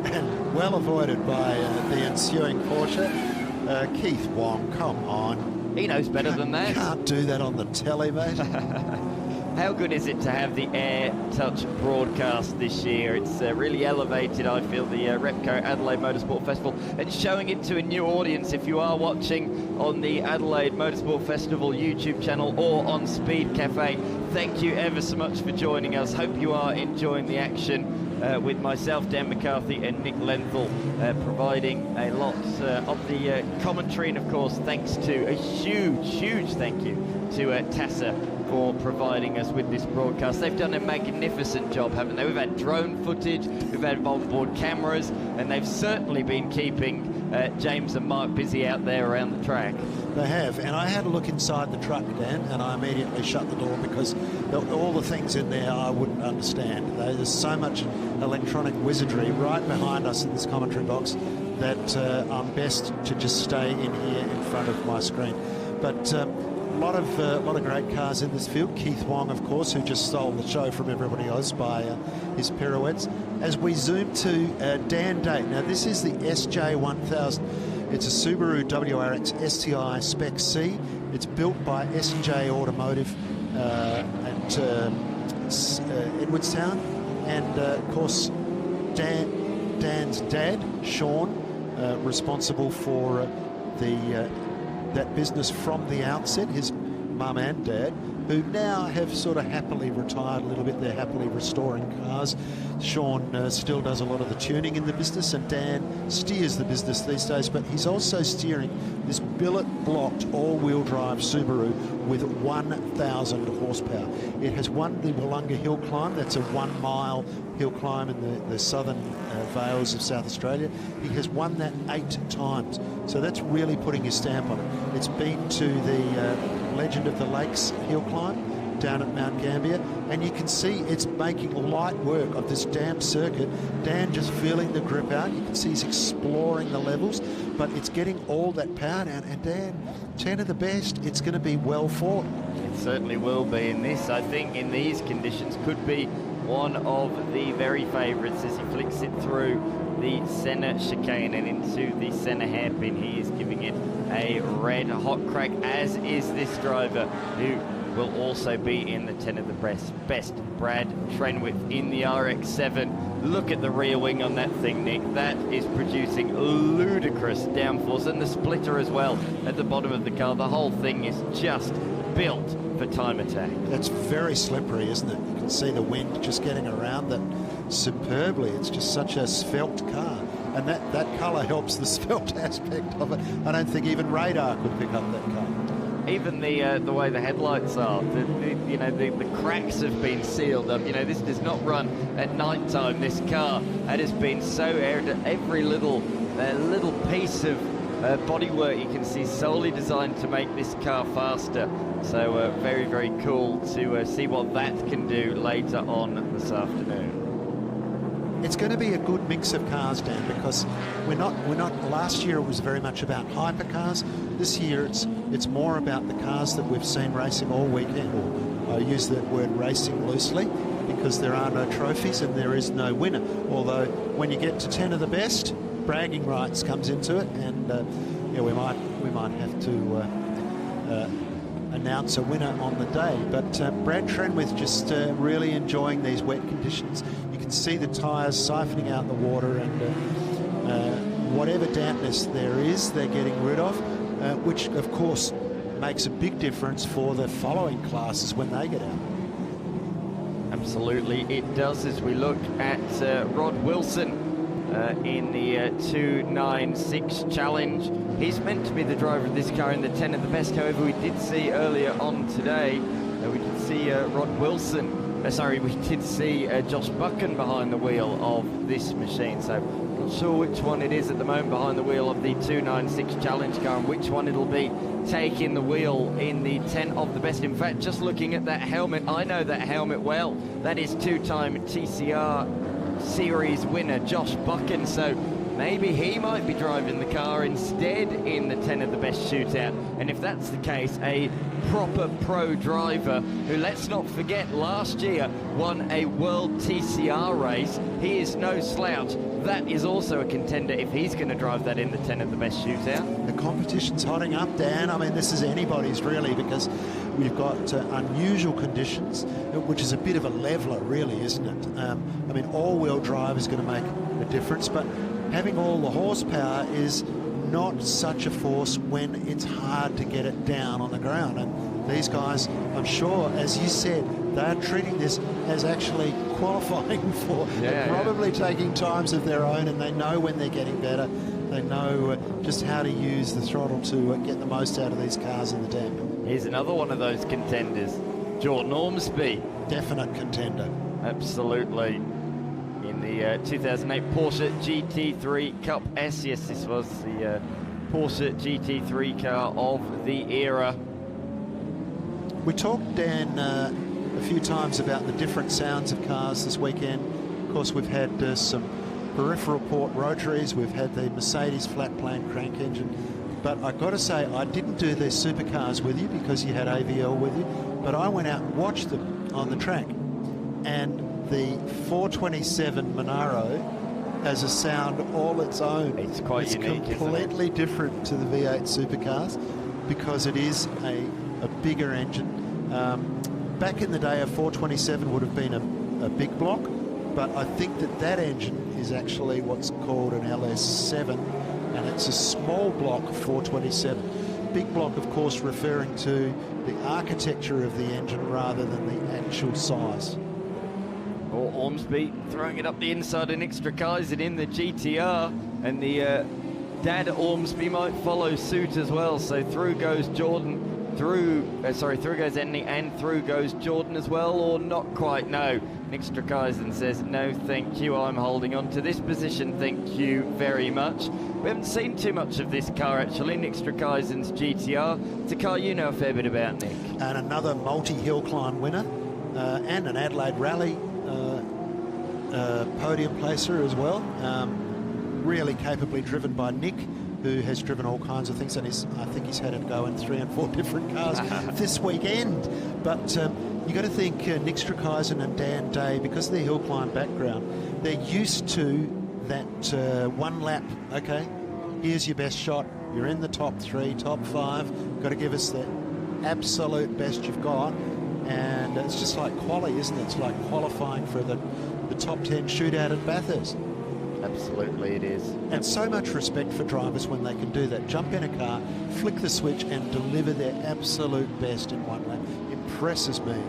Speaker 8: And well avoided by the ensuing Porsche. Keith Wong, come on.
Speaker 7: He knows better than that.
Speaker 8: Can't do that on the telly, mate.
Speaker 7: How good is it to have the AirTouch broadcast this year? It's really elevated, I feel, the Repco Adelaide Motorsport Festival, and showing it to a new audience. If you are watching on the Adelaide Motorsport Festival YouTube channel or on Speed Cafe, thank you ever so much for joining us. Hope you are enjoying the action with myself, Dan McCarthy, and Nick Lenthal providing a lot of the commentary, and of course thanks to a huge thank you to TASA for providing us with this broadcast. They've done a magnificent job, haven't they? We've had drone footage, we've had onboard cameras, and they've certainly been keeping James and Mark busy out there around the track.
Speaker 8: They have, and I had a look inside the truck, Dan, and I immediately shut the door, because all the things in there I wouldn't understand. There's so much electronic wizardry right behind us in this commentary box. that I'm best to just stay in here in front of my screen. But a lot of great cars in this field. Keith Wong, of course, who just stole the show from everybody else by his pirouettes. As we zoom to Dan Date. Now, this is the SJ1000. It's a Subaru WRX STI Spec C. It's built by S&J Automotive at Edwardstown. And, of course, Dan's dad, Sean, responsible for that business from the outset, his mum and dad, who now have sort of happily retired a little bit. They're happily restoring cars. Sean still does a lot of the tuning in the business, and Dan steers the business these days, but he's also steering this billet-blocked all-wheel drive Subaru with 1,000 horsepower. It has won the Wollonga Hill Climb. That's a 1 mile hill climb in the southern vales of South Australia. He has won that 8 times. So that's really putting his stamp on it. It's been to the Legend of the Lakes hill climb down at Mount Gambier, and you can see it's making light work of this damp circuit. Dan just feeling the grip out. You can see he's exploring the levels, but it's getting all that power down. And Dan, 10 of the best, it's going to be well fought.
Speaker 7: It certainly will be. In this, I think, in these conditions, could be one of the very favourites as he flicks it through the centre chicane and into the centre hairpin. He is giving it a red hot crack, as is this driver, who will also be in the 10 of the best, Brad Trenwith in the RX-7. Look at the rear wing on that thing, Nick. That is producing ludicrous downforce, and the splitter as well at the bottom of the car. The whole thing is just built for time attack.
Speaker 8: That's very slippery, isn't it? You can see the wind just getting around that superbly. It's just such a svelte car, and that colour helps the svelte aspect of it. I don't think even radar could pick up that car.
Speaker 7: Even the way the headlights are, the cracks have been sealed up. You know, this does not run at night time. This car, it has been so aired at every little piece of bodywork you can see, solely designed to make this car faster. So very, very cool to see what that can do later on this afternoon.
Speaker 8: It's going to be a good mix of cars, Dan, because we're not. Last year it was very much about hypercars. This year it's more about the cars that we've seen racing all weekend. Or I use that word racing loosely because there are no trophies and there is no winner. Although when you get to 10 of the best, bragging rights comes into it, and we might have to announce a winner on the day. But Brad Trenwith just really enjoying these wet conditions. You can see the tyres siphoning out the water, and whatever dampness there is, they're getting rid of, which of course makes a big difference for the following classes when they get out.
Speaker 7: Absolutely, it does. As we look at Rod Wilson in the 296 challenge, he's meant to be the driver of this car in the 10 of the best. However, we did see earlier on today, we did see Rod Wilson. We did see Josh Buchan behind the wheel of this machine. So not sure which one it is at the moment behind the wheel of the 296 challenge car, and which one it'll be taking the wheel in the 10 of the best. In fact, just looking at that helmet, I know that helmet well. That is two-time TCR Series winner Josh Buchan. So maybe he might be driving the car instead in the 10 of the best shootout. And if that's the case, a proper pro driver who, let's not forget, last year won a world TCR race. He is no slouch. That is also a contender if he's going to drive that in the 10 of the best shootout.
Speaker 8: The competition's hotting up, Dan. I mean, this is anybody's really, because we've got unusual conditions, which is a bit of a leveler, really, isn't it? I mean, all-wheel drive is going to make a difference, but having all the horsepower is not such a force when it's hard to get it down on the ground. And these guys, I'm sure, as you said, they're treating this as actually qualifying for probably taking times of their own, and they know when they're getting better. They know just how to use the throttle to get the most out of these cars in the damp.
Speaker 7: Here's another one of those contenders, Jordan Ormsby.
Speaker 8: Definite contender.
Speaker 7: Absolutely. In the 2008 Porsche GT3 Cup S. Yes, this was the Porsche GT3 car of the era.
Speaker 8: We talked, Dan, a few times about the different sounds of cars this weekend. Of course, we've had some peripheral port rotaries. We've had the Mercedes flat plane crank engine. But I've got to say, I didn't do the Supercars with you because you had AVL with you, but I went out and watched them on the track. And the 427 Monaro has a sound all its own.
Speaker 7: It's quite unique,
Speaker 8: completely different to the V8 Supercars because it is a bigger engine. Back in the day, a 427 would have been a big block, but I think that engine is actually what's called an LS7, and it's a small block 427. Big block, of course, referring to the architecture of the engine rather than the actual size.
Speaker 7: Or Ormsby throwing it up the inside and extra Kaizen in the GTR, and the dad Ormsby might follow suit as well. So through goes Jordan, through goes Enley, and through goes Jordan as well, or not quite. No, Nick Strakheisen says no thank you, I'm holding on to this position, thank you very much. We haven't seen too much of this car actually, Nick Strakheisen's GTR. It's a car you know a fair bit about, Nick.
Speaker 8: And another multi-hill climb winner, and an Adelaide Rally podium placer as well. Really capably driven by Nick, who has driven all kinds of things, and I think he's had it go in 3 and 4 different cars this weekend. But you got to think Nick Strakheisen and Dan Day, because of their hill climb background, they're used to that one lap. Okay, here's your best shot. You're in the top 3, top 5. Got to give us the absolute best you've got. And it's just like quali, isn't it? It's like qualifying for the top 10 shootout at Bathurst.
Speaker 7: Absolutely it is.
Speaker 8: And so much respect for drivers when they can do that. Jump in a car, flick the switch and deliver their absolute best in one lap. Impresses me.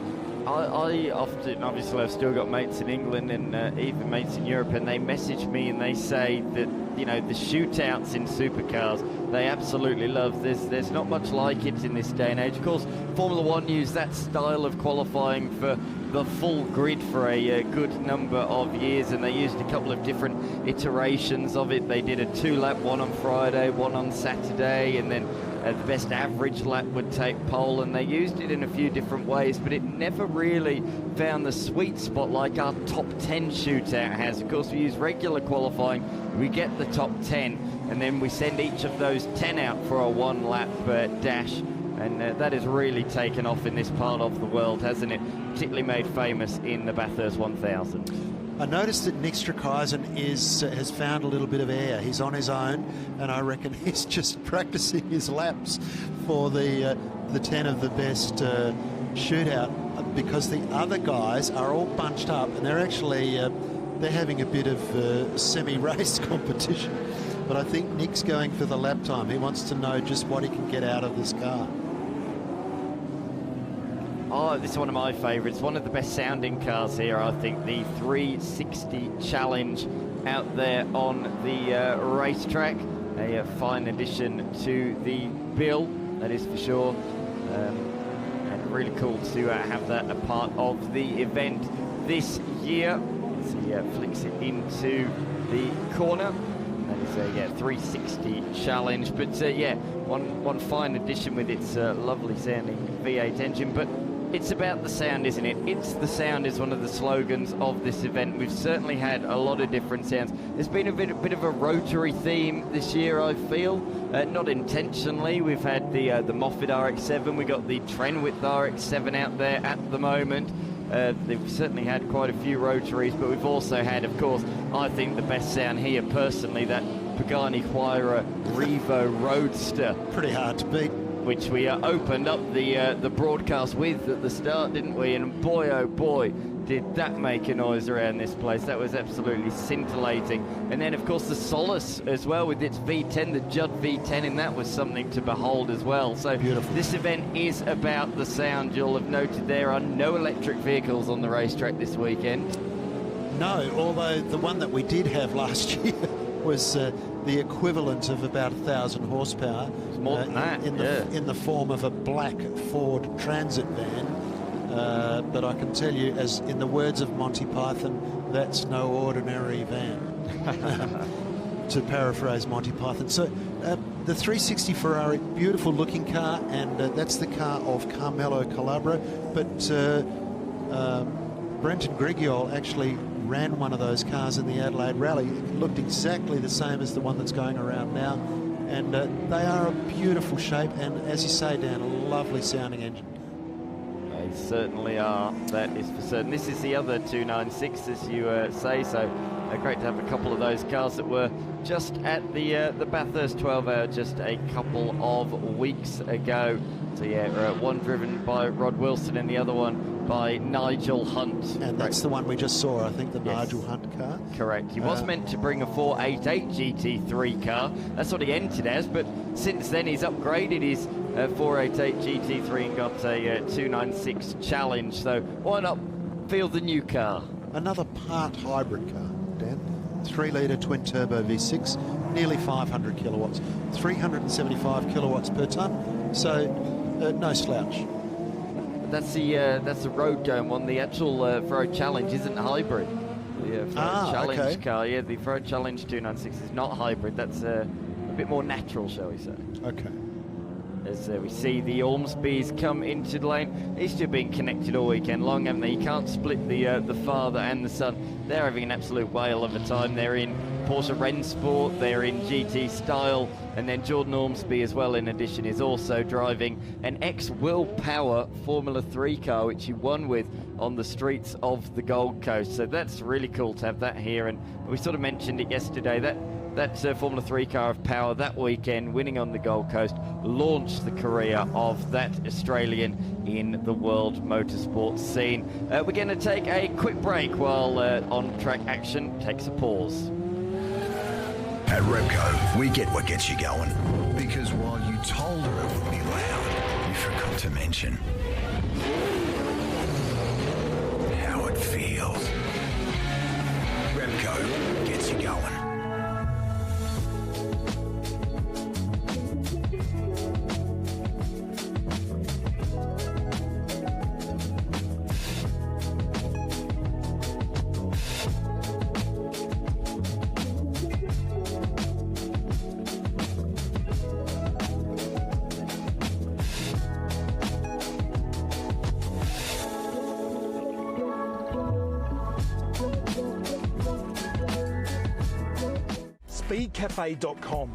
Speaker 7: I often, obviously I've still got mates in England and even mates in Europe, and they message me and they say that, you know, the shootouts in supercars, they absolutely love. There's not much like it in this day and age. Of course, Formula One used that style of qualifying for the full grid for a good number of years, and they used a couple of different iterations of it. They did a 2-lap, one on Friday, one on Saturday, and then the best average lap would take pole, and they used it in a few different ways, but it never really found the sweet spot like our top 10 shootout has. Of course, we use regular qualifying, we get the top 10, and then we send each of those 10 out for a 1-lap dash. And that has really taken off in this part of the world, hasn't it? Particularly made famous in the Bathurst 1000.
Speaker 8: I noticed that Nick Strakheisen has found a little bit of air. He's on his own, and I reckon he's just practicing his laps for the 10 of the best shootout, because the other guys are all bunched up, and they're actually they're having a bit of semi-race competition. But I think Nick's going for the lap time. He wants to know just what he can get out of this car.
Speaker 7: Oh, this is one of my favourites. One of the best sounding cars here, I think. The 360 Challenge out there on the racetrack. A fine addition to the bill, that is for sure. And really cool to have that a part of the event this year. So he flicks it into the corner. That is a 360 Challenge. But yeah, one fine addition with its lovely sounding V8 engine. But it's about the sound, isn't it? It's the sound is one of the slogans of this event. We've certainly had a lot of different sounds. There's been a bit of a rotary theme this year, I feel. Not intentionally. We've had the Moffat RX-7. We got the Trenwith RX-7 out there at the moment. They've certainly had quite a few rotaries, but we've also had, of course, I think the best sound here, personally, that Pagani Huayra Revo Roadster.
Speaker 8: Pretty hard to beat.
Speaker 7: Which we opened up the broadcast with at the start, didn't we? And boy, oh boy, did that make a noise around this place. That was absolutely scintillating. And then, of course, the Solus as well with its V10, the Judd V10, and that was something to behold as well. So beautiful. This event is about the sound. You'll have noted there are no electric vehicles on the racetrack this weekend.
Speaker 8: No, although the one that we did have last year was the equivalent of about 1,000 horsepower.
Speaker 7: It's more than that,
Speaker 8: in the form of a black Ford Transit van. But I can tell you, as in the words of Monty Python, that's no ordinary van. To paraphrase Monty Python. So the 360 Ferrari, beautiful looking car, and that's the car of Carmelo Calabro. But Brenton Grigiol actually ran one of those cars in the Adelaide Rally. It looked exactly the same as the one that's going around now. And they are a beautiful shape, and as you say, Dan, a lovely sounding engine.
Speaker 7: They certainly are, that is for certain. This is the other 296, as you say, so great to have a couple of those cars that were just at the Bathurst 12 Hour just a couple of weeks ago. So yeah, one driven by Rod Wilson and the other one by Nigel Hunt.
Speaker 8: And that's the one we just saw, I think, the Nigel Hunt car.
Speaker 7: Correct. He was meant to bring a 488 GT3 car. That's what he entered as, but since then he's upgraded his 488 GT3 and got a 296 Challenge. So why not field the new car?
Speaker 8: Another part hybrid car, Dan. 3-litre twin-turbo V6, nearly 500 kilowatts, 375 kilowatts per tonne. So no slouch.
Speaker 7: That's the road going one. The actual Ferrari Challenge isn't hybrid. The Ferrari Challenge car, yeah, the Ferrari Challenge 296 is not hybrid. That's a bit more natural, shall we say?
Speaker 8: Okay.
Speaker 7: As we see the Ormsbys come into the lane. These two have been connected all weekend long, haven't they? You can't split the father and the son. They're having an absolute whale of a time. They're in Porsche Rennsport, they're in GT style, and then Jordan Ormsby as well, in addition, is also driving an ex-Will Power Formula 3 car, which he won with on the streets of the Gold Coast. So that's really cool to have that here, and we sort of mentioned it yesterday, that Formula 3 car of power that weekend, winning on the Gold Coast, launched the career of that Australian in the world motorsport scene. We're going to take a quick break while on-track action takes a pause.
Speaker 1: At Repco, we get what gets you going. Because while you told her it would be loud, you forgot to mention how it feels. Repco gets you going.
Speaker 14: Speedcafe.com,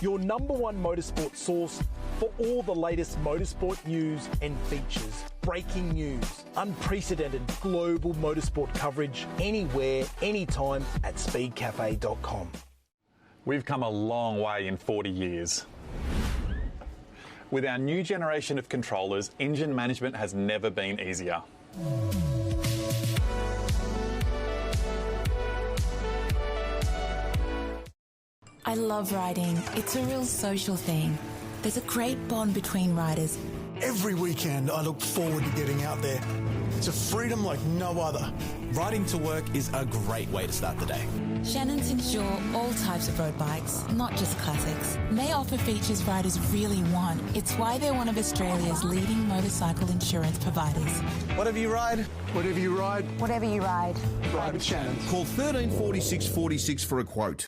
Speaker 14: your #1 motorsport source for all the latest motorsport news and features. Breaking news, unprecedented global motorsport coverage, anywhere, anytime at speedcafe.com.
Speaker 15: We've come a long way in 40 years. With our new generation of controllers, engine management has never been easier.
Speaker 16: I love riding. It's a real social thing. There's a great bond between riders.
Speaker 24: Every weekend I look forward to getting out there. It's a freedom like no other.
Speaker 25: Riding to work is a great way to start the day.
Speaker 16: Shannon's insure all types of road bikes, not just classics. They offer features riders really want. It's why they're one of Australia's leading motorcycle insurance providers.
Speaker 25: Whatever you ride,
Speaker 24: whatever you ride,
Speaker 16: whatever you ride,
Speaker 24: ride with Shannon.
Speaker 19: Call 134646 for a quote.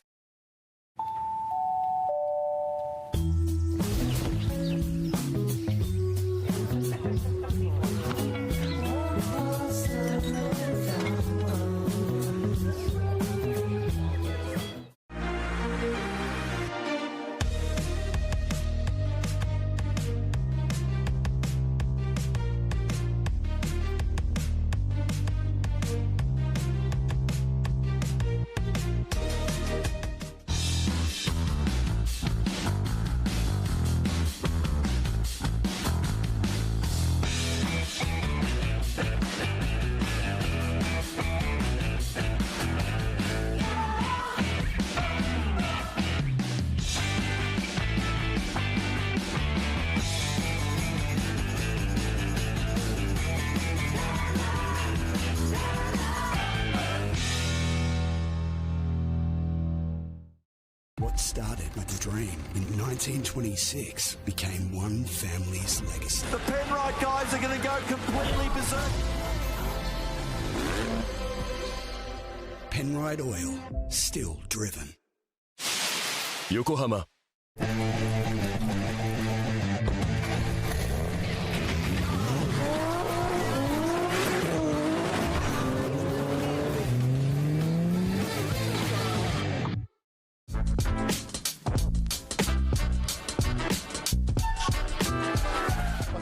Speaker 1: What started with a dream in 1926 became one family's legacy.
Speaker 2: The Penrite guys are going to go completely berserk.
Speaker 1: Penrite Oil, still driven.
Speaker 3: Yokohama.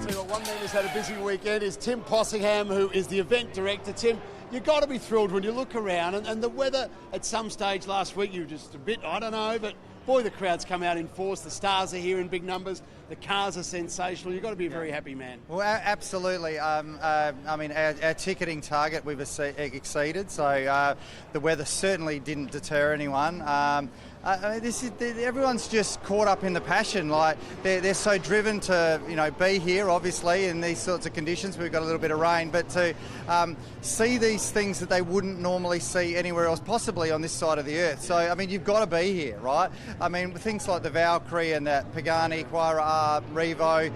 Speaker 4: tell you what, one man who's had a busy weekend is Tim Possingham, who is the event director. Tim, you've got to be thrilled when you look around, and the weather at some stage last week, you were just a bit, I don't know, but boy, the crowds come out in force. The stars are here in big numbers. The cars are sensational. You've got to be a very happy man.
Speaker 11: Well, absolutely. I mean, our ticketing target we've exceeded, so the weather certainly didn't deter anyone. I mean, everyone's just caught up in the passion. Like they're so driven to be here, obviously, in these sorts of conditions. We've got a little bit of rain, but to see these things that they wouldn't normally see anywhere else, possibly on this side of the earth. So I mean, you've got to be here, right? I mean, things like the Valkyrie and that Pagani, Quaira R, Revo,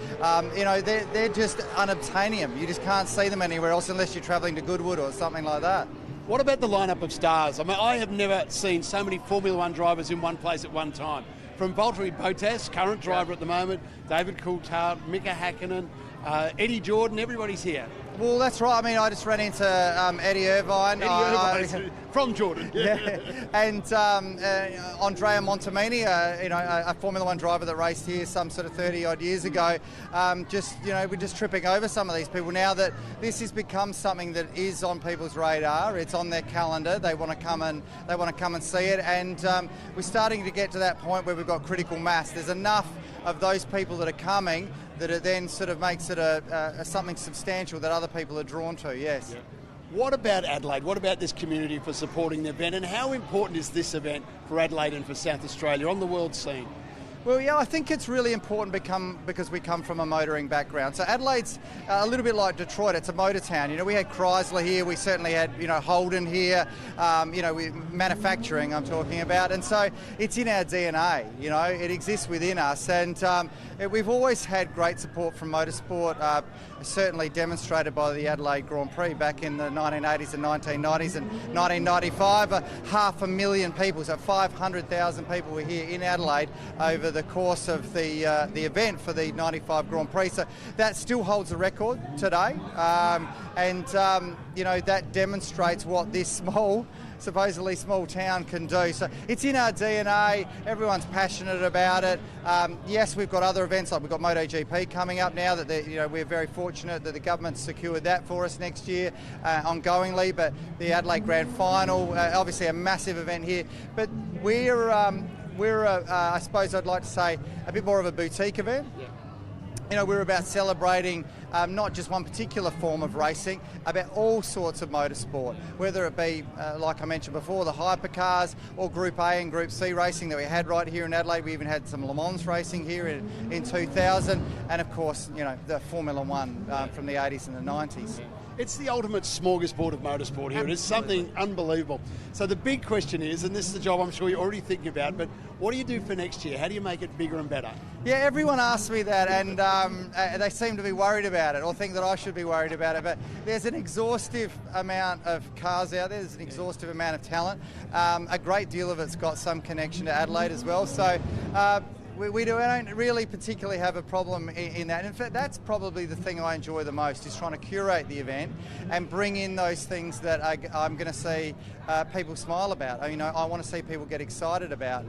Speaker 11: they're just unobtainium. You just can't see them anywhere else unless you're travelling to Goodwood or something like that.
Speaker 4: What about the lineup of stars? I mean, I have never seen so many Formula One drivers in one place at one time. From Valtteri Bottas, current driver at the moment, David Coulthard, Mika Hakkinen, Eddie Jordan, everybody's here.
Speaker 11: Well, that's right. I mean, I just ran into Eddie Irvine.
Speaker 4: From Jordan.
Speaker 11: And Andrea Montemini, a Formula One driver that raced here some sort of 30-odd years ago. We're just tripping over some of these people now that this has become something that is on people's radar. It's on their calendar. They want to come and see it. And we're starting to get to that point where we've got critical mass. There's enough of those people that are coming that it then sort of makes it something substantial that other people are drawn to, yes.
Speaker 4: Yeah. What about Adelaide? What about this community for supporting the event? And how important is this event for Adelaide and for South Australia on the world scene?
Speaker 11: Well, yeah, I think it's really important because we come from a motoring background. So Adelaide's a little bit like Detroit. It's a motor town. We had Chrysler here. We certainly had, Holden here. Manufacturing I'm talking about. And so it's in our DNA. It exists within us. And we've always had great support from motorsport, certainly demonstrated by the Adelaide Grand Prix back in the 1980s and 1990s and 1995. 500,000 people, so 500,000 people were here in Adelaide over the course of the event for the 95 Grand Prix. So that still holds the record today. That demonstrates what this supposedly small town can do. So it's in our DNA. Everyone's passionate about it. Yes, we've got other events, like we've got MotoGP coming up now that we're very fortunate that the government's secured that for us next year ongoingly. But the Adelaide Grand Final, obviously a massive event here. But we're I suppose I'd like to say, a bit more of a boutique event. Yeah. We're about celebrating not just one particular form of racing, about all sorts of motorsport, whether it be, like I mentioned before, the Hypercars or Group A and Group C racing that we had right here in Adelaide. We even had some Le Mans racing here in 2000, and of course, the Formula One from the 80s and the 90s.
Speaker 4: It's the ultimate smorgasbord of motorsport here. Absolutely. It is something unbelievable. So the big question is, and this is the job I'm sure you're already thinking about, but what do you do for next year? How do you make it bigger and better?
Speaker 11: Yeah, everyone asks me that, and they seem to be worried about it or think that I should be worried about it. But there's an exhaustive amount of cars out there. There's an exhaustive amount of talent. A great deal of it's got some connection to Adelaide as well. So we don't really particularly have a problem in that. In fact, that's probably the thing I enjoy the most, is trying to curate the event and bring in those things that I'm going to see people smile about. I want to see people get excited about.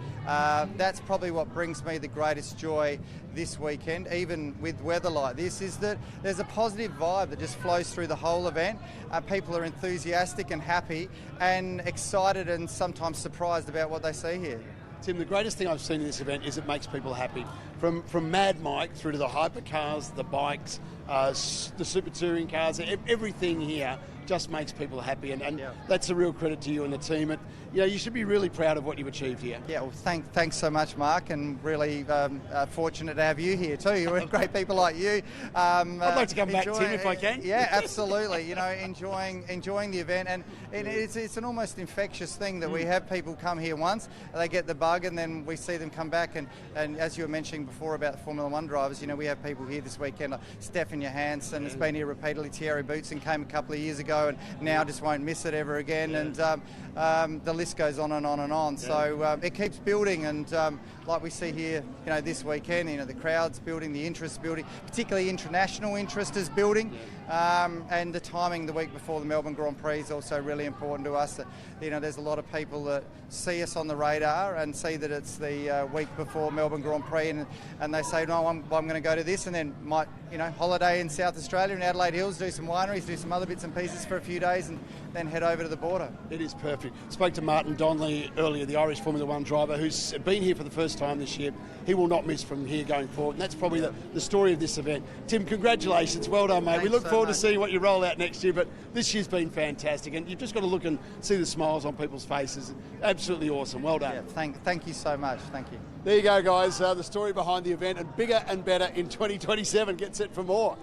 Speaker 11: That's probably what brings me the greatest joy this weekend, even with weather like this, is that there's a positive vibe that just flows through the whole event. People are enthusiastic and happy and excited and sometimes surprised about what they see here.
Speaker 4: Tim, the greatest thing I've seen in this event is it makes people happy. From Mad Mike through to the Hypercars, the bikes, the Super Touring cars, everything here just makes people happy, and that's a real credit to you and the team. You should be really proud of what you've achieved here.
Speaker 11: Yeah, well, thanks so much, Mark, and really fortunate to have you here too. You're great people like you.
Speaker 4: I'd like to come back, Tim, if I can.
Speaker 11: Yeah, absolutely. Enjoying the event, and it's an almost infectious thing that we have people come here once, they get the bug, and then we see them come back. And as you were mentioning before about Formula One drivers, we have people here this weekend, like Stefan Johansson has been here repeatedly. Thierry Boutsen came a couple of years ago, and now just won't miss it ever again. And the list goes on and on and on. So it keeps building, and like we see here, this weekend, the crowds building, the interest building, particularly international interest is building. And the timing the week before the Melbourne Grand Prix is also really important to us. There's a lot of people that see us on the radar and see that it's the week before Melbourne Grand Prix, and they say, no, I'm going to go to this, and then might, holiday in South Australia, in Adelaide Hills, do some wineries, do some other bits and pieces for a few days, and then head over to the border.
Speaker 4: It is perfect. Spoke to Martin Donnelly earlier, the Irish Formula One driver, who's been here for the first time this year. He will not miss from here going forward, and that's probably the story of this event. Tim, congratulations. Well done, mate.
Speaker 11: Thanks
Speaker 4: we look
Speaker 11: so
Speaker 4: forward
Speaker 11: much.
Speaker 4: to seeing what you roll out next year, but this year's been fantastic, and you've just got to look and see the smiles on people's faces. Absolutely awesome. Well done.
Speaker 11: Yeah, thank you so much. Thank you.
Speaker 4: There you go, guys. The story behind the event, and bigger and better in 2027. Get set for more.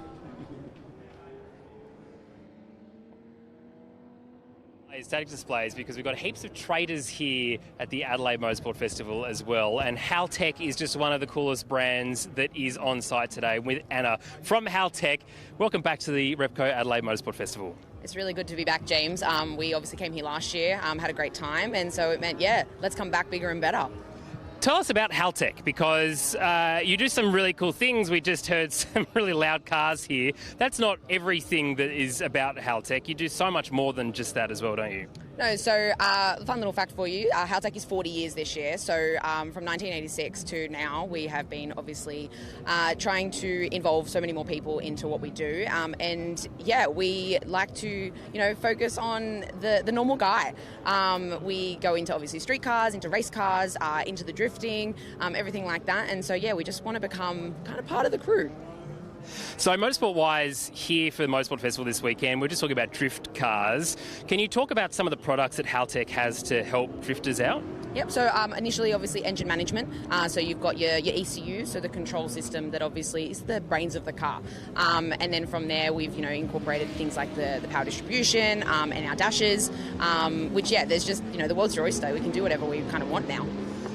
Speaker 21: Static displays, because we've got heaps of traders here at the Adelaide Motorsport Festival as well, and Haltech is just one of the coolest brands that is on site today with Anna from Haltech. Welcome back to the Repco Adelaide Motorsport Festival.
Speaker 12: It's really good to be back, James. We obviously came here last year, had a great time, and so it meant, let's come back bigger and better.
Speaker 21: Tell us about Haltech, because you do some really cool things. We just heard some really loud cars here. That's not everything that is about Haltech. You do so much more than just that as well, don't you?
Speaker 12: No, so fun little fact for you, Haltech is 40 years this year, so from 1986 to now we have been obviously trying to involve so many more people into what we do, and we like to focus on the normal guy. We go into obviously street cars, into race cars, into the drifting, everything like that, and so we just want to become kind of part of the crew.
Speaker 21: So motorsport-wise, here for the Motorsport Festival this weekend, we're just talking about drift cars. Can you talk about some of the products that Haltech has to help drifters out?
Speaker 12: Yep, so initially obviously engine management, so you've got your ECU, so the control system that obviously is the brains of the car, and then from there we've incorporated things like the power distribution and our dashes, which there's just the world's your oyster. We can do whatever we kind of want now.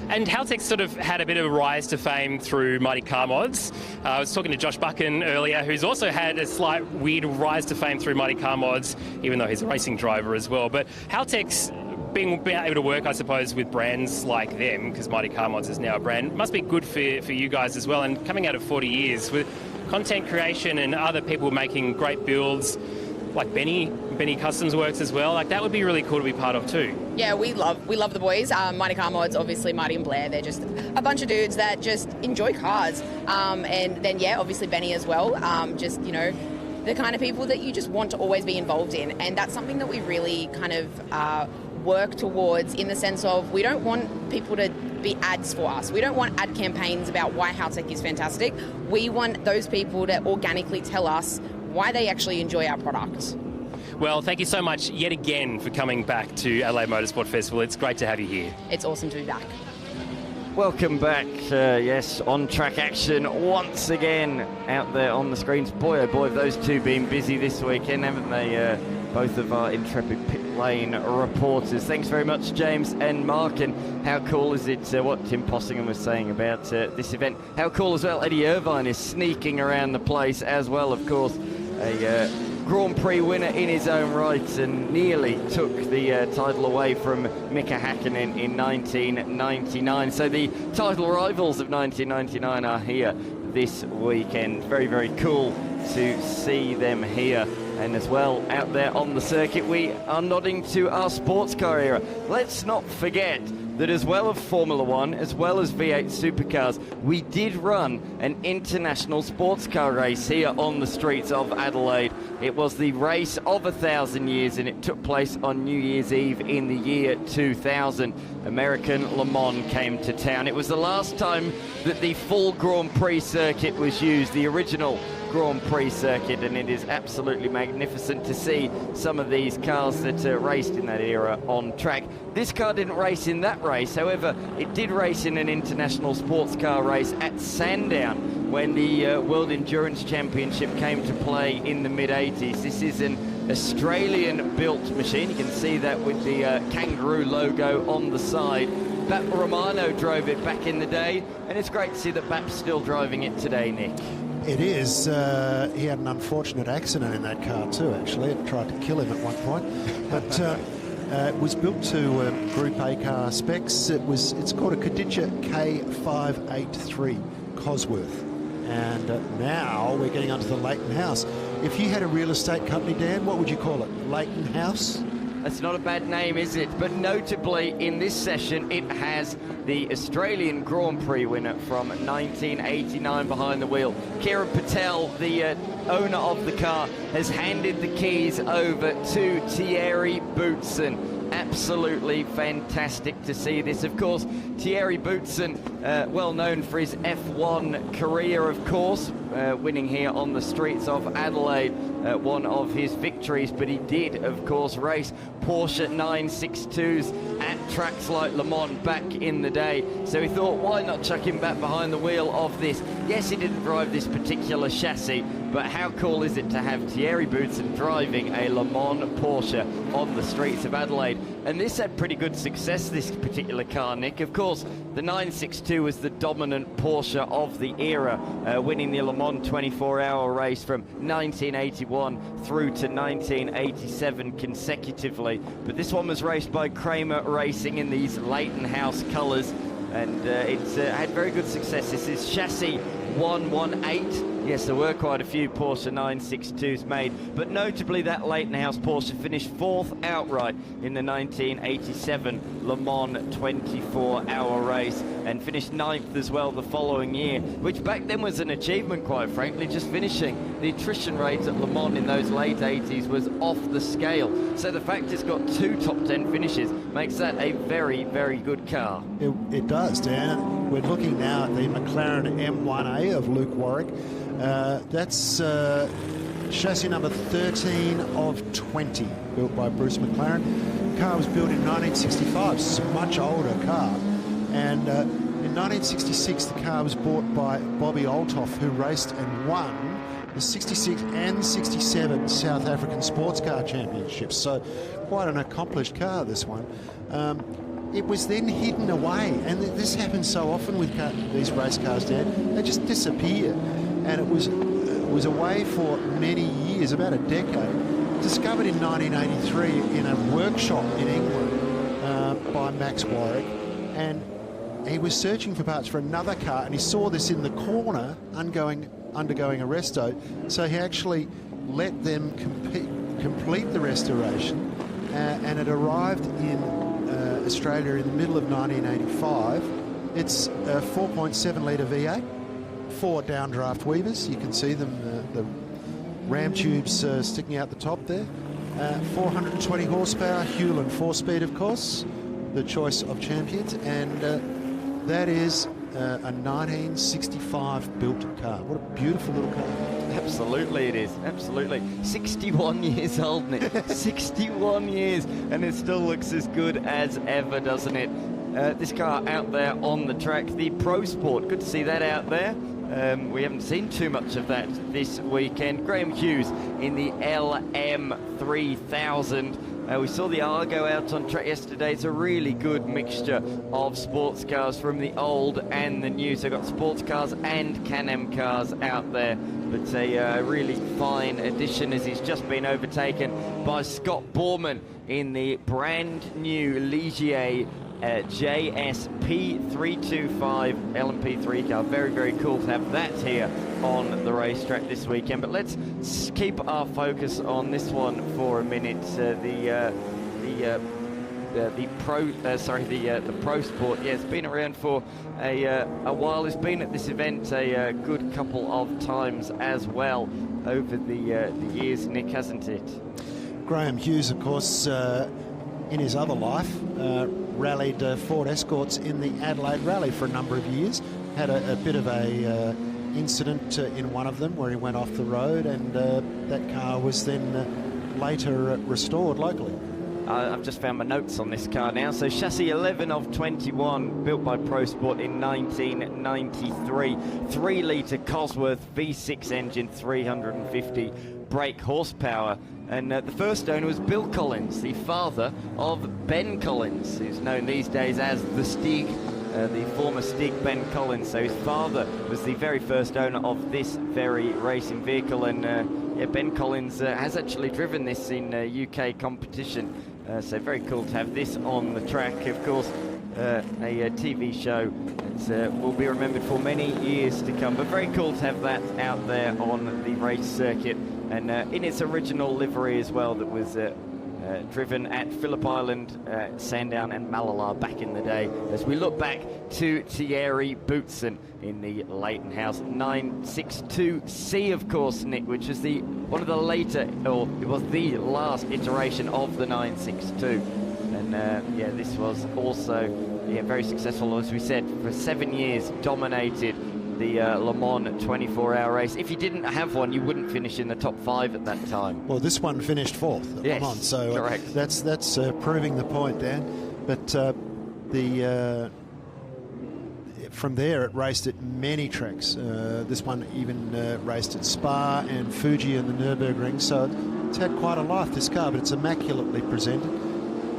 Speaker 21: And Haltech sort of had a bit of a rise to fame through Mighty Car Mods. I was talking to Josh Buchan earlier, who's also had a slight weird rise to fame through Mighty Car Mods, even though he's a racing driver as well. But Haltech's being able to work, I suppose, with brands like them, because Mighty Car Mods is now a brand, must be good for you guys as well. And coming out of 40 years, with content creation and other people making great builds, like Benny Customs Works as well, like that would be really cool to be part of too.
Speaker 12: Yeah, we love the boys. Mighty Car Mods, obviously Marty and Blair, they're just a bunch of dudes that just enjoy cars. And then obviously Benny as well, the kind of people that you just want to always be involved in. And that's something that we really kind of work towards, in the sense of we don't want people to be ads for us. We don't want ad campaigns about why Haltech is fantastic. We want those people to organically tell us why they actually enjoy our product.
Speaker 21: Well, thank you so much yet again for coming back to Adelaide Motorsport Festival. It's great to have you here.
Speaker 12: It's awesome to be back.
Speaker 7: Welcome back. Yes, on-track action once again out there on the screens. Boy, oh boy, have those two been busy this weekend, haven't they? Both of our intrepid pit lane reporters. Thanks very much, James and Mark. And how cool is it, what Tim Possingham was saying about this event? How cool as well, Eddie Irvine is sneaking around the place as well, of course. A Grand Prix winner in his own right, and nearly took the title away from Mika Hakkinen in 1999. So the title rivals of 1999 are here this weekend. Very, very cool to see them here. And as well, out there on the circuit, we are nodding to our sports car era. Let's not forget that as well as Formula One, as well as V8 Supercars, we did run an international sports car race here on the streets of Adelaide. It was the race of 1,000 years, and it took place on New Year's Eve in the year 2000. American Le Mans came to town. It was the last time that the full Grand Prix circuit was used, the original Grand Prix circuit, and it is absolutely magnificent to see some of these cars that raced in that era on track. This car didn't race in that race, however, it did race in an international sports car race at Sandown when the World Endurance Championship came to play in the mid-80s. This is an Australian-built machine. You can see that with the kangaroo logo on the side. Bap Romano drove it back in the day, and it's great to see that Bap's still driving it today, Nick.
Speaker 8: It is. He had an unfortunate accident in that car too, actually. It tried to kill him at one point. But It was built to Group A car specs. It's called a Kaditcha K583 Cosworth. And now we're getting onto the Leighton House. If you had a real estate company, Dan, what would you call it? Leighton House?
Speaker 7: That's not a bad name, is it? But notably, in this session, it has the Australian Grand Prix winner from 1989 behind the wheel. Kieran Patel, the owner of the car, has handed the keys over to Thierry Boutsen. Absolutely fantastic to see this. Of course, Thierry Boutsen, well known for his F1 career, of course, winning here on the streets of Adelaide, one of his victories, but he did, of course, race Porsche 962s at tracks like Le Mans back in the day. So he thought, why not chuck him back behind the wheel of this? Yes, he didn't drive this particular chassis, but how cool is it to have Thierry Boutsen driving a Le Mans Porsche on the streets of Adelaide? And this had pretty good success, this particular car, Nick. Of course, the 962 was the dominant Porsche of the era, winning the Le Mans 24-hour race from 1981 through to 1987 consecutively. But this one was raced by Kramer Racing in these Leighton House colours, and it's had very good success. This is chassis 118. Yes, there were quite a few Porsche 962s made, but notably that Leighton House Porsche finished 4th outright in the 1987 Le Mans 24-hour race, and finished 9th as well the following year, which back then was an achievement, quite frankly, just finishing. The attrition rate at Le Mans in those late 80s was off the scale, so the fact it's got 2 top 10 finishes makes that a very, very good car.
Speaker 8: It does, Dan. We're looking now at the McLaren M1A of Luke Warwick. That's chassis number 13 of 20, built by Bruce McLaren. The car was built in 1965, so it's a much older car. And in 1966, the car was bought by Bobby Olthoff, who raced and won the 66 and 67 South African Sports Car Championships. So quite an accomplished car, this one. It was then hidden away, and this happens so often with these race cars, Dan. They just disappear. And it was away for many years, about a decade. Discovered in 1983 in a workshop in England by Max Warwick, and he was searching for parts for another car, and he saw this in the corner undergoing a resto, so he actually let them complete the restoration, and it arrived in Australia in the middle of 1985. It's a 4.7 litre V8. 4 downdraft weavers, you can see them, the ram tubes sticking out the top there. 420 horsepower, Hewland 4-speed, of course, the choice of champions, and that is a 1965 built car. What a beautiful little car.
Speaker 7: Absolutely it is, absolutely. 61 years old, Nick. 61 years, and it still looks as good as ever, doesn't it? This car out there on the track, the Pro Sport, good to see that out there. We haven't seen too much of that this weekend. Graham Hughes in the LM3000. We saw the Argo out on track yesterday. It's a really good mixture of sports cars from the old and the new. So got sports cars and Can-Am cars out there. But a really fine addition, as he's just been overtaken by Scott Borman in the brand new Ligier JSP325 LMP3 car. Very, very cool to have that here on the racetrack this weekend. But let's keep our focus on this one for a minute. The Pro Sport. Yeah, it's been around for a while. It's been at this event a good couple of times as well over the years, Nick, hasn't it?
Speaker 8: Graham Hughes, of course, in his other life, rallied Ford Escorts in the Adelaide Rally for a number of years. Had a bit of a incident in one of them where he went off the road, and that car was then later restored locally.
Speaker 7: I've just found my notes on this car now. So chassis 11 of 21, built by Pro Sport in 1993. 3-litre Cosworth V6 engine, 350 brake horsepower. And the first owner was Bill Collins, the father of Ben Collins, who's known these days as the Stig, the former Stig Ben Collins. So his father was the very first owner of this very racing vehicle, and Ben Collins has actually driven this in UK competition So very cool to have this on the track. Of course, a TV show that will be remembered for many years to come. But very cool to have that out there on the race circuit, and in its original livery as well, that was driven at Phillip Island, Sandown and Malala back in the day. As we look back to Thierry Boutsen in the Leighton House 962C, of course, Nick, which was one of the later, or it was the last iteration of the 962. And yeah, this was also very successful, as we said, for 7 years, dominated the Le Mans 24-hour race. If you didn't have one, you wouldn't finish in the top 5 at that time.
Speaker 8: Well, this one finished 4th at
Speaker 7: yes,
Speaker 8: Le Mans, so
Speaker 7: correct.
Speaker 8: That's proving the point, Dan. But from there, it raced at many tracks. This one even raced at Spa and Fuji and the Nürburgring, so it's had quite a life, this car, but it's immaculately presented.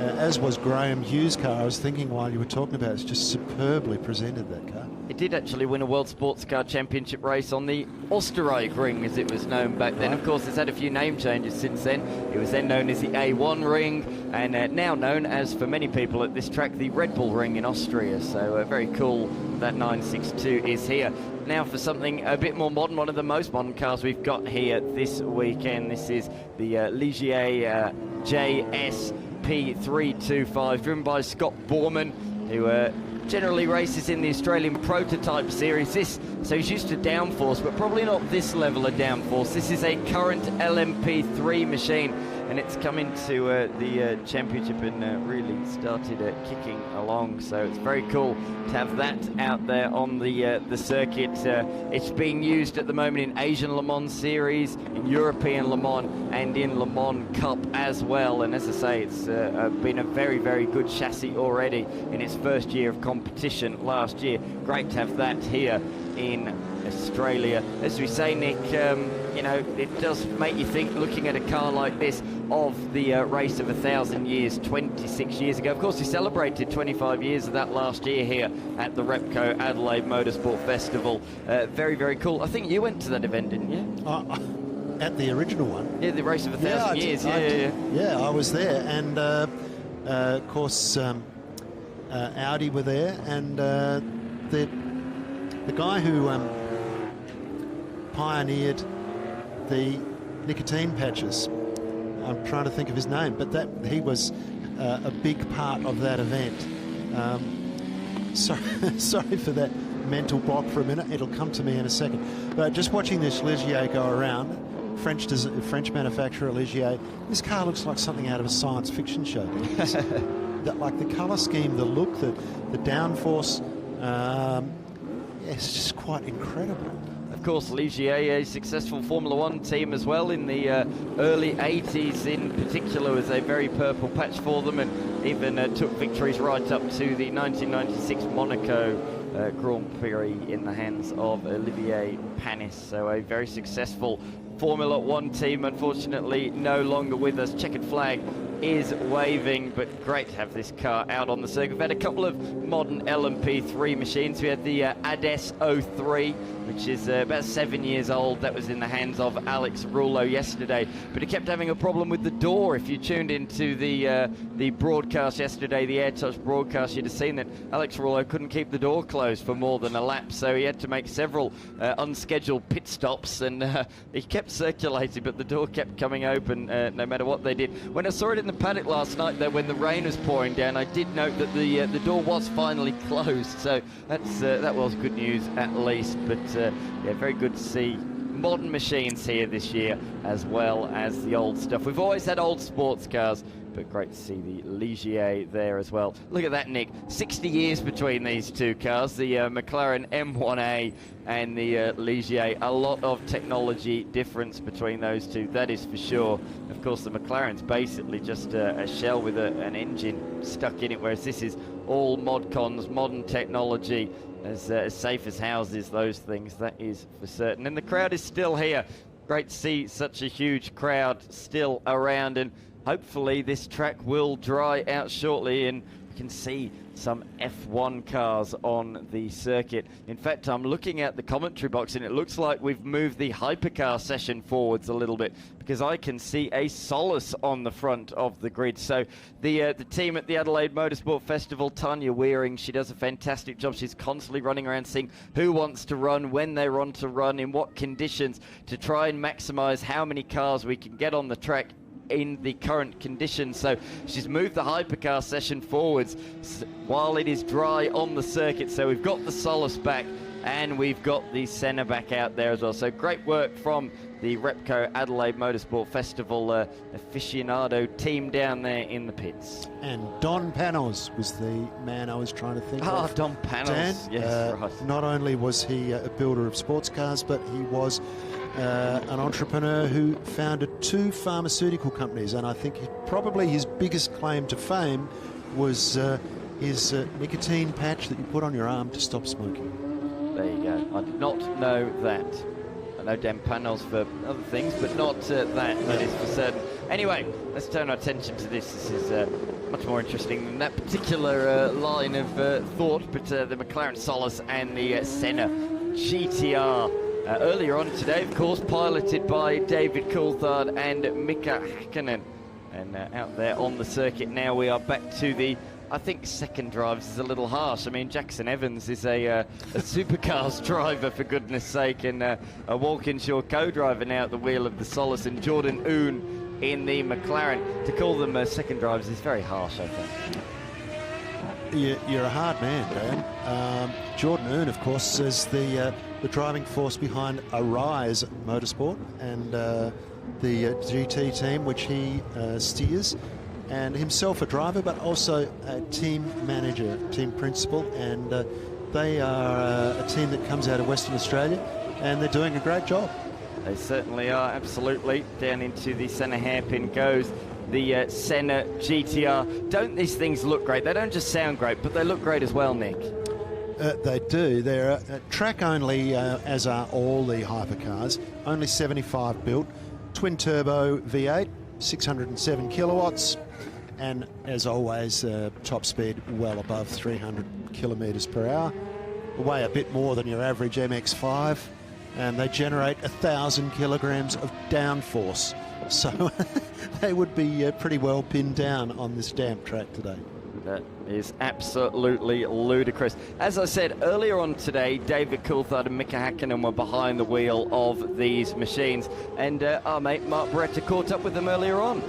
Speaker 8: As was Graham Hughes' car. I was thinking while you were talking about it, it's just superbly presented, that car.
Speaker 7: It did actually win a World Sports Car Championship race on the Oostenrijk ring, as it was known back then. Of course, it's had a few name changes since then. It was then known as the A1 ring, and now known as, for many people at this track, the Red Bull ring in Austria. So very cool that 962 is here. Now for something a bit more modern, one of the most modern cars we've got here this weekend. This is the Ligier JSP325, driven by Scott Borman, who generally races in the Australian Prototype Series. So he's used to downforce, but probably not this level of downforce. This is a current LMP3 machine, and it's come into the championship and really started kicking along. So it's very cool to have that out there on the circuit. It's being used at the moment in Asian Le Mans Series, in European Le Mans, and in Le Mans Cup as well. And as I say, it's been a very, very good chassis already in its first year of competition last year. Great to have that here in Australia. As we say, Nick, you know, it does make you think, looking at a car like this, of the race of 1,000 years 26 years ago. Of course, we celebrated 25 years of that last year here at the Repco Adelaide Motorsport Festival. Very, very cool. I think you went to that event, didn't you?
Speaker 8: At the original one?
Speaker 7: Yeah, the race of 1,000 years.
Speaker 8: Yeah, I was there, and of course Audi were there, and the guy who pioneered the nicotine patches, I'm trying to think of his name, but he was a big part of that event. Sorry for that mental block for a minute. It'll come to me in a second. But just watching this Ligier go around, French manufacturer Ligier, this car looks like something out of a science fiction show. Like the colour scheme, the look, the downforce, it's just quite incredible.
Speaker 7: Of course, Ligier, a successful Formula One team as well in the early 80s in particular, was a very purple patch for them, and even took victories right up to the 1996 Monaco Grand Prix in the hands of Olivier Panis. So a very successful Formula One team, unfortunately no longer with us. Checkered flag is waving, but great to have this car out on the circuit. We've had a couple of modern LMP3 machines. We had the Ades 03, which is about 7 years old. That was in the hands of Alex Rouleau yesterday, but he kept having a problem with the door. If you tuned into the broadcast yesterday, the AirTouch broadcast, you'd have seen that Alex Rouleau couldn't keep the door closed for more than a lap, so he had to make several unscheduled pit stops, and he kept circulating, but the door kept coming open no matter what they did. When I saw it in the paddock last night, though, when the rain was pouring down, I did note that the door was finally closed, so that was good news at least. But yeah, very good to see modern machines here this year as well as the old stuff. We've always had old sports cars, but great to see the Ligier there as well. Look at that, Nick. 60 years between these two cars, the McLaren M1A and the Ligier. A lot of technology difference between those two, that is for sure. Of course, the McLaren's basically just a shell with an engine stuck in it, whereas this is all mod-cons, modern technology, as safe as houses, those things, that is for certain. And the crowd is still here. Great to see such a huge crowd still around, and hopefully this track will dry out shortly, and you can see some F1 cars on the circuit. In fact, I'm looking at the commentary box and it looks like we've moved the Hypercar session forwards a little bit, because I can see a Solus on the front of the grid. So the team at the Adelaide Motorsport Festival, Tanya Wearing, she does a fantastic job. She's constantly running around seeing who wants to run, when they want to run, in what conditions, to try and maximise how many cars we can get on the track in the current conditions. So she's moved the Hypercar session forwards while it is dry on the circuit. So we've got the Solus back and we've got the Senna back out there as well. So great work from the Repco Adelaide Motorsport Festival aficionado team down there in the pits.
Speaker 8: And Don Panos was the man I was trying to think of.
Speaker 7: Oh, Don Panos,
Speaker 8: Dan,
Speaker 7: yes, right.
Speaker 8: Not only was he a builder of sports cars, but he was an entrepreneur who founded 2 pharmaceutical companies, and I think probably his biggest claim to fame was his nicotine patch that you put on your arm to stop smoking.
Speaker 7: There you go. I did not know that. I know Dan Panos for other things, but not that is for certain. Anyway, let's turn our attention to this. This is much more interesting than that particular line of thought, but the McLaren Solus and the Senna GTR. Earlier on today, of course, piloted by David Coulthard and Mika Häkkinen. And out there on the circuit now, we are back to the, I think, second drives is a little harsh. I mean, Jackson Evans is a Supercars driver, for goodness sake, and a Walkinshaw co-driver now at the wheel of the Solus, and Jordan Oon in the McLaren. To call them second drivers is very harsh, I think.
Speaker 8: You're a hard man, Dan. Jordan Oon, of course, is the driving force behind Arise Motorsport and the GT team, which he steers, and himself a driver, but also a team manager, team principal, and they are a team that comes out of Western Australia, and they're doing a great job.
Speaker 7: They certainly are, absolutely. Down into the centre hairpin goes the Senna GTR. Don't these things look great? They don't just sound great, but they look great as well, Nick.
Speaker 8: They do. They're track only, as are all the Hypercars. Only 75 built. Twin turbo V8, 607 kilowatts. And as always, top speed well above 300 kilometres per hour. Weigh a bit more than your average MX-5. And they generate 1,000 kilograms of downforce. So they would be pretty well pinned down on this damp track today.
Speaker 7: That is absolutely ludicrous. As I said earlier on today, David Coulthard and Mika Häkkinen were behind the wheel of these machines, and our mate Mark Beretta caught up with them earlier on.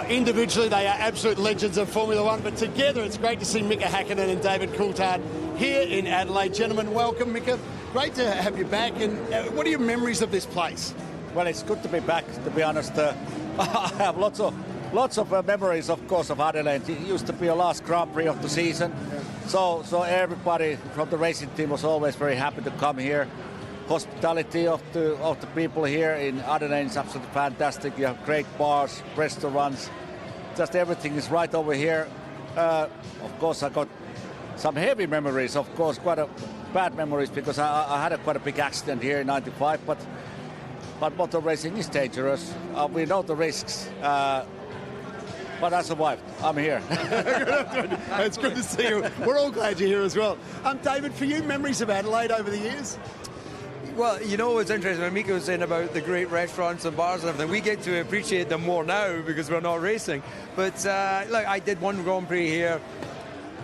Speaker 4: Individually, they are absolute legends of Formula One, but together it's great to see Mika Häkkinen and David Coulthard here in Adelaide. Gentlemen, welcome. Mika, great to have you back. And what are your memories of this place?
Speaker 9: Well, it's good to be back, to be honest. I have lots of memories, of course, of Adelaide. It used to be a last Grand Prix of the season. So everybody from the racing team was always very happy to come here. Hospitality of the people here in Adelaide is absolutely fantastic. You have great bars, restaurants. Just everything is right over here. Of course, I got some heavy memories, of course, quite a bad memories, because I had quite a big accident here in '95, but motor racing is dangerous. We know the risks, but I survived. I'm here.
Speaker 4: It's good to see you. We're all glad you're here as well. David, for you, memories of Adelaide over the years?
Speaker 17: Well, you know what's interesting, when Mika was saying about the great restaurants and bars and everything, we get to appreciate them more now because we're not racing. But look, I did one Grand Prix here.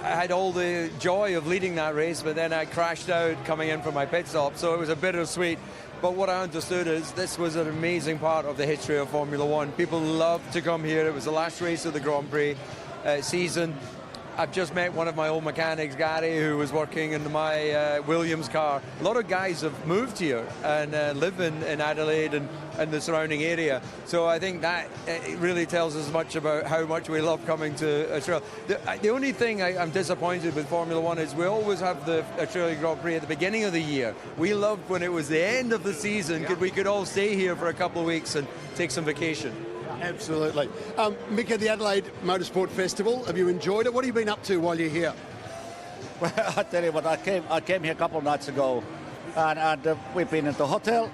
Speaker 17: I had all the joy of leading that race, but then I crashed out coming in for my pit stop, so it was a bittersweet. But what I understood is this was an amazing part of the history of Formula One. People love to come here. It was the last race of the Grand Prix season. I've just met one of my old mechanics, Gary, who was working in my Williams car. A lot of guys have moved here and live in Adelaide and the surrounding area. So I think that it really tells us much about how much we love coming to Australia. The only thing I'm disappointed with Formula One is we always have the Australian Grand Prix at the beginning of the year. We loved when it was the end of the season, we could all stay here for a couple of weeks and take some vacation.
Speaker 4: Absolutely. Mika, the Adelaide Motorsport Festival, have you enjoyed it? What have you been up to while you're here?
Speaker 9: Well, I tell you what, I came here a couple of nights ago, and we've been at the hotel,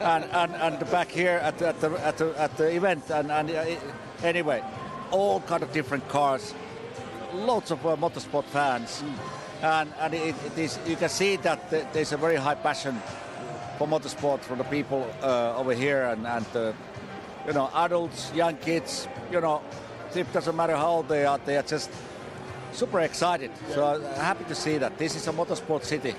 Speaker 9: and back here at the event, and anyway, all kind of different cars, loads of motorsport fans, and it is, you can see that there's a very high passion for motorsport from the people over here, and you know, adults, young kids, you know, it doesn't matter how old they are just super excited. So happy to see that. This is a motorsport city.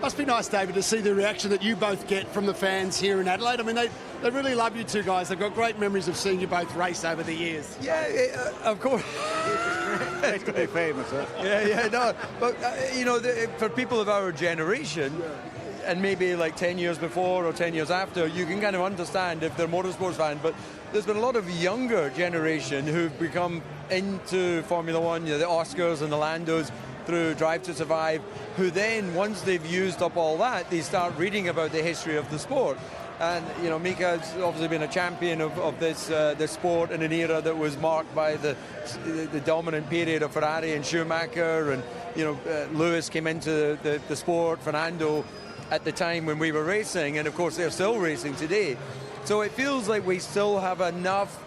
Speaker 4: Must be nice, David, to see the reaction that you both get from the fans here in Adelaide. I mean, they really love you two guys. They've got great memories of seeing you both race over the years.
Speaker 17: Yeah, of course.
Speaker 9: It's going to be famous, huh?
Speaker 17: Yeah, no. But, you know, for people of our generation, and maybe like 10 years before or 10 years after, you can kind of understand if they're motorsports fans. But there's been a lot of younger generation who've become into Formula One, you know, the Oscars and the Landos, through Drive to Survive, who then, once they've used up all that, they start reading about the history of the sport. And, you know, Mika's obviously been a champion of this sport in an era that was marked by the dominant period of Ferrari and Schumacher, and, you know, Lewis came into the sport, Fernando, at the time when we were racing, and of course they're still racing today. So it feels like we still have enough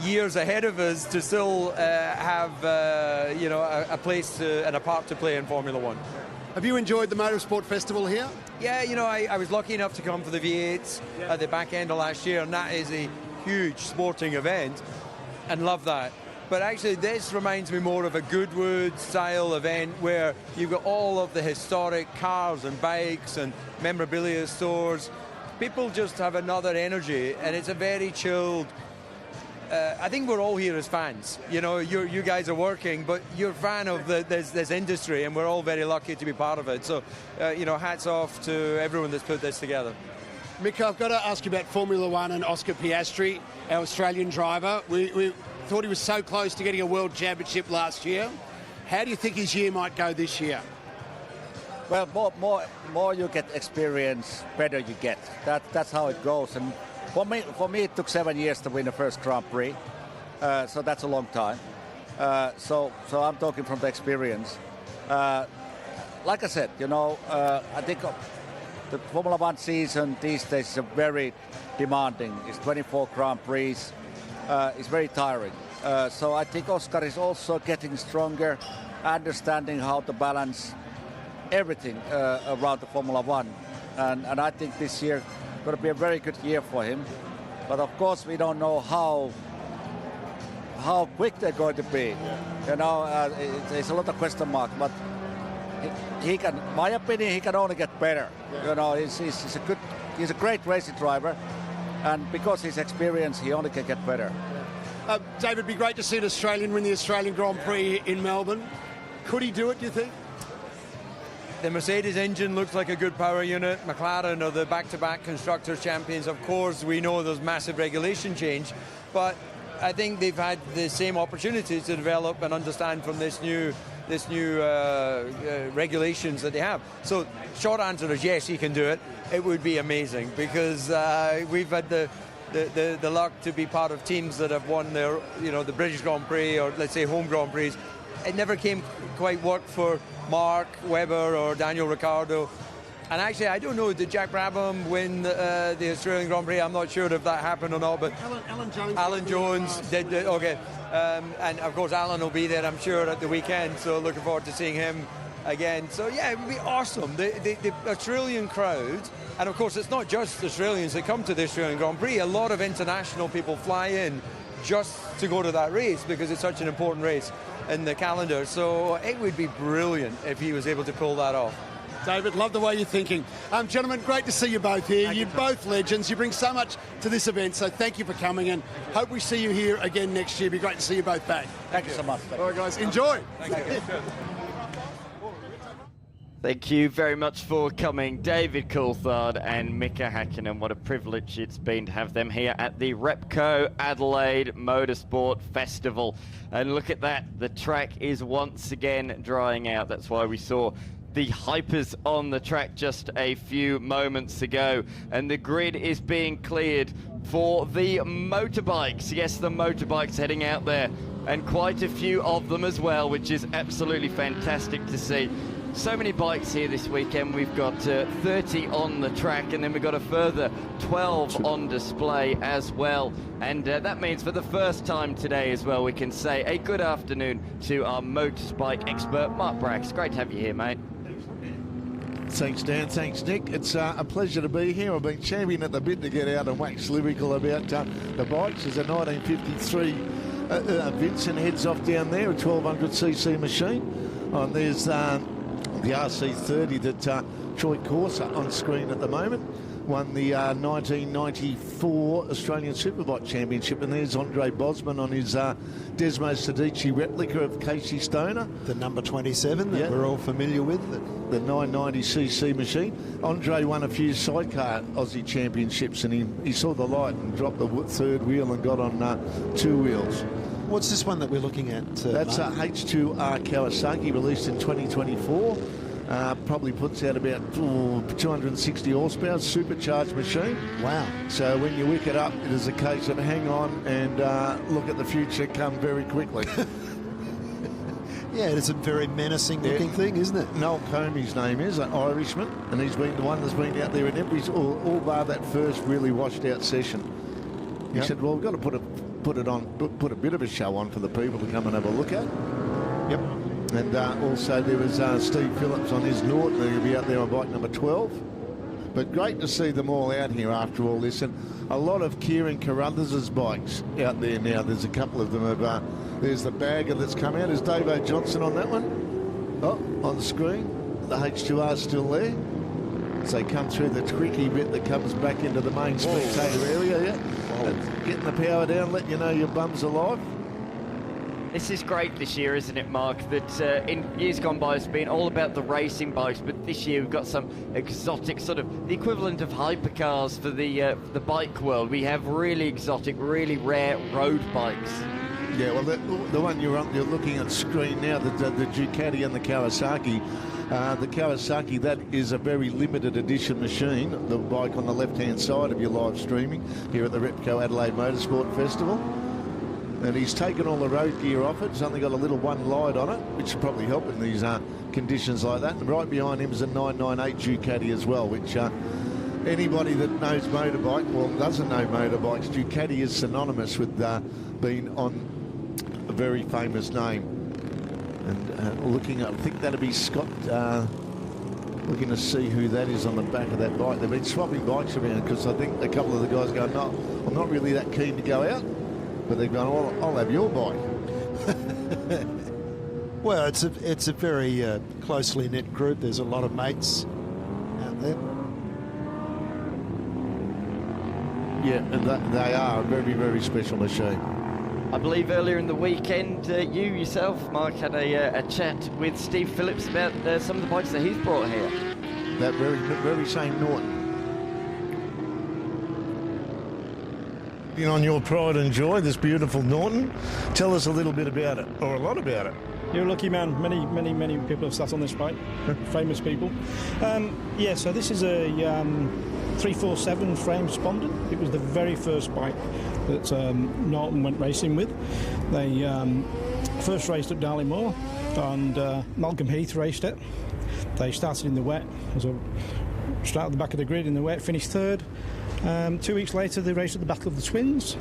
Speaker 17: years ahead of us to still have you know, a place and a part to play in Formula One.
Speaker 4: Have you enjoyed the Motorsport Festival here?
Speaker 17: Yeah, you know, I was lucky enough to come for the V8s at the back end of last year, and that is a huge sporting event, and love that. But actually this reminds me more of a Goodwood style event where you've got all of the historic cars and bikes and memorabilia stores. People just have another energy, and it's a very chilled. I think we're all here as fans. You know, you guys are working, but you're a fan of this industry, and we're all very lucky to be part of it. So, you know, hats off to everyone that's put this together.
Speaker 4: Mika, I've got to ask you about Formula One and Oscar Piastri, our Australian driver. We thought he was so close to getting a World Championship last year. How do you think his year might go this year?
Speaker 9: Well, more you get experience, better you get. That's how it goes. And for me, it took 7 years to win the first Grand Prix, so that's a long time. So I'm talking from the experience. Like I said, you know, I think the Formula One season these days is very demanding. It's 24 Grand Prix. It's very tiring. So I think Oscar is also getting stronger, understanding how to balance everything around the Formula One. And I think this year going to be a very good year for him. But of course we don't know how quick they're going to be. Yeah. You know, there's a lot of question marks, but he can, my opinion, he can only get better. Yeah. You know, he's a great racing driver, and because he's experienced, he only can get better.
Speaker 4: Yeah. David, it'd be great to see an Australian win the Australian Grand Prix in Melbourne. Could he do it, do you think?
Speaker 17: The Mercedes engine looks like a good power unit. McLaren are the back-to-back Constructors champions. Of course, we know there's massive regulation change, but I think they've had the same opportunities to develop and understand from this new regulations that they have. So, short answer is yes, he can do it. It would be amazing because we've had the luck to be part of teams that have won their, you know, the British Grand Prix or let's say home Grand Prix. It never came quite work for Mark Webber or Daniel Ricciardo. And actually, I don't know, did Jack Brabham win the Australian Grand Prix? I'm not sure if that happened or not, but Alan Jones did. Okay. And of course, Alan will be there, I'm sure, at the weekend. So looking forward to seeing him again. So yeah, it would be awesome. The Australian crowd, and of course, it's not just Australians that come to the Australian Grand Prix. A lot of international people fly in just to go to that race because it's such an important race in the calendar. So it would be brilliant if he was able to pull that off.
Speaker 4: David, love the way you're thinking. Gentlemen, great to see you both here. You're both legends. You bring so much to this event, so thank you for coming, and hope we see you here again next year. It'd be great to see you both back.
Speaker 9: Thank you so much.
Speaker 4: All right, guys, enjoy.
Speaker 17: Thank you.
Speaker 7: Thank you very much for coming, David Coulthard and Mika Häkkinen. What a privilege it's been to have them here at the Repco Adelaide Motorsport Festival. And look at that, the track is once again drying out. That's why we saw the Hypers on the track just a few moments ago. And the grid is being cleared for the motorbikes. Yes, the motorbikes heading out there, and quite a few of them as well, which is absolutely fantastic to see. So many bikes here this weekend. We've got 30 on the track, and then we've got a further 12 on display as well. And that means for the first time today as well, we can say a good afternoon to our motorbike expert, Mark Bracks. Great to have you here, mate.
Speaker 5: Thanks, Dan. Thanks, Nick. It's a pleasure to be here. I've been championing at the bit to get out and wax lyrical about the bikes. There's a 1953 Vincent heads off down there, a 1200cc machine. There's the RC30 that Troy Corsa on screen at the moment. Won the 1994 Australian Superbike Championship, and there's Andre Bosman on his Desmo Sedici replica of Casey Stoner.
Speaker 8: The number 27 that we're all familiar with.
Speaker 5: The 990cc machine. Andre won a few sidecar Aussie championships, and he saw the light and dropped the third wheel and got on two wheels.
Speaker 8: What's this one that we're looking at?
Speaker 5: That's a H2R Kawasaki released in 2024. Probably puts out about 260 horsepower, supercharged machine.
Speaker 8: Wow.
Speaker 5: So when you wick it up, it is a case of hang on and look at the future come very quickly.
Speaker 8: Yeah, it's a very menacing looking thing, isn't it?
Speaker 5: Noel Comey's name is, an Irishman, and he's been the one that's been out there in all bar that first really washed out session. He said, well, we've got to put a bit of a show on for the people to come and have a look at.
Speaker 8: Yep.
Speaker 5: And also there was Steve Phillips on his Norton, who'll be out there on bike number 12. But great to see them all out here after all this. And a lot of Kieran Carruthers' bikes out there now. There's a couple of them. There's the bagger that's come out. Is Davo Johnson on that one? Oh, on the screen. The H2R's still there. As they come through the tricky bit that comes back into the main spectator area. Yeah. Getting the power down, let you know your bum's alive.
Speaker 7: This is great this year, isn't it, Mark? That in years gone by it's been all about the racing bikes, but this year we've got some exotic, sort of the equivalent of hypercars for the bike world. We have really exotic, really rare road bikes.
Speaker 5: Yeah, well, the one you're looking at screen now, the Ducati and the Kawasaki. The Kawasaki, that is a very limited edition machine, the bike on the left-hand side of your live streaming here at the Repco Adelaide Motorsport Festival. And he's taken all the road gear off it. It's only got a little one light on it, which will probably help in these conditions like that. And right behind him is a 998 Ducati as well, which anybody that knows motorbike, well, doesn't know motorbikes, Ducati is synonymous with being on a very famous name. And looking at, I think that'll be Scott, looking to see who that is on the back of that bike. They've been swapping bikes around because I think a couple of the guys go, no, I'm not really that keen to go out. But they've gone, well, I'll have your bike.
Speaker 8: Well, it's a very closely knit group. There's a lot of mates out there.
Speaker 5: Yeah, and they are a very, very special machine.
Speaker 7: I believe earlier in the weekend, you yourself, Mark, had a chat with Steve Phillips about some of the bikes that he's brought here.
Speaker 5: That very same Norton. On your pride and joy, this beautiful Norton. Tell us a little bit about it, or a lot about it.
Speaker 6: You're a lucky man. Many people have sat on this bike, famous people. Yeah, so this is a 347 frame Spondon. It was the very first bike that Norton went racing with. They first raced at Darley Moor, and Malcolm Heath raced it. They started in the wet, started at the back of the grid in the wet, finished third. 2 weeks later they raced at the Battle of the Twins,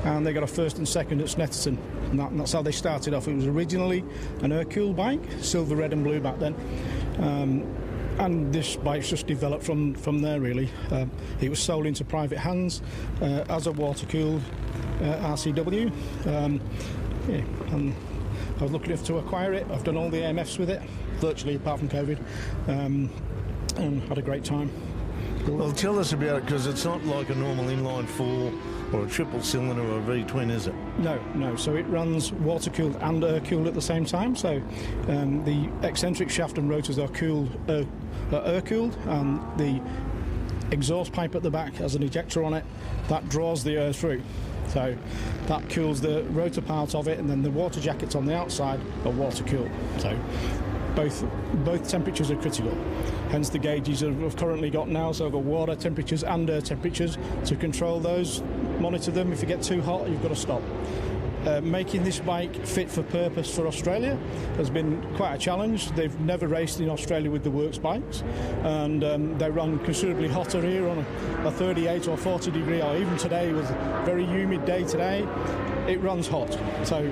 Speaker 6: and they got a first and second at Snetterton, and that's how they started off. It was originally an Hercule bike, silver, red and blue back then, and this bike's just developed from there really. It was sold into private hands as a water-cooled RCW, and I was lucky enough to acquire it. I've done all the AMFs with it, virtually apart from COVID, and had a great time.
Speaker 5: Well, tell us about it, because it's not like a normal inline four or a triple cylinder or a V-twin, is it?
Speaker 6: No. So it runs water-cooled and air-cooled at the same time. So the eccentric shaft and rotors are air-cooled, and the exhaust pipe at the back has an ejector on it that draws the air through. So that cools the rotor part of it, and then the water jackets on the outside are water-cooled. So both temperatures are critical. Hence the gauges I've currently got now, so I've got water temperatures and air temperatures to control those, monitor them. If you get too hot, you've got to stop. making this bike fit for purpose for Australia has been quite a challenge. They've never raced in Australia with the works bikes, and they run considerably hotter here on a 38 or 40 degree, or even today was a very humid day today. It runs hot, so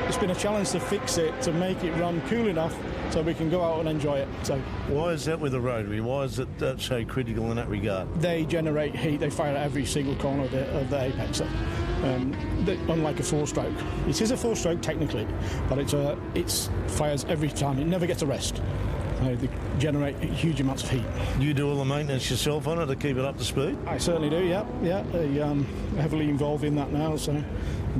Speaker 6: it's been a challenge to fix it, to make it run cool enough so we can go out and enjoy it. So
Speaker 5: why is that with the rotary? Why is it so critical in that regard?
Speaker 6: They generate heat. They fire at every single corner of the apex. Unlike a four-stroke, it is a four-stroke technically, but it fires every time. It never gets a rest. They generate huge amounts of heat.
Speaker 5: You do all the maintenance yourself on it to keep it up to speed?
Speaker 6: I certainly do. Yeah. I'm heavily involved in that now. So.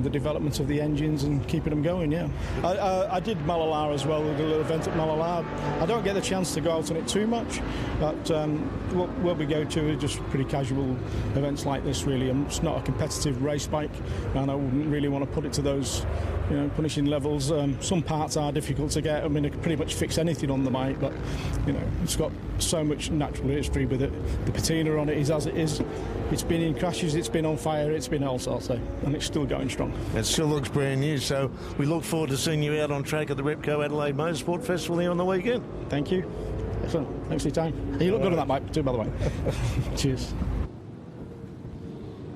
Speaker 6: The development of the engines and keeping them going, yeah. I did Malalar as well, with a little event at Malalar. I don't get the chance to go out on it too much, but what we go to are just pretty casual events like this, really. It's not a competitive race bike, and I wouldn't really want to put it to those punishing levels. Some parts are difficult to get. I mean, I can pretty much fix anything on the bike, but, it's got so much natural history with it. The patina on it is as it is. It's been in crashes, it's been on fire, it's been all sorts, and it's still going strong.
Speaker 5: It still looks brand new, so we look forward to seeing you out on track at the Repco Adelaide Motorsport Festival here on the weekend.
Speaker 6: Thank you. Excellent. Thanks for your time. You look good on that bike too, by the way. Cheers.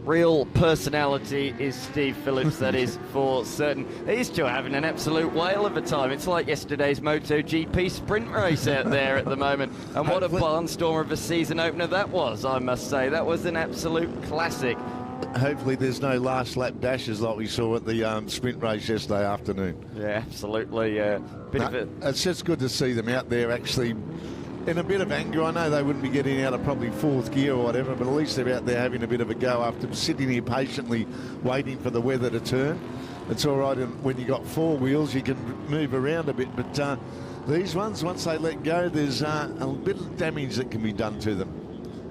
Speaker 7: Real personality is Steve Phillips, that is for certain. He's still having an absolute whale of a time. It's like yesterday's MotoGP sprint race out there at the moment. And what a barnstormer of a season opener that was, I must say. That was an absolute classic.
Speaker 5: Hopefully there's no last lap dashes like we saw at the sprint race yesterday afternoon.
Speaker 7: Yeah, absolutely.
Speaker 5: It's just good to see them out there actually in a bit of anger. I know they wouldn't be getting out of probably fourth gear or whatever, but at least they're out there having a bit of a go after sitting here patiently waiting for the weather to turn. It's all right when you got four wheels, you can move around a bit, but these ones, once they let go, there's a bit of damage that can be done to them.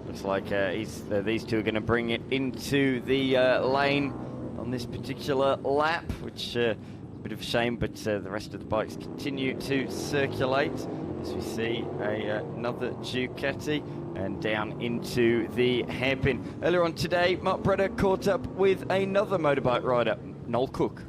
Speaker 7: Looks like these two are going to bring it into the lane on this particular lap, which a bit of a shame, but the rest of the bikes continue to circulate as we see another Ducati and down into the hairpin. Earlier on today, Mark Breda caught up with another motorbike rider, Noel Cook.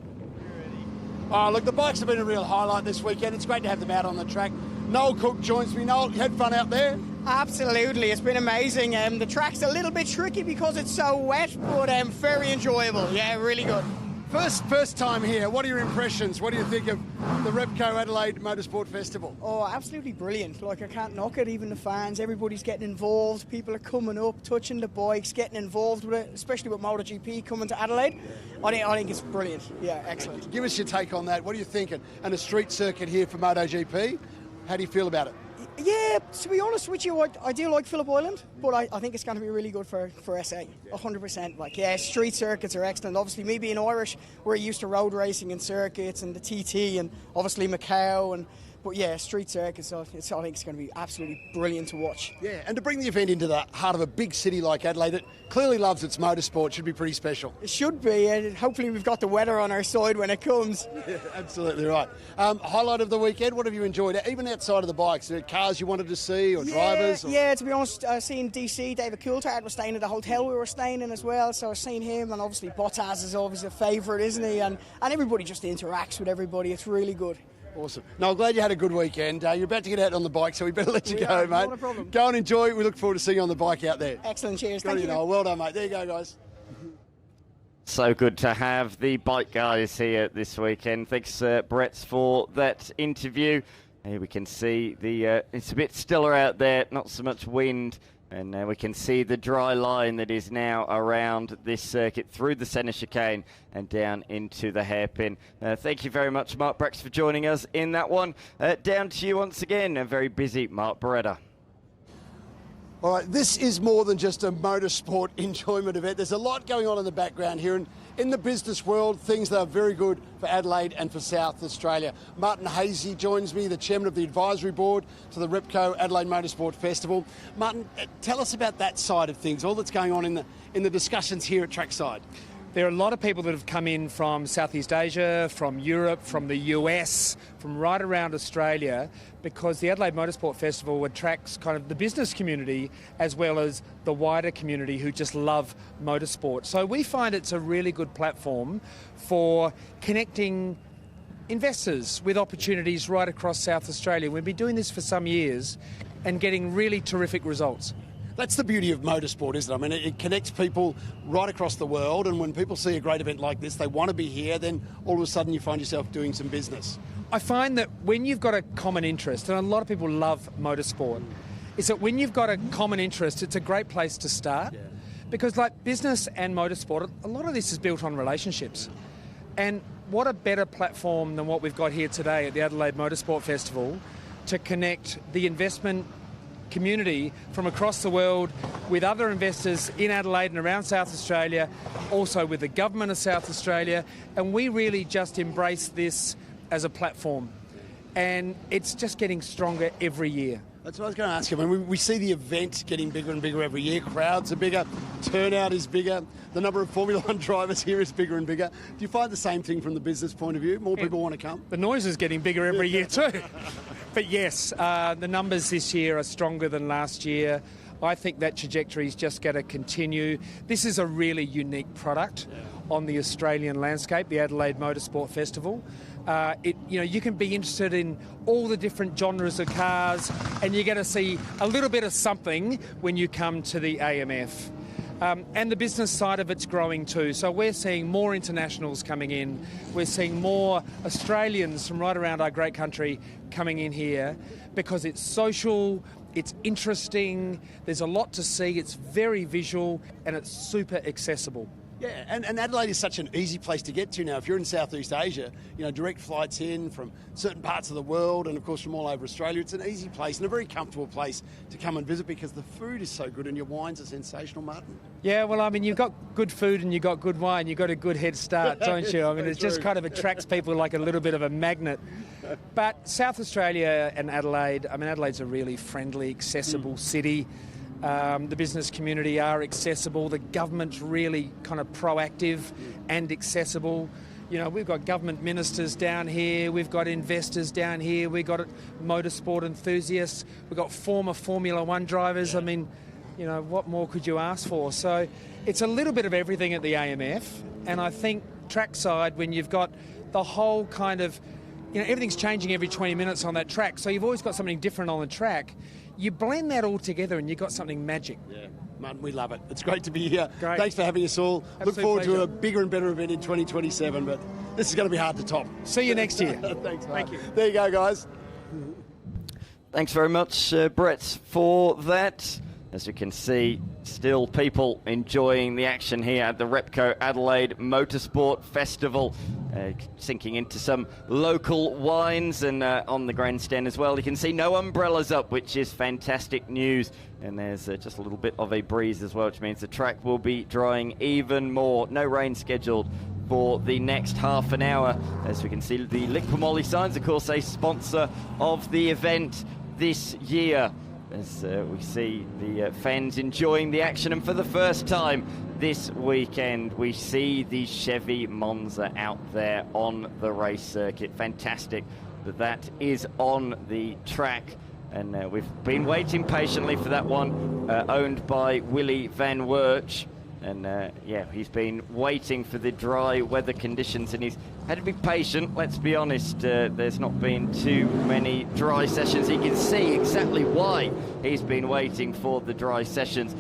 Speaker 4: Oh, look, the bikes have been a real highlight this weekend. It's great to have them out on the track. Noel Cook joins me. Noel, you had fun out there?
Speaker 10: Absolutely, it's been amazing. The track's a little bit tricky because it's so wet, but very enjoyable. Yeah, really good.
Speaker 4: First time here. What are your impressions? What do you think of the Repco Adelaide Motorsport Festival?
Speaker 10: Oh, absolutely brilliant. Like, I can't knock it. Even the fans, everybody's getting involved. People are coming up, touching the bikes, getting involved with it, especially with MotoGP coming to Adelaide. I think it's brilliant. Yeah, excellent.
Speaker 4: Give us your take on that. What are you thinking? And a street circuit here for MotoGP. How do you feel about it?
Speaker 10: Yeah, to be honest with you, I do like Phillip Island, but I think it's going to be really good for SA, 100%. Like, yeah, street circuits are excellent. Obviously, me being Irish, we're used to road racing and circuits and the TT and obviously Macau. But yeah, street circuits, I think it's going to be absolutely brilliant to watch.
Speaker 4: Yeah, and to bring the event into the heart of a big city like Adelaide that clearly loves its motorsport should be pretty special.
Speaker 10: It should be, and hopefully we've got the weather on our side when it comes.
Speaker 4: Yeah, absolutely right. Highlight of the weekend, what have you enjoyed? Even outside of the bikes, are there cars you wanted to see or drivers?
Speaker 10: Yeah, to be honest, seeing DC, David Coulthard was staying at the hotel we were staying in as well, so I've seen him, and obviously Bottas is always a favourite, isn't he? And everybody just interacts with everybody. It's really good.
Speaker 4: Awesome. No, I'm glad you had a good weekend. You're about to get out on the bike, so we better let you go, mate.
Speaker 10: Not a problem.
Speaker 4: Go and enjoy. We look forward to seeing you on the bike out there.
Speaker 10: Excellent. Cheers.
Speaker 4: Thank you, Noel. Well done, mate. There you go, guys.
Speaker 7: So good to have the bike guys here this weekend. Thanks, Brett, for that interview. Here we can see it's a bit stiller out there, not so much wind. And we can see the dry line that is now around this circuit through the centre chicane and down into the hairpin. Thank you very much, Mark Brax, for joining us in that one. Down to you once again, a very busy Mark Beretta.
Speaker 4: All right, this is more than just a motorsport enjoyment event. There's a lot going on in the background here, and in the business world, things that are very good for Adelaide and for South Australia. Martin Hazy joins me, the chairman of the advisory board to the Repco Adelaide Motorsport Festival. Martin, tell us about that side of things, all that's going on in the discussions here at trackside.
Speaker 13: There are a lot of people that have come in from Southeast Asia, from Europe, from the US, from right around Australia, because the Adelaide Motorsport Festival attracts kind of the business community as well as the wider community who just love motorsport. So we find it's a really good platform for connecting investors with opportunities right across South Australia. We've been doing this for some years and getting really terrific results.
Speaker 4: That's the beauty of motorsport, isn't it? I mean, it connects people right across the world, and when people see a great event like this, they want to be here, then all of a sudden you find yourself doing some business.
Speaker 13: I find that when you've got a common interest, and a lot of people love motorsport, is that when you've got a common interest, it's a great place to start. Yeah. Because like business and motorsport, a lot of this is built on relationships. And what a better platform than what we've got here today at the Adelaide Motorsport Festival to connect the investment community from across the world with other investors in Adelaide and around South Australia, also with the government of South Australia, and we really just embrace this as a platform, and it's just getting stronger every year.
Speaker 4: That's what I was going to ask you. I mean, we see the event getting bigger and bigger every year. Crowds are bigger, turnout is bigger, the number of Formula One drivers here is bigger and bigger. Do you find the same thing from the business point of view? More people want to come?
Speaker 13: The noise is getting bigger every year too. But yes, the numbers this year are stronger than last year. I think that trajectory is just going to continue. This is a really unique product on the Australian landscape, the Adelaide Motorsport Festival. You can be interested in all the different genres of cars, and you're going to see a little bit of something when you come to the AMF. And the business side of it's growing too. So we're seeing more internationals coming in. We're seeing more Australians from right around our great country coming in here because it's social, it's interesting, there's a lot to see, it's very visual, and it's super accessible.
Speaker 4: Yeah, and Adelaide is such an easy place to get to now. If you're in Southeast Asia, direct flights in from certain parts of the world and, of course, from all over Australia. It's an easy place and a very comfortable place to come and visit because the food is so good and your wines are sensational, Martin.
Speaker 13: Yeah, well, I mean, you've got good food and you've got good wine. You've got a good head start, don't you? I mean, it just kind of attracts people like a little bit of a magnet. But South Australia and Adelaide, I mean, Adelaide's a really friendly, accessible city. The business community are accessible. The government's really kind of proactive and accessible. We've got government ministers down here. We've got investors down here. We've got motorsport enthusiasts. We've got former Formula One drivers. I mean, what more could you ask for? So it's a little bit of everything at the AMF. And I think trackside, when you've got the whole kind of, everything's changing every 20 minutes on that track. So you've always got something different on the track. You blend that all together and you've got something magic.
Speaker 4: Yeah, Martin, we love it. It's great to be here.
Speaker 13: Great.
Speaker 4: Thanks for having us all.
Speaker 13: Absolute
Speaker 4: Look forward
Speaker 13: pleasure.
Speaker 4: to a bigger and better event in 2027, but this is going to be hard to top.
Speaker 13: See you next year.
Speaker 4: Thanks, mate.
Speaker 13: Thank you.
Speaker 4: There you go, guys.
Speaker 7: Thanks very much, Brett, for that. As you can see, still people enjoying the action here at the Repco Adelaide Motorsport Festival, sinking into some local wines, and on the grandstand as well. You can see no umbrellas up, which is fantastic news. And there's just a little bit of a breeze as well, which means the track will be drying even more. No rain scheduled for the next half an hour. As we can see, the Liqui signs, of course, a sponsor of the event this year. As we see the fans enjoying the action, and for the first time this weekend we see the Chevy Monza out there on the race circuit. Fantastic that is on the track, and we've been waiting patiently for that one, owned by Willy Van Werch. And he's been waiting for the dry weather conditions, and he's had to be patient. Let's be honest, there's not been too many dry sessions. He can see exactly why he's been waiting for the dry sessions.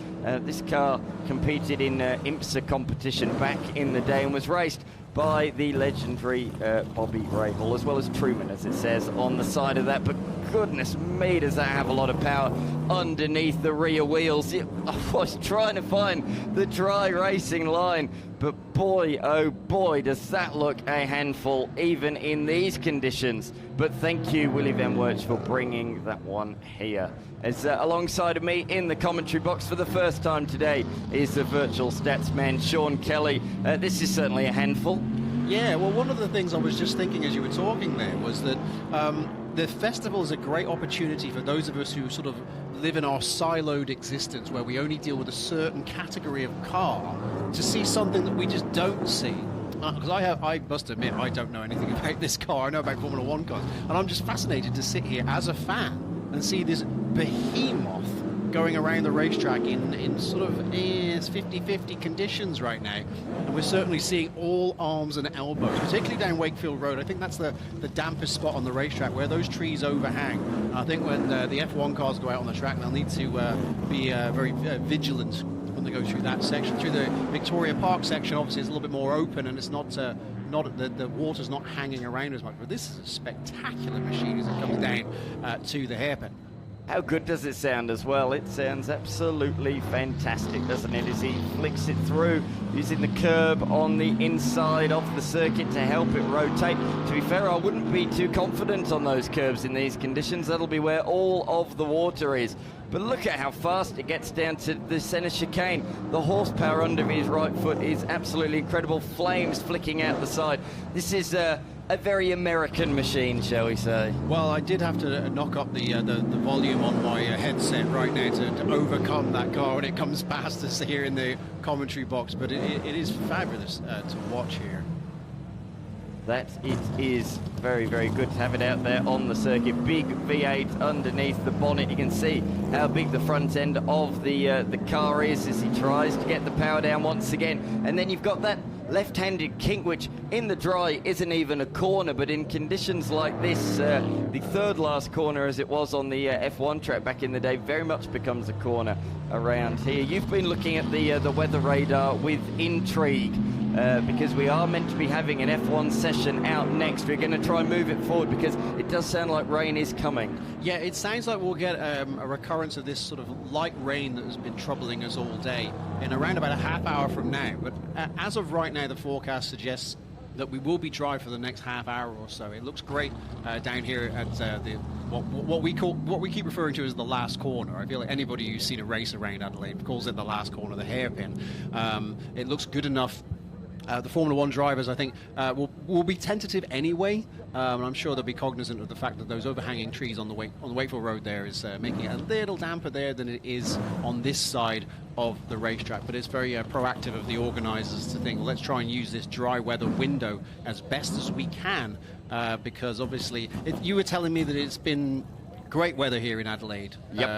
Speaker 7: This car competed in IMSA competition back in the day and was raced by the legendary Bobby Rahal, as well as Truman, as it says on the side of that. But goodness me, does that have a lot of power underneath the rear wheels. I was trying to find the dry racing line, but boy, oh boy, does that look a handful even in these conditions. But thank you, Willy Van Werch, for bringing that one here. As alongside of me in the commentary box for the first time today is the virtual stats man, Sean Kelly. This is certainly a handful.
Speaker 18: Yeah, well, one of the things I was just thinking as you were talking there was that
Speaker 14: the festival is a great opportunity for those of us who sort of live in our siloed existence, where we only deal with a certain category of car, to see something that we just don't see. Because I must admit, I don't know anything about this car. I know about Formula 1 cars. And I'm just fascinated to sit here as a fan and see this behemoth going around the racetrack in sort of 50-50 conditions right now. And we're certainly seeing all arms and elbows, particularly down Wakefield Road. I think that's the dampest spot on the racetrack, where those trees overhang. I think when the F1 cars go out on the track, they'll need to be very vigilant when they go through that section. Through the Victoria Park section, obviously, it's a little bit more open, and it's not the water's not hanging around as much. But this is a spectacular machine as it comes down to the hairpin.
Speaker 7: How good does it sound as well? It sounds absolutely fantastic, doesn't it, as he flicks it through using the curb on the inside of the circuit to help it rotate. To be fair, I wouldn't be too confident on those curbs in these conditions. That'll be where all of the water is. But look at how fast it gets down to the centre chicane. The horsepower under his right foot is absolutely incredible. Flames flicking out the side. This is a very American machine, shall we say.
Speaker 14: Well, I did have to knock up the volume on my headset right now to overcome that car when it comes past us here in the commentary box. But it is fabulous to watch here.
Speaker 7: That it is very, very good to have it out there on the circuit. Big V8 underneath the bonnet. You can see how big the front end of the car is as he tries to get the power down once again. And then you've got that left-handed kink, which in the dry isn't even a corner, but in conditions like this, the third last corner, as it was on the F1 track back in the day, very much becomes a corner around here. You've been looking at the weather radar with intrigue, because we are meant to be having an F1 session out next. We're going to try and move it forward because it does sound like rain is coming.
Speaker 14: Yeah, it sounds like we'll get a recurrence of this sort of light rain that has been troubling us all day in around about a half hour from now. But as of right now, the forecast suggests that we will be dry for the next half hour or so. It looks great down here at what we keep referring to as the last corner. I feel like anybody who's seen a race around Adelaide calls it the last corner, the hairpin. It looks good enough. The Formula 1 drivers, I think, will be tentative anyway, and I'm sure they'll be cognizant of the fact that those overhanging trees on the Wakefield Road there is making it a little damper there than it is on this side of the racetrack. But it's very proactive of the organisers to think, well, let's try and use this dry weather window as best as we can, because obviously you were telling me that it's been great weather here in Adelaide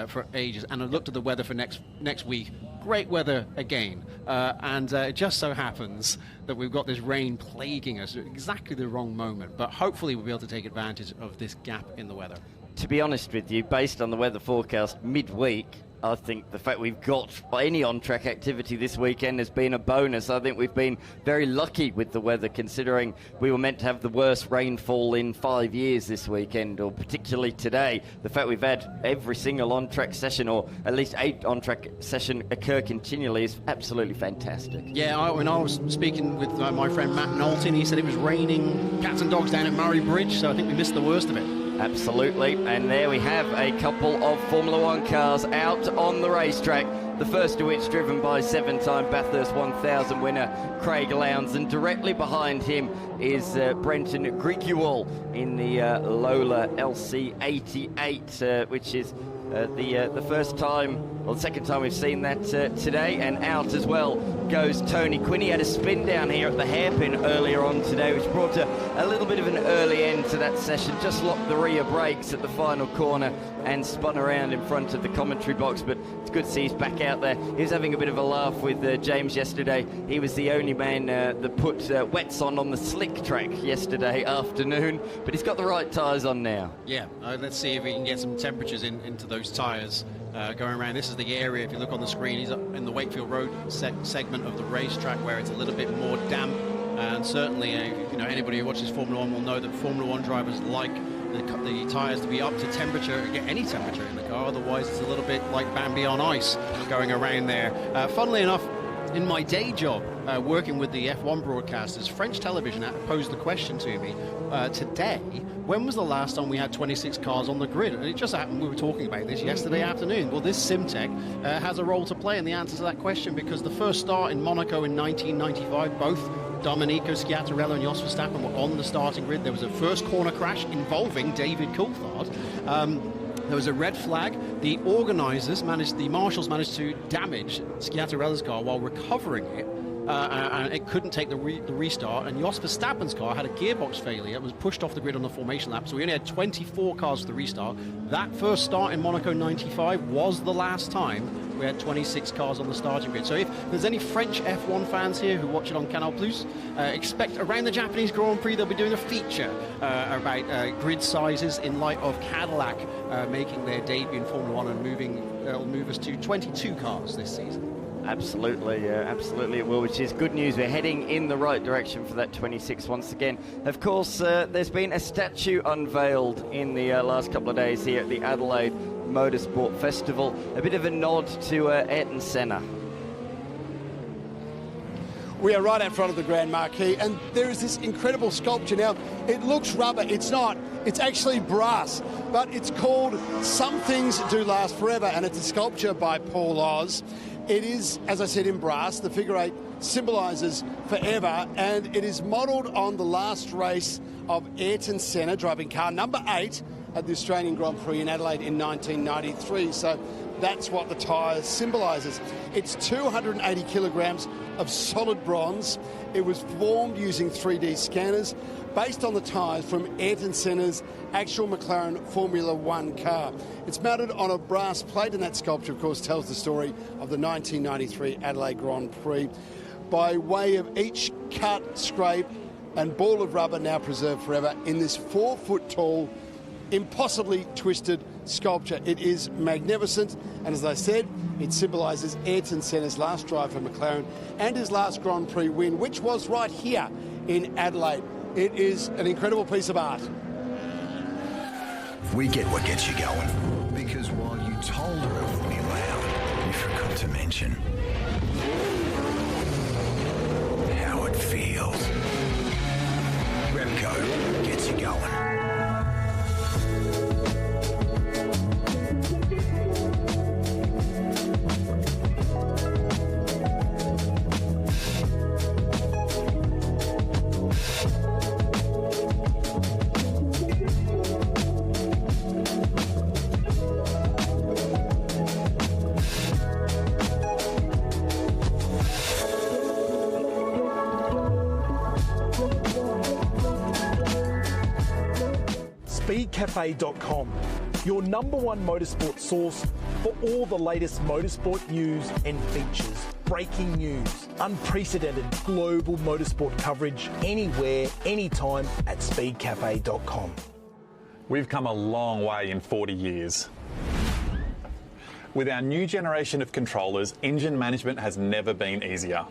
Speaker 14: for ages, and I looked at the weather for next week. Great weather again, and it just so happens that we've got this rain plaguing us at exactly the wrong moment, but hopefully we'll be able to take advantage of this gap in the weather.
Speaker 7: To be honest with you, based on the weather forecast midweek, I think the fact we've got any on-track activity this weekend has been a bonus. I think we've been very lucky with the weather, considering we were meant to have the worst rainfall in 5 years this weekend, or particularly today. The fact we've had every single on-track session, or at least 8 on-track session occur continually, is absolutely fantastic.
Speaker 14: Yeah, when I was speaking with my friend Matt Knowlton, he said it was raining cats and dogs down at Murray Bridge, so I think we missed the worst of it.
Speaker 7: Absolutely, and there we have a couple of Formula 1 cars out on the racetrack. The first of which driven by 7-time Bathurst 1000 winner Craig Lowndes, and directly behind him is Brenton Grieguel in the Lola LC88, which is the first time, or the second time we've seen that today. And out as well goes Tony Quinn. He had a spin down here at the hairpin earlier on today, which brought a little bit of an early end to that session. Just locked the rear brakes at the final corner and spun around in front of the commentary box. But it's good to see he's back out there. He was having a bit of a laugh with James yesterday. He was the only man that put wets on the slick track yesterday afternoon, but he's got the right tyres on now.
Speaker 14: Yeah, let's see if we can get some temperatures into those tyres going around. This is the area, if you look on the screen, he's up in the Wakefield Road segment of the racetrack where it's a little bit more damp, and certainly anybody who watches Formula 1 will know that Formula 1 drivers like the tyres to be up to temperature, get any temperature in the car, otherwise it's a little bit like Bambi on ice going around there. Funnily enough, In my day job, working with the F1 broadcasters, French television posed the question to me today, when was the last time we had 26 cars on the grid? And it just happened, we were talking about this yesterday afternoon. Well, this SimTech has a role to play in the answer to that question, because the first start in Monaco in 1995, both Domenico Schiattarella and Jos Verstappen were on the starting grid. There was a first corner crash involving David Coulthard. There was a red flag. The organisers the marshals managed to damage Schiattarella's car while recovering it, and it couldn't take the restart. And Jos Verstappen's car had a gearbox failure. It was pushed off the grid on the formation lap, so we only had 24 cars for the restart. That first start in Monaco 95 was the last time we had 26 cars on the starting grid. So if there's any French F1 fans here who watch it on Canal+, expect around the Japanese Grand Prix they'll be doing a feature about grid sizes in light of Cadillac making their debut in Formula 1 and it'll move us to 22 cars this season.
Speaker 7: Absolutely, absolutely it will, which is good news. We're heading in the right direction for that 26 once again. Of course, there's been a statue unveiled in the last couple of days here at the Adelaide Motorsport Festival. A bit of a nod to Ayrton Senna.
Speaker 4: We are right out front of the Grand Marquee, and there is this incredible sculpture. Now, it looks rubber. It's not. It's actually brass, but it's called Some Things Do Last Forever, and it's a sculpture by Paul Oz. It is, as I said, in brass. The figure 8 symbolises forever, and it is modelled on the last race of Ayrton Senna, driving car number 8 at the Australian Grand Prix in Adelaide in 1993. So that's what the tyre symbolises. It's 280 kilograms of solid bronze. It was formed using 3D scanners based on the tyres from Ayrton Senna's actual McLaren Formula 1 car. It's mounted on a brass plate, and that sculpture, of course, tells the story of the 1993 Adelaide Grand Prix. By way of each cut, scrape and ball of rubber now preserved forever in this 4-foot-tall, impossibly twisted sculpture. It is magnificent, and as I said, it symbolises Ayrton Senna's last drive for McLaren and his last Grand Prix win, which was right here in Adelaide. It is an incredible piece of art.
Speaker 1: We get what gets you going, because while you told her it would be loud, you forgot to mention how it feels. Repco gets you going.
Speaker 25: Speedcafe.com, your #1 motorsport source for all the latest motorsport news and features. Breaking news, unprecedented global motorsport coverage, anywhere, anytime at speedcafe.com.
Speaker 15: We've come a long way in 40 years. With our new generation of controllers, engine management has never been easier.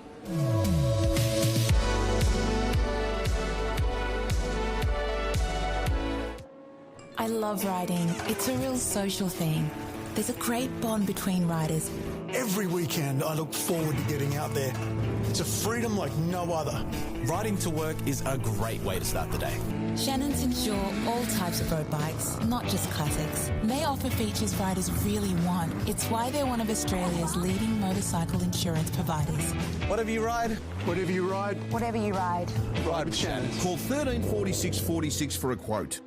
Speaker 16: I love riding. It's a real social thing. There's a great bond between riders.
Speaker 24: Every weekend, I look forward to getting out there. It's a freedom like no other.
Speaker 25: Riding to work is a great way to start the day.
Speaker 16: Shannons insure all types of road bikes, not just classics. They offer features riders really want. It's why they're one of Australia's leading motorcycle insurance providers.
Speaker 25: Whatever you ride,
Speaker 24: Whatever you ride,
Speaker 16: Whatever you ride.
Speaker 24: ride with Shannons.
Speaker 19: Call 134646 for a quote.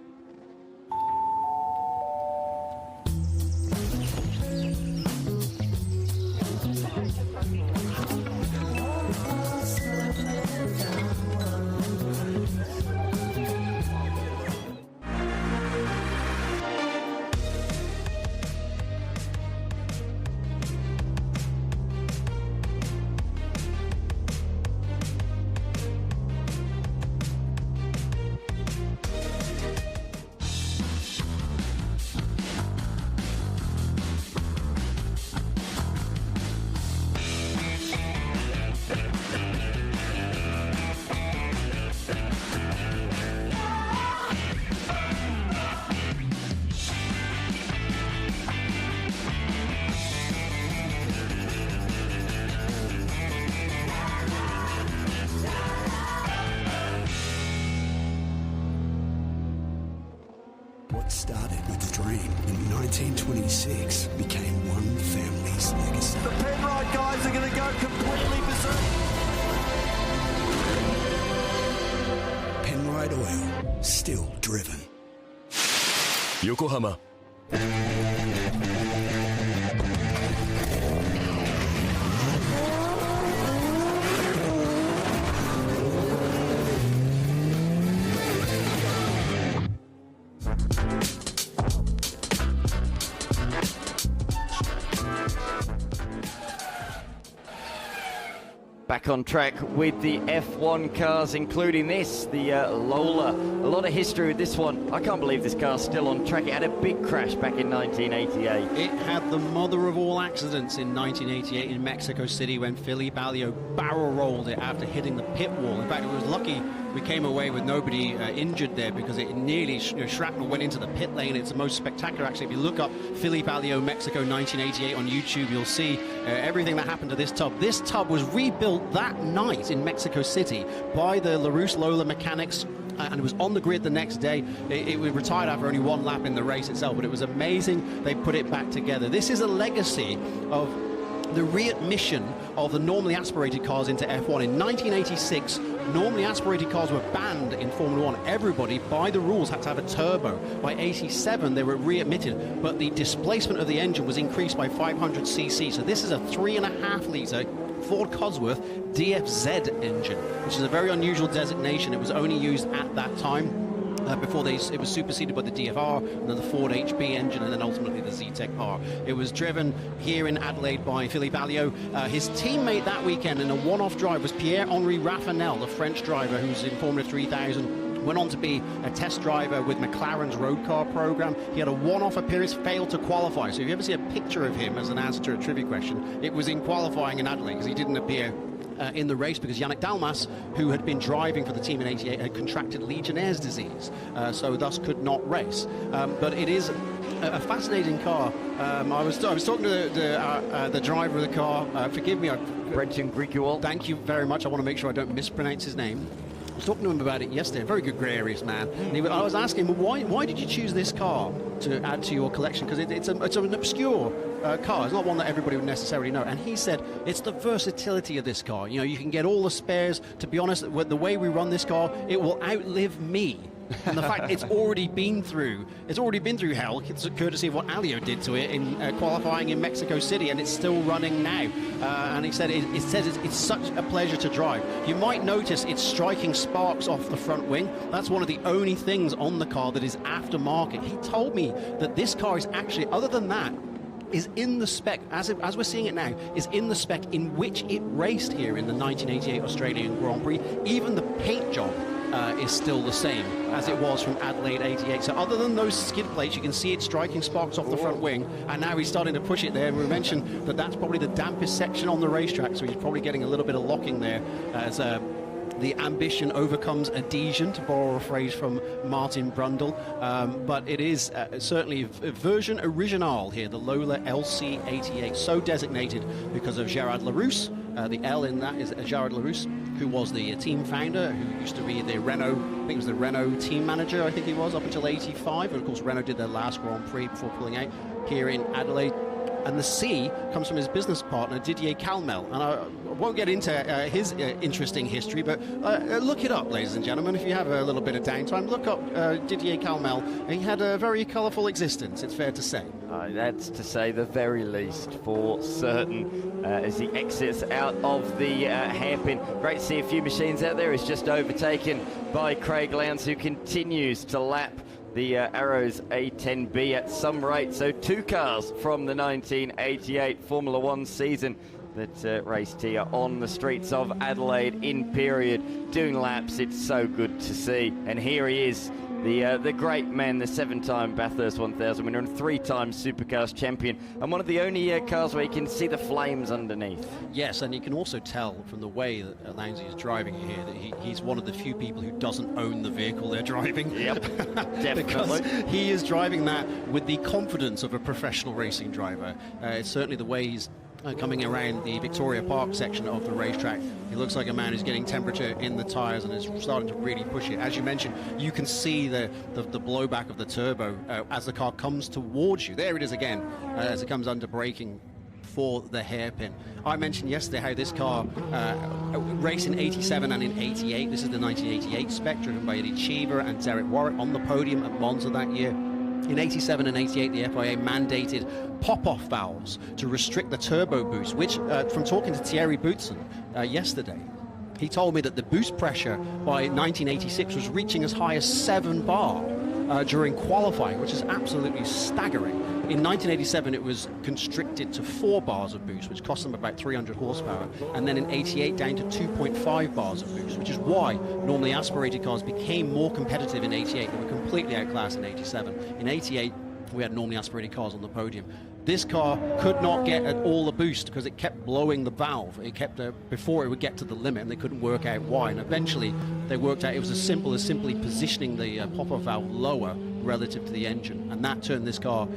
Speaker 2: What started with a dream in 1926 became one family's legacy.
Speaker 18: The Penrite guys are going to go completely berserk.
Speaker 2: Penrite Oil, still driven.
Speaker 3: Yokohama.
Speaker 7: Back on track with the F1 cars, including this, the Lola. A lot of history with this one. I can't believe this car's still on track. It had a big crash back in 1988.
Speaker 14: It had the mother of all accidents in 1988 in Mexico City when Felipe Alio barrel rolled it after hitting the pit wall. In fact, it was lucky we came away with nobody injured there, because it nearly, shrapnel went into the pit lane. It's the most spectacular, actually. If you look up Felipe Alio Mexico 1988 on YouTube, you'll see everything that happened to this tub. This tub was rebuilt that night in Mexico City by the LaRousse Lola mechanics, and it was on the grid the next day. It was retired after only one lap in the race itself, but it was amazing they put it back together. This is a legacy of the readmission of the normally aspirated cars into F1. In 1986, normally aspirated cars were banned in Formula 1. Everybody, by the rules, had to have a turbo. By 87, they were readmitted, but the displacement of the engine was increased by 500 cc. So this is a 3.5-litre Ford Cosworth DFZ engine, which is a very unusual designation. It was only used at that time. Before it was superseded by the DFR, and then the Ford HB engine, and then ultimately the Z-Tech R. It was driven here in Adelaide by Felipe Alio. His teammate that weekend in a one-off drive was Pierre-Henri Raffanel, the French driver who's in Formula 3000. Went on to be a test driver with McLaren's road car program. He had a one-off appearance, failed to qualify. So if you ever see a picture of him as an answer to a trivia question, it was in qualifying in Adelaide, because he didn't appear in the race because Yannick Dalmas, who had been driving for the team in 88, had contracted Legionnaire's disease, so thus could not race. But it is a fascinating car. I was talking to the driver of the car. Forgive me,
Speaker 7: Brenton Grigual.
Speaker 14: Thank you very much. I want to make sure I don't mispronounce his name. I was talking to him about it yesterday. A very good gregarious man. And I was asking him, why did you choose this car to add to your collection? Because it's an obscure car. It's not one that everybody would necessarily know. And he said it's the versatility of this car. You know, you can get all the spares. To be honest, the way we run this car, it will outlive me. And the fact it's already been through hell, it's courtesy of what Alio did to it in qualifying in Mexico City, and it's still running now. And he said it's such a pleasure to drive. You might notice it's striking sparks off the front wing. That's one of the only things on the car that is aftermarket. He told me that this car is actually, other than that, is in the spec, as we're seeing it now, is in the spec in which it raced here in the 1988 Australian Grand Prix. Even the paint job is still the same as it was from Adelaide 88. So other than those skid plates, you can see it striking sparks off the front wing, and now he's starting to push it there. And we mentioned that that's probably the dampest section on the racetrack, so he's probably getting a little bit of locking there as the ambition overcomes adhesion, to borrow a phrase from Martin Brundle. But it is certainly a version original here, the Lola LC88, so designated because of Gerard Larousse. The L in that is Gerard Larousse, who was the team founder, who used to be the Renault, I think it was the Renault team manager, I think he was, up until 85. And of course, Renault did their last Grand Prix before pulling out here in Adelaide. And the C comes from his business partner, Didier Calmel. And I won't get into his interesting history, but look it up, ladies and gentlemen. If you have a little bit of downtime, look up Didier Calmel. He had a very colourful existence, it's fair to say.
Speaker 7: That's to say the very least, for certain, as he exits out of the hairpin. Great to see a few machines out there. He's just overtaken by Craig Lowndes, who continues to lap the Arrows A10B at some rate. So two cars from the 1988 Formula One season that raced here on the streets of Adelaide in period, doing laps. It's so good to see. And here he is, the great man, the 7-time Bathurst 1000 winner and 3-time Supercars champion, and one of the only cars where you can see the flames underneath.
Speaker 14: Yes, and you can also tell from the way that Lowndes is driving it here that he's one of the few people who doesn't own the vehicle they're driving.
Speaker 7: Yep, definitely.
Speaker 14: Because he is driving that with the confidence of a professional racing driver. It's certainly the way he's coming around the Victoria Park section of the racetrack. He looks like a man who's getting temperature in the tyres and is starting to really push it. As you mentioned, you can see the blowback of the turbo as the car comes towards you. There it is again, as it comes under braking for the hairpin. I mentioned yesterday how this car raced in 87 and in 88. This is the 1988 spec, driven by Eddie Cheever and Derek Warwick on the podium at Monza that year. In 87 and 88, the FIA mandated pop-off valves to restrict the turbo boost, which, from talking to Thierry Boutsen yesterday, he told me that the boost pressure by 1986 was reaching as high as 7 bar during qualifying, which is absolutely staggering. In 1987, it was constricted to 4 bars of boost, which cost them about 300 horsepower, and then in 88 down to 2.5 bars of boost, which is why normally aspirated cars became more competitive in 88. They were completely outclassed in 87. In 88, we had normally aspirated cars on the podium. This car could not get at all the boost because it kept blowing the valve. It kept before it would get to the limit, and they couldn't work out why. And eventually, they worked out it was as simple as simply positioning the pop-off valve lower relative to the engine, and that turned this car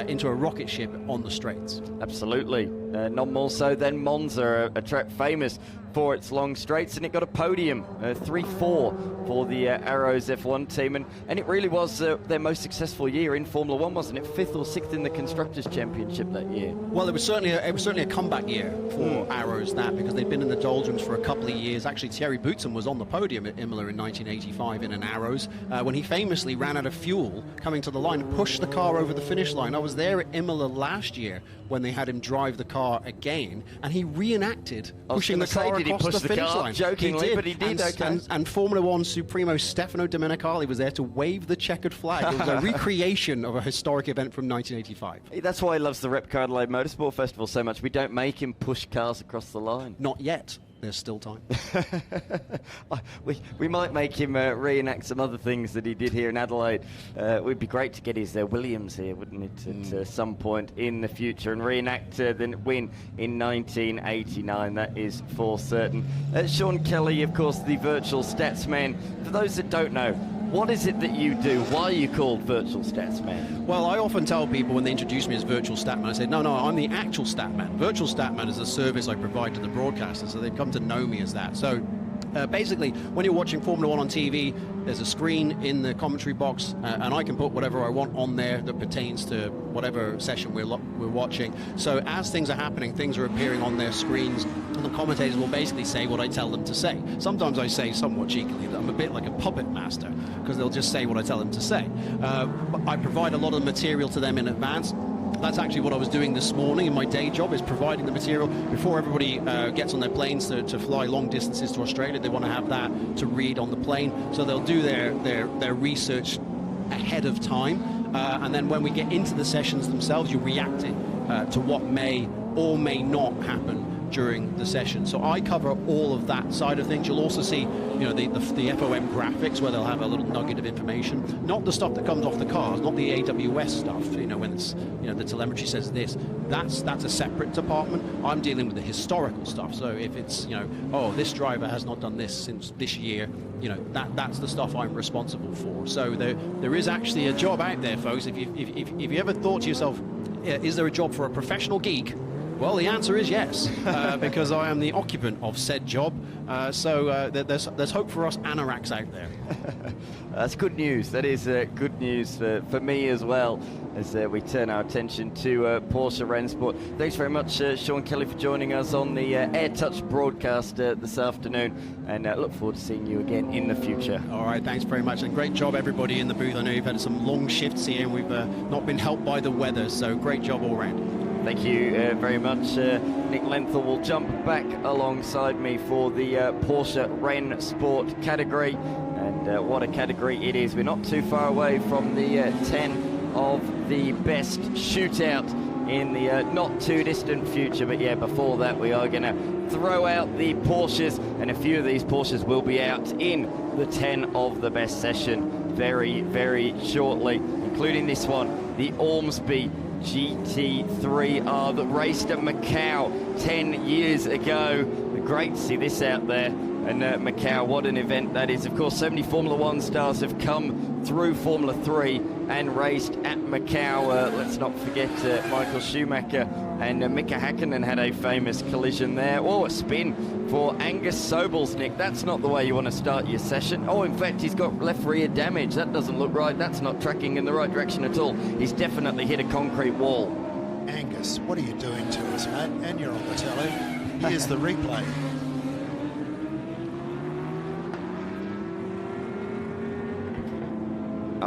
Speaker 14: into a rocket ship on the straights.
Speaker 7: Absolutely. Not more so than Monza, a track famous for its long straights, and it got a podium, 3-4 for the Arrows F1 team, and it really was their most successful year in Formula 1, wasn't it? 5th or 6th in the Constructors' Championship that year.
Speaker 14: Well, it was certainly a comeback year for Arrows, that, because they'd been in the doldrums for a couple of years. Actually, Thierry Boutsen was on the podium at Imola in 1985 in an Arrows when he famously ran out of fuel coming to the line and pushed the car over the finish line. I was there at Imola last year when they had him drive the car again, and he reenacted pushing the car across the finish line.
Speaker 7: Jokingly, but he did.
Speaker 14: And Formula One Supremo Stefano Domenicali was there to wave the checkered flag. It was a recreation of a historic event from 1985.
Speaker 7: That's why he loves the Repcar Adelaide Motorsport Festival so much. We don't make him push cars across the line.
Speaker 14: Not yet. There's still time.
Speaker 7: we might make him reenact some other things that he did here in Adelaide. It would be great to get his Williams here, wouldn't it, at some point in the future, and reenact the win in 1989, that is for certain. Sean Kelly, of course, the virtual stats man. For those that don't know, what is it that you do? Why are you called Virtual Stats Man?
Speaker 14: Well, I often tell people when they introduce me as Virtual Statman, I say, no, I'm the actual Statman. Virtual Statman is a service I provide to the broadcasters, so they've come to know me as that. So basically, when you're watching Formula 1 on TV, there's a screen in the commentary box, and I can put whatever I want on there that pertains to whatever session we're watching. So as things are happening, things are appearing on their screens, and the commentators will basically say what I tell them to say. Sometimes I say somewhat cheekily that I'm a bit like a puppet master, because they'll just say what I tell them to say. I provide a lot of material to them in advance. That's actually what I was doing this morning in my day job, is providing the material before everybody gets on their planes to fly long distances to Australia. They want to have that to read on the plane, so they'll do their research ahead of time, and then when we get into the sessions themselves, you're reacting to what may or may not happen during the session. So I cover all of that side of things. You'll also see, the FOM graphics where they'll have a little nugget of information, not the stuff that comes off the cars, not the AWS stuff, when it's, the telemetry says this. That's a separate department. I'm dealing with the historical stuff. So if it's, this driver has not done this since this year, that's the stuff I'm responsible for. So there is actually a job out there, folks. If you ever thought to yourself, is there a job for a professional geek? Well, the answer is yes, because I am the occupant of said job. So there's hope for us anoraks out there.
Speaker 7: That's good news. That is good news for me as well, as we turn our attention to Porsche Rennsport. Thanks very much, Sean Kelly, for joining us on the AirTouch broadcast this afternoon, and look forward to seeing you again in the future.
Speaker 14: All right, thanks very much, and great job everybody in the booth. I know you've had some long shifts here, and we've not been helped by the weather, so great job all round.
Speaker 7: Thank you very much. Nick Lenthal will jump back alongside me for the Porsche Rennsport category, and what a category it is. We're not too far away from the 10 of the best shootout in the not too distant future, but yeah, before that we are going to throw out the Porsches, and a few of these Porsches will be out in the 10 of the best session very, very shortly, including this one, the Ormsby GT3R that raced at Macau 10 years ago. Great to see this out there. And Macau, what an event that is. Of course, so many Formula One stars have come through Formula 3 and raced at Macau. Let's not forget Michael Schumacher and Mika Häkkinen had a famous collision there. Oh, a spin for Angus Sobels, Nick. That's not the way you want to start your session. Oh, in fact, he's got left rear damage. That doesn't look right. That's not tracking in the right direction at all. He's definitely hit a concrete wall.
Speaker 8: Angus, what are you doing to us, mate? And you're on the telly. Here's the replay.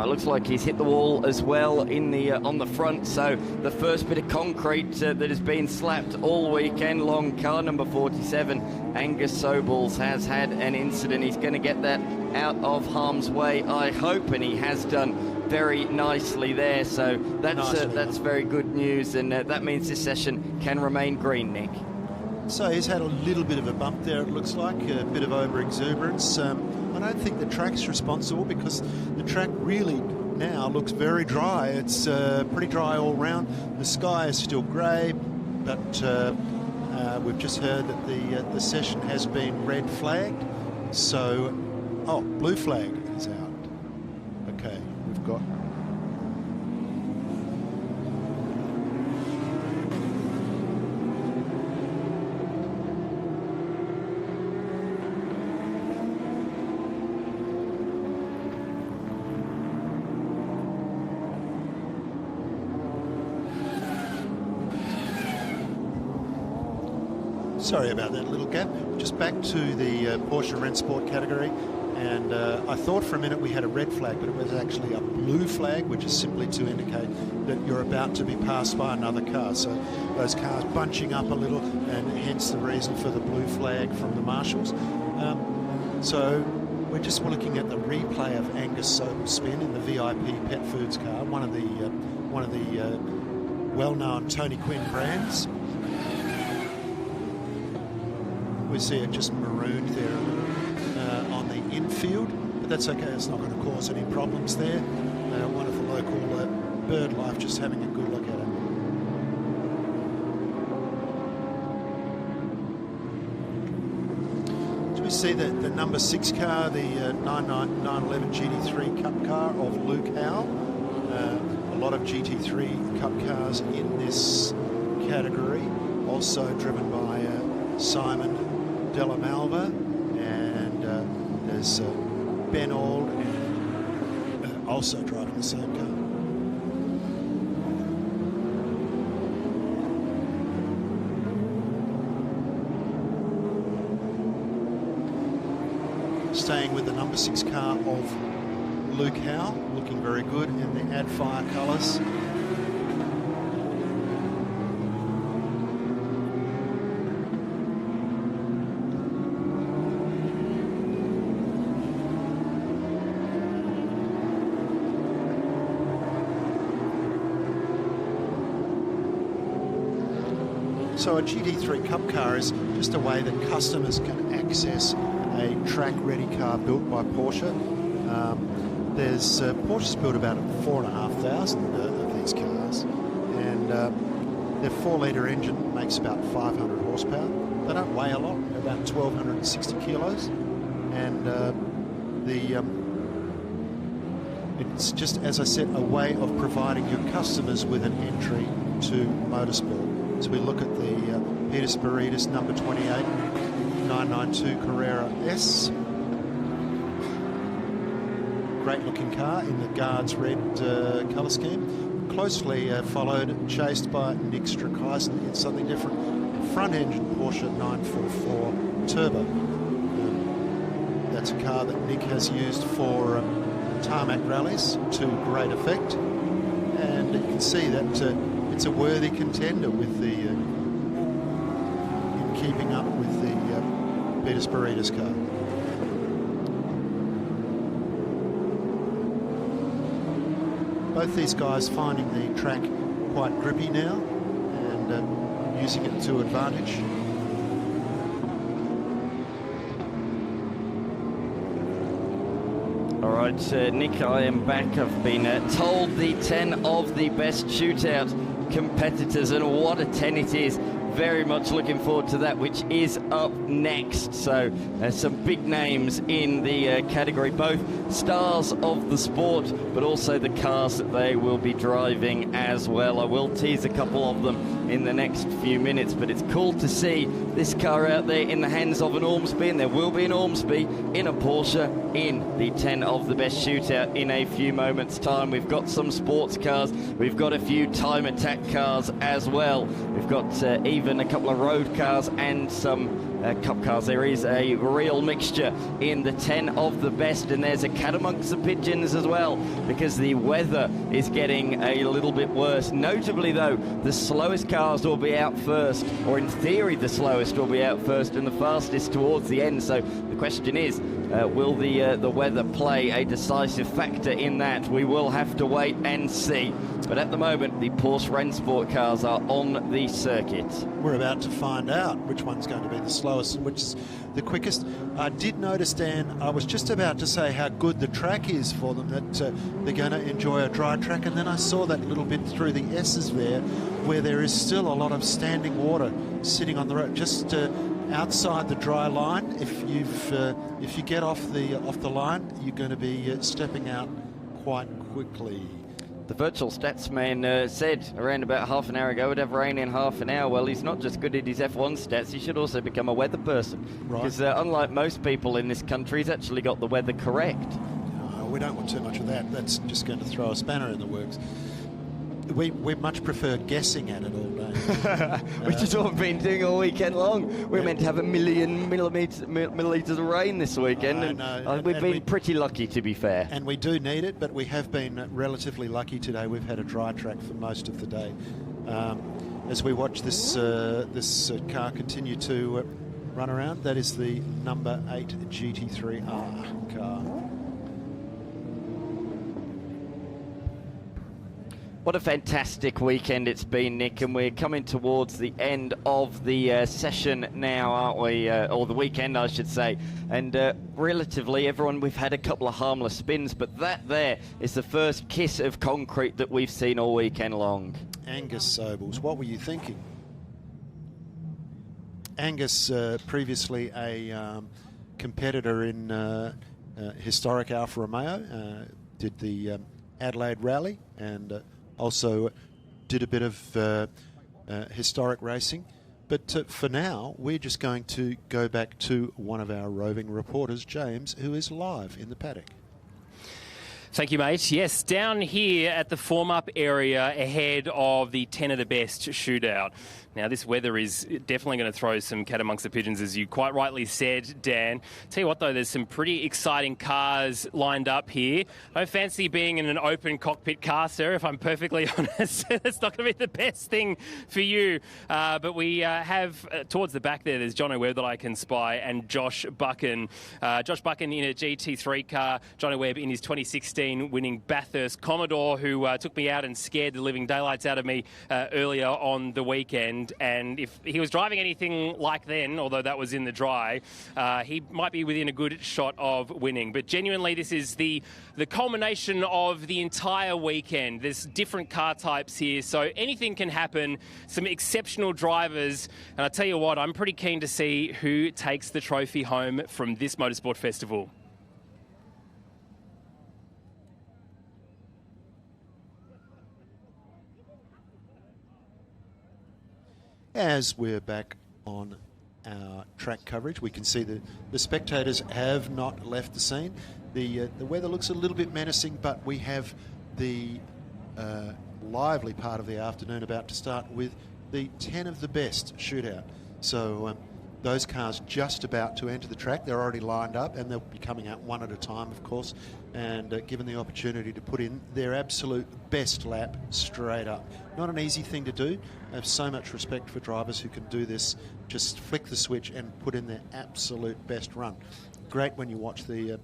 Speaker 7: Looks like he's hit the wall as well in the on the front. So the first bit of concrete that has been slapped all weekend long. Car number 47, Angus Sobels, has had an incident. He's going to get that out of harm's way, I hope, and he has done very nicely there. So that's very good news, and that means this session can remain green, Nick.
Speaker 8: So he's had a little bit of a bump there, it looks like, a bit of over-exuberance. I don't think the track's responsible because the track really now looks very dry. It's pretty dry all round. The sky is still grey, but we've just heard that the session has been red flagged. So, blue flag is out. Okay, we've got... Sorry about that little gap. Just back to the Porsche Rennsport category, and I thought for a minute we had a red flag, but it was actually a blue flag, which is simply to indicate that you're about to be passed by another car. So those cars bunching up a little, and hence the reason for the blue flag from the marshals. So we're just looking at the replay of Angus Sobels' spin in the VIP Pet Foods car, one of the well-known Tony Quinn brands. We see it just marooned there on the infield, but that's okay. It's not going to cause any problems there. Wonderful local bird life, just having a good look at it. Do we see the number 6 car, the 911 GT3 Cup car of Luke Howell? A lot of GT3 Cup cars in this category, also driven by Simon Della Malva, and there's Ben Auld, and also driving the same car. Staying with the number 6 car of Luke Howell, looking very good in the Adfire colours. So a GT3 Cup car is just a way that customers can access a track-ready car built by Porsche. Porsche's built about 4,500 of these cars, and their 4-litre engine makes about 500 horsepower. They don't weigh a lot, about 1,260 kilos, and it's just, as I said, a way of providing your customers with an entry to motorsport. So we look at the Peter Spiridis number 28 992 Carrera S. Great looking car in the Guards red colour scheme. Closely followed and chased by Nick Strakheisen in something different. Front engine Porsche 944 Turbo. That's a car that Nick has used for tarmac rallies to great effect. And you can see that it's a worthy contender with the in keeping up with the Peter Spiridis car. Both these guys finding the track quite grippy now and using it to advantage.
Speaker 7: All right, Nick, I am back. I've been told the 10 of the best shootout competitors, and what a 10 it is. very much looking forward to that, which is up next. So some big names in the category, both stars of the sport, but also the cars that they will be driving as well. I will tease a couple of them in the next few minutes, but it's cool to see this car out there in the hands of an Ormsby, and there will be an Ormsby in a Porsche in the 10 of the best shootout in a few moments' time. We've got some sports cars, we've got a few time attack cars as well. We've got even a couple of road cars and some cup cars. There is a real mixture in the 10 of the best, and there's a cat amongst the pigeons as well, because the weather is getting a little bit worse. Notably though, the slowest cars will be out first, or in theory the slowest will be out first and the fastest towards the end. So the question is, will the weather play a decisive factor in that? We will have to wait and see. But at the moment, the Porsche Rennsport cars are on the circuit.
Speaker 8: We're about to find out which one's going to be the slowest and which is the quickest. I did notice, Dan, I was just about to say how good the track is for them, that they're going to enjoy a dry track, and then I saw that little bit through the S's there, where there is still a lot of standing water sitting on the road, just outside the dry line. If you get off the line, you're going to be stepping out quite quickly.
Speaker 7: The virtual stats man said around about half an hour ago it would have rain in half an hour. Well, he's not just good at his F1 stats, he should also become a weather person.
Speaker 8: Right.
Speaker 7: Because unlike most people in this country, he's actually got the weather correct.
Speaker 8: We don't want too much of that. That's just going to throw a spanner in the works. We much prefer guessing at it all day.
Speaker 7: Which is what we've been doing all weekend long. We're meant to have 1 million millilitres of rain this weekend, and we've been pretty lucky, to be fair.
Speaker 8: And we do need it, but we have been relatively lucky today. We've had a dry track for most of the day. As we watch this car continue to run around, that is the number 8 GT3R car.
Speaker 7: What a fantastic weekend it's been, Nick, and we're coming towards the end of the session now, aren't we? Or the weekend, I should say. And relatively, everyone, we've had a couple of harmless spins, but that there is the first kiss of concrete that we've seen all weekend long.
Speaker 8: Angus Sobels, what were you thinking? Angus, previously a competitor in historic Alfa Romeo, did the Adelaide Rally, and also did a bit of historic racing. But for now, we're just going to go back to one of our roving reporters, James, who is live in the paddock.
Speaker 11: Thank you, mate. Yes, down here at the form-up area ahead of the 10 of the best shootout. Now, this weather is definitely going to throw some cat amongst the pigeons, as you quite rightly said, Dan. Tell you what, though, there's some pretty exciting cars lined up here. I don't fancy being in an open cockpit car, sir, if I'm perfectly honest. That's not going to be the best thing for you. But we have, towards the back there's Jono Webb that I can spy, and Josh Buchan. Josh Buchan in a GT3 car, Jono Webb in his 2016 winning Bathurst Commodore, who took me out and scared the living daylights out of me earlier on the weekend. And if he was driving anything like then, although that was in the dry, he might be within a good shot of winning. But genuinely, this is the culmination of the entire weekend. There's different car types here, so anything can happen. Some exceptional drivers. And I tell you what, I'm pretty keen to see who takes the trophy home from this Motorsport Festival.
Speaker 8: As we're back on our track coverage, we can see the spectators have not left the scene. The weather looks a little bit menacing, but we have the lively part of the afternoon about to start with the 10 of the best shootout. So those cars just about to enter the track. They're already lined up, and they'll be coming out one at a time, of course, and given the opportunity to put in their absolute best lap straight up. Not an easy thing to do. I have so much respect for drivers who can do this, just flick the switch and put in their absolute best run. Great when you watch the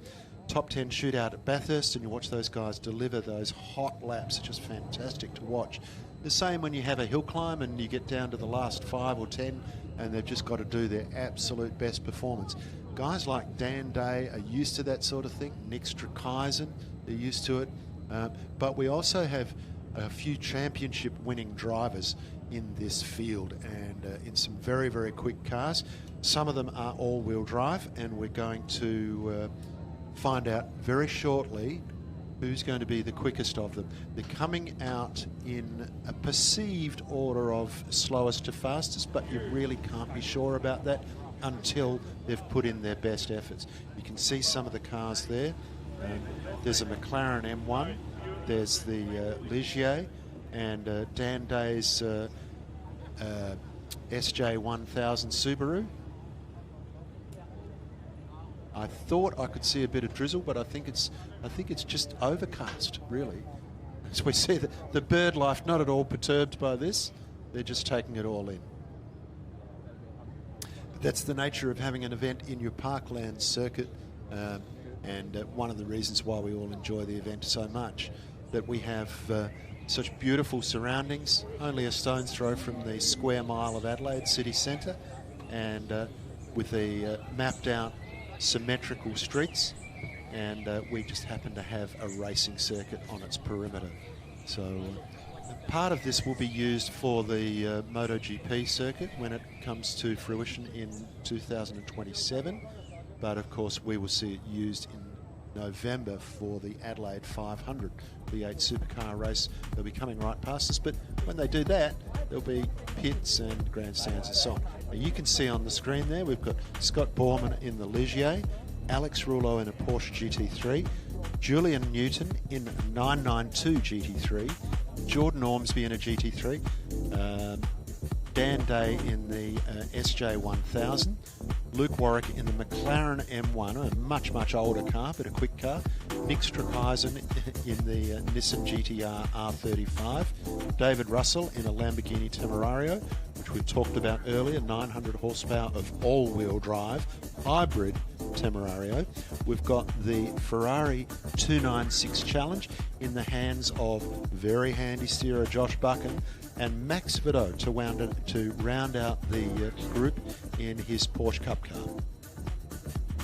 Speaker 8: top 10 shootout at Bathurst and you watch those guys deliver those hot laps. It's just fantastic to watch. The same when you have a hill climb and you get down to the last 5 or 10 and they've just got to do their absolute best performance. Guys like Dan Day are used to that sort of thing. Nick Strakheisen, they're used to it. But we also have a few championship winning drivers in this field, and in some very, very quick cars. Some of them are all-wheel drive, and we're going to find out very shortly who's going to be the quickest of them. They're coming out in a perceived order of slowest to fastest, but you really can't be sure about that until they've put in their best efforts. You can see some of the cars there. There's a McLaren M1, there's the Ligier, and Dan Day's SJ1000 Subaru. I thought I could see a bit of drizzle, but I think it's just overcast, really. As we see the bird life not at all perturbed by this. They're just taking it all in. But that's the nature of having an event in your parkland circuit, and one of the reasons why we all enjoy the event so much, that we have such beautiful surroundings, only a stone's throw from the square mile of Adelaide city centre, and with the mapped out symmetrical streets, and we just happen to have a racing circuit on its perimeter. So part of this will be used for the MotoGP circuit when it comes to fruition in 2027, but of course we will see it used in November for the Adelaide 500 V8 supercar race. They'll be coming right past us, but when they do that, there'll be pits and grandstands and so on. Now you can see on the screen there, we've got Scott Borman in the Ligier, Alex Rouleau in a Porsche GT3, Julian Newton in a 992 GT3, Jordan Ormsby in a GT3, Dan Day in the SJ1000, Luke Warwick in the McLaren M1, a much, much older car, but a quick car, Nick Streckeisen in the Nissan GT-R R35, David Russell in a Lamborghini Temerario, which we talked about earlier, 900 horsepower of all-wheel drive, hybrid Temerario. We've got the Ferrari 296 Challenge in the hands of very handy steerer Josh Buchan, and Max Vidot to round out the group in his Porsche Cup car.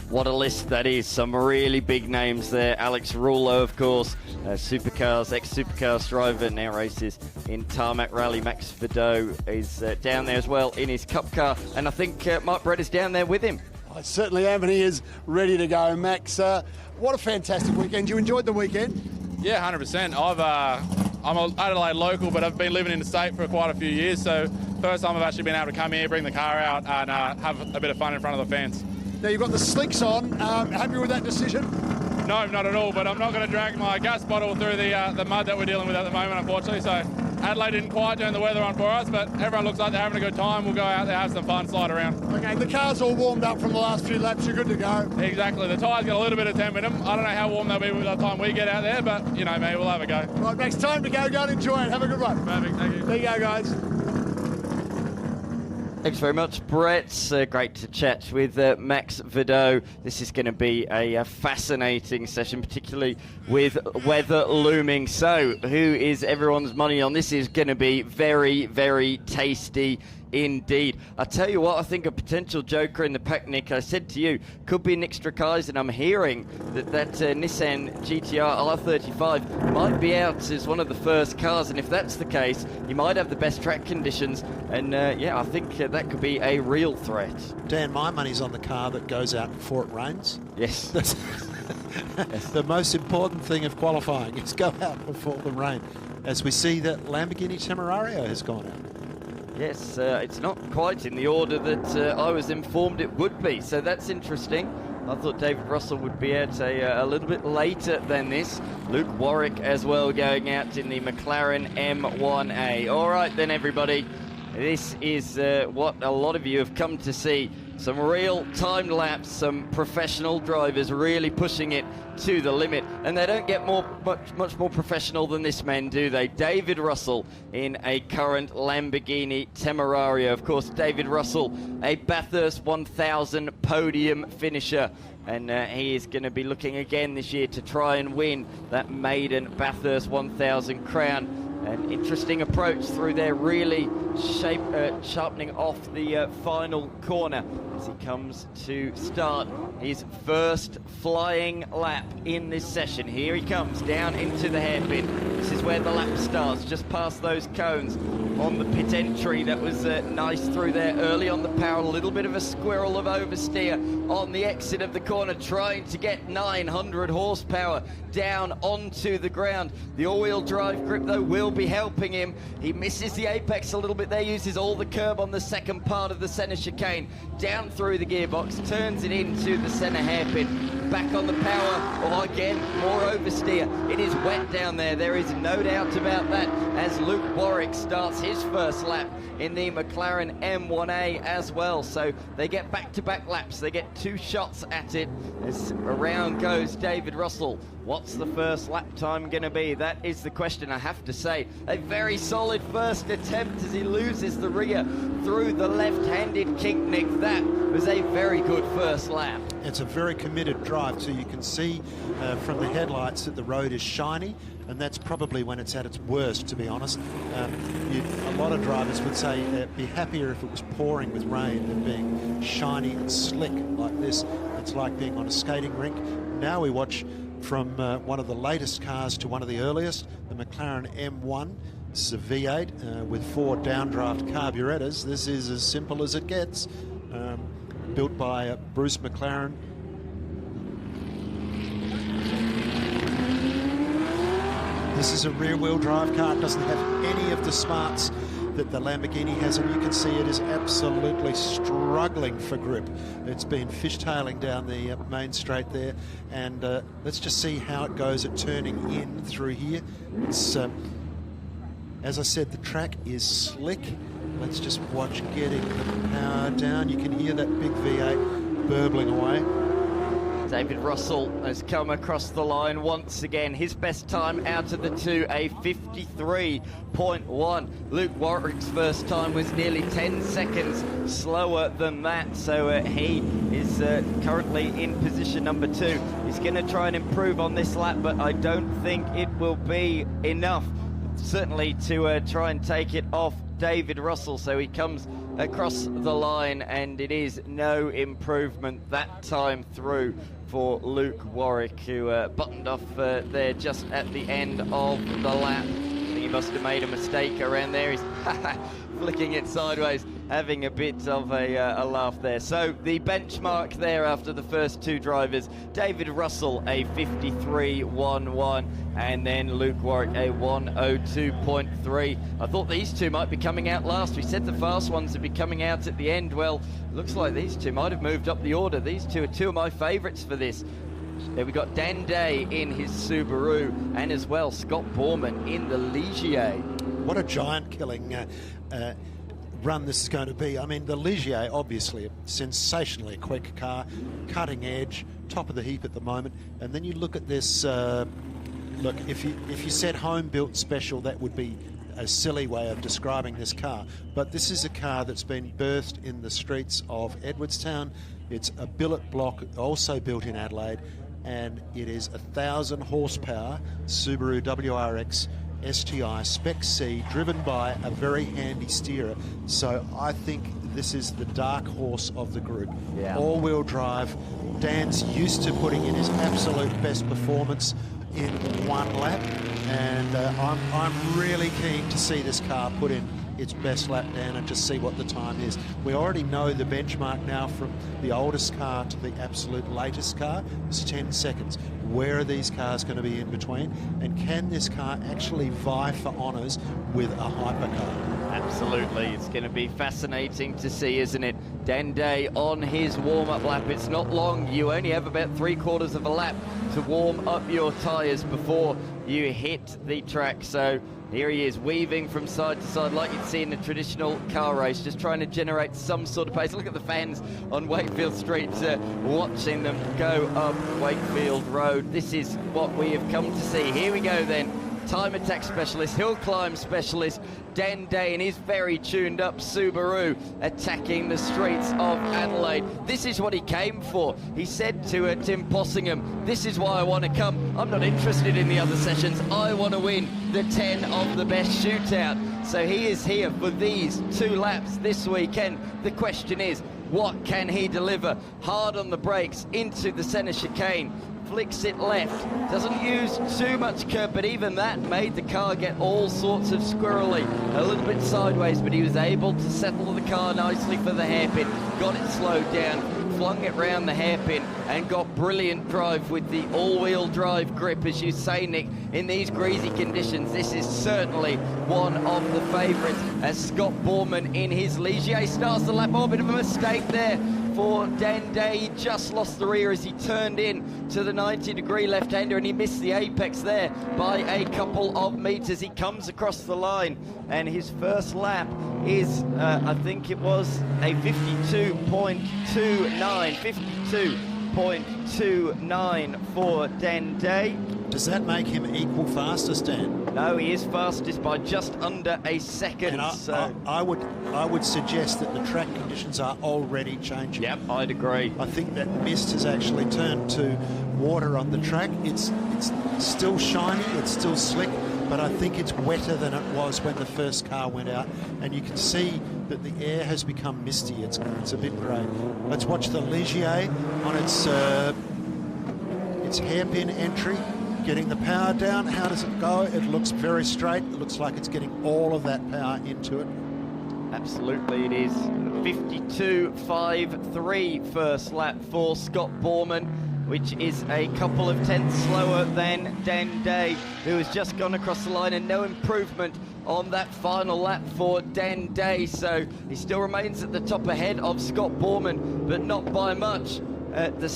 Speaker 7: What a list that is. Some really big names there. Alex Rouleau, of course, Supercars, ex-Supercars driver, now races in Tarmac Rally. Max Vidot is down there as well in his Cup car, and I think Mark Brett is down there with him.
Speaker 4: I certainly am, and he is ready to go. Max, what a fantastic weekend. You enjoyed the weekend?
Speaker 12: Yeah, 100%. I'm an Adelaide local, but I've been living in the state for quite a few years, so first time I've actually been able to come here, bring the car out, and have a bit of fun in front of the fans.
Speaker 4: Now, you've got the slicks on. Happy with that decision?
Speaker 12: No, not at all, but I'm not going to drag my gas bottle through the mud that we're dealing with at the moment, unfortunately. So Adelaide didn't quite turn the weather on for us, but everyone looks like they're having a good time. We'll go out there, have some fun, slide around. Okay,
Speaker 4: the car's all warmed up from the last few laps. You're good to go.
Speaker 12: Exactly. The tyres got a little bit of temp in them. I don't know how warm they'll be by the time we get out there, but you know me, we'll have a go.
Speaker 4: Right, Max, time to go. Go and enjoy it. Have a good one.
Speaker 12: Perfect. Thank you.
Speaker 4: There you go, guys.
Speaker 7: Thanks very much, Brett. Great to chat with Max Vidot. This is going to be a fascinating session, particularly with weather looming. So, who is everyone's money on? This is going to be very, very tasty indeed. I tell you what, I think a potential joker in the pack, Nick, I said to you, could be Nick Streckeisen. I'm hearing that Nissan GT-R R35 might be out as one of the first cars, and if that's the case, you might have the best track conditions, and yeah, I think that could be a real threat.
Speaker 8: Dan, my money's on the car that goes out before it rains.
Speaker 7: Yes.
Speaker 8: That's the most important thing of qualifying is go out before the rain, as we see that Lamborghini Temerario has gone out.
Speaker 7: Yes, it's not quite in the order that I was informed it would be, so that's interesting. I thought David Russell would be out a little bit later than this. Luke Warwick as well going out in the McLaren M1A. All right then, everybody. This is what a lot of you have come to see. Some real time lapse, some professional drivers really pushing it to the limit. And they don't get much more professional than this man, do they? David Russell in a current Lamborghini Temerario. Of course, David Russell, a Bathurst 1000 podium finisher. And he is going to be looking again this year to try and win that maiden Bathurst 1000 crown. An interesting approach through there, really sharpening off the final corner. as he comes to start his first flying lap in this session. Here he comes down into the hairpin. This is where the lap starts, just past those cones on the pit entry. That was nice through there early on the power. A little bit of a squirrel of oversteer on the exit of the corner, trying to get 900 horsepower down onto the ground. The all-wheel drive grip, though, will be helping him. He misses the apex a little bit there, uses all the curb on the second part of the centre chicane, down through the gearbox, turns it into the centre hairpin, back on the power. Oh, again, more oversteer. It is wet down there is no doubt about that, as Luke Warwick starts his first lap in the McLaren M1A as well. So they get back-to-back laps, they get 2 shots at it as around goes David Russell. What's the first lap time going to be? That is the question. I have to say, a very solid first attempt as he loses the rear through the left-handed kink, Nick. That was a very good first lap.
Speaker 8: It's a very committed drive, so you can see from the headlights that the road is shiny, and that's probably when it's at its worst, to be honest. A lot of drivers would say be happier if it was pouring with rain than being shiny and slick like this. It's like being on a skating rink. Now we watch from one of the latest cars to one of the earliest, the McLaren M1. This is a V8 with 4 downdraft carburetors. This is as simple as it gets. Built by Bruce McLaren. This is a rear-wheel drive car. It doesn't have any of the smarts that the Lamborghini has, and you can see it is absolutely struggling for grip. It's been fishtailing down the main straight there, and let's just see how it goes at turning in through here. It's, as I said, the track is slick. Let's just watch getting the power down. You can hear that big V8 burbling away.
Speaker 7: David Russell has come across the line once again. His best time out of the 2, a 53.1. Luke Warwick's first time was nearly 10 seconds slower than that, so he is currently in position number 2. He's going to try and improve on this lap, but I don't think it will be enough, certainly to try and take it off David Russell. So he comes across the line, and it is no improvement that time through for Luke Warwick, who buttoned off there just at the end of the lap. I think he must have made a mistake around there. He's flicking it sideways, having a bit of a laugh there. So the benchmark there after the first 2 drivers, David Russell a 53.11, and then Luke Warwick a 102.3. I thought these 2 might be coming out last. We said the fast ones would be coming out at the end. Well, looks like these 2 might have moved up the order. These 2 are 2 of my favourites for this. There we got Dan Day in his Subaru, and as well Scott Borman in the Ligier.
Speaker 8: What a giant-killing run this is going to be. I mean, the Ligier, obviously a sensationally quick car, cutting edge, top of the heap at the moment. And then you look at this, look, if you said home-built special, that would be a silly way of describing this car. But this is a car that's been birthed in the streets of Edwardstown. It's a billet block, also built in Adelaide, and it is 1,000 horsepower Subaru WRX STI Spec C, driven by a very handy steerer. So I think this is the dark horse of the group.
Speaker 7: Yeah.
Speaker 8: All-wheel drive. Dan's used to putting in his absolute best performance in one lap, and I'm really keen to see this car put in its best lap down and just see what the time is. We already know the benchmark now from the oldest car to the absolute latest car is 10 seconds. Where are these cars going to be in between? And can this car actually vie for honours with a hypercar?
Speaker 7: Absolutely. It's going to be fascinating to see, isn't it? Dan Day on his warm-up lap. It's not long. You only have about 3/4 of a lap to warm up your tyres before you hit the track. So here he is, weaving from side to side like you'd see in a traditional car race, just trying to generate some sort of pace. Look at the fans on Wakefield Street watching them go up Wakefield Road. This is what we have come to see. Here we go then. Time attack specialist, hill climb specialist, Dan Day in his very tuned up Subaru attacking the streets of Adelaide. This is what he came for. He said to Tim Possingham, this is why I want to come. I'm not interested in the other sessions. I want to win the 10 of the best shootout. So he is here for these 2 laps this weekend. The question is, What can he deliver? Hard on the brakes into the centre chicane. Flicks it left, doesn't use too much curb, but even that made the car get all sorts of squirrely, a little bit sideways, but he was able to settle the car nicely for the hairpin, got it slowed down, flung it round the hairpin, and got brilliant drive with the all-wheel drive grip, as you say, Nick. In these greasy conditions, this is certainly one of the favourites, as Scott Borman in his Ligier starts the lap. Oh, a bit of a mistake there for Dende. He just lost the rear as he turned in to the 90-degree left-hander, and he missed the apex there by a couple of metres. He comes across the line, and his first lap is, I think it was a 52.29 for Dende.
Speaker 8: Does that make him equal fastest, Dan?
Speaker 7: No, he is fastest by just under a second.
Speaker 8: And I would suggest that the track conditions are already changing.
Speaker 7: Yep, I'd agree.
Speaker 8: I think that mist has actually turned to water on the track. It's still shiny, it's still slick, but I think it's wetter than it was when the first car went out, and you can see that the air has become misty. It's a bit grey. Let's watch the Ligier on its hairpin entry, getting the power down. How does it go? It looks very straight. It looks like it's getting all of that power into it.
Speaker 7: Absolutely it is. 52.53 first lap for Scott Borman, which is a couple of tenths slower than Dende, who has just gone across the line, and no improvement on that final lap for Dende. So he still remains at the top ahead of Scott Borman, but not by much. The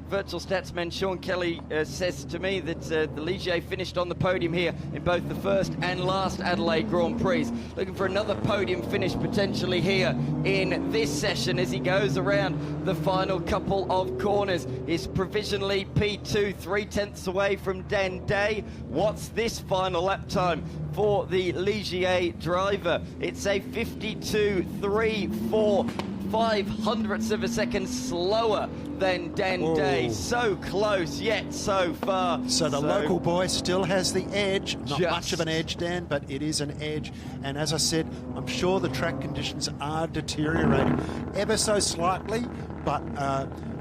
Speaker 7: virtual statsman Sean Kelly says to me that the Ligier finished on the podium here in both the first and last Adelaide Grand Prix. Looking for another podium finish potentially here in this session as he goes around the final couple of corners. He's provisionally P2, 3 tenths away from Dende. What's this final lap time for the Ligier driver? It's a 52.34. 0.05 of a second slower than Dende.
Speaker 8: Whoa.
Speaker 7: So close, yet so far.
Speaker 8: So the local boy still has the edge. Not much of an edge, Dan, but it is an edge. And as I said, I'm sure the track conditions are deteriorating ever so slightly, but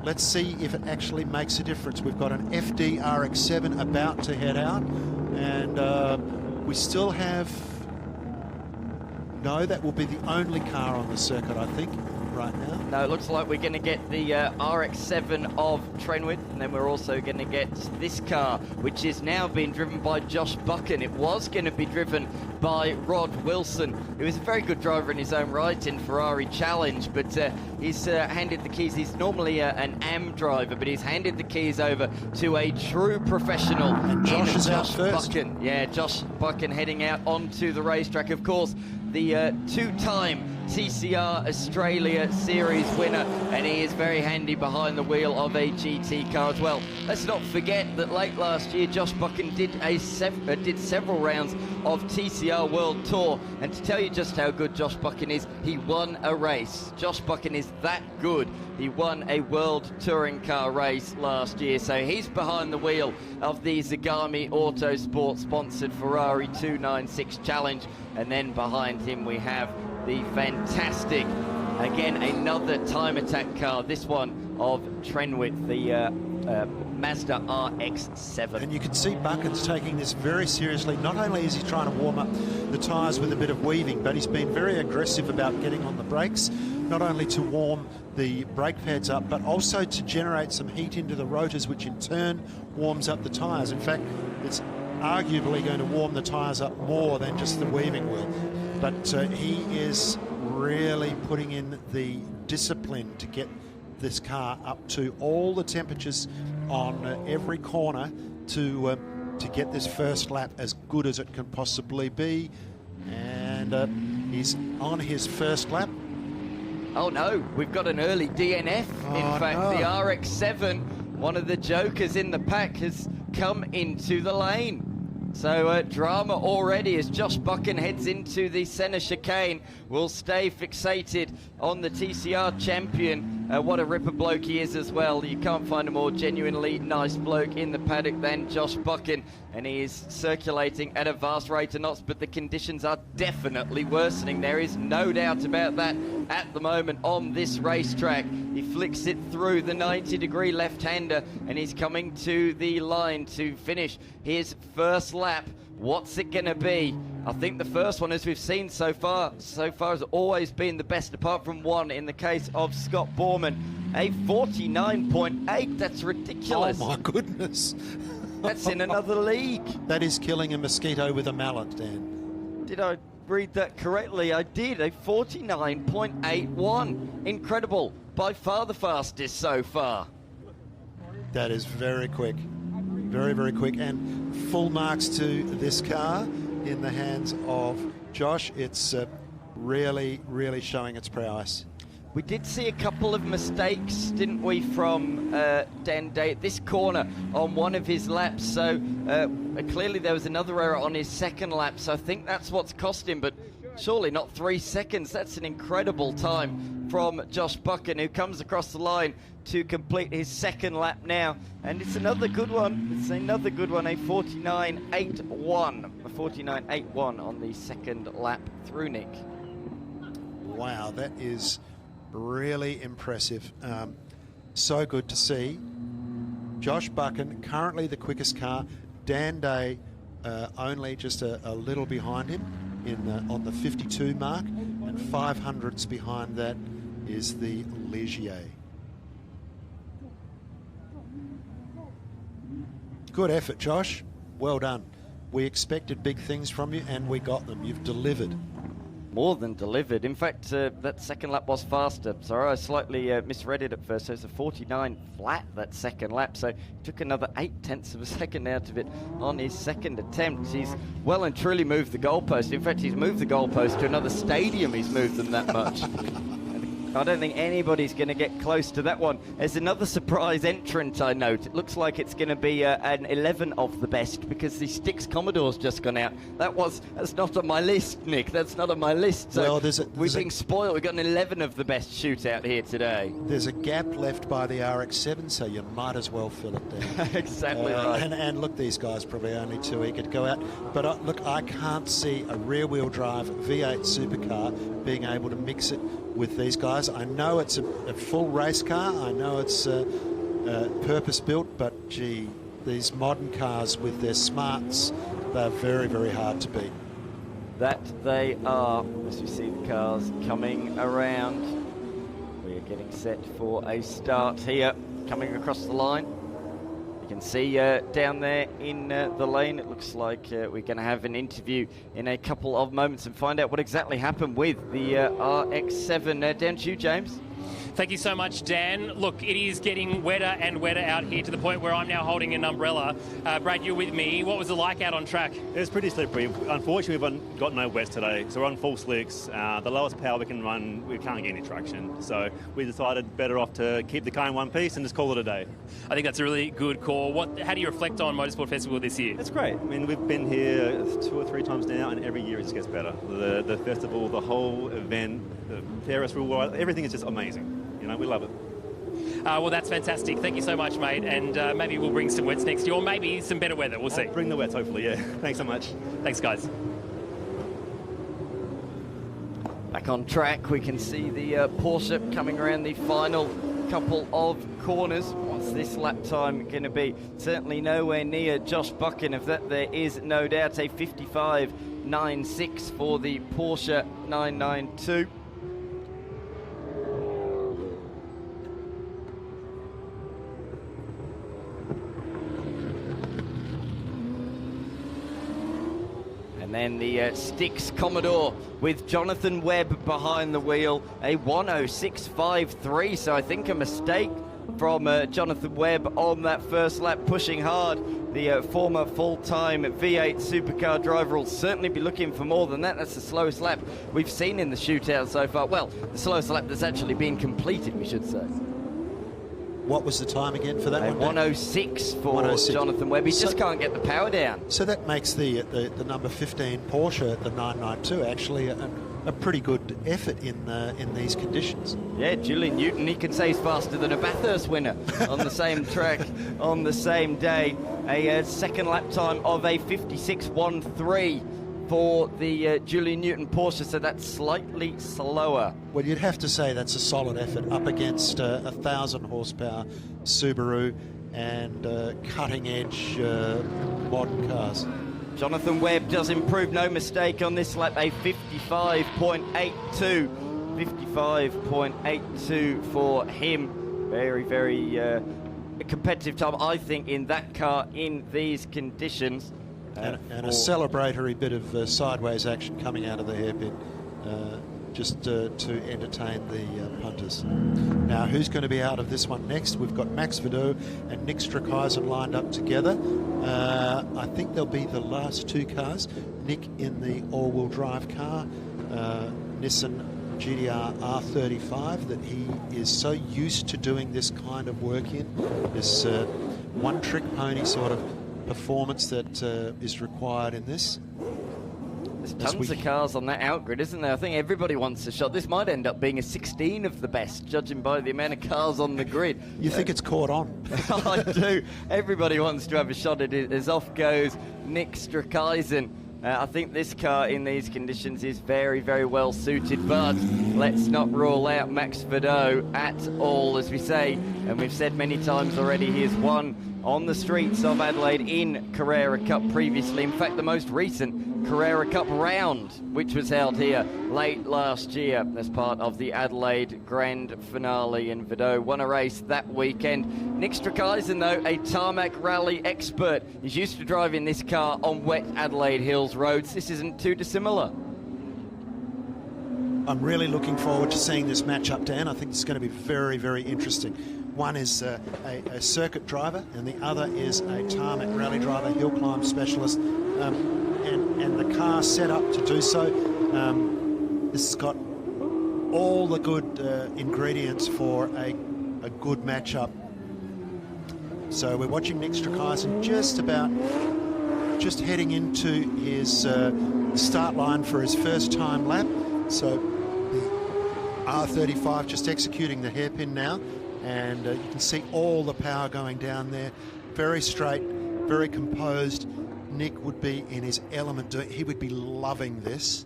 Speaker 8: let's see if it actually makes a difference. We've got an FD RX-7 about to head out, and we still have... No, that will be the only car on the circuit, I think, right now.
Speaker 7: No, it looks like we're going to get the RX-7 of Trenwith, and then we're also going to get this car, which is now being driven by Josh Buchan. It was going to be driven by Rod Wilson, who is a very good driver in his own right in Ferrari Challenge, but he's handed the keys. He's normally an AM driver, but he's handed the keys over to a true professional.
Speaker 8: And Josh is out first.
Speaker 7: Buchan. Yeah, Josh Buchan heading out onto the racetrack. Of course, the two-time TCR Australia Series winner, and he is very handy behind the wheel of a GT car as well. Let's not forget that late last year, Josh Buchan did several rounds of TCR World Tour, and to tell you just how good Josh Buchan is, he won a race. Josh Buchan is that good. He won a World Touring Car race last year, so he's behind the wheel of the Zagami Autosport sponsored Ferrari 296 Challenge, and then behind him we have the fantastic, again, another time attack car, this one of Trenwith, the Mazda RX-7.
Speaker 8: And you can see Buchan's taking this very seriously. Not only is he trying to warm up the tyres with a bit of weaving, but he's been very aggressive about getting on the brakes, not only to warm the brake pads up, but also to generate some heat into the rotors, which in turn warms up the tyres. In fact, it's arguably going to warm the tyres up more than just the weaving will. But he is really putting in the discipline to get this car up to all the temperatures on every corner to get this first lap as good as it can possibly be. And he's on his first lap.
Speaker 7: Oh no, we've got an early DNF. In fact,
Speaker 8: no.
Speaker 7: The RX-7, one of the jokers in the pack, has come into the lane. So drama already as Josh Buchan heads into the centre chicane. Will stay fixated on the TCR champion What a ripper bloke he is as well. You can't find a more genuinely nice bloke in the paddock than Josh Buchan, and he is circulating at a vast rate of knots, but the conditions are definitely worsening. There is no doubt about that at the moment on this racetrack. He flicks it through the 90-degree left-hander, and he's coming to the line to finish his first lap. What's it going to be? I think the first one, as we've seen so far has always been the best, apart from one in the case of Scott Borman. A 49.8, that's ridiculous.
Speaker 8: Oh my goodness.
Speaker 7: That's in another league.
Speaker 8: That is killing a mosquito with a mallet, Dan.
Speaker 7: Did I read that correctly? I did. A 49.81. Incredible. By far the fastest so far.
Speaker 8: That is very quick. Very, very quick. And full marks to this car in the hands of Josh. It's really, really showing its prowess.
Speaker 7: We did see a couple of mistakes, didn't we, from Dan Day at this corner on one of his laps. So clearly there was another error on his second lap. So I think that's what's cost him. But surely not 3 seconds. That's an incredible time from Josh Buchan, who comes across the line to complete his second lap now. And it's another good one. It's another good one, a 49.81. A 49.81 on the second lap through, Nick.
Speaker 8: Wow, that is really impressive. So good to see. Josh Buchan, currently the quickest car. Dan Day only just a little behind him on the 52 mark, and 500ths behind that is the Ligier. Good effort, Josh. Well done. We expected big things from you, and we got them. You've delivered.
Speaker 7: More than delivered. In fact, that second lap was faster. Sorry, I slightly misread it at first. So it's a 49 flat, that second lap. So he took another 0.8 of a second out of it on his second attempt. He's well and truly moved the goalpost. In fact, he's moved the goalpost to another stadium. He's moved them that much. I don't think anybody's going to get close to that one. There's another surprise entrant, I note. It looks like it's going to be an 11 of the best, because the Styx Commodore's just gone out. That's not on my list, Nick. That's not on my list. So
Speaker 8: well,
Speaker 7: we're being spoiled. We've got an 11 of the best shootout here today.
Speaker 8: There's a gap left by the RX-7, so you might as well fill it down.
Speaker 7: Exactly right.
Speaker 8: And look, these guys probably only too eager to go out. But look, I can't see a rear-wheel drive V8 supercar being able to mix it with these guys. I know it's a full race car. I know it's purpose-built, but gee, these modern cars with their smarts, they're very, very hard to beat.
Speaker 7: That they are, as we see the cars coming around. We are getting set for a start here, coming across the line. You can see down there in the lane, it looks like we're going to have an interview in a couple of moments and find out what exactly happened with the RX-7. Down to you, James.
Speaker 11: Thank you so much, Dan. Look, it is getting wetter and wetter out here to the point where I'm now holding an umbrella. Brad, you're with me. What was it like out on track?
Speaker 9: It was pretty slippery. Unfortunately, we've got no wets today, so we're on full slicks. The lowest power we can run, we can't get any traction. So we decided better off to keep the car in one piece and just call it a day.
Speaker 11: I think that's a really good call. How do you reflect on Motorsport Festival this year?
Speaker 9: It's great. I mean, we've been here 2 or 3 times now, and every year it just gets better. The festival, the whole event, the Ferris wheel, everything is just amazing. You know, we love it.
Speaker 11: Well, that's fantastic. Thank you so much, mate. And maybe we'll bring some wets next year, or maybe some better weather. We'll see.
Speaker 9: Bring the wets, hopefully, yeah. Thanks so much.
Speaker 11: Thanks, guys.
Speaker 7: Back on track, we can see the Porsche coming around the final couple of corners. What's this lap time going to be? Certainly nowhere near Josh Buchan, of that there is no doubt. A 55.96 for the Porsche 992. And then the Styx Commodore with Jonathan Webb behind the wheel, a 106.53. So I think a mistake from Jonathan Webb on that first lap, pushing hard. The former full-time V8 supercar driver will certainly be looking for more than that. That's the slowest lap we've seen in the shootout so far. Well, the slowest lap that's actually been completed, we should say.
Speaker 8: What was the time again for that one?
Speaker 7: 106 for 106. Jonathan Webb. He just can't get the power down.
Speaker 8: So that makes the number 15 Porsche, the 992, actually a a pretty good effort in these conditions.
Speaker 7: Yeah, Julian Newton, he can say he's faster than a Bathurst winner on the same track on the same day. A second lap time of a 56.13 for the Julian Newton Porsche, so that's slightly slower.
Speaker 8: Well, you'd have to say that's a solid effort up against a 1,000 horsepower Subaru and cutting-edge modern cars.
Speaker 7: Jonathan Webb does improve, no mistake on this lap, a 55.82. 55.82 for him. Very, very competitive time, I think, in that car in these conditions.
Speaker 8: And a celebratory bit of sideways action coming out of the hairpin, just to entertain the punters. Now, who's going to be out of this one next? We've got Max Vidot and Nick Strakheisen lined up together. I think they'll be the last two cars. Nick in the all-wheel drive car, Nissan GTR R35, that he is so used to doing this kind of work in. This one-trick pony sort of performance that is required in this.
Speaker 7: There's tons of cars on that outgrid, isn't there? I think everybody wants a shot. This might end up being a 16 of the best, judging by the amount of cars on the grid.
Speaker 8: You think it's caught on?
Speaker 7: I do. Everybody wants to have a shot at it. As off goes Nick Strakheisen. I think this car in these conditions is very, very well suited, but let's not rule out Max Vidot at all, as we say, and we've said many times already, he has won on the streets of Adelaide in Carrera Cup previously. In fact, the most recent Carrera Cup round, which was held here late last year as part of the Adelaide Grand Finale, and Vidot won a race that weekend. Nick Strakheisen, though, a tarmac rally expert. He's used to driving this car on wet Adelaide Hills roads. This isn't too dissimilar.
Speaker 8: I'm really looking forward to seeing this matchup, Dan. I think it's going to be very, very interesting. One is a circuit driver, and the other is a tarmac rally driver, hill climb specialist, and the car set up to do so. This has got all the good ingredients for a good matchup. So we're watching Nick Strakheisen just heading into his start line for his first time lap. So the R35 just executing the hairpin now, and you can see all the power going down there. Very straight, very composed. Nick would be in his element. He would be loving this,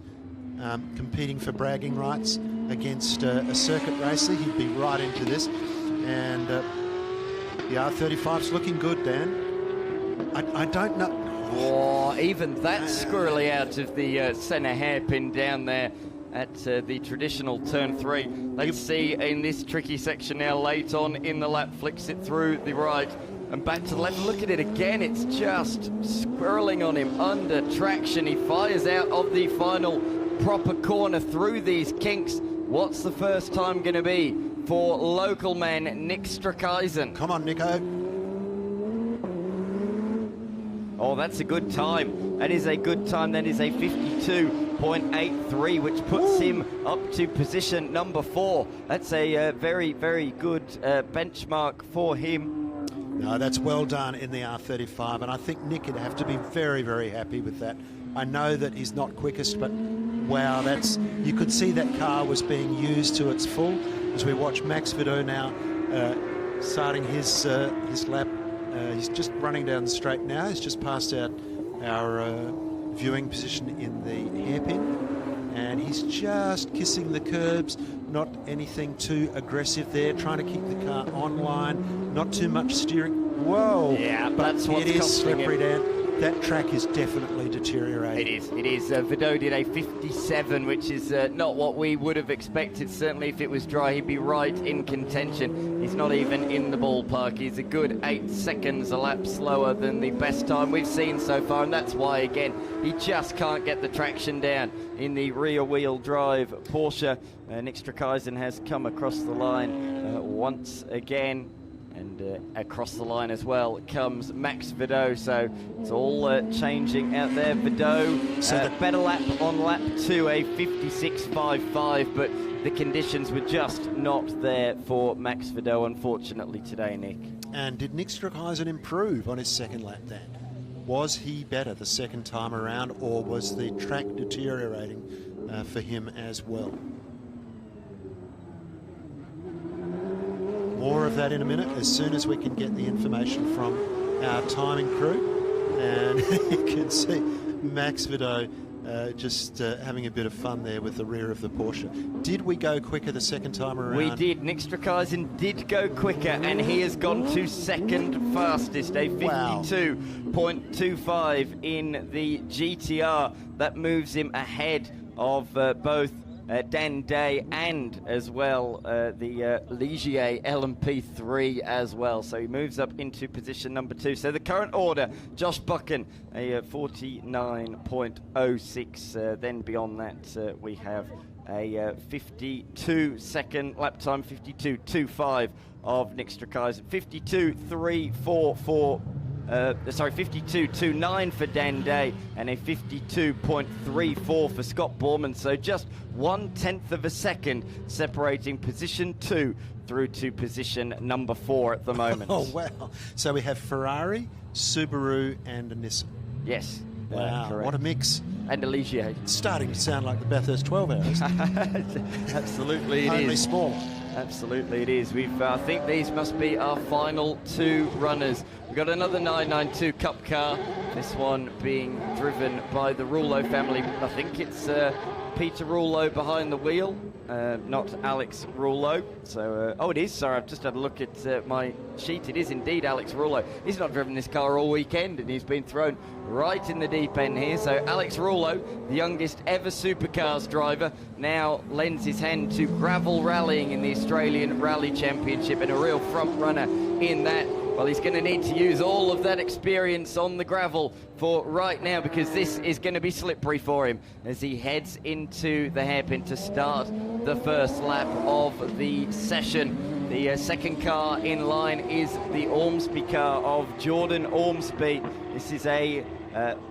Speaker 8: competing for bragging rights against a circuit racer. He'd be right into this, and the R35's looking good, Dan. I don't know.
Speaker 7: Oh, even that squirrely out of the centre hairpin down there at the traditional turn 3. Let's see in this tricky section now, late on in the lap, flicks it through the right and back to the left. Look at it again, it's just swirling on him under traction. He fires out of the final proper corner through these kinks. What's the first time going to be for local man Nick Strakheisen?
Speaker 8: Come on, Nico.
Speaker 7: Oh, that's a good time. That is a good time. That is a 52.83, which puts him up to position number 4. That's a very, very good benchmark for him.
Speaker 8: No, that's well done in the R35, and I think Nick would have to be very, very happy with that. I know that he's not quickest, but wow, you could see that car was being used to its full as we watch Max Vidot now starting his lap. He's just running down the straight now. He's just passed out our viewing position in the hairpin, and he's just kissing the curbs. Not anything too aggressive there, trying to keep the car online, not too much steering. Whoa!
Speaker 7: Yeah, that's what's
Speaker 8: it is
Speaker 7: costing
Speaker 8: slippery,
Speaker 7: him.
Speaker 8: Dan. That track is definitely deteriorating.
Speaker 7: It is. Vidot did a 57, which is not what we would have expected. Certainly if it was dry, he'd be right in contention. He's not even in the ballpark. He's a good 8 seconds a lap slower than the best time we've seen so far, and that's why, again, he just can't get the traction down in the rear-wheel drive Porsche. Nick Strakheisen has come across the line once again. And across the line as well comes Max Vidot, so it's all changing out there. Vidot, better lap on lap 2, a 56.55, but the conditions were just not there for Max Vidot, unfortunately, today, Nick.
Speaker 8: And did Nick Strakheisen improve on his second lap then? Was he better the second time around, or was the track deteriorating for him as well. More of that in a minute, as soon as we can get the information from our timing crew. And you can see Max Vidot just having a bit of fun there with the rear of the Porsche. Did we go quicker the second time around?
Speaker 7: We did. Nick Strakazin did go quicker, and he has gone to second fastest, a 52.25 in the GTR. That moves him ahead of both Dan Day and as well the Ligier LMP3 as well. So he moves up into position number 2. So the current order, Josh Buchan, a 49.06. Then beyond that, we have a 52-second lap time, 52.25 of Nick Strakazin, 52.344. 52.29 for Dan Day and a 52.34 for Scott Borman. So just 1/10 of a second separating position 2 through to position number 4 at the moment.
Speaker 8: Oh, wow. So we have Ferrari, Subaru and a Nissan.
Speaker 7: Yes.
Speaker 8: Wow,
Speaker 7: correct.
Speaker 8: what a mix.
Speaker 7: And a Ligier.
Speaker 8: It's starting to sound like the Bathurst 12 hours.
Speaker 7: Absolutely it
Speaker 8: Only
Speaker 7: is.
Speaker 8: smaller.
Speaker 7: Absolutely it is. I think these must be our final 2 runners. We've got another 992 Cup car, this one being driven by the Rouleau family. I think it's Peter Rouleau behind the wheel, not Alex Rouleau. So, oh, it is. Sorry, I've just had a look at my sheet. It is indeed Alex Rouleau. He's not driven this car all weekend, and he's been thrown right in the deep end here. So Alex Rouleau, the youngest ever Supercars driver, now lends his hand to gravel rallying in the Australian Rally Championship, and a real front runner in that. Well, he's going to need to use all of that experience on the gravel for right now, because this is going to be slippery for him as he heads into the hairpin to start the first lap of the session. The second car in line is the Ormsby car of Jordan Ormsby. This is a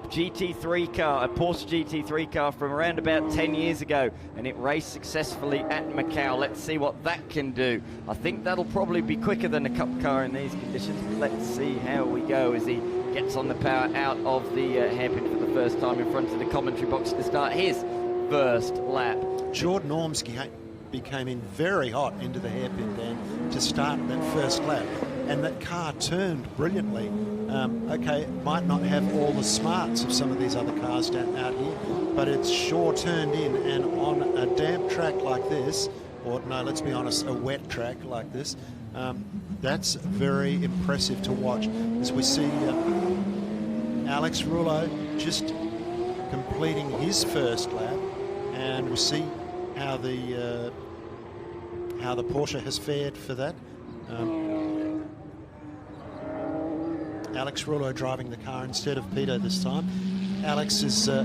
Speaker 7: GT3 car, a Porsche GT3 car from around about 10 years ago, and it raced successfully at Macau. Let's see what that can do. I think that'll probably be quicker than a Cup car in these conditions. Let's see how we go as he gets on the power out of the hairpin for the first time in front of the commentary box to start his first lap.
Speaker 8: Jordan Ormsby came in very hot into the hairpin, Dan, to start that first lap. And that car turned brilliantly. Okay, it might not have all the smarts of some of these other cars out here, but it's sure turned in. And on a damp track like this, or no, let's be honest, a wet track like this, that's very impressive to watch as we see Alex Rouleau just completing his first lap, and we'll see how the Porsche has fared for that. Alex Rouleau driving the car instead of Peter this time. Alex is a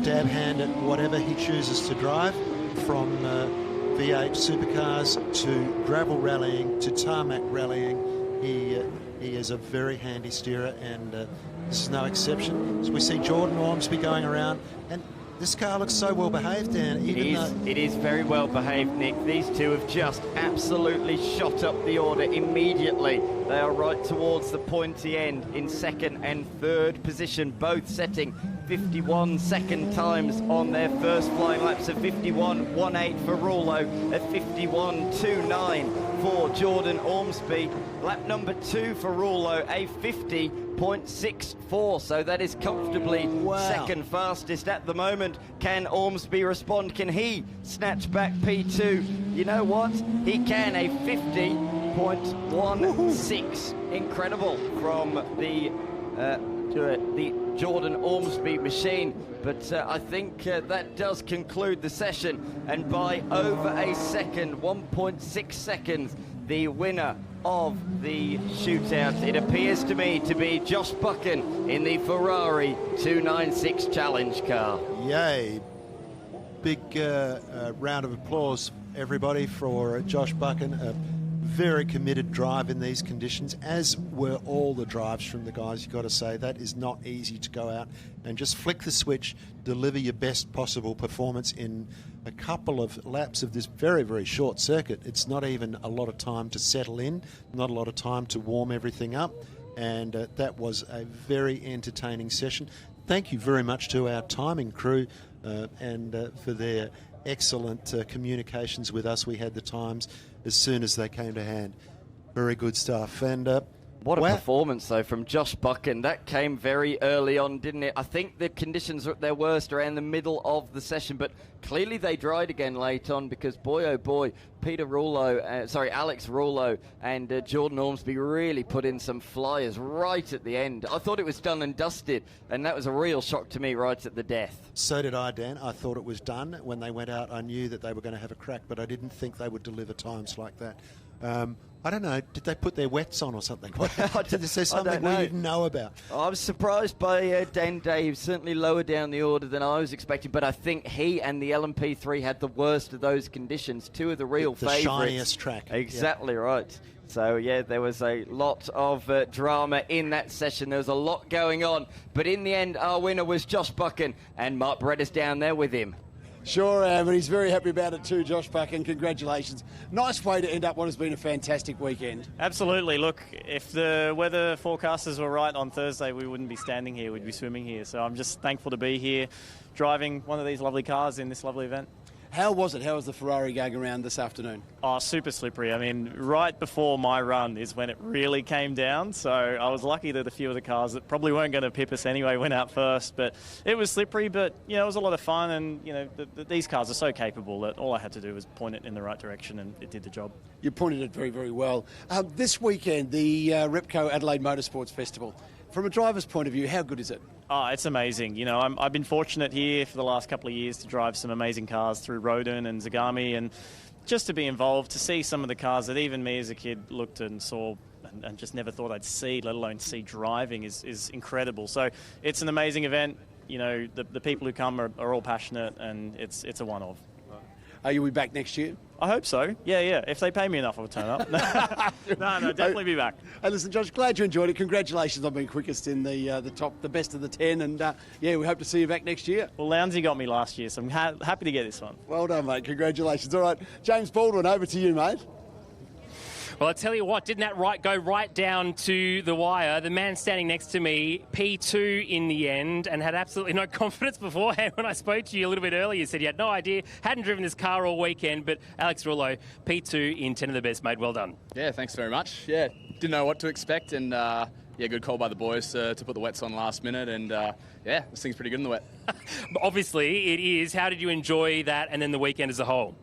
Speaker 8: dab hand at whatever he chooses to drive, from V8 Supercars to gravel rallying to tarmac rallying. He is a very handy steerer, and this is no exception. So we see Jordan Ormsby going around, and this car looks so well behaved, Dan.
Speaker 7: It is very well behaved, Nick. These two have just absolutely shot up the order immediately. They are right towards the pointy end in second and third position, both setting 51-second times on their first flying laps of 51.18 for Rouleau, at 51.29 for Jordan Ormsby. Lap number 2 for Rouleau, a 50.64, so that is comfortably second fastest at the moment. Can Ormsby respond? Can he snatch back P2? You know what? He can, a 50.16. Incredible from the Jordan Ormsby machine. But I think that does conclude the session, and by over a second, 1.6 seconds, the winner of the shootout, it appears to me to be Josh Buchan in the Ferrari 296 Challenge car.
Speaker 8: Yay. Big round of applause, everybody, for Josh Buchan. A very committed drive in these conditions, as were all the drives from the guys. You've got to say, that is not easy to go out and just flick the switch, deliver your best possible performance in a couple of laps of this very, very short circuit. It's not even a lot of time to settle in, not a lot of time to warm everything up, and that was a very entertaining session. Thank you very much to our timing crew, and for their excellent communications with us. We had the times as soon as they came to hand. Very good stuff. And
Speaker 7: what a performance, though, from Josh Buchan. That came very early on, didn't it? I think the conditions were at their worst around the middle of the session, but clearly they dried again late on because, boy, oh boy, Alex Rouleau and Jordan Ormsby really put in some flyers right at the end. I thought it was done and dusted, and that was a real shock to me right at the death.
Speaker 8: So did I, Dan. I thought it was done. When they went out, I knew that they were going to have a crack, but I didn't think they would deliver times like that. I don't know. Did they put their wets on or something? Did they say something we didn't know about?
Speaker 7: I was surprised by Dan Dave, certainly lower down the order than I was expecting, but I think he and the LMP3 had the worst of those conditions. Two of the real favourites.
Speaker 8: The shiniest track.
Speaker 7: Exactly right. So, yeah, there was a lot of drama in that session. There was a lot going on. But in the end, our winner was Josh Buchan, and Mark Bretta's down there with him.
Speaker 4: Sure am, and he's very happy about it too, Josh Buchan. Congratulations. Nice way to end up what has been a fantastic weekend.
Speaker 17: Absolutely. Look, if the weather forecasters were right on Thursday, we wouldn't be standing here, we'd be swimming here. So I'm just thankful to be here, driving one of these lovely cars in this lovely event.
Speaker 4: How was it? How was the Ferrari going around this afternoon?
Speaker 17: Oh, super slippery. I mean, right before my run is when it really came down. So I was lucky that a few of the cars that probably weren't going to pip us anyway went out first. But it was slippery, but, you know, it was a lot of fun. And, you know, these cars are so capable that all I had to do was point it in the right direction and it did the job.
Speaker 4: You pointed it very, very well. This weekend, the Repco Adelaide Motorsports Festival. From a driver's point of view, how good is it?
Speaker 17: Oh, it's amazing. You know, I've been fortunate here for the last couple of years to drive some amazing cars through Rodin and Zagami, and just to be involved, to see some of the cars that even me as a kid looked and saw and just never thought I'd see, let alone see driving, is incredible. So it's an amazing event. You know, the people who come are all passionate, and it's a one-off.
Speaker 4: Are you back next year?
Speaker 17: I hope so. Yeah. If they pay me enough, I'll turn up. No, definitely be back.
Speaker 4: Hey, listen, Josh, glad you enjoyed it. Congratulations on being quickest in the best of the 10. And, we hope to see you back next year.
Speaker 17: Well, Lownsy got me last year, so I'm happy to get this one.
Speaker 4: Well done, mate. Congratulations. All right, James Baldwin, over to you, mate.
Speaker 11: Well, I tell you what, didn't that go right down to the wire? The man standing next to me, P2 in the end, and had absolutely no confidence beforehand. When I spoke to you a little bit earlier, you said you had no idea, hadn't driven this car all weekend, but Alex Rouleau, P2 in 10 of the best, mate. Well done.
Speaker 20: Yeah, thanks very much. Yeah, didn't know what to expect, and good call by the boys to put the wets on last minute, and this thing's pretty good in the wet.
Speaker 11: Obviously, it is. How did you enjoy that and then the weekend as a whole?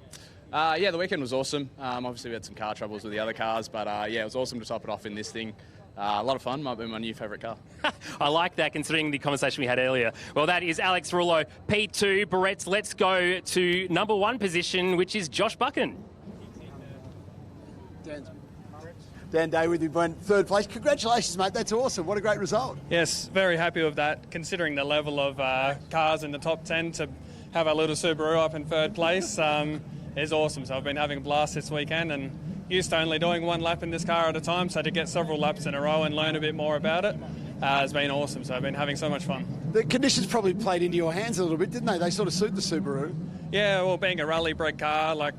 Speaker 20: The weekend was awesome. Obviously, we had some car troubles with the other cars, but it was awesome to top it off in this thing. A lot of fun. Might be my new favourite car.
Speaker 11: I like that, considering the conversation we had earlier. Well, that is Alex Rouleau, P2. Barrett's, let's go to number one position, which is Josh Buchan.
Speaker 4: Dan Day with you, went third place. Congratulations, mate. That's awesome. What a great result.
Speaker 21: Yes, very happy with that, considering the level of cars in the top 10. To have our little Subaru up in third place is awesome. So I've been having a blast this weekend, and used to only doing one lap in this car at a time, so to get several laps in a row and learn a bit more about it has been awesome. So I've been having so much fun.
Speaker 4: The conditions probably played into your hands a little bit, didn't they? They sort of suit the Subaru.
Speaker 21: Yeah, well, being a rally-bred car, like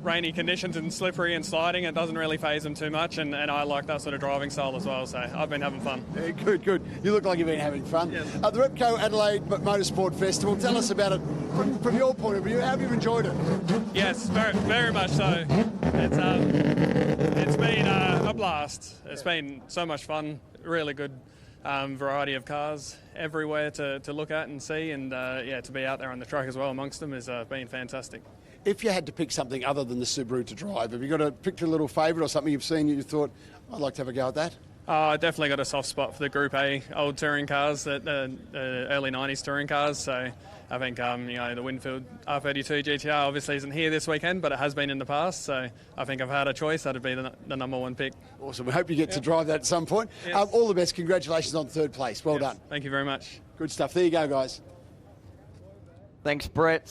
Speaker 21: rainy conditions and slippery and sliding, it doesn't really faze them too much, and I like that sort of driving style as well, so I've been having fun.
Speaker 4: Yeah, good. You look like you've been having fun. Yes. The Repco Adelaide Motorsport Festival, tell us about it from your point of view. How have you enjoyed it?
Speaker 21: Yes, very, very much so. It's been a blast. It's been so much fun, really good variety of cars everywhere to look at and see, and to be out there on the track as well amongst them has been fantastic.
Speaker 4: If you had to pick something other than the Subaru to drive, have you got a particular little favourite or something you've seen you thought, I'd like to have a go at that?
Speaker 21: I definitely got a soft spot for the Group A old touring cars, the early 90s touring cars. So I think the Winfield R32 GTR obviously isn't here this weekend, but it has been in the past. So I think if I had a choice, that'd be the number one pick.
Speaker 4: Awesome. We hope you get to drive that at some point. Yes. All the best. Congratulations on third place. Well done.
Speaker 21: Thank you very much.
Speaker 4: Good stuff. There you go, guys.
Speaker 7: Thanks, Brett.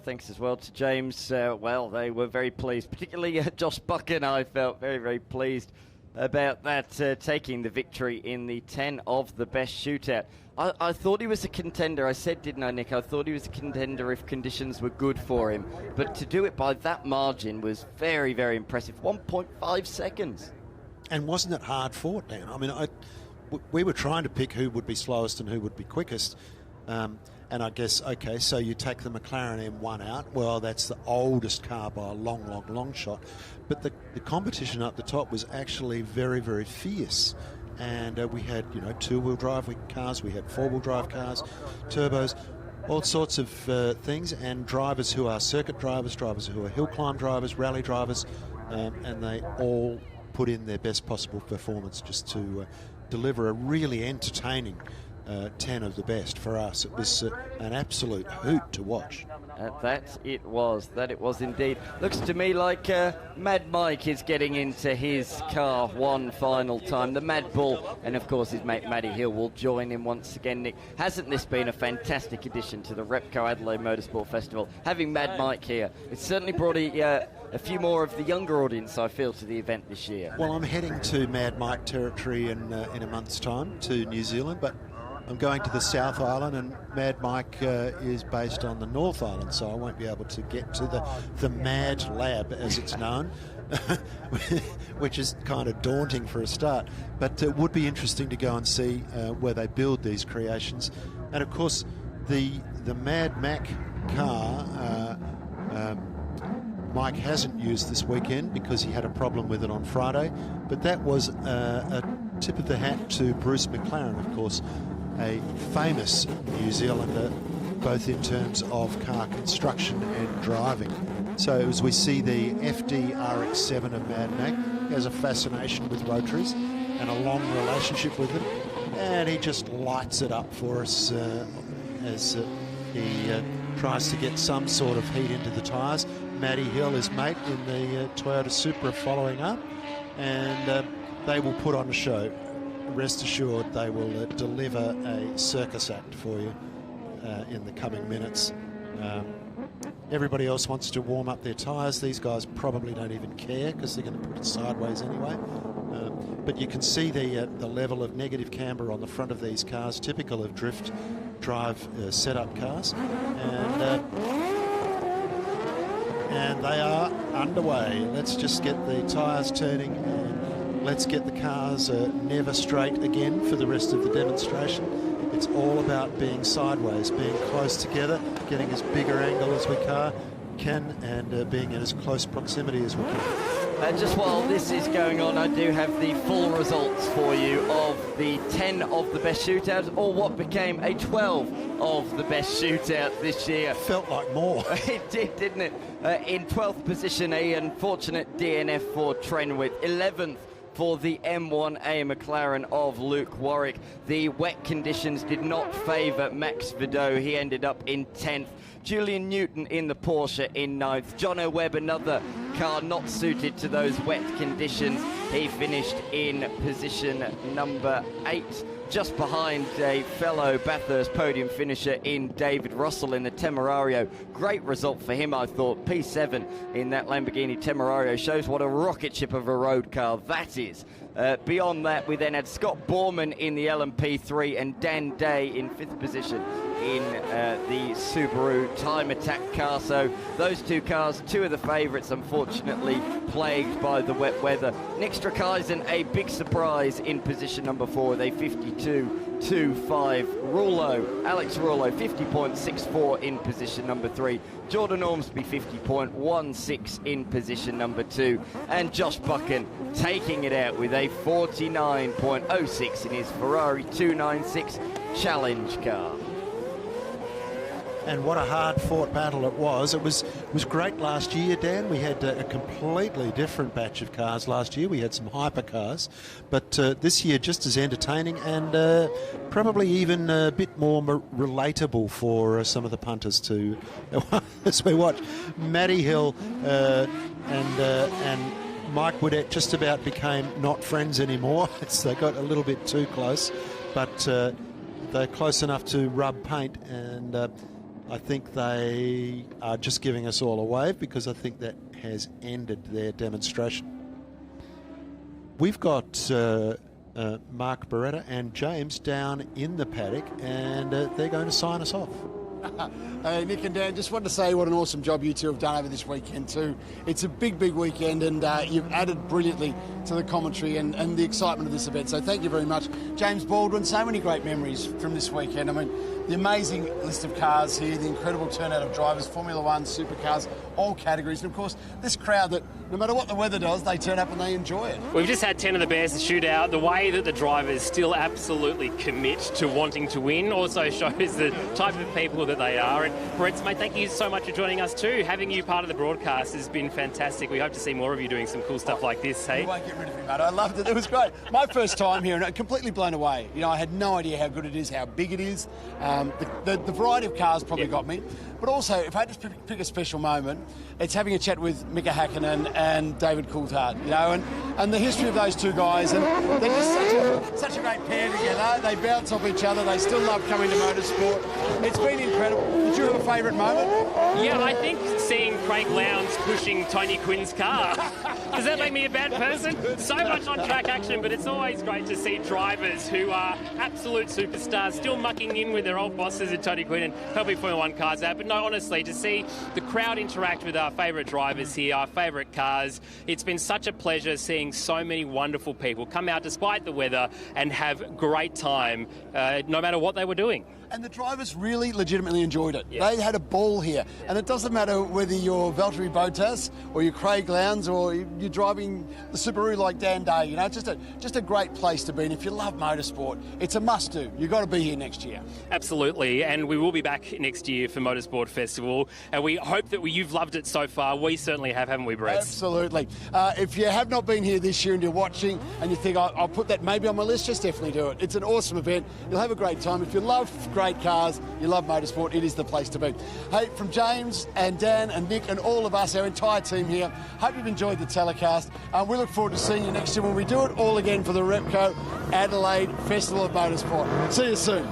Speaker 7: Thanks as well to James. They were very pleased, particularly Josh Buchan. I felt very, very pleased about that, taking the victory in the 10 of the best shootout. I thought he was a contender. I said, didn't I, Nick? I thought he was a contender if conditions were good for him. But to do it by that margin was very, very impressive. 1.5 seconds.
Speaker 8: And wasn't it hard fought, Dan? I mean, we were trying to pick who would be slowest and who would be quickest. And I guess, okay, so you take the McLaren M1 out. Well, that's the oldest car by a long, long, long shot. But the competition up the top was actually very, very fierce. And we had, two-wheel drive cars, we had four-wheel drive cars, turbos, all sorts of things, and drivers who are circuit drivers, drivers who are hill climb drivers, rally drivers, and they all put in their best possible performance just to deliver a really entertaining 10 of the best for us. It was an absolute hoot to watch.
Speaker 7: That it was indeed. Looks to me like Mad Mike is getting into his car one final time. The Mad Bull, and of course his mate Matty Hill will join him once again. Nick, hasn't this been a fantastic addition to the Repco Adelaide Motorsport Festival? Having Mad Mike here, it's certainly brought a few more of the younger audience, I feel, to the event this year.
Speaker 8: Well, I'm heading to Mad Mike territory in a month's time to New Zealand, but I'm going to the South Island, and Mad Mike is based on the North Island, so I won't be able to get to the Mad Lab, as it's known, which is kind of daunting for a start. But it would be interesting to go and see where they build these creations. And of course, the Mad Mac car, Mike hasn't used this weekend because he had a problem with it on Friday, but that was a tip of the hat to Bruce McLaren, of course, a famous New Zealander, both in terms of car construction and driving. So as we see the FD RX-7 of Mad Mac, he has a fascination with rotaries and a long relationship with them, and he just lights it up for us as he tries to get some sort of heat into the tyres. Matty Hill, his mate, in the Toyota Supra, following up, and they will put on a show. Rest assured they will deliver a circus act for you in the coming minutes. Everybody else wants to warm up their tyres. These guys probably don't even care because they're going to put it sideways anyway. But you can see the level of negative camber on the front of these cars, typical of drift drive setup cars. And they are underway. Let's just get the tyres turning, and let's get the cars never straight again for the rest of the demonstration. It's all about being sideways, being close together, getting as big an angle as we can, and being in as close proximity as we can.
Speaker 7: Just while this is going on, I do have the full results for you of the 10 of the best shootouts, or what became a 12 of the best shootouts this year.
Speaker 8: Felt like more.
Speaker 7: It did, didn't it? In 12th position, a unfortunate DNF for Trenwith. 11th for the M1A McLaren of Luke Warwick. The wet conditions did not favour Max Vidot. He ended up in 10th. Julian Newton in the Porsche in 9th. Jono Webb, another car not suited to those wet conditions. He finished in position number 8, just behind a fellow Bathurst podium finisher in David Russell in the Temerario. Great result for him, I thought. P7 in that Lamborghini Temerario shows what a rocket ship of a road car that is. Beyond that, we then had Scott Borman in the LMP3 and Dan Day in 5th position in the Subaru Time Attack car. So those two cars, two of the favourites, unfortunately plagued by the wet weather. Nick Strakheisen, a big surprise in position number 4 with a 52.25. Alex Rouleau, 50.64 in position number 3. Jordan Ormsby, 50.16 in position number 2. And Josh Buchan taking it out with a 49.06 in his Ferrari 296 Challenge car.
Speaker 8: And what a hard-fought battle it was. It was great last year, Dan. We had a completely different batch of cars last year. We had some hypercars. But this year, just as entertaining and probably even a bit more relatable for some of the punters to as we watch. Matty Hill and Mike Woodett just about became not friends anymore. They got a little bit too close. But they're close enough to rub paint, and I think they are just giving us all a wave, because I think that has ended their demonstration. We've got Mark Beretta and James down in the paddock, and they're going to sign us off.
Speaker 4: Hey, Nick and Dan, just wanted to say what an awesome job you two have done over this weekend too. It's a big weekend, and you've added brilliantly to the commentary and the excitement of this event. So thank you very much. James Baldwin, so many great memories from this weekend. I mean, the amazing list of cars here, the incredible turnout of drivers, Formula One, Supercars, all categories. And of course, this crowd that no matter what the weather does, they turn up and they enjoy it.
Speaker 11: We've just had 10 of the best shootout. The way that the drivers still absolutely commit to wanting to win also shows the type of people that they are. And Brett, mate, thank you so much for joining us too. Having you part of the broadcast has been fantastic. We hope to see more of you doing some cool stuff like this, hey?
Speaker 4: You won't get rid of me, mate. I loved it. It was great. My first time here, and I'm completely blown away. You know, I had no idea how good it is, how big it is. The variety of cars probably got me. But also, if I just pick a special moment, it's having a chat with Mika Häkkinen and David Coulthard, you know, and the history of those two guys. And they're just such a great pair together. They bounce off each other. They still love coming to motorsport. It's been incredible. Did you have a favourite moment?
Speaker 11: Yeah, I think seeing Craig Lowndes pushing Tony Quinn's car. Does that make me a bad person? So much on-track action, but it's always great to see drivers who are absolute superstars still mucking in with their old bosses and Tony Quinn and helping Formula One cars out. But no, honestly, to see the crowd interact with our favourite drivers here, our favourite cars, it's been such a pleasure seeing so many wonderful people come out despite the weather and have great time, no matter what they were doing.
Speaker 4: And the drivers really legitimately enjoyed it.
Speaker 11: Yeah.
Speaker 4: They had a ball here. Yeah. And it doesn't matter whether you're Valtteri Bottas or you're Craig Lowndes or you're driving the Subaru like Dan Day. You know, it's just a great place to be. And if you love motorsport, it's a must-do. You've got to be here next year.
Speaker 11: Absolutely. And we will be back next year for Motorsport Festival. And we hope that you've loved it so far. We certainly have, haven't we, Brett?
Speaker 4: Absolutely. If you have not been here this year and you're watching and you think, I'll put that maybe on my list, just definitely do it. It's an awesome event. You'll have a great time. If you love great cars, you love motorsport, it is the place to be. Hey, from James and Dan and Nick and all of us, our entire team here, hope you've enjoyed the telecast. We look forward to seeing you next year when we do it all again for the Repco Adelaide Festival of Motorsport. See you soon.